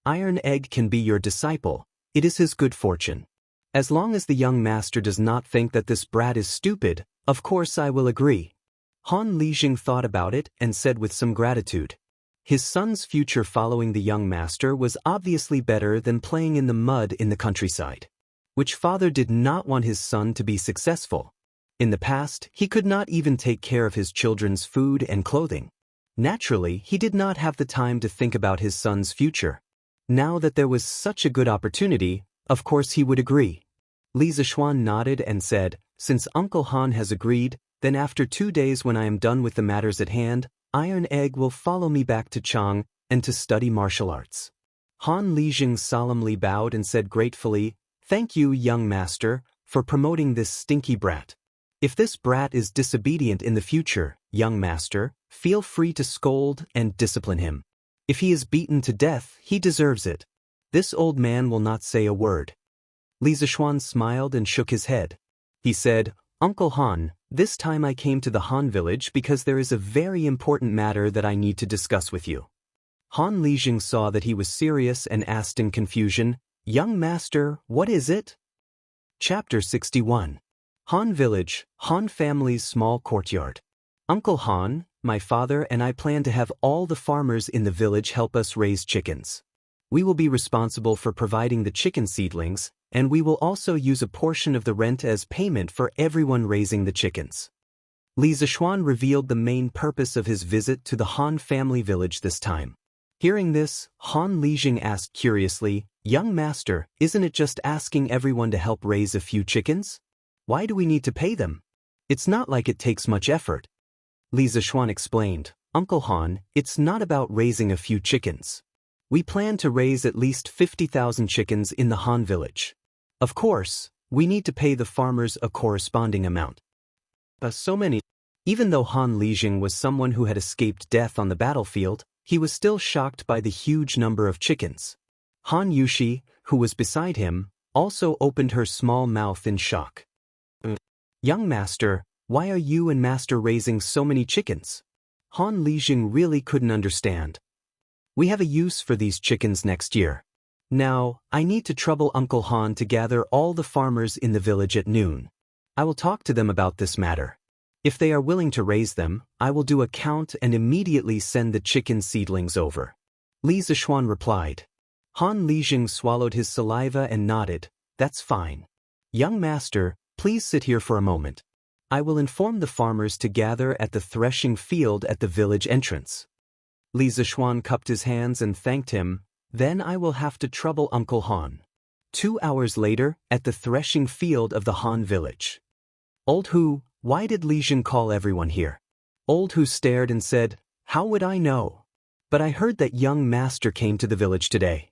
Iron Egg can be your disciple, it is his good fortune. As long as the young master does not think that this brat is stupid, of course I will agree. Han Lijing thought about it and said with some gratitude. His son's future following the young master was obviously better than playing in the mud in the countryside. Which father did not want his son to be successful? In the past, he could not even take care of his children's food and clothing. Naturally, he did not have the time to think about his son's future. Now that there was such a good opportunity, of course he would agree. Li Zishuan nodded and said, "Since Uncle Han has agreed, then after 2 days when I am done with the matters at hand, Iron Egg will follow me back to Chang and to study martial arts." Han Lijing solemnly bowed and said gratefully, "Thank you, young master, for promoting this stinky brat. If this brat is disobedient in the future, young master, feel free to scold and discipline him. If he is beaten to death, he deserves it. This old man will not say a word." Li Zishuan smiled and shook his head. He said, "Uncle Han, this time I came to the Han village because there is a very important matter that I need to discuss with you." Han Lijing saw that he was serious and asked in confusion, "Young master, what is it?" Chapter 61. Han Village, Han family's small courtyard. Uncle Han, my father and I plan to have all the farmers in the village help us raise chickens. We will be responsible for providing the chicken seedlings, and we will also use a portion of the rent as payment for everyone raising the chickens. Li Zishuan revealed the main purpose of his visit to the Han family village this time. Hearing this, Han Lijing asked curiously, "Young master, isn't it just asking everyone to help raise a few chickens? Why do we need to pay them? It's not like it takes much effort." Li Zishuan explained, Uncle Han, it's not about raising a few chickens. We plan to raise at least 50,000 chickens in the Han village. Of course, we need to pay the farmers a corresponding amount. So many. Even though Han Lijing was someone who had escaped death on the battlefield, he was still shocked by the huge number of chickens. Han Yushi, who was beside him, also opened her small mouth in shock. Young master, why are you and master raising so many chickens? Han Lijing really couldn't understand. We have a use for these chickens next year. Now, I need to trouble Uncle Han to gather all the farmers in the village at noon. I will talk to them about this matter. If they are willing to raise them, I will do a count and immediately send the chicken seedlings over. Li Zishuan replied. Han Lijing swallowed his saliva and nodded. That's fine. Young master, please sit here for a moment. I will inform the farmers to gather at the threshing field at the village entrance. Li Zishuan cupped his hands and thanked him. Then I will have to trouble Uncle Han. 2 hours later, at the threshing field of the Han village. Old Hu, why did Lijing call everyone here? Old Hu stared and said, how would I know? But I heard that young master came to the village today.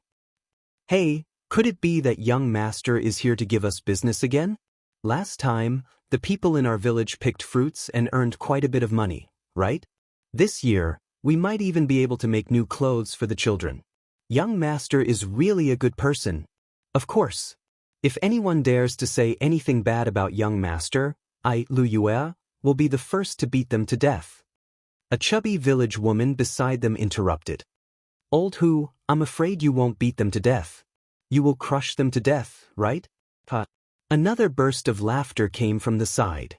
Hey, could it be that young master is here to give us business again? Last time, the people in our village picked fruits and earned quite a bit of money, right? This year, we might even be able to make new clothes for the children. Young master is really a good person. Of course. If anyone dares to say anything bad about young master, I, Lu Yue, will be the first to beat them to death. A chubby village woman beside them interrupted. Old Hu, I'm afraid you won't beat them to death. You will crush them to death, right? Another burst of laughter came from the side.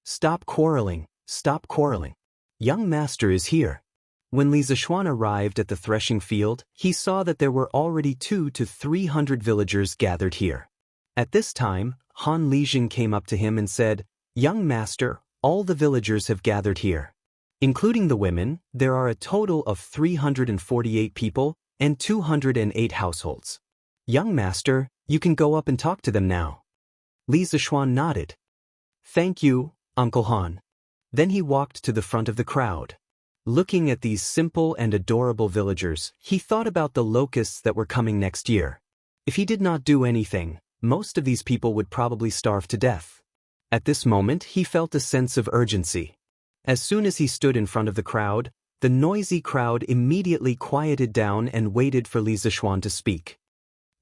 Stop quarreling, stop quarreling. Young master is here. When Li Zishuan arrived at the threshing field, he saw that there were already 200 to 300 villagers gathered here. At this time, Han Lijing came up to him and said, Young master, all the villagers have gathered here. Including the women, there are a total of 348 people and 208 households. Young master, you can go up and talk to them now. Li Zishuan nodded. Thank you, Uncle Han. Then he walked to the front of the crowd. Looking at these simple and adorable villagers, he thought about the locusts that were coming next year. If he did not do anything, most of these people would probably starve to death. At this moment, he felt a sense of urgency. As soon as he stood in front of the crowd, the noisy crowd immediately quieted down and waited for Li Zishuan to speak.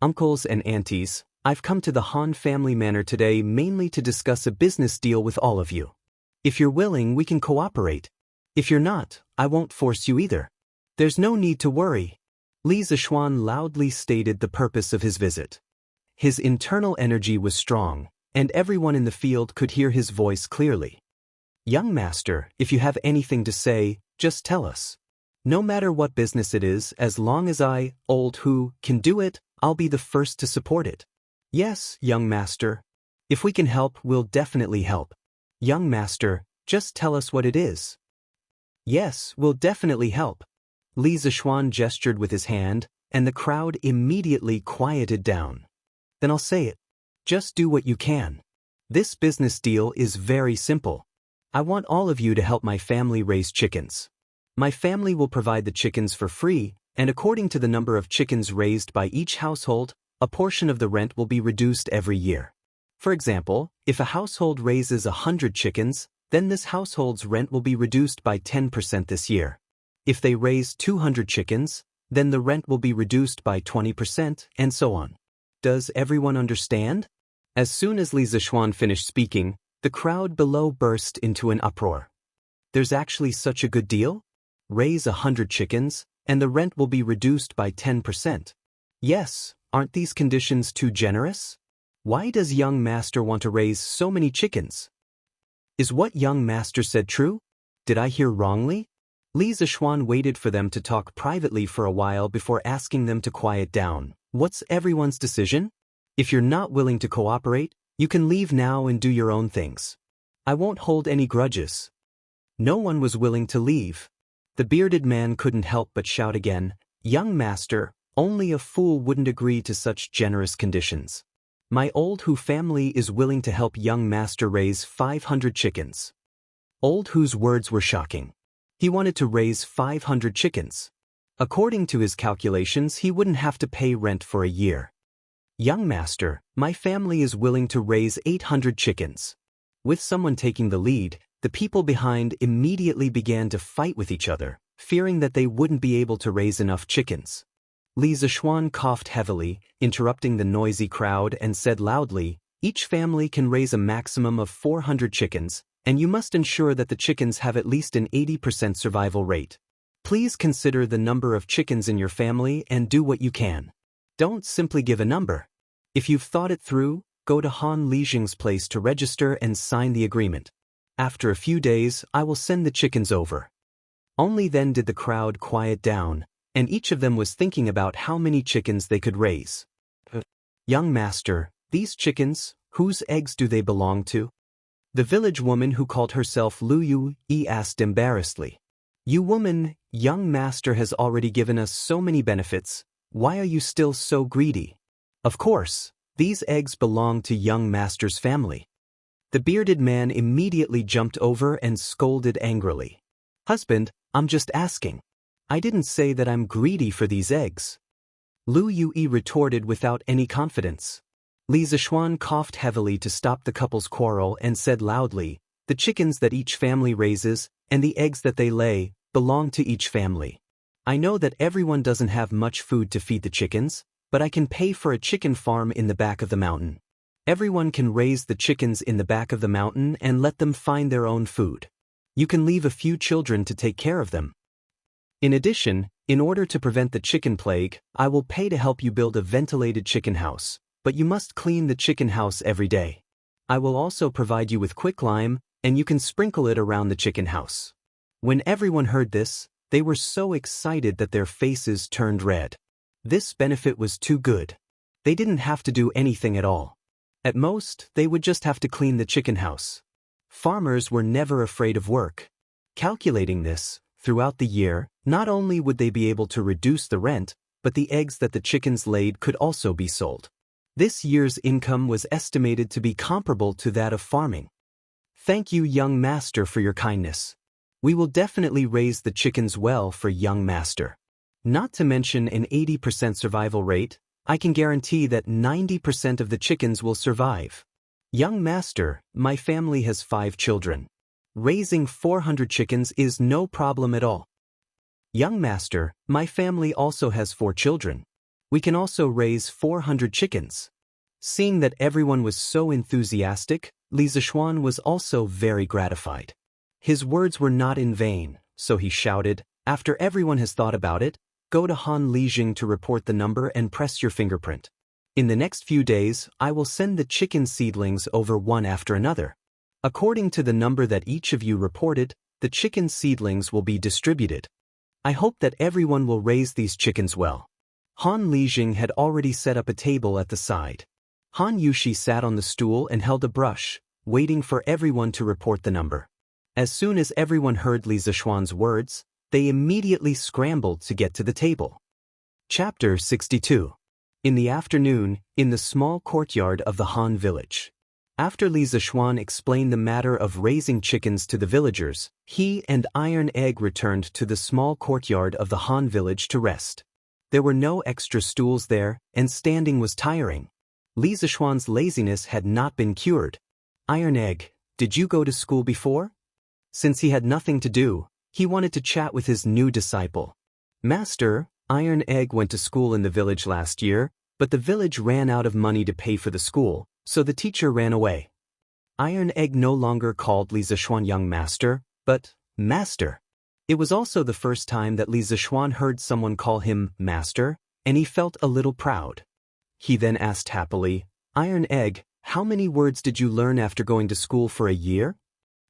Uncles and aunties, I've come to the Han family manor today mainly to discuss a business deal with all of you. If you're willing, we can cooperate. If you're not, I won't force you either. There's no need to worry. Li Zishuan loudly stated the purpose of his visit. His internal energy was strong, and everyone in the field could hear his voice clearly. Young master, if you have anything to say, just tell us. No matter what business it is, as long as I, Old Hu, can do it, I'll be the first to support it. Yes, young master. If we can help, we'll definitely help. Young master, just tell us what it is. Yes, we'll definitely help. Li Zishuan gestured with his hand, and the crowd immediately quieted down. Then I'll say it. Just do what you can. This business deal is very simple. I want all of you to help my family raise chickens. My family will provide the chickens for free, and according to the number of chickens raised by each household, a portion of the rent will be reduced every year. For example, if a household raises 100 chickens, then this household's rent will be reduced by 10% this year. If they raise 200 chickens, then the rent will be reduced by 20%, and so on. Does everyone understand? As soon as Li Zishuan finished speaking, the crowd below burst into an uproar. There's actually such a good deal? Raise 100 chickens, and the rent will be reduced by 10%. Yes, aren't these conditions too generous? Why does young master want to raise so many chickens? Is what young master said true? Did I hear wrongly? Li Zishuan waited for them to talk privately for a while before asking them to quiet down. What's everyone's decision? If you're not willing to cooperate, you can leave now and do your own things. I won't hold any grudges. No one was willing to leave. The bearded man couldn't help but shout again, Young master, only a fool wouldn't agree to such generous conditions. My Old Hu family is willing to help young master raise 500 chickens. Old Hu's words were shocking. He wanted to raise 500 chickens. According to his calculations, he wouldn't have to pay rent for a year. Young master, my family is willing to raise 800 chickens. With someone taking the lead, the people behind immediately began to fight with each other, fearing that they wouldn't be able to raise enough chickens. Li Zishuan coughed heavily, interrupting the noisy crowd, and said loudly, "Each family can raise a maximum of 400 chickens, and you must ensure that the chickens have at least an 80% survival rate. Please consider the number of chickens in your family and do what you can. Don't simply give a number. If you've thought it through, go to Han Lijing's place to register and sign the agreement. After a few days, I will send the chickens over." Only then did the crowd quiet down, and each of them was thinking about how many chickens they could raise. "Young master, these chickens, whose eggs do they belong to?" The village woman who called herself Lu Yu asked embarrassedly. "You woman, young master has already given us so many benefits, why are you still so greedy?" "Of course, these eggs belong to young master's family." The bearded man immediately jumped over and scolded angrily. "Husband, I'm just asking. I didn't say that I'm greedy for these eggs." Lu Yui retorted without any confidence. Li Zishuan coughed heavily to stop the couple's quarrel and said loudly, "The chickens that each family raises, and the eggs that they lay, belong to each family. I know that everyone doesn't have much food to feed the chickens, but I can pay for a chicken farm in the back of the mountain. Everyone can raise the chickens in the back of the mountain and let them find their own food. You can leave a few children to take care of them. In addition, in order to prevent the chicken plague, I will pay to help you build a ventilated chicken house, but you must clean the chicken house every day. I will also provide you with quicklime, and you can sprinkle it around the chicken house." When everyone heard this, they were so excited that their faces turned red. This benefit was too good. They didn't have to do anything at all. At most, they would just have to clean the chicken house. Farmers were never afraid of work. Calculating this, throughout the year, not only would they be able to reduce the rent, but the eggs that the chickens laid could also be sold. This year's income was estimated to be comparable to that of farming. "Thank you, young master, for your kindness. We will definitely raise the chickens well for young master. Not to mention an 80% survival rate, I can guarantee that 90% of the chickens will survive. Young master, my family has 5 children. Raising 400 chickens is no problem at all. Young master, my family also has 4 children. We can also raise 400 chickens." Seeing that everyone was so enthusiastic, Li Zishuan was also very gratified. His words were not in vain, so he shouted, "After everyone has thought about it, go to Han Lijing to report the number and press your fingerprint. In the next few days, I will send the chicken seedlings over one after another. According to the number that each of you reported, the chicken seedlings will be distributed. I hope that everyone will raise these chickens well." Han Lijing had already set up a table at the side. Han Yushi sat on the stool and held a brush, waiting for everyone to report the number. As soon as everyone heard Li Zishuan's words, they immediately scrambled to get to the table. Chapter 62. In the afternoon, in the small courtyard of the Han village. After Li Zishuan explained the matter of raising chickens to the villagers, he and Iron Egg returned to the small courtyard of the Han village to rest. There were no extra stools there, and standing was tiring. Li Zishuan's laziness had not been cured. "Iron Egg, did you go to school before?" Since he had nothing to do, he wanted to chat with his new disciple. "Master, Iron Egg went to school in the village last year, but the village ran out of money to pay for the school, so the teacher ran away." Iron Egg no longer called Li Zishuan young master, but master. It was also the first time that Li Zishuan heard someone call him master, and he felt a little proud. He then asked happily, "Iron Egg, how many words did you learn after going to school for a year?"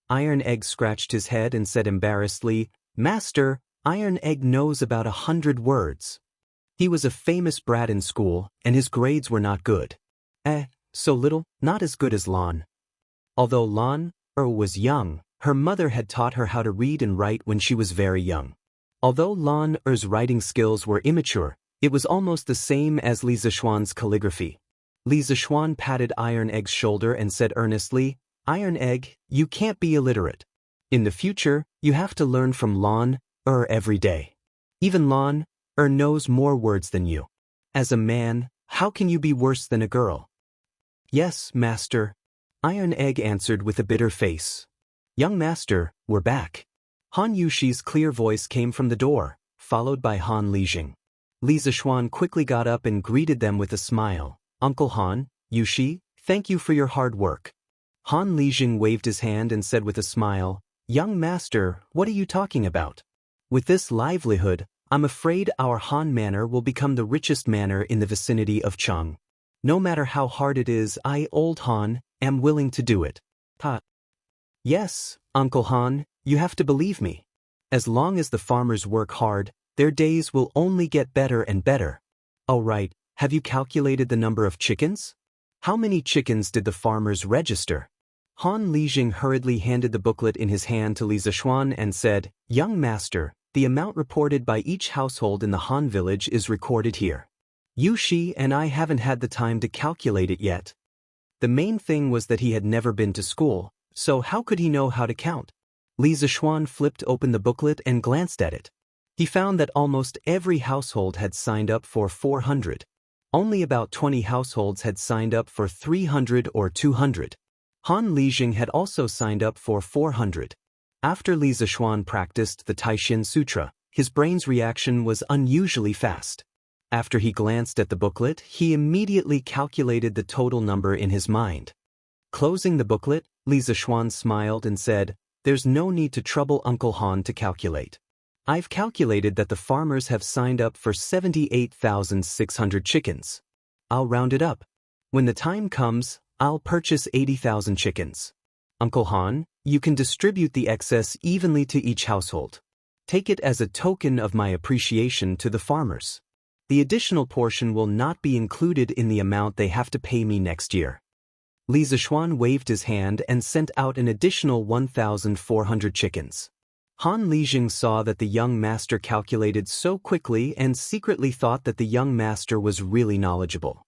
Iron Egg scratched his head and said embarrassedly, "Master, Iron Egg knows about 100 words. He was a famous brat in school, and his grades were not good." So little, not as good as Lan. Although Lan was young, her mother had taught her how to read and write when she was very young. Although Lan's writing skills were immature, it was almost the same as Li Zishuan's calligraphy. Li Zishuan patted Iron Egg's shoulder and said earnestly, "Iron Egg, you can't be illiterate. In the future, you have to learn from Lon every day. Even Lon knows more words than you. As a man, how can you be worse than a girl? Yes, master, Iron Egg answered with a bitter face. Young master, we're back. Han Yushi's clear voice came from the door, followed by Han Lijing. Li Zishuan quickly got up and greeted them with a smile. Uncle Han, Yushi, thank you for your hard work. Han Lijing waved his hand and said with a smile, Young master, what are you talking about? With this livelihood, I'm afraid our Han manor will become the richest manor in the vicinity of Cheng. No matter how hard it is, I, old Han, am willing to do it. Yes, Uncle Han, you have to believe me. As long as the farmers work hard, their days will only get better and better. Oh right, have you calculated the number of chickens? How many chickens did the farmers register? Han Lijing hurriedly handed the booklet in his hand to Li Zishuan and said, Young master, the amount reported by each household in the Han village is recorded here. Yushi and I haven't had the time to calculate it yet. The main thing was that he had never been to school, so how could he know how to count? Li Zishuan flipped open the booklet and glanced at it. He found that almost every household had signed up for 400. Only about 20 households had signed up for 300 or 200. Han Lijing had also signed up for 400. After Li Zishuan practiced the Taishin Sutra, his brain's reaction was unusually fast. After he glanced at the booklet, he immediately calculated the total number in his mind. Closing the booklet, Li Zishuan smiled and said, There's no need to trouble Uncle Han to calculate. I've calculated that the farmers have signed up for 78,600 chickens. I'll round it up. When the time comes, I'll purchase 80,000 chickens. Uncle Han, you can distribute the excess evenly to each household. Take it as a token of my appreciation to the farmers. The additional portion will not be included in the amount they have to pay me next year. Li Zishuan waved his hand and sent out an additional 1,400 chickens. Han Lijing saw that the young master calculated so quickly and secretly thought that the young master was really knowledgeable.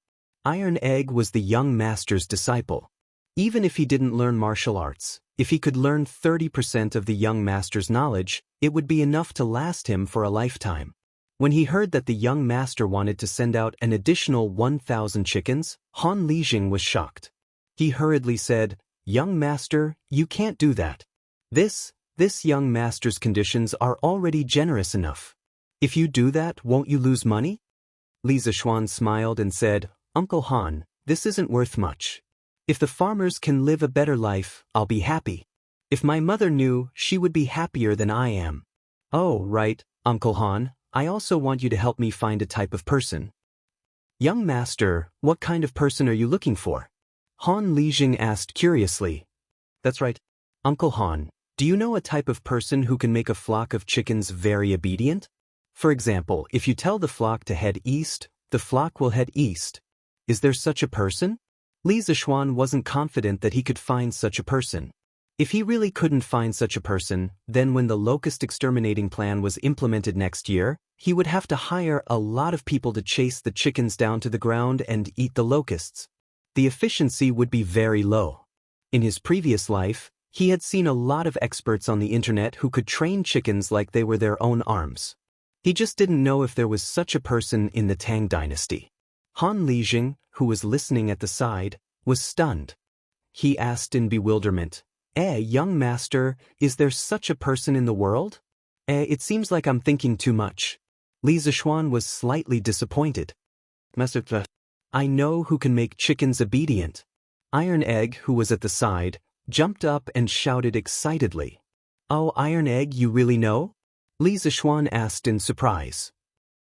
Iron Egg was the young master's disciple. Even if he didn't learn martial arts, if he could learn 30% of the young master's knowledge, it would be enough to last him for a lifetime. When he heard that the young master wanted to send out an additional 1,000 chickens, Han Lijing was shocked. He hurriedly said, Young master, you can't do that. This young master's conditions are already generous enough. If you do that, won't you lose money? Li Zishuan smiled and said, Uncle Han, this isn't worth much. If the farmers can live a better life, I'll be happy. If my mother knew, she would be happier than I am. Oh, right, Uncle Han, I also want you to help me find a type of person. Young master, what kind of person are you looking for? Han Lijing asked curiously. That's right, Uncle Han, do you know a type of person who can make a flock of chickens very obedient? For example, if you tell the flock to head east, the flock will head east. Is there such a person? Li Zishuan wasn't confident that he could find such a person. If he really couldn't find such a person, then when the locust exterminating plan was implemented next year, he would have to hire a lot of people to chase the chickens down to the ground and eat the locusts. The efficiency would be very low. In his previous life, he had seen a lot of experts on the internet who could train chickens like they were their own arms. He just didn't know if there was such a person in the Tang dynasty. Han Lijing, who was listening at the side, was stunned. He asked in bewilderment, young master, is there such a person in the world? It seems like I'm thinking too much. Li Zishuan was slightly disappointed. Master, I know who can make chickens obedient. Iron Egg, who was at the side, jumped up and shouted excitedly. Oh, Iron Egg, you really know? Li Zishuan asked in surprise.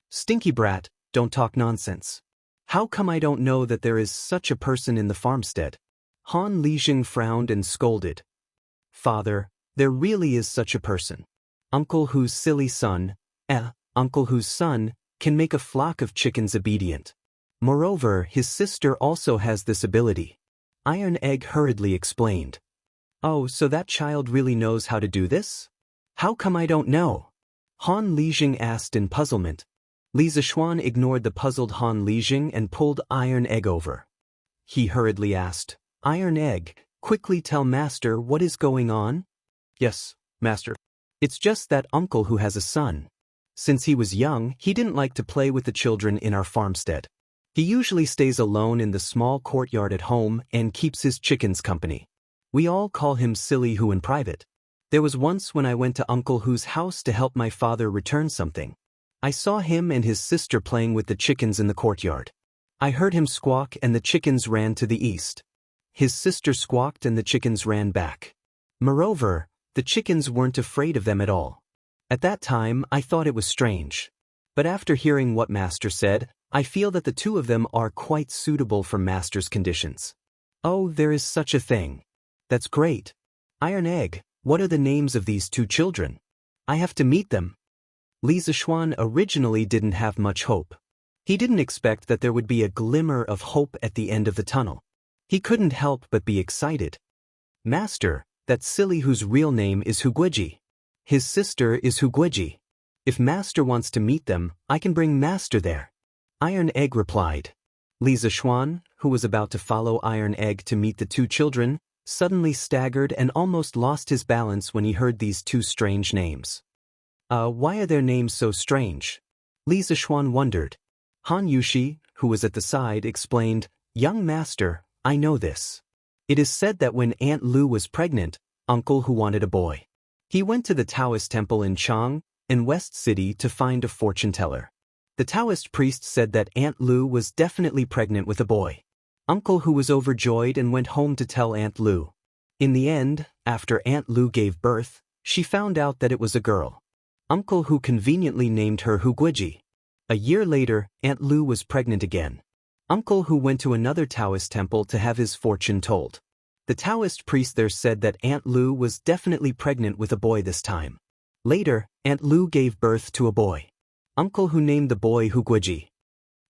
Stinky brat, don't talk nonsense. How come I don't know that there is such a person in the farmstead? Han Lijing frowned and scolded. Father, there really is such a person. Uncle whose silly son, Uncle whose son, can make a flock of chickens obedient. Moreover, his sister also has this ability. Iron Egg hurriedly explained. Oh, so that child really knows how to do this? How come I don't know? Han Lijing asked in puzzlement. Li Zishuan ignored the puzzled Han Lijing and pulled Iron Egg over. He hurriedly asked, Iron Egg, quickly tell Master what is going on? Yes, Master. It's just that uncle who has a son. Since he was young, he didn't like to play with the children in our farmstead. He usually stays alone in the small courtyard at home and keeps his chickens company. We all call him Silly Who in private. There was once when I went to Uncle Who's house to help my father return something. I saw him and his sister playing with the chickens in the courtyard. I heard him squawk and the chickens ran to the east. His sister squawked and the chickens ran back. Moreover, the chickens weren't afraid of them at all. At that time, I thought it was strange. But after hearing what Master said, I feel that the two of them are quite suitable for Master's conditions. Oh, there is such a thing. That's great. Iron Egg, what are the names of these two children? I have to meet them. Li Zishuan originally didn't have much hope. He didn't expect that there would be a glimmer of hope at the end of the tunnel. He couldn't help but be excited. Master, that Silly Whose real name is Huguiji. His sister is Huguiji. If Master wants to meet them, I can bring Master there. Iron Egg replied. Li Zishuan, who was about to follow Iron Egg to meet the two children, suddenly staggered and almost lost his balance when he heard these two strange names. Why are their names so strange? Li Zishuan wondered. Han Yushi, who was at the side, explained, Young Master, I know this. It is said that when Aunt Lu was pregnant, Uncle Who wanted a boy. He went to the Taoist temple in Chang, in West City to find a fortune teller. The Taoist priest said that Aunt Lu was definitely pregnant with a boy. Uncle Who was overjoyed and went home to tell Aunt Lu. In the end, after Aunt Lu gave birth, she found out that it was a girl. Uncle Who conveniently named her Huguiji. A year later, Aunt Lu was pregnant again. Uncle Who went to another Taoist temple to have his fortune told. The Taoist priest there said that Aunt Lu was definitely pregnant with a boy this time. Later, Aunt Lu gave birth to a boy. Uncle Who named the boy Huguiji.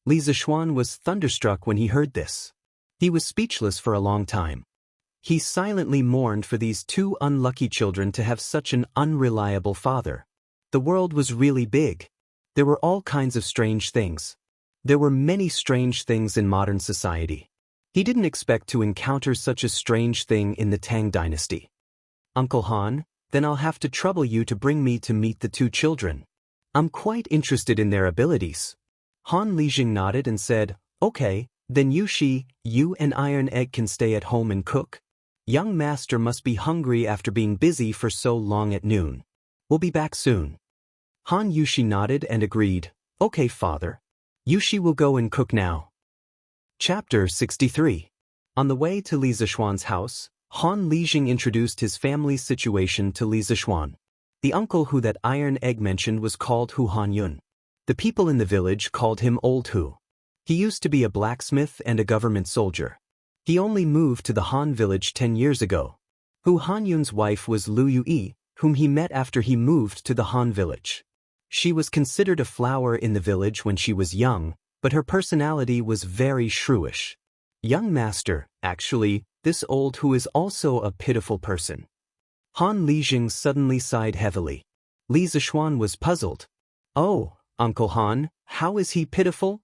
Li Zishuan was thunderstruck when he heard this. He was speechless for a long time. He silently mourned for these two unlucky children to have such an unreliable father. The world was really big. There were all kinds of strange things. There were many strange things in modern society. He didn't expect to encounter such a strange thing in the Tang dynasty. Uncle Han, then I'll have to trouble you to bring me to meet the two children. I'm quite interested in their abilities. Han Lijing nodded and said, Okay, then Yushi, you and Iron Egg can stay at home and cook. Young Master must be hungry after being busy for so long at noon. We'll be back soon. Han Yushi nodded and agreed, Okay, father. Yushi will go and cook now. Chapter 63. On the way to Li Zishuan's house, Han Lijing introduced his family's situation to Li Zishuan. The uncle who that Iron Egg mentioned was called Hu Han Yun. The people in the village called him Old Hu. He used to be a blacksmith and a government soldier. He only moved to the Han village 10 years ago. Hu Han Yun's wife was Lu Yui, whom he met after he moved to the Han village. She was considered a flower in the village when she was young, but her personality was very shrewish. Young Master, actually, this Old Hu is also a pitiful person. Han Lijing suddenly sighed heavily. Li Zishuan was puzzled. Oh, Uncle Han, how is he pitiful?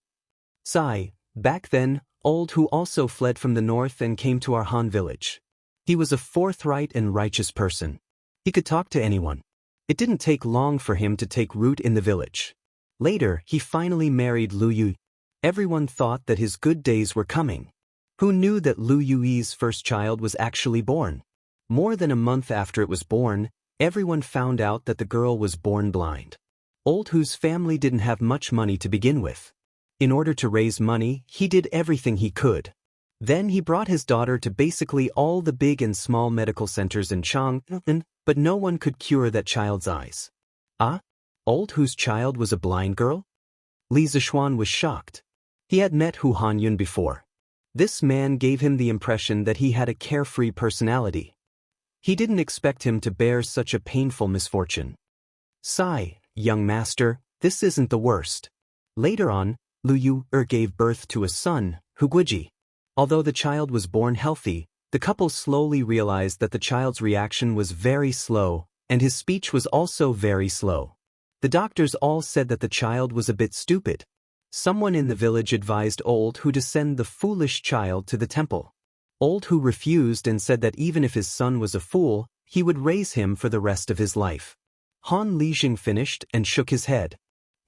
Sigh, back then, Old Hu also fled from the north and came to our Han village. He was a forthright and righteous person. He could talk to anyone. It didn't take long for him to take root in the village. Later, he finally married Lu Yu. Everyone thought that his good days were coming. Who knew that Lu Yui's first child was actually born? More than a month after it was born, everyone found out that the girl was born blind. Old Hu's family didn't have much money to begin with. In order to raise money, he did everything he could. Then he brought his daughter to basically all the big and small medical centers in Chang'an, but no one could cure that child's eyes. Ah? Old Hu's child was a blind girl? Li Zishuan was shocked. He had met Hu Hanyun before. This man gave him the impression that he had a carefree personality. He didn't expect him to bear such a painful misfortune. Sigh, young master, this isn't the worst. Later on, Lu Yu gave birth to a son, Huguiji. Although the child was born healthy, the couple slowly realized that the child's reaction was very slow, and his speech was also very slow. The doctors all said that the child was a bit stupid. Someone in the village advised Old Hu to send the foolish child to the temple. Old Hu refused and said that even if his son was a fool, he would raise him for the rest of his life. Han Lijing finished and shook his head.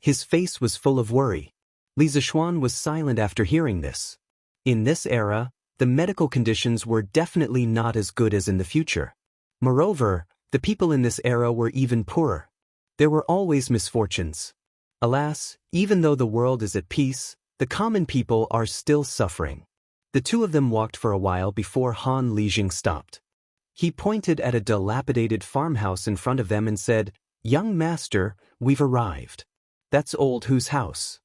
His face was full of worry. Li Zishuan was silent after hearing this. In this era, the medical conditions were definitely not as good as in the future. Moreover, the people in this era were even poorer. There were always misfortunes. Alas, even though the world is at peace, the common people are still suffering. The two of them walked for a while before Han Lijing stopped. He pointed at a dilapidated farmhouse in front of them and said, "Young master, we've arrived." "That's old whose house?"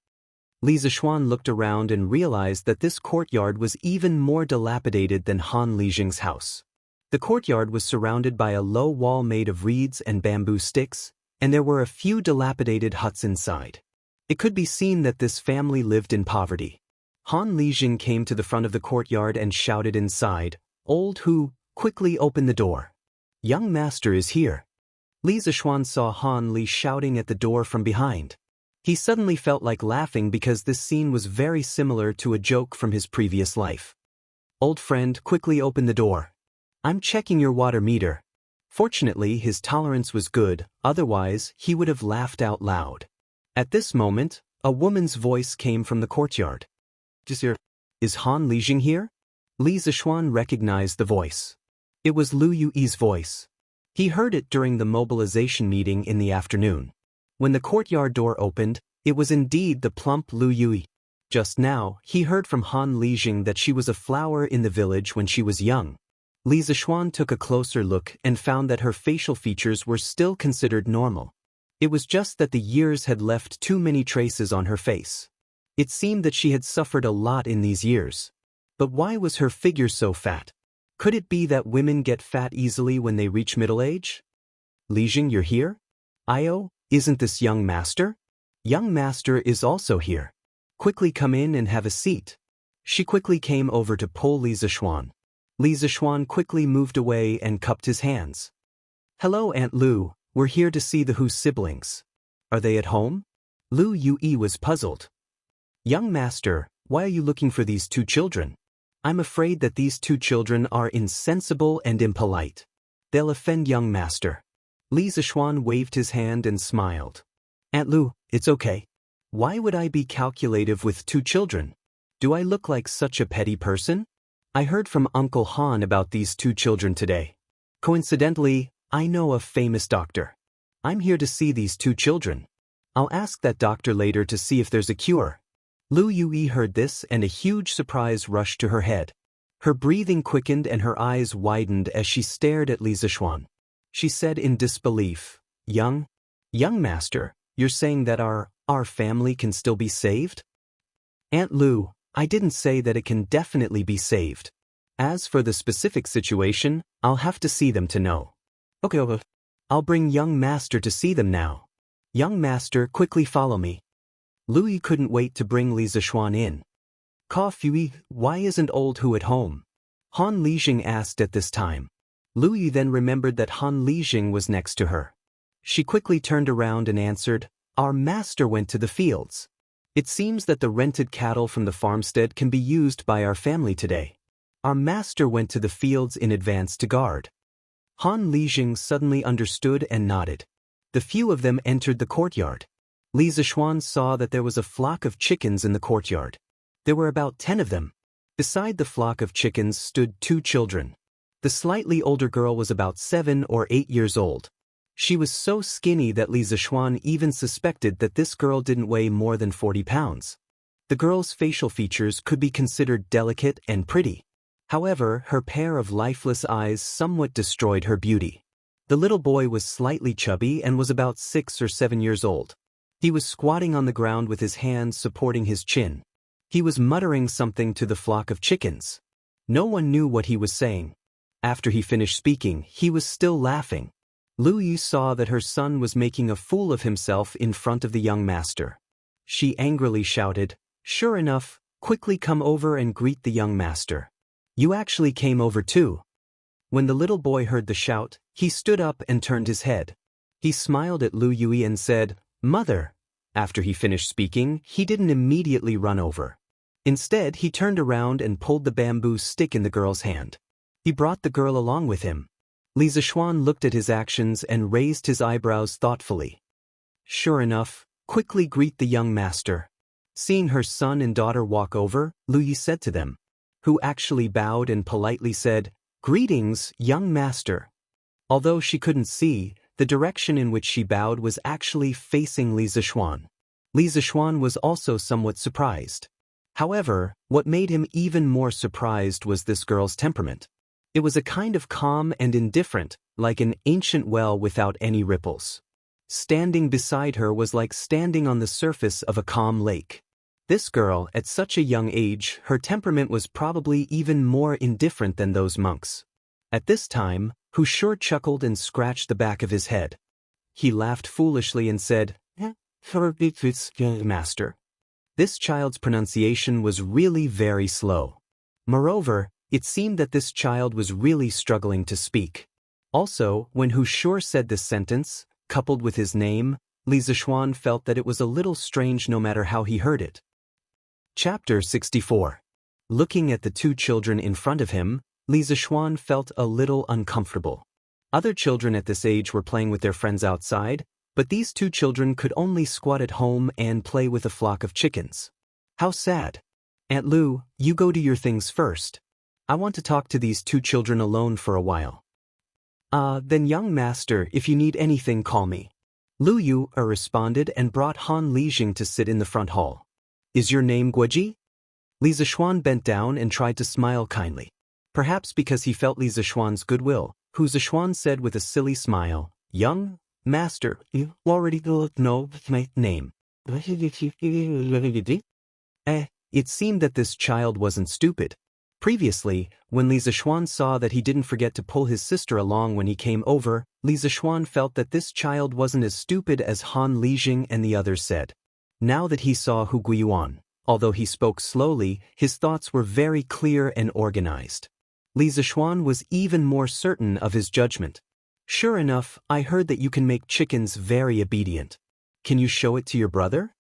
Li Zishuan looked around and realized that this courtyard was even more dilapidated than Han Lijing's house. The courtyard was surrounded by a low wall made of reeds and bamboo sticks, and there were a few dilapidated huts inside. It could be seen that this family lived in poverty. Han Lijing came to the front of the courtyard and shouted inside, "Old Hu, quickly open the door. Young master is here." Li Zishuan saw Han Li shouting at the door from behind. He suddenly felt like laughing because this scene was very similar to a joke from his previous life. "Old friend, quickly open the door. I'm checking your water meter." Fortunately, his tolerance was good, otherwise he would have laughed out loud. At this moment, a woman's voice came from the courtyard. "Is Han Lijing here?" Li Zishuan recognized the voice. It was Lu Yui's voice. He heard it during the mobilization meeting in the afternoon. When the courtyard door opened, it was indeed the plump Lu Yui. Just now, he heard from Han Lijing that she was a flower in the village when she was young. Li Zishuan took a closer look and found that her facial features were still considered normal. It was just that the years had left too many traces on her face. It seemed that she had suffered a lot in these years. But why was her figure so fat? Could it be that women get fat easily when they reach middle age? "Lijing, you're here? Io, isn't this young master?" "Young master is also here. Quickly come in and have a seat." She quickly came over to pull Li Zishuan. Li Zishuan quickly moved away and cupped his hands. "Hello Aunt Lu, we're here to see the Hu siblings. Are they at home?" Lu Yui was puzzled. "Young master, why are you looking for these two children?" "I'm afraid that these two children are insensible and impolite. They'll offend young master." Li Zishuan waved his hand and smiled. "Aunt Lu, it's okay. Why would I be calculative with two children? Do I look like such a petty person? I heard from Uncle Han about these two children today. Coincidentally, I know a famous doctor. I'm here to see these two children. I'll ask that doctor later to see if there's a cure." Lu Yui heard this and a huge surprise rushed to her head. Her breathing quickened and her eyes widened as she stared at Li Zishuan. She said in disbelief, Young master, you're saying that our family can still be saved?" "Aunt Lu, I didn't say that it can definitely be saved. As for the specific situation, I'll have to see them to know." Okay. I'll bring young master to see them now. Young master, quickly follow me." Lu Yu couldn't wait to bring Li Zishuan in. "Ka Fui, why isn't old Hu at home?" Han Lijing asked at this time. Lu Yu then remembered that Han Lijing was next to her. She quickly turned around and answered, "Our master went to the fields. It seems that the rented cattle from the farmstead can be used by our family today. Our master went to the fields in advance to guard." Han Lijing suddenly understood and nodded. The few of them entered the courtyard. Li Zishuan saw that there was a flock of chickens in the courtyard. There were about 10 of them. Beside the flock of chickens stood two children. The slightly older girl was about 7 or 8 years old. She was so skinny that Li Zishuan even suspected that this girl didn't weigh more than 40 pounds. The girl's facial features could be considered delicate and pretty. However, her pair of lifeless eyes somewhat destroyed her beauty. The little boy was slightly chubby and was about 6 or 7 years old. He was squatting on the ground with his hands supporting his chin. He was muttering something to the flock of chickens. No one knew what he was saying. After he finished speaking, he was still laughing. Lu Yu saw that her son was making a fool of himself in front of the young master. She angrily shouted, "Sure enough, quickly come over and greet the young master. You actually came over too." When the little boy heard the shout, he stood up and turned his head. He smiled at Lu Yui and said, "Mother." After he finished speaking, he didn't immediately run over. Instead, he turned around and pulled the bamboo stick in the girl's hand. He brought the girl along with him. Li Zixuan looked at his actions and raised his eyebrows thoughtfully. Sure enough, quickly greet the young master. Seeing her son and daughter walk over, Lu Yi said to them, who actually bowed and politely said, Greetings, young master. Although she couldn't see, the direction in which she bowed was actually facing Li Zixuan. Li Zixuan was also somewhat surprised. However, what made him even more surprised was this girl's temperament. It was a kind of calm and indifferent, like an ancient well without any ripples. Standing beside her was like standing on the surface of a calm lake. This girl, at such a young age, her temperament was probably even more indifferent than those monks. At this time, Hu Sure chuckled and scratched the back of his head. He laughed foolishly and said, Master. This child's pronunciation was really very slow. Moreover, it seemed that this child was really struggling to speak. Also, when Hu Sure said this sentence, coupled with his name, Li Zixuan felt that it was a little strange no matter how he heard it. Chapter 64. Looking at the two children in front of him, Li Zixuan felt a little uncomfortable. Other children at this age were playing with their friends outside, but these two children could only squat at home and play with a flock of chickens. How sad. Aunt Lu, you go do your things first. I want to talk to these two children alone for a while. Then young master, if you need anything, call me. Lu Yu responded and brought Han Lijing to sit in the front hall. Is your name Guoji? Li Zixuan bent down and tried to smile kindly. Perhaps because he felt Li Zixuan's goodwill, Hu Zixuan said with a silly smile, Young master, you already know my name. It seemed that this child wasn't stupid. Previously, when Li Zixuan saw that he didn't forget to pull his sister along when he came over, Li Zixuan felt that this child wasn't as stupid as Han Lijing and the others said. Now that he saw Hu Guiyuan, although he spoke slowly, his thoughts were very clear and organized. Li Zixuan was even more certain of his judgment. Sure enough, I heard that you can make chickens very obedient. Can you show it to your brother?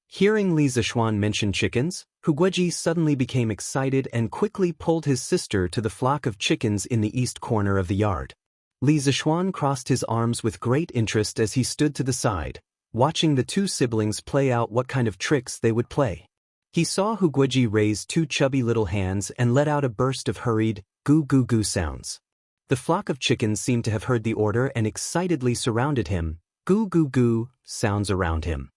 Hearing Li Zixuan mention chickens, Hu Guoji suddenly became excited and quickly pulled his sister to the flock of chickens in the east corner of the yard. Li Zixuan crossed his arms with great interest as he stood to the side, watching the two siblings play out what kind of tricks they would play. He saw Hu Guoji raise two chubby little hands and let out a burst of hurried, goo-goo-goo sounds. The flock of chickens seemed to have heard the order and excitedly surrounded him, goo-goo-goo sounds around him.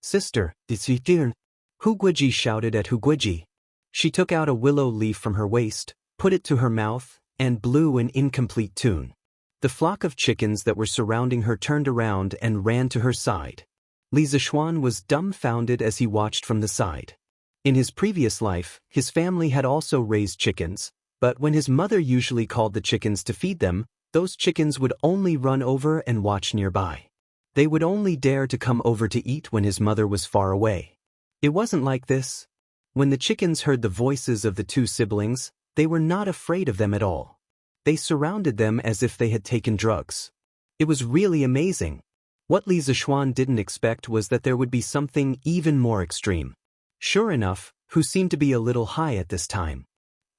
Sister, did you hear? Hu Guoji shouted at Hu Guoji. She took out a willow leaf from her waist, put it to her mouth, and blew an incomplete tune. The flock of chickens that were surrounding her turned around and ran to her side. Li Zixuan was dumbfounded as he watched from the side. In his previous life, his family had also raised chickens, but when his mother usually called the chickens to feed them, those chickens would only run over and watch nearby. They would only dare to come over to eat when his mother was far away. It wasn't like this. When the chickens heard the voices of the two siblings, they were not afraid of them at all. They surrounded them as if they had taken drugs. It was really amazing. What Li Zixuan didn't expect was that there would be something even more extreme. Sure enough, Hu seemed to be a little high at this time.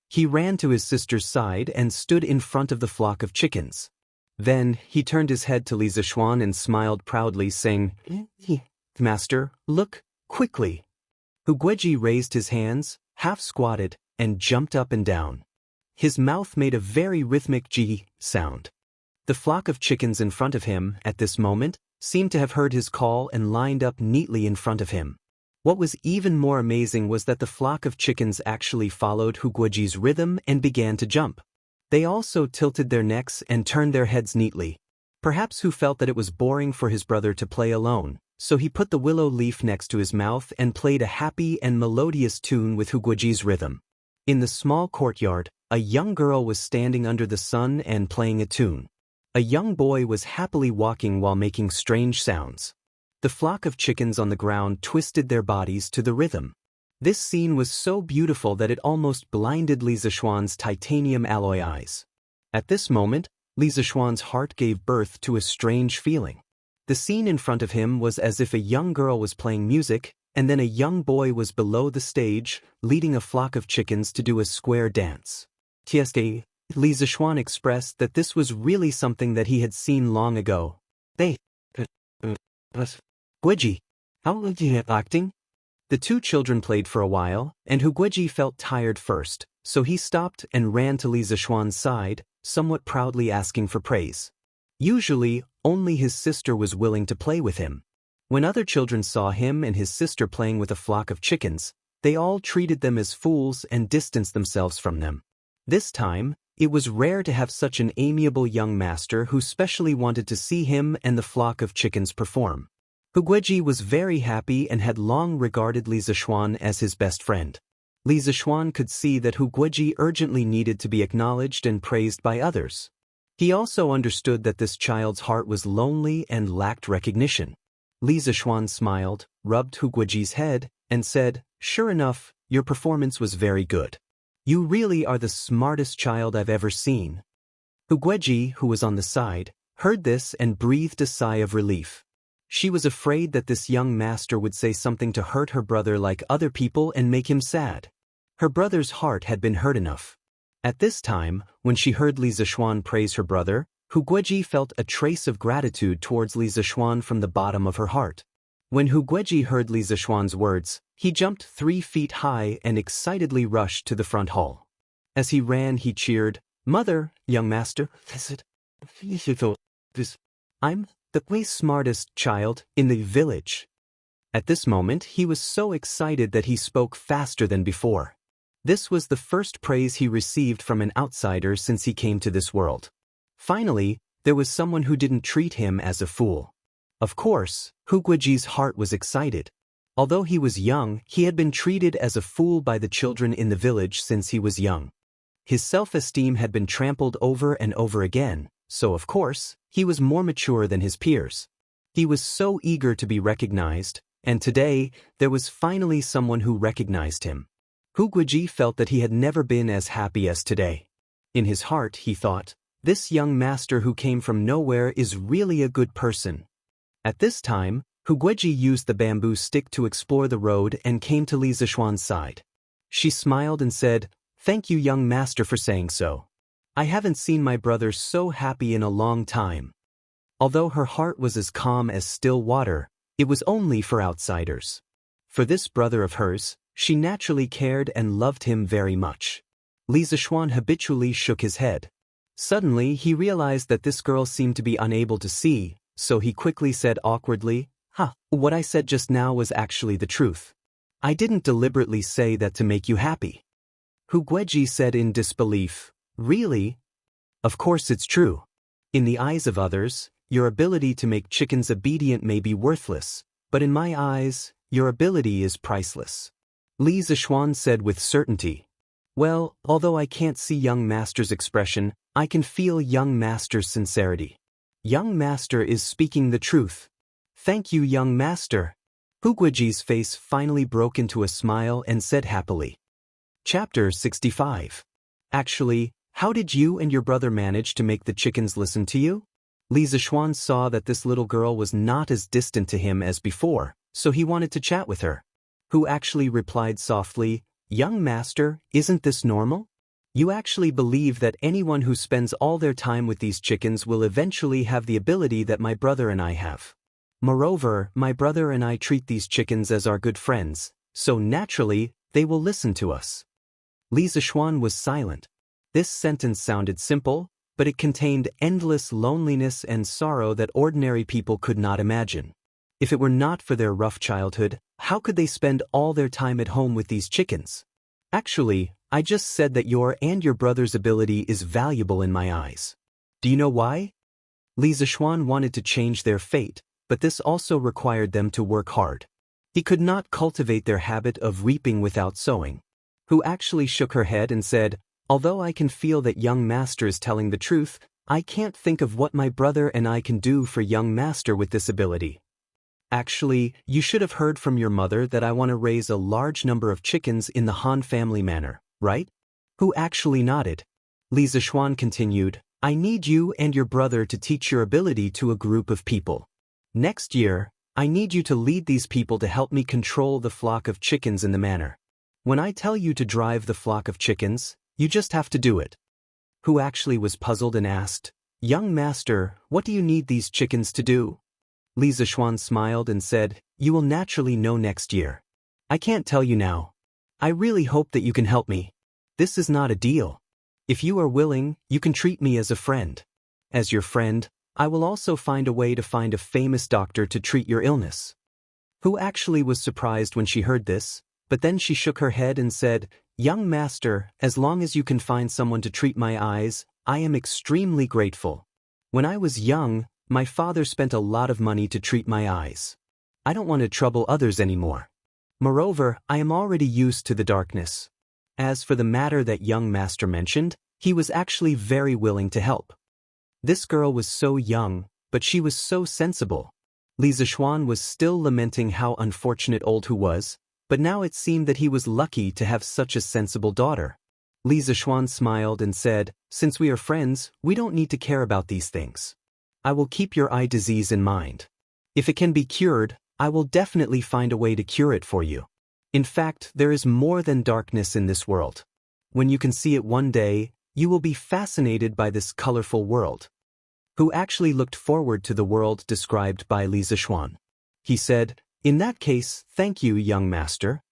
He ran to his sister's side and stood in front of the flock of chickens. Then, he turned his head to Li Zixuan and smiled proudly, saying, Master, look, quickly. Hu Guoji raised his hands, half-squatted, and jumped up and down. His mouth made a very rhythmic G sound. The flock of chickens in front of him, at this moment, seemed to have heard his call and lined up neatly in front of him. What was even more amazing was that the flock of chickens actually followed Hu Guoji's rhythm and began to jump. They also tilted their necks and turned their heads neatly. Perhaps Hu felt that it was boring for his brother to play alone, so he put the willow leaf next to his mouth and played a happy and melodious tune with Hu Guoji's rhythm. In the small courtyard, a young girl was standing under the sun and playing a tune. A young boy was happily walking while making strange sounds. The flock of chickens on the ground twisted their bodies to the rhythm. This scene was so beautiful that it almost blinded Li Zixuan's titanium alloy eyes. At this moment, Li Zixuan's heart gave birth to a strange feeling. The scene in front of him was as if a young girl was playing music, and then a young boy was below the stage, leading a flock of chickens to do a square dance. Li Zishuan expressed that this was really something that he had seen long ago. They. Guiji. How are you acting? The two children played for a while, and Guiji felt tired first, so he stopped and ran to Li Zishuan's side, somewhat proudly asking for praise. Usually, only his sister was willing to play with him. When other children saw him and his sister playing with a flock of chickens, they all treated them as fools and distanced themselves from them. This time, it was rare to have such an amiable young master who specially wanted to see him and the flock of chickens perform. Guiji was very happy and had long regarded Li Zishuan as his best friend. Li Zishuan could see that Guiji urgently needed to be acknowledged and praised by others. He also understood that this child's heart was lonely and lacked recognition. Li Zishuan smiled, rubbed Guiji's head, and said, "Sure enough, your performance was very good. You really are the smartest child I've ever seen." Guiji, who was on the side, heard this and breathed a sigh of relief. She was afraid that this young master would say something to hurt her brother like other people and make him sad. Her brother's heart had been hurt enough. At this time, when she heard Li Zishuan praise her brother, Guiji felt a trace of gratitude towards Li Zishuan from the bottom of her heart. When Guiji heard Li Zishuan's words, he jumped 3 feet high and excitedly rushed to the front hall. As he ran, he cheered, "Mother, young master, I'm the smartest child in the village." At this moment, he was so excited that he spoke faster than before. This was the first praise he received from an outsider since he came to this world. Finally, there was someone who didn't treat him as a fool. Of course, Guiji's heart was excited. Although he was young, he had been treated as a fool by the children in the village since he was young. His self-esteem had been trampled over and over again, so of course, he was more mature than his peers. He was so eager to be recognized, and today, there was finally someone who recognized him. Guiji felt that he had never been as happy as today. In his heart, he thought, "This young master who came from nowhere is really a good person." At this time, Guiji used the bamboo stick to explore the road and came to Li Zishuan's side. She smiled and said, "Thank you, young master, for saying so. I haven't seen my brother so happy in a long time." Although her heart was as calm as still water, it was only for outsiders. For this brother of hers, she naturally cared and loved him very much. Li Zishuan habitually shook his head. Suddenly, he realized that this girl seemed to be unable to see, so he quickly said awkwardly, "What I said just now was actually the truth. I didn't deliberately say that to make you happy." Guiji said in disbelief, "Really? Of course it's true. In the eyes of others, your ability to make chickens obedient may be worthless, but in my eyes, your ability is priceless." Li Zishuan said with certainty, "Well, although I can't see young master's expression, I can feel young master's sincerity. Young master is speaking the truth. Thank you, young master." Guiji's face finally broke into a smile and said happily. Chapter 65. Actually, how did you and your brother manage to make the chickens listen to you? Li Zishuan saw that this little girl was not as distant to him as before, so he wanted to chat with her. Who actually replied softly, "Young master, isn't this normal? You actually believe that anyone who spends all their time with these chickens will eventually have the ability that my brother and I have. Moreover, my brother and I treat these chickens as our good friends, so naturally, they will listen to us." Li Zishuan was silent. This sentence sounded simple, but it contained endless loneliness and sorrow that ordinary people could not imagine. If it were not for their rough childhood, how could they spend all their time at home with these chickens? Actually, I just said that your and your brother's ability is valuable in my eyes. Do you know why? Li Zishuan wanted to change their fate, but this also required them to work hard. He could not cultivate their habit of reaping without sowing. Who actually shook her head and said, "Although I can feel that young master is telling the truth, I can't think of what my brother and I can do for young master with this ability. Actually, you should have heard from your mother that I want to raise a large number of chickens in the Han family manner, right?" Who actually nodded. Li Zishuan continued, "I need you and your brother to teach your ability to a group of people. Next year, I need you to lead these people to help me control the flock of chickens in the manor. When I tell you to drive the flock of chickens, you just have to do it." Who actually was puzzled and asked, "Young master, what do you need these chickens to do?" Li Zishuan smiled and said, "You will naturally know next year. I can't tell you now. I really hope that you can help me. This is not a deal. If you are willing, you can treat me as a friend. As your friend, I will also find a way to find a famous doctor to treat your illness." Who actually was surprised when she heard this, but then she shook her head and said, "Young master, as long as you can find someone to treat my eyes, I am extremely grateful. When I was young, my father spent a lot of money to treat my eyes. I don't want to trouble others anymore. Moreover, I am already used to the darkness." As for the matter that young master mentioned, he was actually very willing to help. This girl was so young, but she was so sensible. Li Zishuan was still lamenting how unfortunate Old Hu was, but now it seemed that he was lucky to have such a sensible daughter. Li Zishuan smiled and said, "Since we are friends, we don't need to care about these things. I will keep your eye disease in mind. If it can be cured, I will definitely find a way to cure it for you. In fact, there is more than darkness in this world. When you can see it one day, you will be fascinated by this colorful world." Who actually looked forward to the world described by Li Zishuan. He said, "In that case, thank you, young master.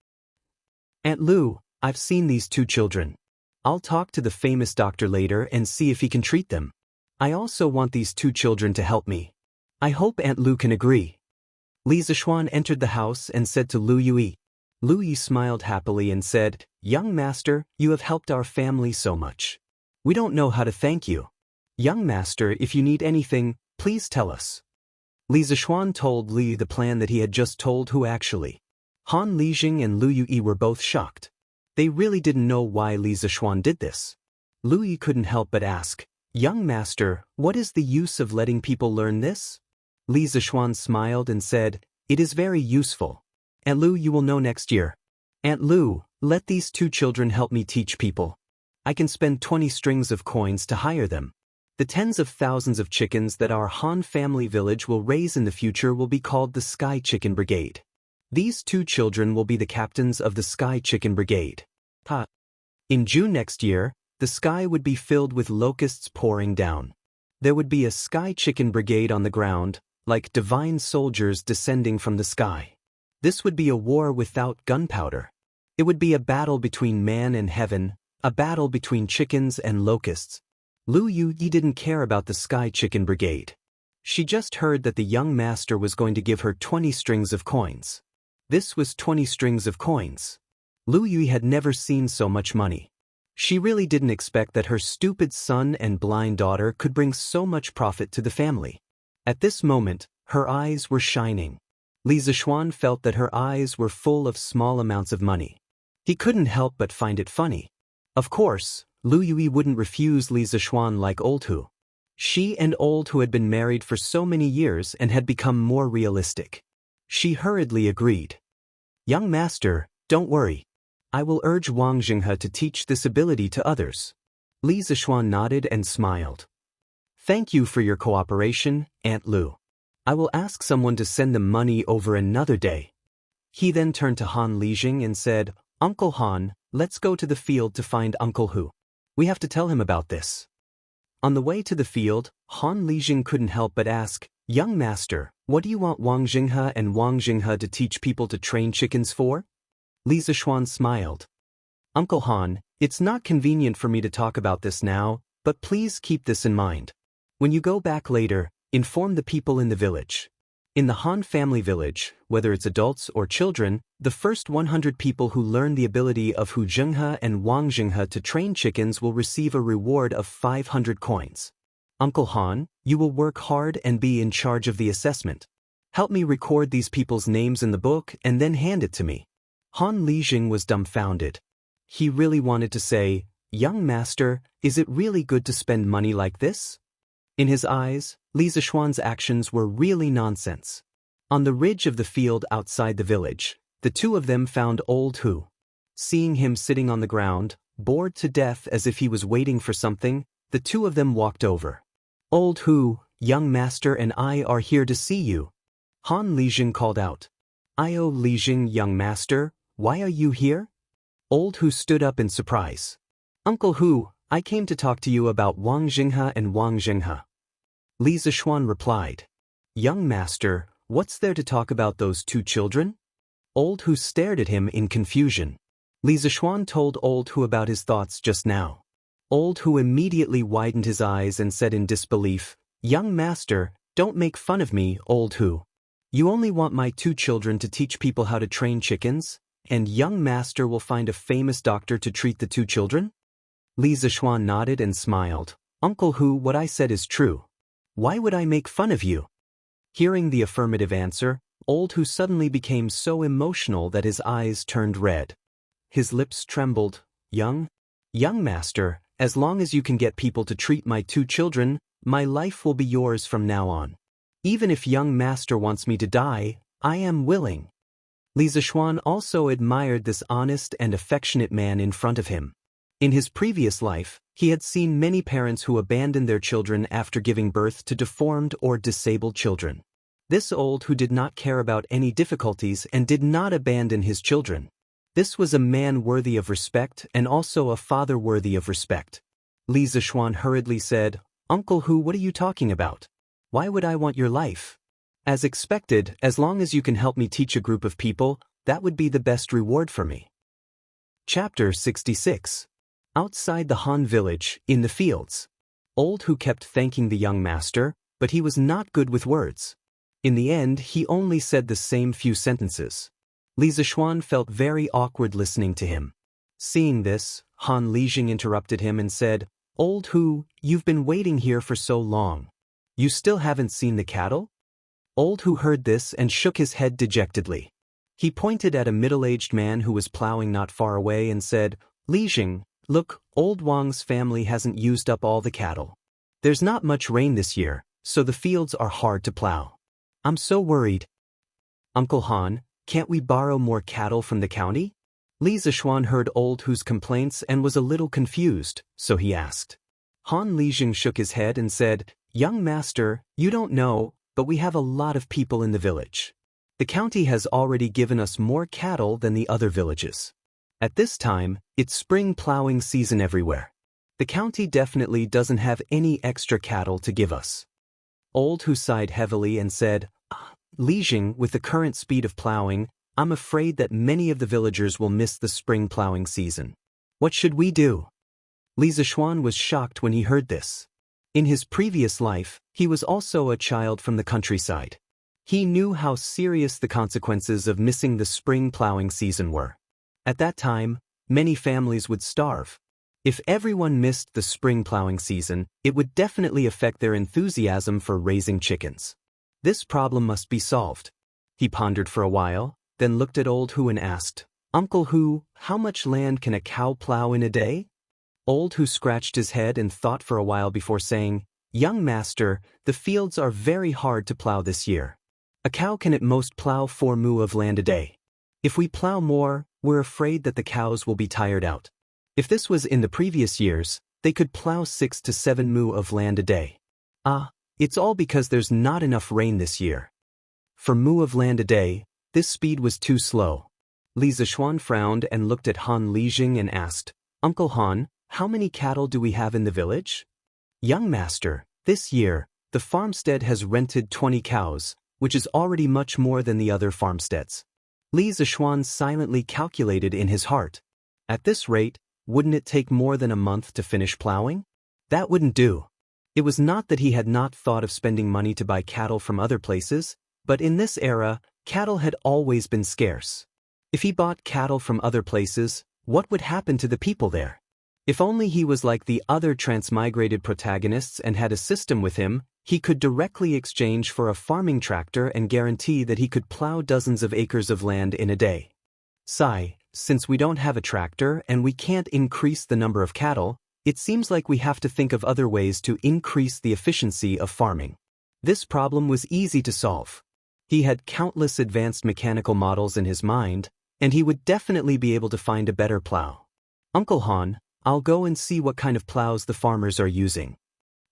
Aunt Lu, I've seen these two children. I'll talk to the famous doctor later and see if he can treat them. I also want these two children to help me. I hope Aunt Lu can agree." Li Zishuan entered the house and said to Lu Yui. Lu Yui smiled happily and said, "Young master, you have helped our family so much. We don't know how to thank you. Young master, if you need anything, please tell us." Li Zishuan told Li the plan that he had just told Who actually. Han Lijing and Lu Yui were both shocked. They really didn't know why Li Zishuan did this. Lu Yui couldn't help but ask, "Young master, what is the use of letting people learn this?" Li Zishuan smiled and said, "It is very useful. Aunt Lu, you will know next year. Aunt Lu, let these two children help me teach people. I can spend 20 strings of coins to hire them. The tens of thousands of chickens that our Han family village will raise in the future will be called the Sky Chicken Brigade. These two children will be the captains of the Sky Chicken Brigade." In June next year, the sky would be filled with locusts pouring down. There would be a Sky Chicken Brigade on the ground, like divine soldiers descending from the sky. This would be a war without gunpowder. It would be a battle between man and heaven, a battle between chickens and locusts. Lu Yui didn't care about the Sky Chicken Brigade. She just heard that the young master was going to give her 20 strings of coins. This was 20 strings of coins. Lu Yui had never seen so much money. She really didn't expect that her stupid son and blind daughter could bring so much profit to the family. At this moment, her eyes were shining. Li Zishuan felt that her eyes were full of small amounts of money. He couldn't help but find it funny. Of course, Lu Yui wouldn't refuse Li Zishuan like Old Hu. She and Old Hu had been married for so many years and had become more realistic. She hurriedly agreed. "Young master, don't worry. I will urge Wang Jinghe to teach this ability to others." Li Zishuan nodded and smiled. "Thank you for your cooperation, Aunt Lu. I will ask someone to send them money over another day." He then turned to Han Lijing and said, "Uncle Han, let's go to the field to find Uncle Hu. We have to tell him about this." On the way to the field, Han Lijing couldn't help but ask, "Young master, what do you want Wang Jinghe and Wang Jinghe to teach people to train chickens for?" Li Zishuan smiled. "Uncle Han, it's not convenient for me to talk about this now, but please keep this in mind. When you go back later, inform the people in the village. In the Han family village, whether it's adults or children, the first 100 people who learn the ability of Hu Jinghe and Wang Jinghe to train chickens will receive a reward of 500 coins. Uncle Han, you will work hard and be in charge of the assessment. Help me record these people's names in the book and then hand it to me." Han Lijing was dumbfounded. He really wanted to say, "Young master, is it really good to spend money like this?" In his eyes, Li Zishuan's actions were really nonsense. On the ridge of the field outside the village, the two of them found Old Hu. Seeing him sitting on the ground, bored to death as if he was waiting for something, the two of them walked over. "Old Hu, young master and I are here to see you," Han Lijing called out. "Io Lijing, young master, why are you here?" Old Hu stood up in surprise. "Uncle Hu, I came to talk to you about Wang Jinghe and Wang Jinghe. Li Zishuan replied. Young master, what's there to talk about those two children? Old Hu stared at him in confusion. Li Zishuan told Old Hu about his thoughts just now. Old Hu immediately widened his eyes and said in disbelief, Young master, don't make fun of me, Old Hu. You only want my two children to teach people how to train chickens, and young master will find a famous doctor to treat the two children? Li Zishuan nodded and smiled. Uncle Hu, what I said is true. Why would I make fun of you? Hearing the affirmative answer, Old Hu suddenly became so emotional that his eyes turned red. His lips trembled. Young master, as long as you can get people to treat my two children, my life will be yours from now on. Even if young master wants me to die, I am willing. Li Zishuan also admired this honest and affectionate man in front of him. In his previous life, he had seen many parents who abandoned their children after giving birth to deformed or disabled children. This Old Hu did not care about any difficulties and did not abandon his children. This was a man worthy of respect and also a father worthy of respect. Li Zishuan hurriedly said, Uncle Hu, what are you talking about? Why would I want your life? As expected, as long as you can help me teach a group of people, that would be the best reward for me. Chapter 66. Outside the Han village, in the fields. Old Hu kept thanking the young master, but he was not good with words. In the end, he only said the same few sentences. Li Zishuan felt very awkward listening to him. Seeing this, Han Lijing interrupted him and said, Old Hu, you've been waiting here for so long. You still haven't seen the cattle? Old Hu heard this and shook his head dejectedly. He pointed at a middle-aged man who was plowing not far away and said, Lijing, look, old Wang's family hasn't used up all the cattle. There's not much rain this year, so the fields are hard to plow. I'm so worried. Uncle Han, can't we borrow more cattle from the county? Li Zishuan heard Old Hu's complaints and was a little confused, so he asked. Han Lijing shook his head and said, Young master, you don't know, but we have a lot of people in the village. The county has already given us more cattle than the other villages. At this time, it's spring plowing season everywhere. The county definitely doesn't have any extra cattle to give us. Old Hu sighed heavily and said, Lijing, with the current speed of plowing, I'm afraid that many of the villagers will miss the spring plowing season. What should we do? Li Zishuan was shocked when he heard this. In his previous life, he was also a child from the countryside. He knew how serious the consequences of missing the spring plowing season were. At that time, many families would starve. If everyone missed the spring plowing season, it would definitely affect their enthusiasm for raising chickens. This problem must be solved. He pondered for a while, then looked at Old Hu and asked, Uncle Hu, how much land can a cow plow in a day? Old Hu scratched his head and thought for a while before saying, Young master, the fields are very hard to plow this year. A cow can at most plow 4 mu of land a day. If we plow more, we're afraid that the cows will be tired out. If this was in the previous years, they could plow 6 to 7 mu of land a day. It's all because there's not enough rain this year. For mu of land a day, this speed was too slow. Li Zishuan frowned and looked at Han Lijing and asked, Uncle Han, how many cattle do we have in the village? Young master, this year, the farmstead has rented 20 cows, which is already much more than the other farmsteads. Li Zishuan silently calculated in his heart. At this rate, wouldn't it take more than a month to finish plowing? That wouldn't do. It was not that he had not thought of spending money to buy cattle from other places, but in this era, cattle had always been scarce. If he bought cattle from other places, what would happen to the people there? If only he was like the other transmigrated protagonists and had a system with him, he could directly exchange for a farming tractor and guarantee that he could plow dozens of acres of land in a day. Since we don't have a tractor and we can't increase the number of cattle, it seems like we have to think of other ways to increase the efficiency of farming. This problem was easy to solve. He had countless advanced mechanical models in his mind, and he would definitely be able to find a better plow. Uncle Han, I'll go and see what kind of plows the farmers are using.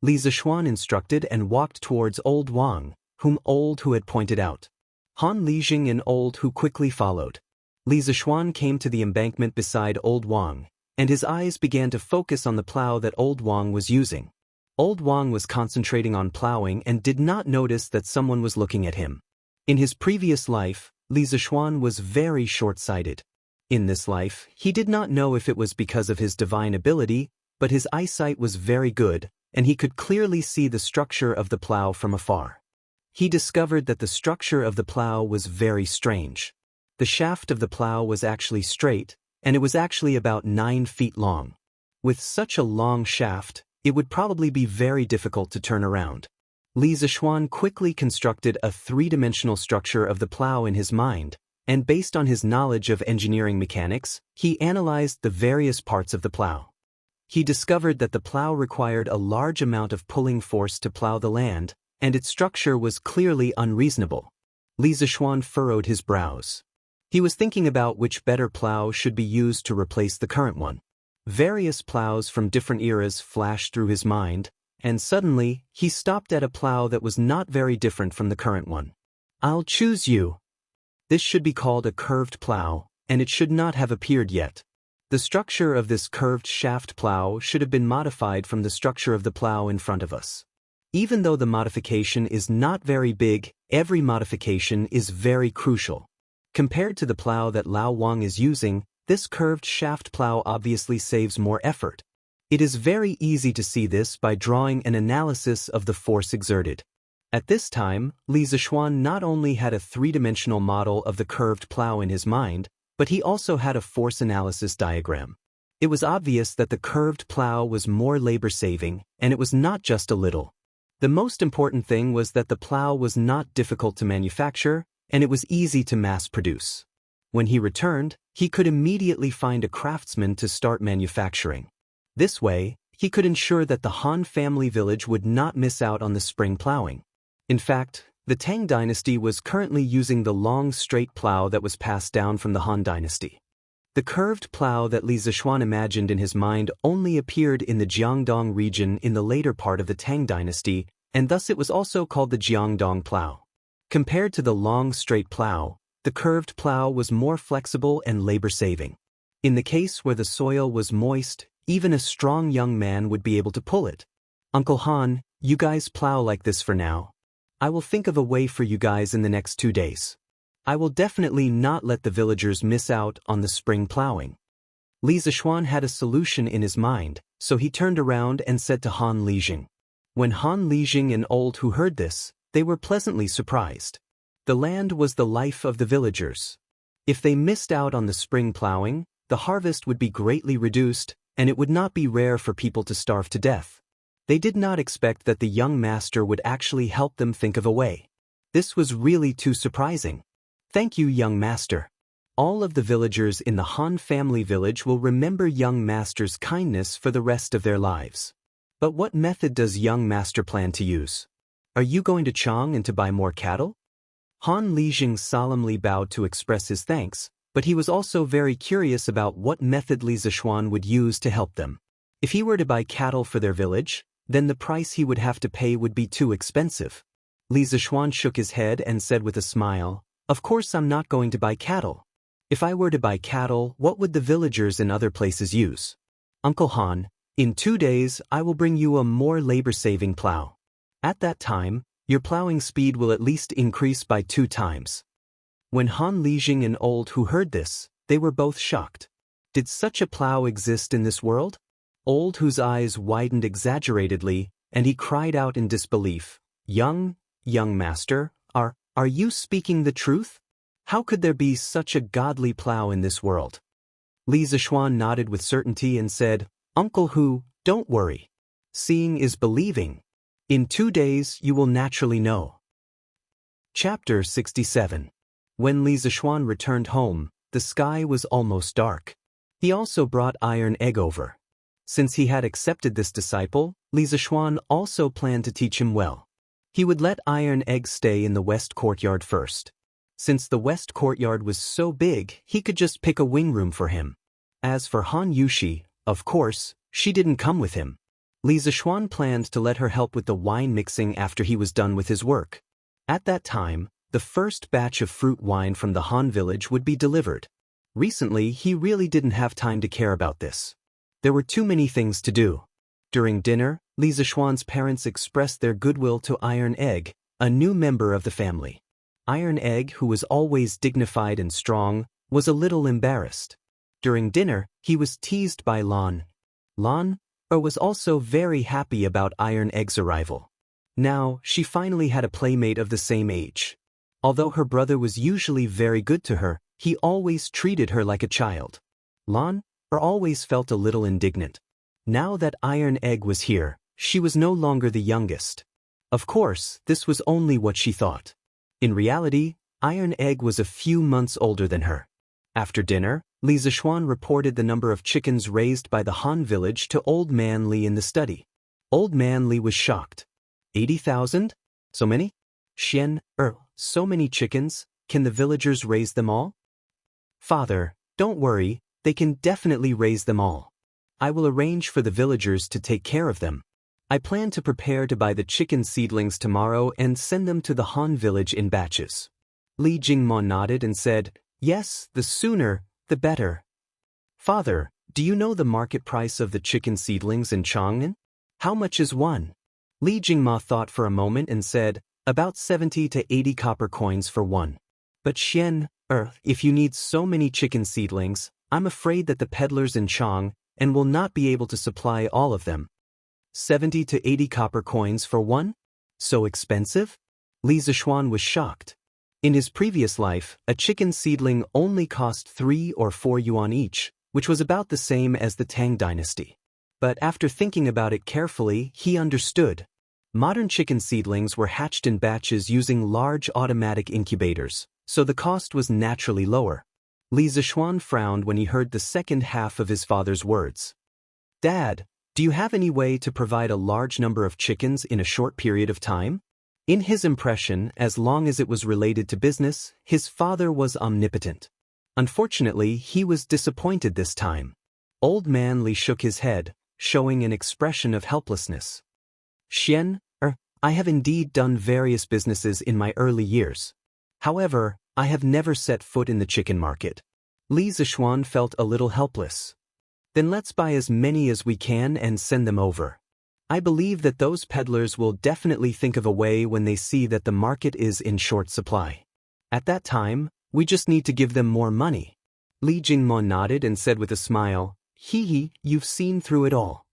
Li Zishuan instructed and walked towards Old Wang, whom Old Hu had pointed out. Han Lijing and Old Hu quickly followed. Li Zishuan came to the embankment beside Old Wang, and his eyes began to focus on the plow that Old Wang was using. Old Wang was concentrating on plowing and did not notice that someone was looking at him. In his previous life, Li Zishuan was very short-sighted. In this life, he did not know if it was because of his divine ability, but his eyesight was very good, and he could clearly see the structure of the plow from afar. He discovered that the structure of the plow was very strange. The shaft of the plow was actually straight, and it was actually about 9 feet long. With such a long shaft, it would probably be very difficult to turn around. Li Zishuan quickly constructed a 3-dimensional structure of the plow in his mind, and based on his knowledge of engineering mechanics, he analyzed the various parts of the plow. He discovered that the plow required a large amount of pulling force to plow the land, and its structure was clearly unreasonable. Li Zishuan furrowed his brows. He was thinking about which better plow should be used to replace the current one. Various plows from different eras flashed through his mind, and suddenly, he stopped at a plow that was not very different from the current one. I'll choose you. This should be called a curved plow, and it should not have appeared yet. The structure of this curved shaft plow should have been modified from the structure of the plow in front of us. Even though the modification is not very big, every modification is very crucial. Compared to the plow that Lao Wang is using, this curved shaft plow obviously saves more effort. It is very easy to see this by drawing an analysis of the force exerted. At this time, Li Zishuan not only had a 3-dimensional model of the curved plow in his mind, but he also had a force analysis diagram. It was obvious that the curved plow was more labor-saving, and it was not just a little. The most important thing was that the plow was not difficult to manufacture, and it was easy to mass-produce. When he returned, he could immediately find a craftsman to start manufacturing. This way, he could ensure that the Han family village would not miss out on the spring plowing. In fact, the Tang dynasty was currently using the long straight plow that was passed down from the Han dynasty. The curved plow that Li Zishuan imagined in his mind only appeared in the Jiangdong region in the later part of the Tang dynasty, and thus it was also called the Jiangdong plow. Compared to the long straight plow, the curved plow was more flexible and labor-saving. In the case where the soil was moist, even a strong young man would be able to pull it. Uncle Han, you guys plow like this for now. I will think of a way for you guys in the next 2 days. I will definitely not let the villagers miss out on the spring plowing. Li Zishuan had a solution in his mind, so he turned around and said to Han Lijing. When Han Lijing and Old Hu heard this, they were pleasantly surprised. The land was the life of the villagers. If they missed out on the spring plowing, the harvest would be greatly reduced, and it would not be rare for people to starve to death. They did not expect that the young master would actually help them think of a way. This was really too surprising. Thank you, young master. All of the villagers in the Han family village will remember young master's kindness for the rest of their lives. But what method does young master plan to use? Are you going to Chang and to buy more cattle? Han Lijing solemnly bowed to express his thanks, but he was also very curious about what method Li Zishuan would use to help them. If he were to buy cattle for their village, then the price he would have to pay would be too expensive. Li Zishuan shook his head and said with a smile, "Of course I'm not going to buy cattle. If I were to buy cattle, what would the villagers in other places use? Uncle Han, in 2 days I will bring you a more labor-saving plow. At that time, your plowing speed will at least increase by 2 times. When Han Lijing and Old Hu heard this, they were both shocked. Did such a plow exist in this world? Old Hu's eyes widened exaggeratedly, and he cried out in disbelief, young master, are you speaking the truth? How could there be such a godly plow in this world? Li Zishuan nodded with certainty and said, Uncle Hu, don't worry. Seeing is believing. In 2 days you will naturally know. Chapter 67. When Li Zishuan returned home, the sky was almost dark. He also brought Iron Egg over. Since he had accepted this disciple, Li Zishuan also planned to teach him well. He would let Iron Egg stay in the west courtyard first. Since the west courtyard was so big, he could just pick a wing room for him. As for Han Yushi, of course, she didn't come with him. Li Zishuan planned to let her help with the wine mixing after he was done with his work. At that time, the first batch of fruit wine from the Han village would be delivered. Recently, he really didn't have time to care about this. There were too many things to do. During dinner, Li Zishuan's parents expressed their goodwill to Iron Egg, a new member of the family. Iron Egg, who was always dignified and strong, was a little embarrassed. During dinner, he was teased by Lan. Lan was also very happy about Iron Egg's arrival. Now, she finally had a playmate of the same age. Although her brother was usually very good to her, he always treated her like a child. Lan always felt a little indignant. Now that Iron Egg was here, she was no longer the youngest. Of course, this was only what she thought. In reality, Iron Egg was a few months older than her. After dinner, Li Zishuan reported the number of chickens raised by the Han village to Old Man Li in the study. Old Man Li was shocked. 80,000? So many? Xian, so many chickens, can the villagers raise them all? Father, don't worry, they can definitely raise them all. I will arrange for the villagers to take care of them. I plan to prepare to buy the chicken seedlings tomorrow and send them to the Han village in batches. Li Jingmo nodded and said, yes, the sooner, the better. Father, do you know the market price of the chicken seedlings in Chang'an? How much is one? Li Jingma thought for a moment and said, about 70 to 80 copper coins for one. But Xian, if you need so many chicken seedlings, I'm afraid that the peddlers in Chang'an will not be able to supply all of them. 70 to 80 copper coins for one? So expensive? Li Zishuan was shocked. In his previous life, a chicken seedling only cost 3 or 4 yuan each, which was about the same as the Tang dynasty. But after thinking about it carefully, he understood. Modern chicken seedlings were hatched in batches using large automatic incubators, so the cost was naturally lower. Li Zishuan frowned when he heard the second half of his father's words. Dad, do you have any way to provide a large number of chickens in a short period of time? In his impression, as long as it was related to business, his father was omnipotent. Unfortunately, he was disappointed this time. Old Man Li shook his head, showing an expression of helplessness. Xian, I have indeed done various businesses in my early years. However, I have never set foot in the chicken market. Li Zishuan felt a little helpless. Then let's buy as many as we can and send them over. I believe that those peddlers will definitely think of a way when they see that the market is in short supply. At that time, we just need to give them more money. Li Jingmo nodded and said with a smile, you've seen through it all.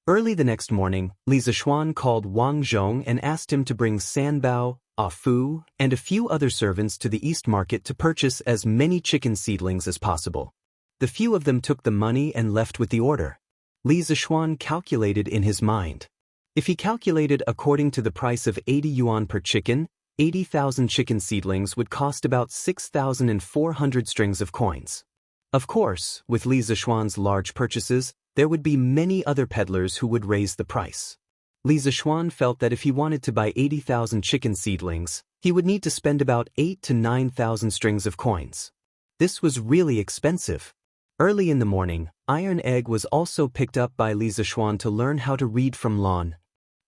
Early the next morning, Li Zishuan called Wang Zhong and asked him to bring Sanbao, Fu, and a few other servants to the East Market to purchase as many chicken seedlings as possible. The few of them took the money and left with the order. Li Zishuan calculated in his mind. If he calculated according to the price of 80 yuan per chicken, 80,000 chicken seedlings would cost about 6,400 strings of coins. Of course, with Li Zishuan's large purchases, there would be many other peddlers who would raise the price. Li Zishuan felt that if he wanted to buy 80,000 chicken seedlings, he would need to spend about 8 to 9,000 strings of coins. This was really expensive. Early in the morning, Iron Egg was also picked up by Li Zishuan to learn how to read from Lan.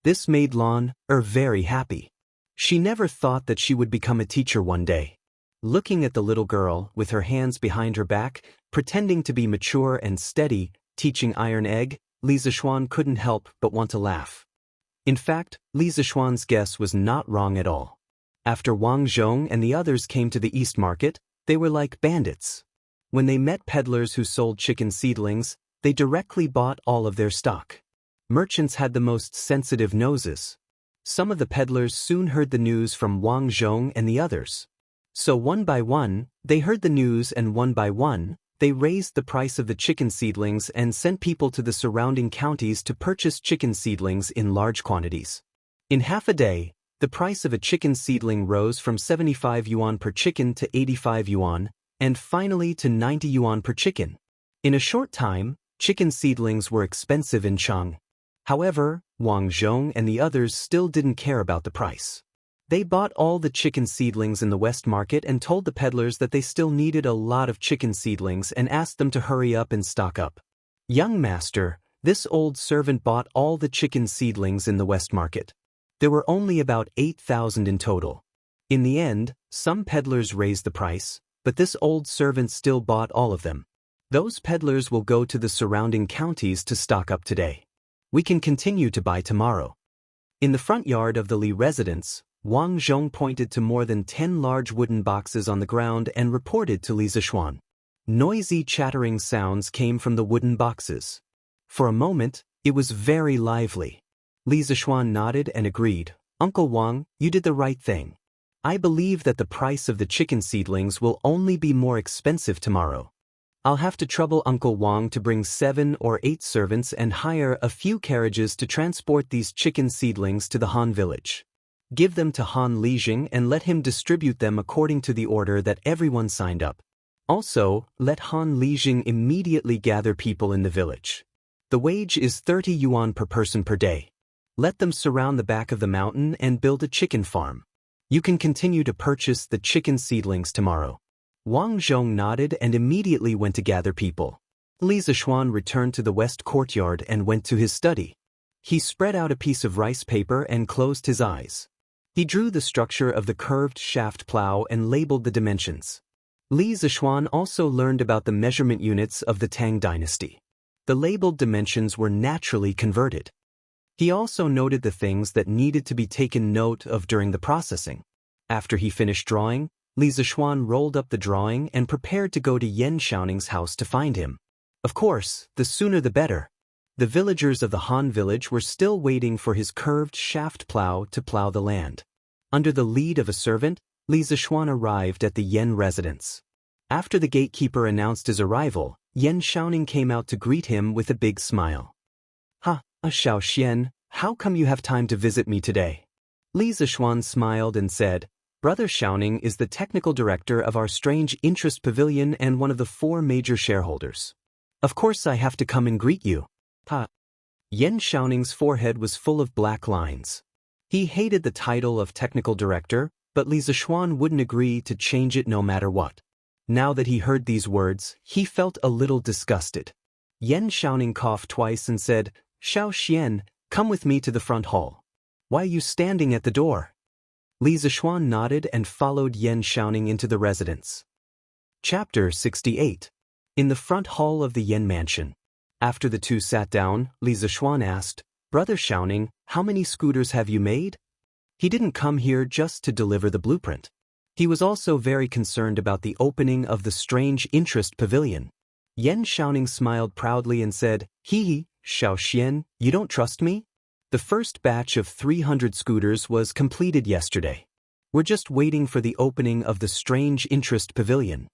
This made Lan very happy. She never thought that she would become a teacher one day. Looking at the little girl, with her hands behind her back, pretending to be mature and steady, teaching Iron Egg, Li Zishuan couldn't help but want to laugh. In fact, Li Zishuan's guess was not wrong at all. After Wang Zhong and the others came to the East Market, they were like bandits. When they met peddlers who sold chicken seedlings, they directly bought all of their stock. Merchants had the most sensitive noses. Some of the peddlers soon heard the news from Wang Zhong and the others. So one by one, they heard the news, and one by one, they raised the price of the chicken seedlings and sent people to the surrounding counties to purchase chicken seedlings in large quantities. In half a day, the price of a chicken seedling rose from 75 yuan per chicken to 85 yuan, and finally to 90 yuan per chicken. In a short time, chicken seedlings were expensive in Chang'an. However, Wang Zhong and the others still didn't care about the price. They bought all the chicken seedlings in the West Market and told the peddlers that they still needed a lot of chicken seedlings and asked them to hurry up and stock up. Young master, this old servant bought all the chicken seedlings in the West Market. There were only about 8,000 in total. In the end, some peddlers raised the price, but this old servant still bought all of them. Those peddlers will go to the surrounding counties to stock up today. We can continue to buy tomorrow. In the front yard of the Li residence, Wang Zhong pointed to more than 10 large wooden boxes on the ground and reported to Li Zishuan. Noisy chattering sounds came from the wooden boxes. For a moment, it was very lively. Li Zishuan nodded and agreed. Uncle Wang, you did the right thing. I believe that the price of the chicken seedlings will only be more expensive tomorrow. I'll have to trouble Uncle Wang to bring 7 or 8 servants and hire a few carriages to transport these chicken seedlings to the Han village. Give them to Han Lijing and let him distribute them according to the order that everyone signed up. Also, let Han Lijing immediately gather people in the village. The wage is 30 yuan per person per day. Let them surround the back of the mountain and build a chicken farm. You can continue to purchase the chicken seedlings tomorrow. Wang Zhong nodded and immediately went to gather people. Li Zishuan returned to the west courtyard and went to his study. He spread out a piece of rice paper and closed his eyes. He drew the structure of the curved shaft plow and labeled the dimensions. Li Zishuan also learned about the measurement units of the Tang dynasty. The labeled dimensions were naturally converted. He also noted the things that needed to be taken note of during the processing. After he finished drawing, Li Zishuan rolled up the drawing and prepared to go to Yan Xiaoning's house to find him. Of course, the sooner the better. The villagers of the Han village were still waiting for his curved shaft plow to plow the land. Under the lead of a servant, Li Zishuan arrived at the Yan residence. After the gatekeeper announced his arrival, Yan Xiaoning came out to greet him with a big smile. Ha, Xiao Xian, how come you have time to visit me today? Li Zishuan smiled and said, Brother Xiaoning is the technical director of our strange interest pavilion and one of the 4 major shareholders. Of course I have to come and greet you. Ha. Yan Xiaoning's forehead was full of black lines. He hated the title of technical director, but Li Zishuan wouldn't agree to change it no matter what. Now that he heard these words, he felt a little disgusted. Yan Xiaoning coughed twice and said, Xiao Xian, come with me to the front hall. Why are you standing at the door? Li Zishuan nodded and followed Yan Xiaoning into the residence. Chapter 68. In the front hall of the Yan mansion. After the two sat down, Li Zishuan asked, Brother Xiaoning, how many scooters have you made? He didn't come here just to deliver the blueprint. He was also very concerned about the opening of the strange interest pavilion. Yan Xiaoning smiled proudly and said, Hee, Xiao Xian, you don't trust me? The first batch of 300 scooters was completed yesterday. We're just waiting for the opening of the strange interest pavilion.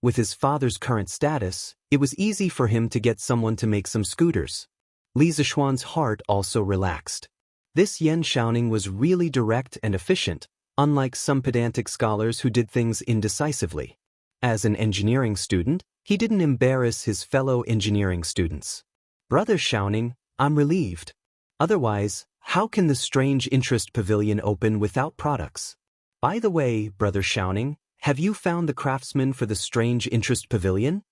With his father's current status, it was easy for him to get someone to make some scooters. Li Zishuan's heart also relaxed. This Yan Xiaoning was really direct and efficient, unlike some pedantic scholars who did things indecisively. As an engineering student, he didn't embarrass his fellow engineering students. Brother Xiaoning, I'm relieved. Otherwise, how can the strange interest pavilion open without products? By the way, Brother Xiaoning, have you found the craftsman for the strange interest pavilion?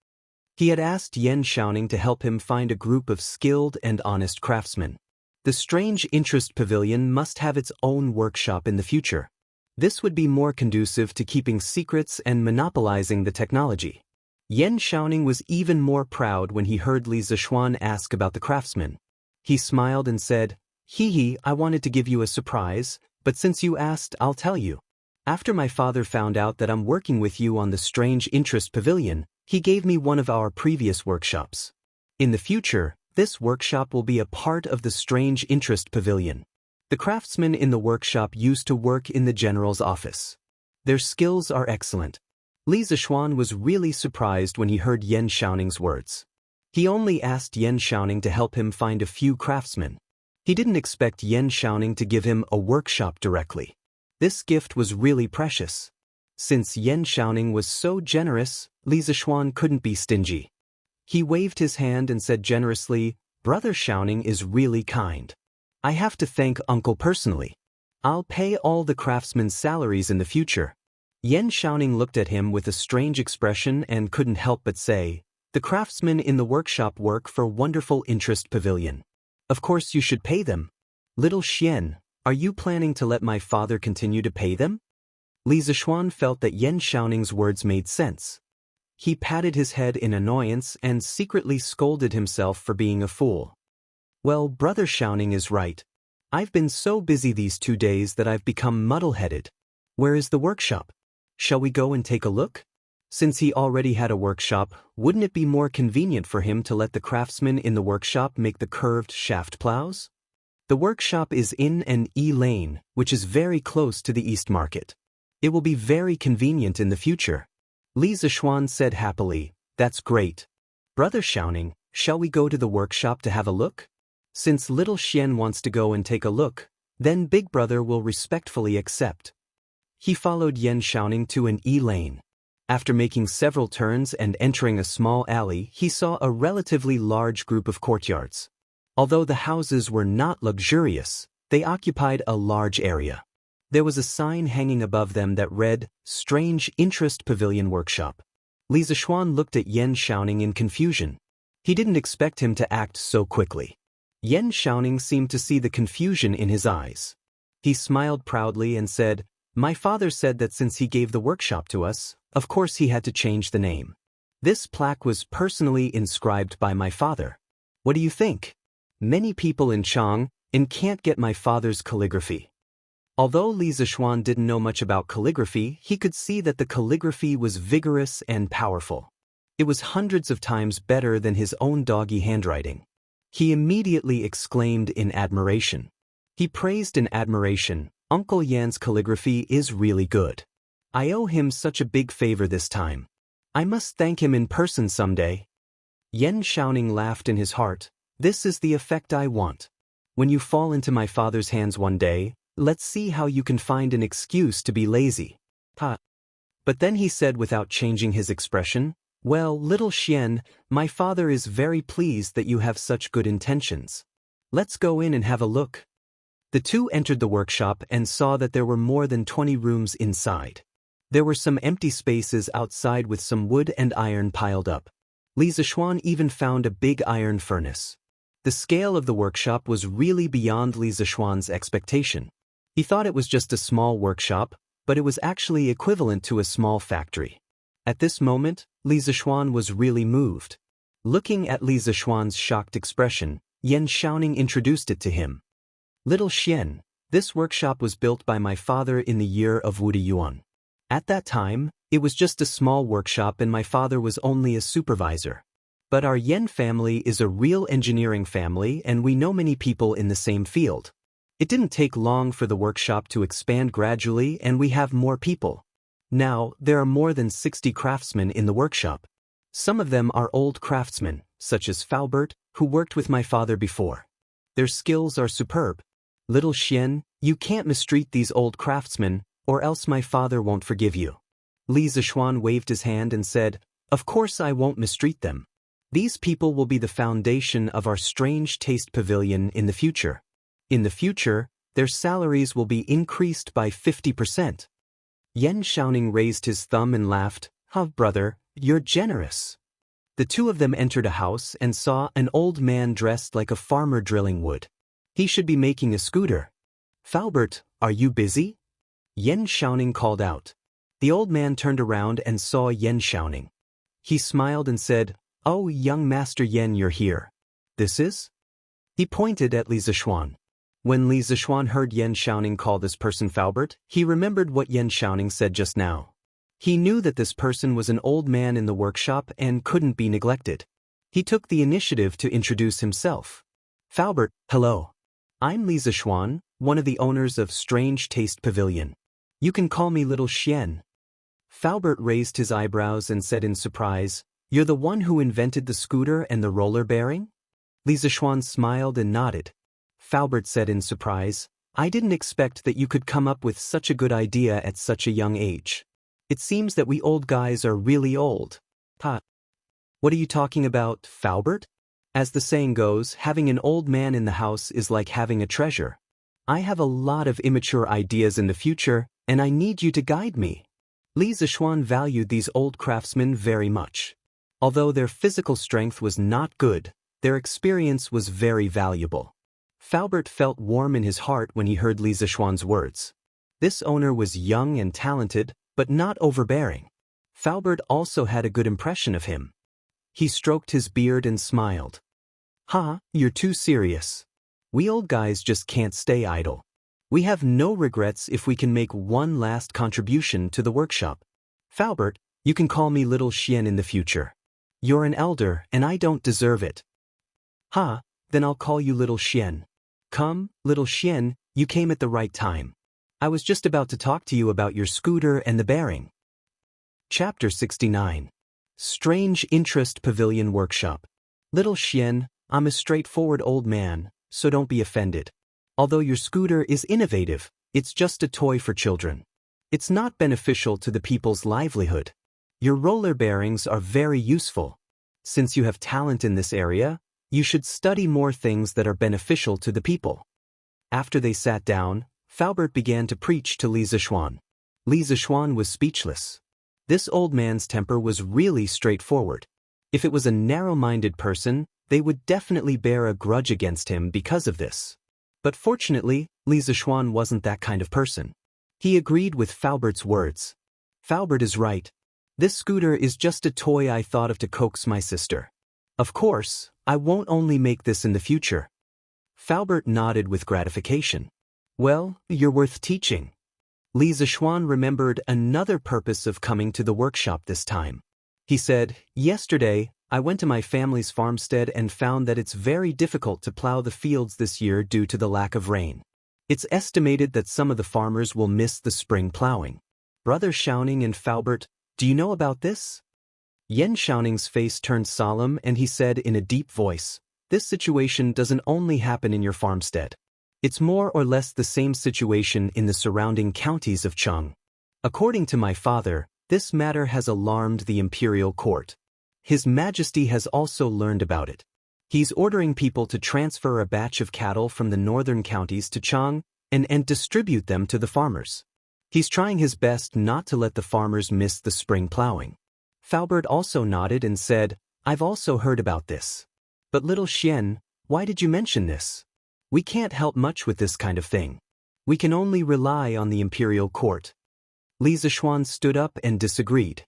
He had asked Yan Xiaoning to help him find a group of skilled and honest craftsmen. The strange interest pavilion must have its own workshop in the future. This would be more conducive to keeping secrets and monopolizing the technology. Yan Xiaoning was even more proud when he heard Li Zishuan ask about the craftsman. He smiled and said, Hee, I wanted to give you a surprise, but since you asked, I'll tell you. After my father found out that I'm working with you on the strange interest pavilion, he gave me one of our previous workshops. In the future, this workshop will be a part of the strange interest pavilion. The craftsmen in the workshop used to work in the general's office. Their skills are excellent. Li Zishuan was really surprised when he heard Yan Xiaoning's words. He only asked Yan Xiaoning to help him find a few craftsmen. He didn't expect Yan Xiaoning to give him a workshop directly. This gift was really precious. Since Yan Xiaoning was so generous, Li Zishuan couldn't be stingy. He waved his hand and said generously, Brother Xiaoning is really kind. I have to thank Uncle personally. I'll pay all the craftsmen's salaries in the future. Yan Xiaoning looked at him with a strange expression and couldn't help but say, The craftsmen in the workshop work for Wonderful Interest Pavilion. Of course you should pay them. Little Xian, are you planning to let my father continue to pay them? Li Zishuan felt that Yan Xiaoning's words made sense. He patted his head in annoyance and secretly scolded himself for being a fool. Well, Brother Xiaoning is right. I've been so busy these 2 days that I've become muddle-headed. Where is the workshop? Shall we go and take a look? Since he already had a workshop, wouldn't it be more convenient for him to let the craftsmen in the workshop make the curved shaft plows? The workshop is in an E lane, which is very close to the East Market. It will be very convenient in the future. Li Zishuan said happily, That's great. Brother Xiaoning, shall we go to the workshop to have a look? Since little Xian wants to go and take a look, then big brother will respectfully accept. He followed Yan Xiaoning to an E lane. After making several turns and entering a small alley, he saw a relatively large group of courtyards. Although the houses were not luxurious, they occupied a large area. There was a sign hanging above them that read, Strange Interest Pavilion Workshop. Li Zishuan looked at Yan Xiaoning in confusion. He didn't expect him to act so quickly. Yan Xiaoning seemed to see the confusion in his eyes. He smiled proudly and said, My father said that since he gave the workshop to us, of course he had to change the name. This plaque was personally inscribed by my father. What do you think? Many people in Chang'an can't get my father's calligraphy. Although Li Zishuan didn't know much about calligraphy, he could see that the calligraphy was vigorous and powerful. It was hundreds of times better than his own doggy handwriting. He immediately exclaimed in admiration. He praised in admiration, Uncle Yan's calligraphy is really good. I owe him such a big favor this time. I must thank him in person someday. Yan Xiaoning laughed in his heart. This is the effect I want. When you fall into my father's hands one day, let's see how you can find an excuse to be lazy. Ha. But then he said without changing his expression, Well, little Xian, my father is very pleased that you have such good intentions. Let's go in and have a look. The two entered the workshop and saw that there were more than 20 rooms inside. There were some empty spaces outside with some wood and iron piled up. Li Zishuan even found a big iron furnace. The scale of the workshop was really beyond Li Zishuan's expectation. He thought it was just a small workshop, but it was actually equivalent to a small factory. At this moment, Li Zishuan was really moved. Looking at Li Zishuan's shocked expression, Yan Xiaoning introduced it to him. Little Xian, this workshop was built by my father in the year of Wu Yuan. At that time, it was just a small workshop and my father was only a supervisor. But our Yan family is a real engineering family and we know many people in the same field. It didn't take long for the workshop to expand gradually and we have more people. Now, there are more than 60 craftsmen in the workshop. Some of them are old craftsmen, such as Faubert, who worked with my father before. Their skills are superb. Little Xian, you can't mistreat these old craftsmen, or else my father won't forgive you. Li Zishuan waved his hand and said, Of course I won't mistreat them. These people will be the foundation of our strange taste pavilion in the future. In the future, their salaries will be increased by 50%. Yan Xiaoning raised his thumb and laughed, Brother, you're generous. The two of them entered a house and saw an old man dressed like a farmer drilling wood. He should be making a scooter. Faubert, are you busy? Yan Xiaoning called out. The old man turned around and saw Yan Xiaoning. He smiled and said, Oh, young Master Yan, you're here. This is? He pointed at Li Zishuan. When Li Zishuan heard Yan Xiaoning call this person Faubert, he remembered what Yan Xiaoning said just now. He knew that this person was an old man in the workshop and couldn't be neglected. He took the initiative to introduce himself. Faubert, hello. I'm Li Zishuan, one of the owners of Strange Taste Pavilion. You can call me Little Xian. Faubert raised his eyebrows and said in surprise, You're the one who invented the scooter and the roller bearing? Li Zishuan smiled and nodded. Faubert said in surprise, I didn't expect that you could come up with such a good idea at such a young age. It seems that we old guys are really old. Ha. What are you talking about, Faubert? As the saying goes, having an old man in the house is like having a treasure. I have a lot of immature ideas in the future, and I need you to guide me. Li Zishuan valued these old craftsmen very much. Although their physical strength was not good, their experience was very valuable. Faubert felt warm in his heart when he heard Li Zishuan's words. This owner was young and talented, but not overbearing. Falbert also had a good impression of him. He stroked his beard and smiled. "Ha, you're too serious. We old guys just can't stay idle. We have no regrets if we can make one last contribution to the workshop. Falbert, you can call me Little Xian in the future. You're an elder and I don't deserve it." "Ha, then I'll call you Little Xian. Come, Little Xian, you came at the right time. I was just about to talk to you about your scooter and the bearing." Chapter 69. Strange Interest Pavilion Workshop. "Little Xian, I'm a straightforward old man, so don't be offended. Although your scooter is innovative, it's just a toy for children. It's not beneficial to the people's livelihood. Your roller bearings are very useful. Since you have talent in this area, you should study more things that are beneficial to the people." After they sat down, Falbert began to preach to Li Zixuan. Li Zixuan was speechless. This old man's temper was really straightforward. If it was a narrow-minded person, they would definitely bear a grudge against him because of this. But fortunately, Li Zixuan wasn't that kind of person. He agreed with Falbert's words. "Falbert is right. This scooter is just a toy I thought of to coax my sister. Of course, I won't only make this in the future." Falbert nodded with gratification. "Well, you're worth teaching." Li Zixuan remembered another purpose of coming to the workshop this time. He said, "Yesterday, I went to my family's farmstead and found that it's very difficult to plow the fields this year due to the lack of rain. It's estimated that some of the farmers will miss the spring plowing." Brother Xiaoning and Falbert, do you know about this? Yan Xiaoning's face turned solemn and he said in a deep voice, "This situation doesn't only happen in your farmstead. It's more or less the same situation in the surrounding counties of Cheng. According to my father, this matter has alarmed the imperial court. His Majesty has also learned about it. He's ordering people to transfer a batch of cattle from the northern counties to Cheng and distribute them to the farmers. He's trying his best not to let the farmers miss the spring plowing." Falbert also nodded and said, "I've also heard about this. But Little Xian, why did you mention this? We can't help much with this kind of thing. We can only rely on the imperial court." Li Zixuan stood up and disagreed.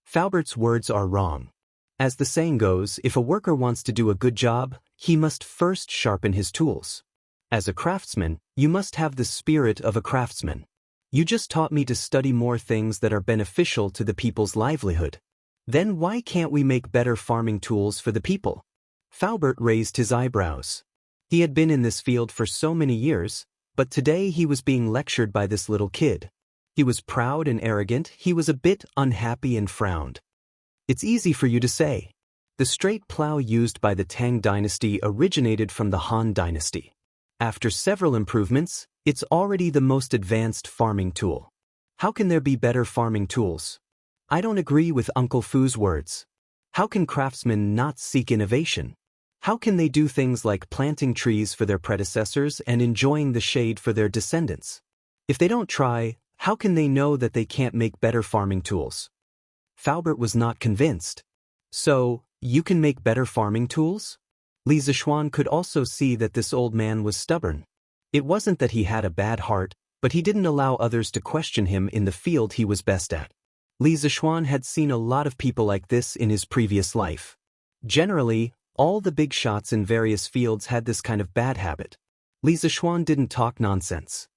"Falbert's words are wrong. As the saying goes, if a worker wants to do a good job, he must first sharpen his tools. As a craftsman, you must have the spirit of a craftsman. You just taught me to study more things that are beneficial to the people's livelihood. Then why can't we make better farming tools for the people?" Falbert raised his eyebrows. He had been in this field for so many years, but today he was being lectured by this little kid. He was proud and arrogant, he was a bit unhappy and frowned. "It's easy for you to say. The straight plow used by the Tang dynasty originated from the Han dynasty. After several improvements, it's already the most advanced farming tool. How can there be better farming tools? I don't agree with Uncle Fu's words. How can craftsmen not seek innovation? How can they do things like planting trees for their predecessors and enjoying the shade for their descendants? If they don't try, how can they know that they can't make better farming tools?" Falbert was not convinced. "So, you can make better farming tools?" Li Zixuan could also see that this old man was stubborn. It wasn't that he had a bad heart, but he didn't allow others to question him in the field he was best at. Li Zixuan had seen a lot of people like this in his previous life. Generally, all the big shots in various fields had this kind of bad habit. Li Zixuan didn't talk nonsense.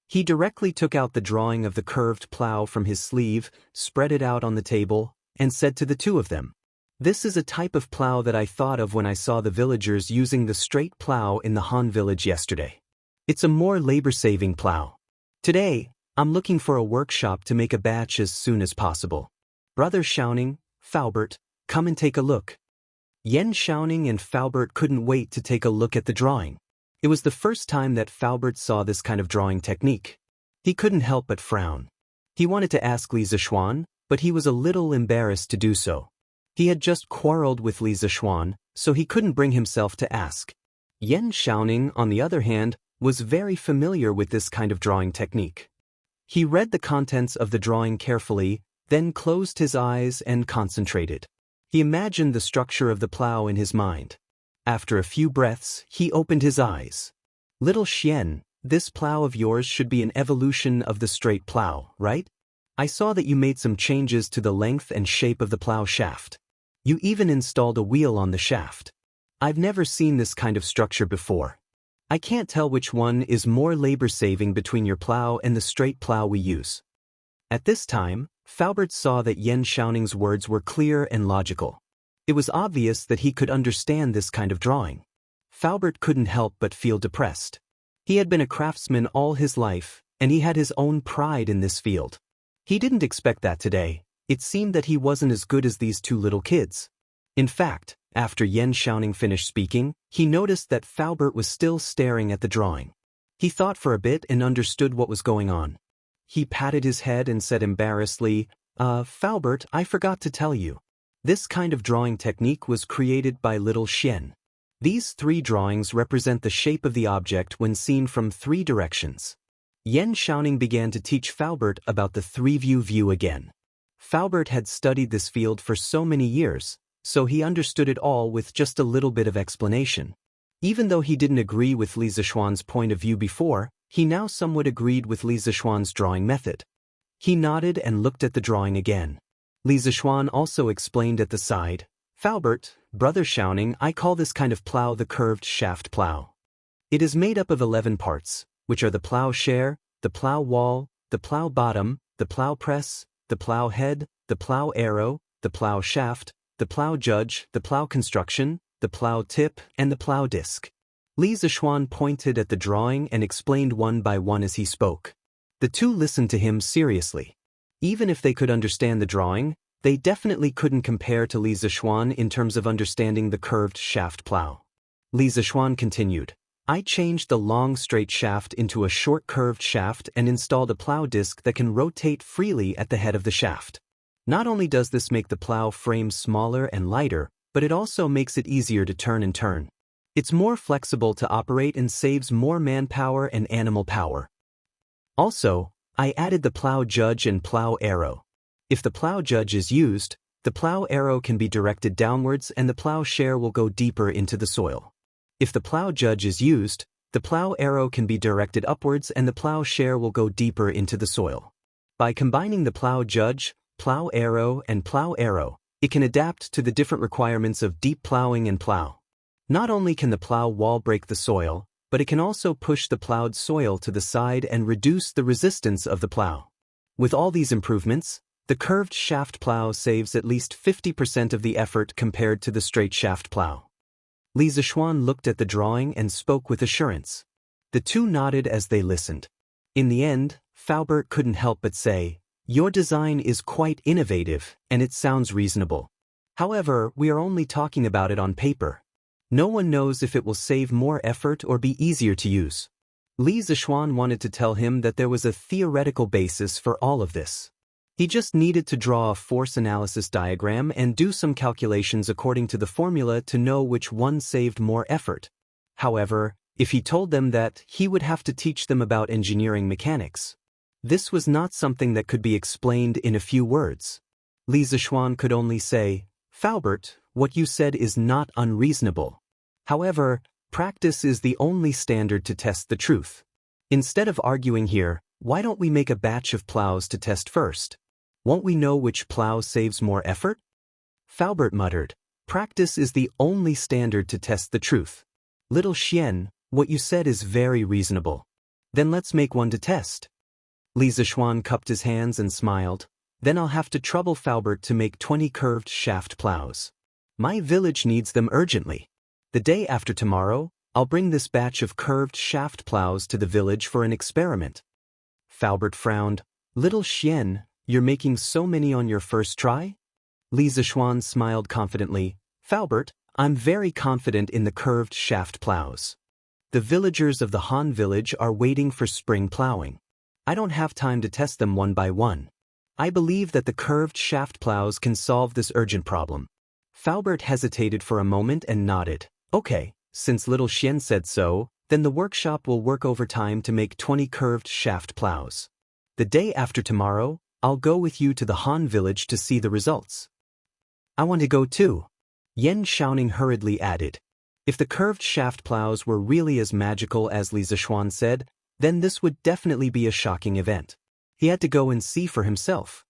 He directly took out the drawing of the curved plow from his sleeve, spread it out on the table, and said to the two of them, "This is a type of plow that I thought of when I saw the villagers using the straight plow in the Han village yesterday. It's a more labor-saving plow. Today, I'm looking for a workshop to make a batch as soon as possible. Brother Xiaoning, Falbert, come and take a look." Yan Xiaoning and Falbert couldn't wait to take a look at the drawing. It was the first time that Falbert saw this kind of drawing technique. He couldn't help but frown. He wanted to ask Li Zixuan, but he was a little embarrassed to do so. He had just quarreled with Li Zixuan, so he couldn't bring himself to ask. Yan Xiaoning, on the other hand, was very familiar with this kind of drawing technique. He read the contents of the drawing carefully, then closed his eyes and concentrated. He imagined the structure of the plow in his mind. After a few breaths, he opened his eyes. "Little Xian, this plow of yours should be an evolution of the straight plow, right? I saw that you made some changes to the length and shape of the plow shaft. You even installed a wheel on the shaft. I've never seen this kind of structure before. I can't tell which one is more labor-saving between your plow and the straight plow we use." At this time, Faubert saw that Yan Xiaoning's words were clear and logical. It was obvious that he could understand this kind of drawing. Faubert couldn't help but feel depressed. He had been a craftsman all his life, and he had his own pride in this field. He didn't expect that today. It seemed that he wasn't as good as these two little kids. In fact, after Yan Xiaoning finished speaking, he noticed that Faubert was still staring at the drawing. He thought for a bit and understood what was going on. He patted his head and said embarrassedly, Faubert, I forgot to tell you. This kind of drawing technique was created by little Xian. These three drawings represent the shape of the object when seen from three directions." Yan Xiaoning began to teach Faubert about the three-view view again. Faubert had studied this field for so many years, so he understood it all with just a little bit of explanation. Even though he didn't agree with Li Zishuan's point of view before, he now somewhat agreed with Li Zishuan's drawing method. He nodded and looked at the drawing again. Li Zishuan also explained at the side, "Faubert, Brother Xiaoning, I call this kind of plow the curved shaft plow. It is made up of 11 parts, which are the plow share, the plow wall, the plow bottom, the plow press, the plow head, the plow arrow, the plow shaft, the plow judge, the plow construction, the plow tip, and the plow disc." Li Zishuan pointed at the drawing and explained one by one as he spoke. The two listened to him seriously. Even if they could understand the drawing, they definitely couldn't compare to Li Zishuan in terms of understanding the curved shaft plow. Li Zishuan continued, "I changed the long straight shaft into a short curved shaft and installed a plow disc that can rotate freely at the head of the shaft. Not only does this make the plow frame smaller and lighter, but it also makes it easier to turn and turn. It's more flexible to operate and saves more manpower and animal power. Also, I added the plow judge and plow arrow. If the plow judge is used, the plow arrow can be directed downwards and the plow share will go deeper into the soil. If the plow judge is used, the plow arrow can be directed upwards and the plow share will go deeper into the soil. By combining the plow judge, plow arrow, and plow arrow, it can adapt to the different requirements of deep plowing and plow. Not only can the plow wall break the soil, but it can also push the plowed soil to the side and reduce the resistance of the plow. With all these improvements, the curved shaft plow saves at least 50% of the effort compared to the straight shaft plow." Li Zishuan looked at the drawing and spoke with assurance. The two nodded as they listened. In the end, Faubert couldn't help but say, "Your design is quite innovative, and it sounds reasonable. However, we are only talking about it on paper. No one knows if it will save more effort or be easier to use." Li Zishuan wanted to tell him that there was a theoretical basis for all of this. He just needed to draw a force analysis diagram and do some calculations according to the formula to know which one saved more effort. However, if he told them that, he would have to teach them about engineering mechanics. This was not something that could be explained in a few words. Li Zishuan could only say, "Faubert, what you said is not unreasonable. However, practice is the only standard to test the truth. Instead of arguing here, why don't we make a batch of plows to test first? Won't we know which plow saves more effort?" Faubert muttered, "Practice is the only standard to test the truth. Little Xian, what you said is very reasonable. Then let's make one to test." Li Zishuan cupped his hands and smiled. "Then I'll have to trouble Faubert to make 20 curved shaft plows. My village needs them urgently. The day after tomorrow, I'll bring this batch of curved shaft plows to the village for an experiment." Faubert frowned. "Little Xian, you're making so many on your first try?" Li Zishuan smiled confidently. "Faubert, I'm very confident in the curved shaft plows. The villagers of the Han village are waiting for spring plowing. I don't have time to test them one by one. I believe that the curved shaft plows can solve this urgent problem." Faubert hesitated for a moment and nodded. "Okay, since little Xian said so, then the workshop will work overtime to make 20 curved shaft plows. The day after tomorrow, I'll go with you to the Han village to see the results." "I want to go too," Yan Xiaoning hurriedly added. If the curved shaft plows were really as magical as Li Zishuan said, then this would definitely be a shocking event. He had to go and see for himself.